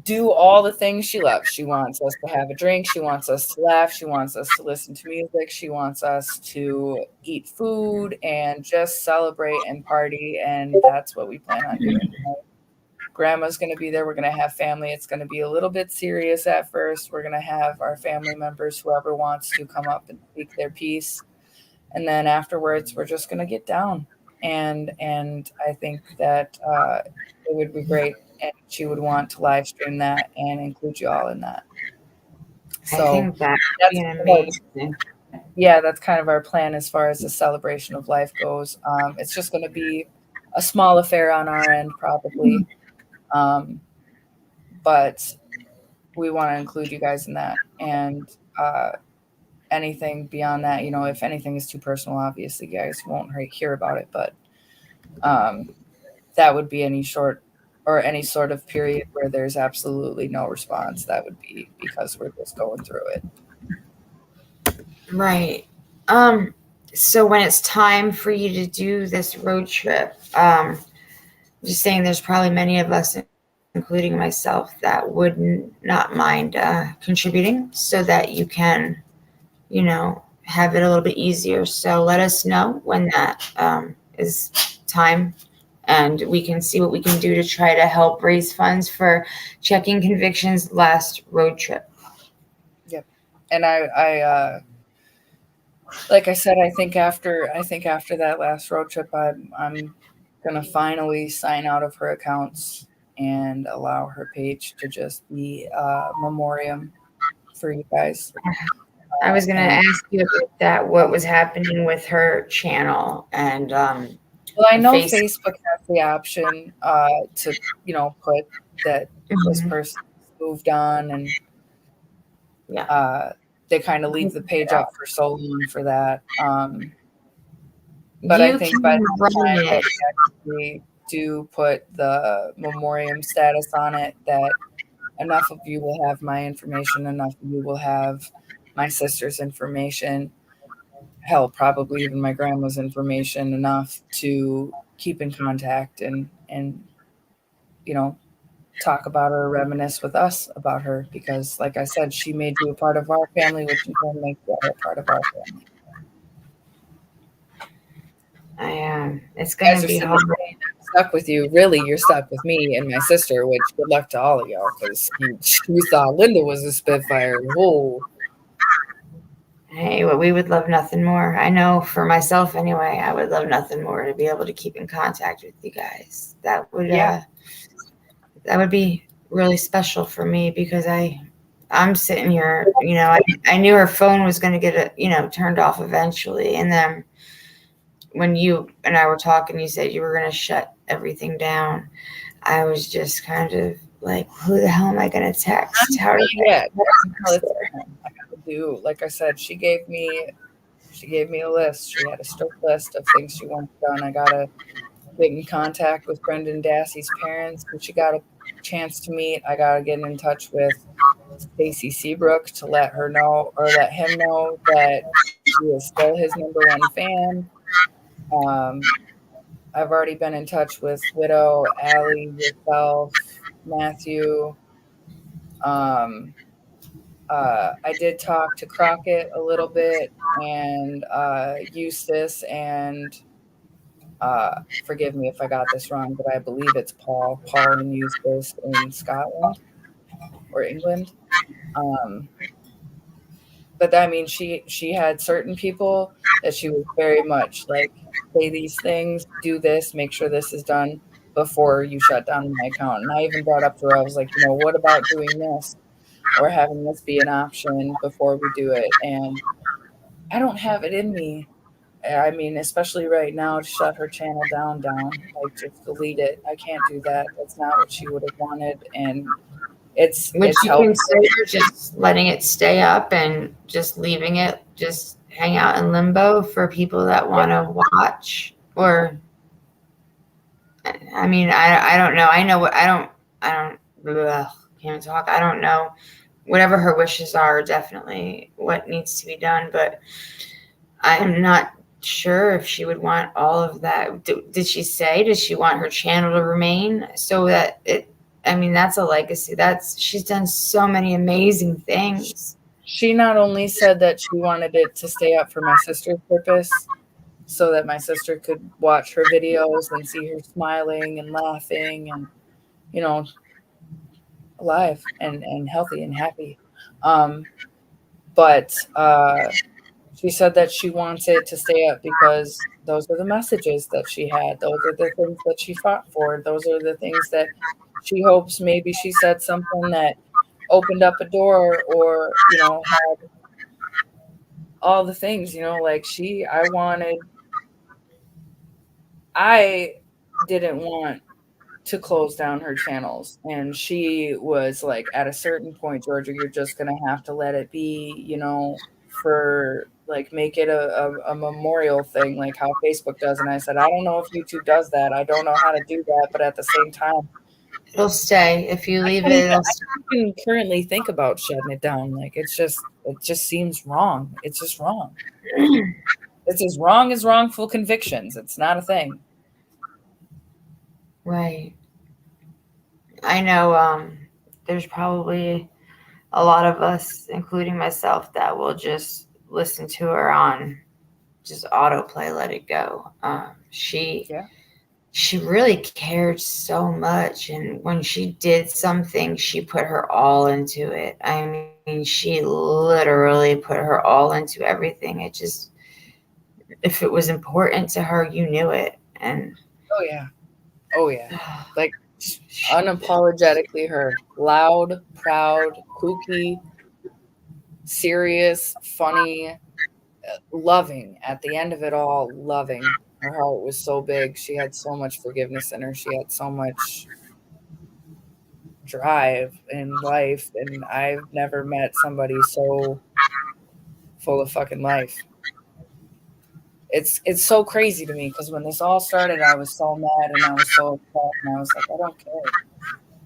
do all the things she loves. She wants us to have a drink. She wants us to laugh. She wants us to listen to music. She wants us to eat food and just celebrate and party. And that's what we plan on doing tonight. Grandma's going to be there. We're going to have family. It's going to be a little bit serious at first. We're going to have our family members, whoever wants to, come up and speak their piece. And then afterwards, we're just going to get down. And I think that it would be great, and she would want to live stream that and include you all in that. So I think that would be amazing. Yeah, that's kind of our plan as far as the celebration of life goes. It's just going to be a small affair on our end, probably. But we want to include you guys in that. And anything beyond that, if anything is too personal, obviously you guys won't hear about it. But that would be any sort of period where there's absolutely no response. That would be because we're just going through it. Right. So when it's time for you to do this road trip, just saying there's probably many of us, including myself, that would not mind contributing so that you can, have it a little bit easier. So let us know when that is time, and we can see what we can do to try to help raise funds for Checking Convictions' last road trip. Yep. And I like I said, I think after that last road trip, I'm gonna finally sign out of her accounts and allow her page to just be a memoriam for you guys. I was going to ask you about that, what was happening with her channel. And well, I know Facebook has the option to put that this person moved on, and they kind of leave the page up for so long for that. But I think by the time that we actually do put the memoriam status on it, that enough of you will have my information, enough of you will have my sister's information, hell, probably even my grandma's information, enough to keep in contact and talk about her, reminisce with us about her, because like I said, she made you a part of our family, which in turn makes you a part of our family. It's going to be hard. I'm stuck with you. Really, you're stuck with me and my sister, which good luck to all of y'all, because you thought Linda was a Spitfire. Whoa. Hey, well, we would love nothing more. I know for myself anyway, I would love nothing more to be able to keep in contact with you guys. That would be really special for me, because I'm sitting here, I knew her phone was going to get turned off eventually. And then when you and I were talking, you said you were going to shut everything down. I was just kind of like, who the hell am I going to text? How do I gotta do, like I said, she gave me a list. She had a strict list of things she wanted done. I gotta get in contact with Brendan Dassey's parents, who she got a chance to meet. I gotta get in touch with Stacy Seabrook to let him know that she is still his #1 fan. I've already been in touch with Widow, Allie, yourself, Matthew. I did talk to Crockett a little bit, and Eustace, and forgive me if I got this wrong, but I believe it's Paul and Eustace in Scotland or England. But I mean, she had certain people that she was very much like, say these things, do this, make sure this is done before you shut down my account. And I even brought up to her, I was like, what about doing this or having this be an option before we do it? And I don't have it in me. I mean, especially right now, to shut her channel down, like just delete it. I can't do that. That's not what she would have wanted, and Would it's you helpful. consider just letting it stay up and just leaving it just hang out in limbo for people that want to watch? Or, I mean, I don't know. I know what I don't ugh, can't talk. I don't know. Whatever her wishes are, definitely what needs to be done. But I'm not sure if she would want all of that. Did she say? Does she want her channel to remain so that it? I mean, that's a legacy. She's done so many amazing things. She not only said that she wanted it to stay up for my sister's purpose, so that my sister could watch her videos and see her smiling and laughing and, alive and healthy and happy. But she said that she wants it to stay up because those are the messages that she had. Those are the things that she fought for. Those are the things that she hopes maybe she said something that opened up a door or, had all the things, like I didn't want to close down her channels. And she was like, at a certain point, Georgia, you're just going to have to let it be, for like, make it a memorial thing, like how Facebook does. And I said, I don't know if YouTube does that. I don't know how to do that. But at the same time, it'll stay. If you leave it, it'll stay. I can currently think about shutting it down. Like, it just seems wrong. It's just wrong. It's as wrong as wrongful convictions. It's not a thing. Right. I know there's probably a lot of us, including myself, that will just listen to her on just autoplay, let it go. She really cared so much, and when she did something, she put her all into it. I mean, she literally put her all into everything. It just, if it was important to her, you knew it. And oh yeah, like unapologetically her. Loud, proud, kooky, serious, funny, loving. At the end of it all, loving. Her heart was so big. She had so much forgiveness in her. She had so much drive in life, and I've never met somebody so full of fucking life. It's so crazy to me, because when this all started, I was so mad and I was so upset, and I was like, I don't care.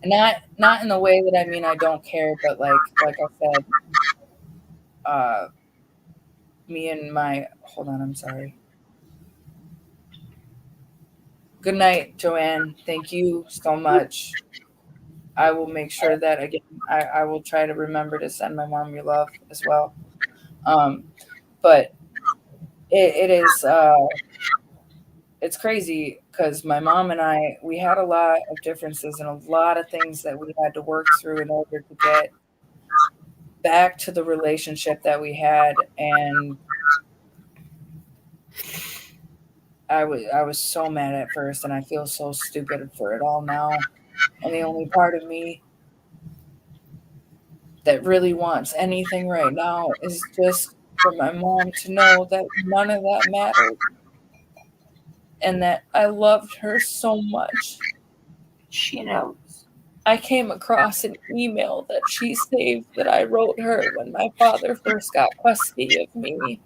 And not in the way that I mean I don't care, but like I said, me and my hold on, I'm sorry. Good night, Joanne. Thank you so much. I will make sure that again, I will try to remember to send my mom your love as well. But it is it's crazy, because my mom and I, we had a lot of differences and a lot of things that we had to work through in order to get back to the relationship that we had. And I was so mad at first, and I feel so stupid for it all now. And the only part of me that really wants anything right now is just for my mom to know that none of that mattered. and that I loved her so much. She knows. I came across an email that she saved that I wrote her when my father first got custody of me.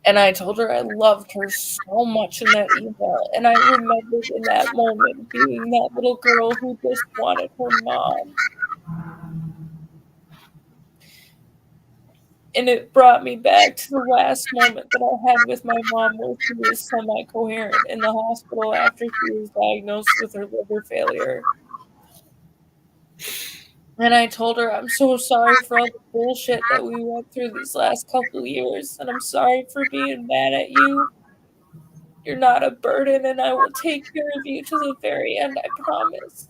And I told her I loved her so much in that email. And I remembered in that moment being that little girl who just wanted her mom. And it brought me back to the last moment that I had with my mom where she was semi-coherent in the hospital after she was diagnosed with her liver failure. And I told her, I'm so sorry for all the bullshit that we went through these last couple of years. And I'm sorry for being mad at you. You're not a burden, and I will take care of you to the very end, I promise.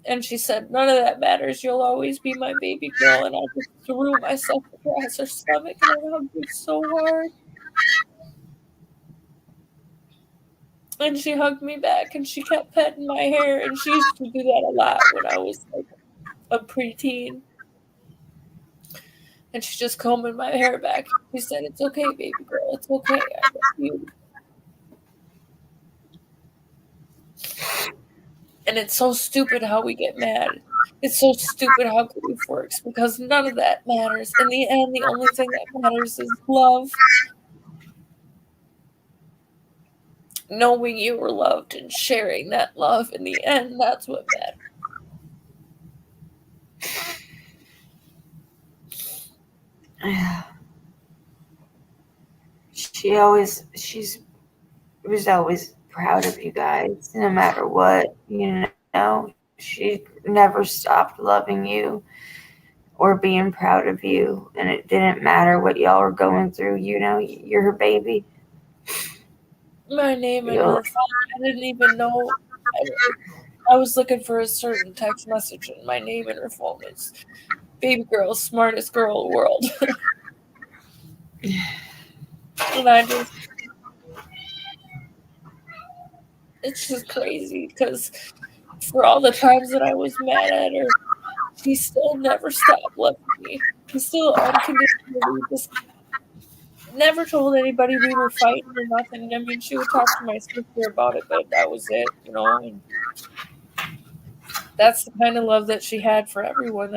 And she said, none of that matters. You'll always be my baby girl. And I just threw myself across her stomach, and I hugged her so hard. And she hugged me back, and she kept petting my hair, and she used to do that a lot when I was like a preteen. And she's just combing my hair back. She said, it's okay, baby girl. It's okay. I love you. And it's so stupid how we get mad. It's so stupid how grief works because none of that matters. In the end, the only thing that matters is love. Knowing you were loved and sharing that love in the end, that's what matters. She was always proud of you guys, no matter what, you know. She never stopped loving you or being proud of you, and it didn't matter what y'all were going through. You know, you're her baby. My name and her phone, I didn't even know. I was looking for a certain text message, and my name in her phone is baby girl, smartest girl in the world. And it's just crazy because for all the times that I was mad at her, she still never stopped loving me. She still unconditionally just never told anybody we were fighting or nothing. I mean, she would talk to my sister about it, but that was it, you know. And that's the kind of love that she had for everyone.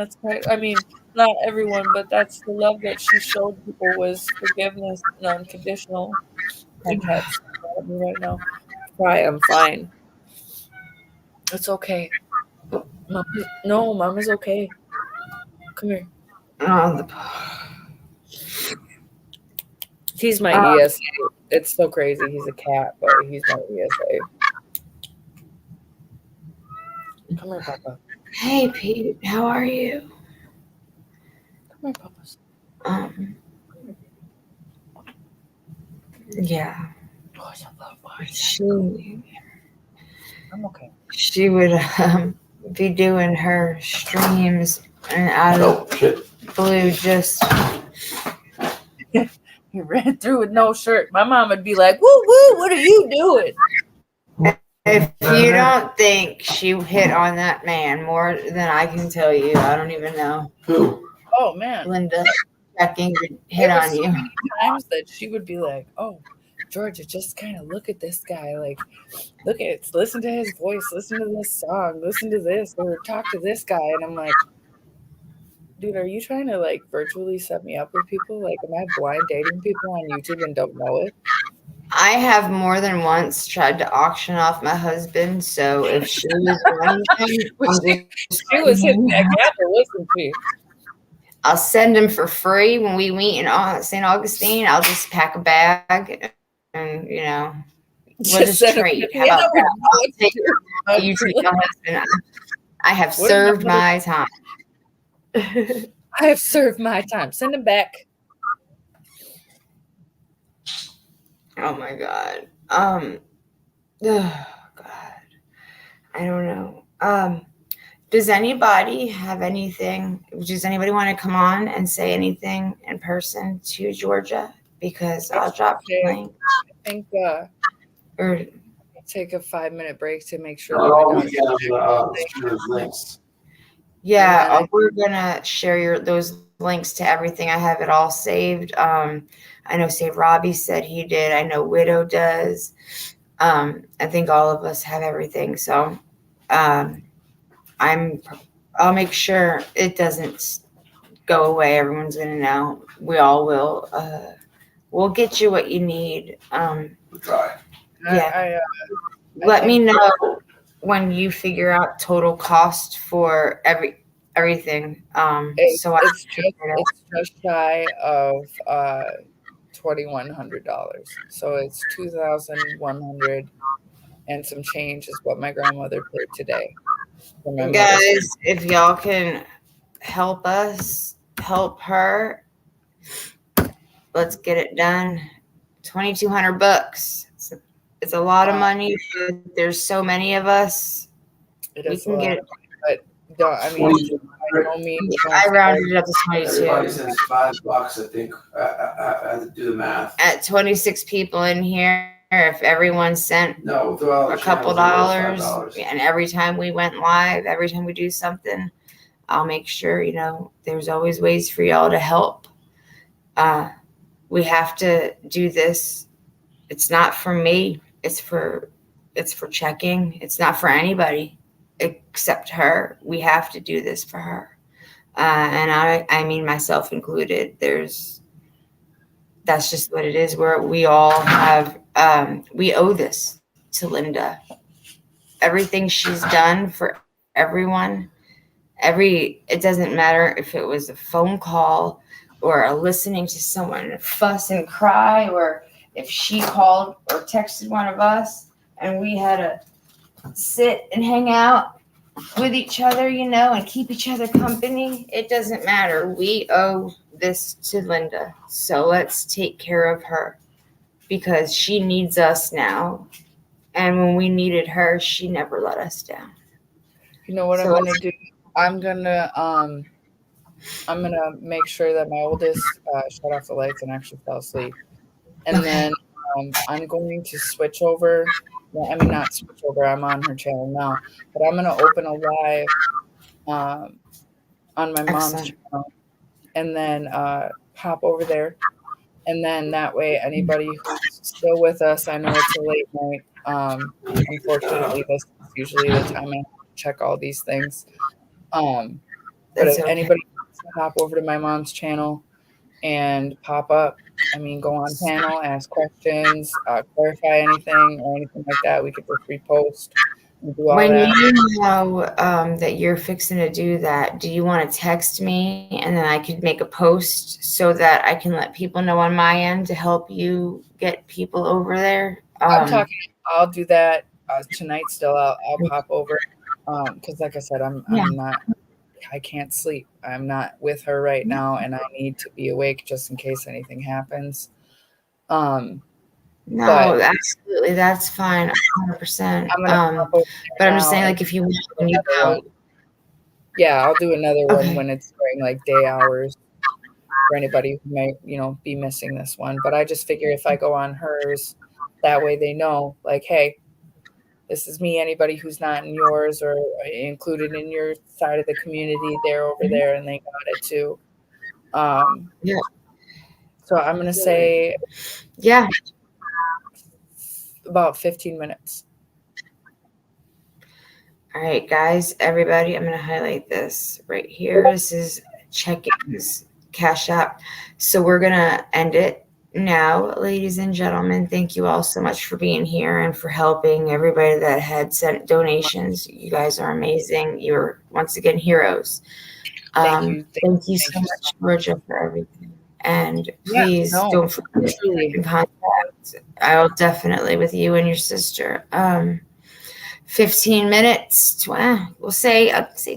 I mean, not everyone, but that's the love that she showed people was forgiveness and unconditional. My cat's at me right now. Cry, I'm fine. It's okay. Mom is okay. Come here. He's my ESA. It's so crazy. He's a cat, but he's my ESA. Come here, Papa. Hey, Pete. How are you? Come here, Papa. Yeah. Oh, I'm okay. She would be doing her streams and out of blue just He ran through with no shirt. My mom would be like, woo, woo, what are you doing? If you don't think she hit on that man more than I can tell you, I don't even know. Who? Oh, man. Linda checking to hit on you. So many times that she would be like, oh, Georgia, just kind of look at this guy. Like, listen to his voice, listen to this song, listen to this, or talk to this guy. And I'm like, dude, are you trying to like virtually set me up with people? Like, am I blind dating people on YouTube and don't know it? I have more than once tried to auction off my husband, so if she was running, she was hitting that gavel, wasn't she? I'll send him for free when we meet in St. Augustine. I'll just pack a bag and, you know, we'll just trade. How about that? You take my husband. I have served my time. I have served my time. Send him back. Oh my God. Oh God. I don't know. Does anybody have anything? Does anybody want to come on and say anything in person to Georgia? Because I'll drop the link. I think or take a 5-minute break to make sure that links. Yeah, we're gonna share those links to everything. I have it all saved. I know Save Robbie said he did. I know Widow does. I think all of us have everything. So I'll make sure it doesn't go away. Everyone's gonna know. We all will. We'll get you what you need. We'll try. Yeah. I Let me think- know when you figure out total cost for everything. It's it's just shy of $2,100. So it's 2,100 and some change is what my grandmother paid today. For my guys, mother's. if y'all can help us help her, let's get it done. $2,200. It's a lot of money. But there's so many of us. It We is can a lot get of money, but don't, I mean, by no means I rounded it up to Everybody 22. sends $5, I think. I had to do the math. At 26 people in here, if everyone sent No, through all the a couple channels, it was dollars, $5. and every time we went live, every time we do something, I'll make sure, there's always ways for y'all to help. We have to do this. It's not for me. It's for checking. It's not for anybody except her. We have to do this for her. And I mean myself included. That's just what it is. We all have, we owe this to Linda. Everything she's done for everyone, it doesn't matter if it was a phone call or a listening to someone fuss and cry, or if she called or texted one of us and we had to sit and hang out with each other, and keep each other company. It doesn't matter. We owe this to Linda. So let's take care of her because she needs us now. And when we needed her, she never let us down. You know what So I'm gonna do? I'm gonna make sure that my oldest shut off the lights and actually fell asleep, and Okay. then I'm going to switch over. Well, I mean, not switch over. I'm on her channel now, but I'm gonna open a live on my mom's Excellent. channel, and then pop over there, and then that way anybody who's still with us, I know it's a late night. Unfortunately, this is usually the time I check all these things. But That's if okay. anybody wants to hop over to my mom's channel and pop up, I mean, go on panel, ask questions, clarify anything or anything like that, we could just repost and do all When that. you know that you're fixing to do that, do you want to text me and then I could make a post so that I can let people know on my end to help you get people over there? I'll do that tonight still. I'll pop over because like I said, Yeah. I can't sleep. I'm not with her right now and I need to be awake just in case anything happens. No, but absolutely. That's fine. 100%. I'm gonna pop over But I'm just now saying, and like, if you want, when you another go, one. Yeah, I'll do another one okay. when it's during like day hours for anybody who might, be missing this one. But I just figure if I go on hers, that way they know, like, hey, this is me. Anybody who's not in yours or included in your side of the community, they're over there and they got it too. Yeah. So I'm gonna say, yeah, about 15 minutes. All right, guys, everybody, I'm going to highlight this right here. This is check-ins, Cash App. So we're going to end it now, ladies and gentlemen. Thank you all so much for being here and for helping everybody that had sent donations. You guys are amazing. You're, once again, heroes. Thank you so much, Georgia, for everything. And please don't forget to keep in contact. I'll definitely with you and your sister. 15 minutes. We'll say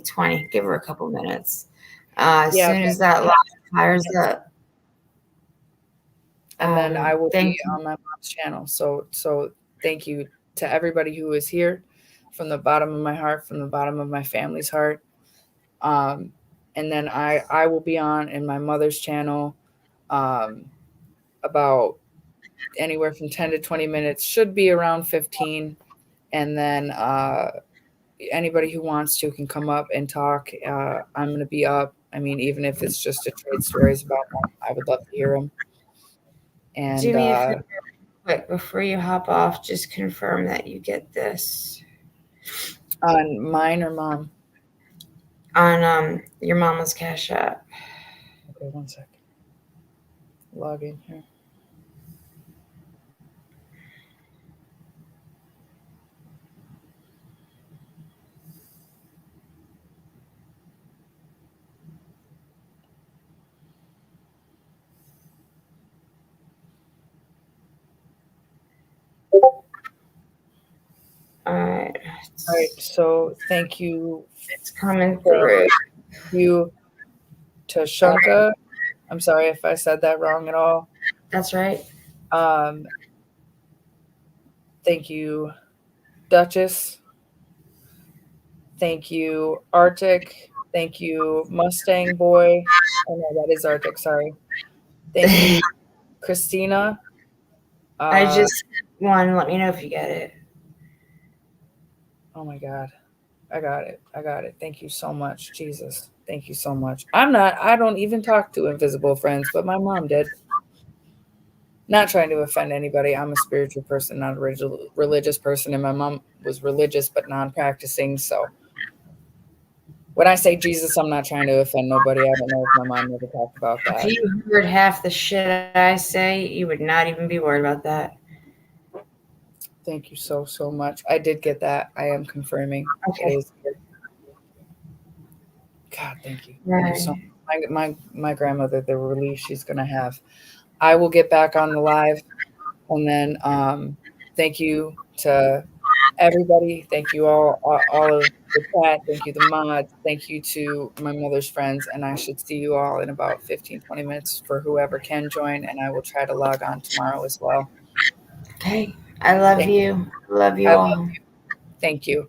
20. Give her a couple minutes. As soon as that live fires up. And then I will be on my mom's channel. So thank you to everybody who is here from the bottom of my heart, from the bottom of my family's heart. And then I will be on in my mother's channel about anywhere from 10 to 20 minutes, should be around 15. And then anybody who wants to can come up and talk. I'm going to be up I mean, even if it's just to trade stories about them, I would love to hear them. And Do me a favor, quick, before you hop off, just confirm that you get this. On mine or mom? On your mama's Cash App. Okay, 1 second. Log in here. All right. All right. So thank you. It's coming through. You, Tashunka. I'm sorry if I said that wrong at all. That's right. Thank you, Duchess. Thank you, Arctic. Thank you, Mustang Boy. Oh no, that is Arctic. Sorry. Thank you, Christina. I just won. Let me know if you get it. Oh my God. I got it. Thank you so much. Jesus. Thank you so much. I don't even talk to invisible friends, but my mom did. Not trying to offend anybody. I'm a spiritual person, not a religious person. And my mom was religious, but non-practicing. So when I say Jesus, I'm not trying to offend nobody. I don't know if my mom never talked about that. If you heard half the shit I say, you would not even be worried about that. Thank you so much. I did get that. I am confirming. Okay. It is here. God, thank you. Right. Thank you so much. My grandmother, the relief she's going to have. I will get back on the live. And then thank you to everybody. Thank you all of the chat. Thank you, the mods. Thank you to my mother's friends. And I should see you all in about 15, 20 minutes for whoever can join. And I will try to log on tomorrow as well. Okay. I love you. Love you all. Love you. Thank you.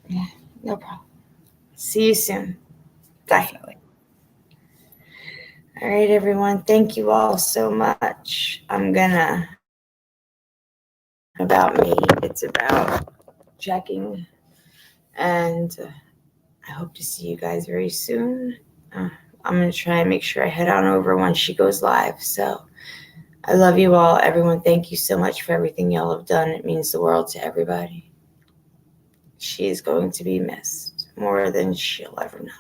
Yeah, no problem. See you soon. Definitely. Bye. All right, everyone. Thank you all so much. I'm gonna about me. It's about checking, and I hope to see you guys very soon. I'm gonna try and make sure I head on over once she goes live. So I love you all, everyone. Thank you so much for everything y'all have done. It means the world to everybody. She is going to be missed more than she'll ever know.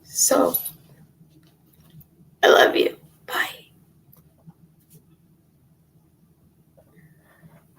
So I love you.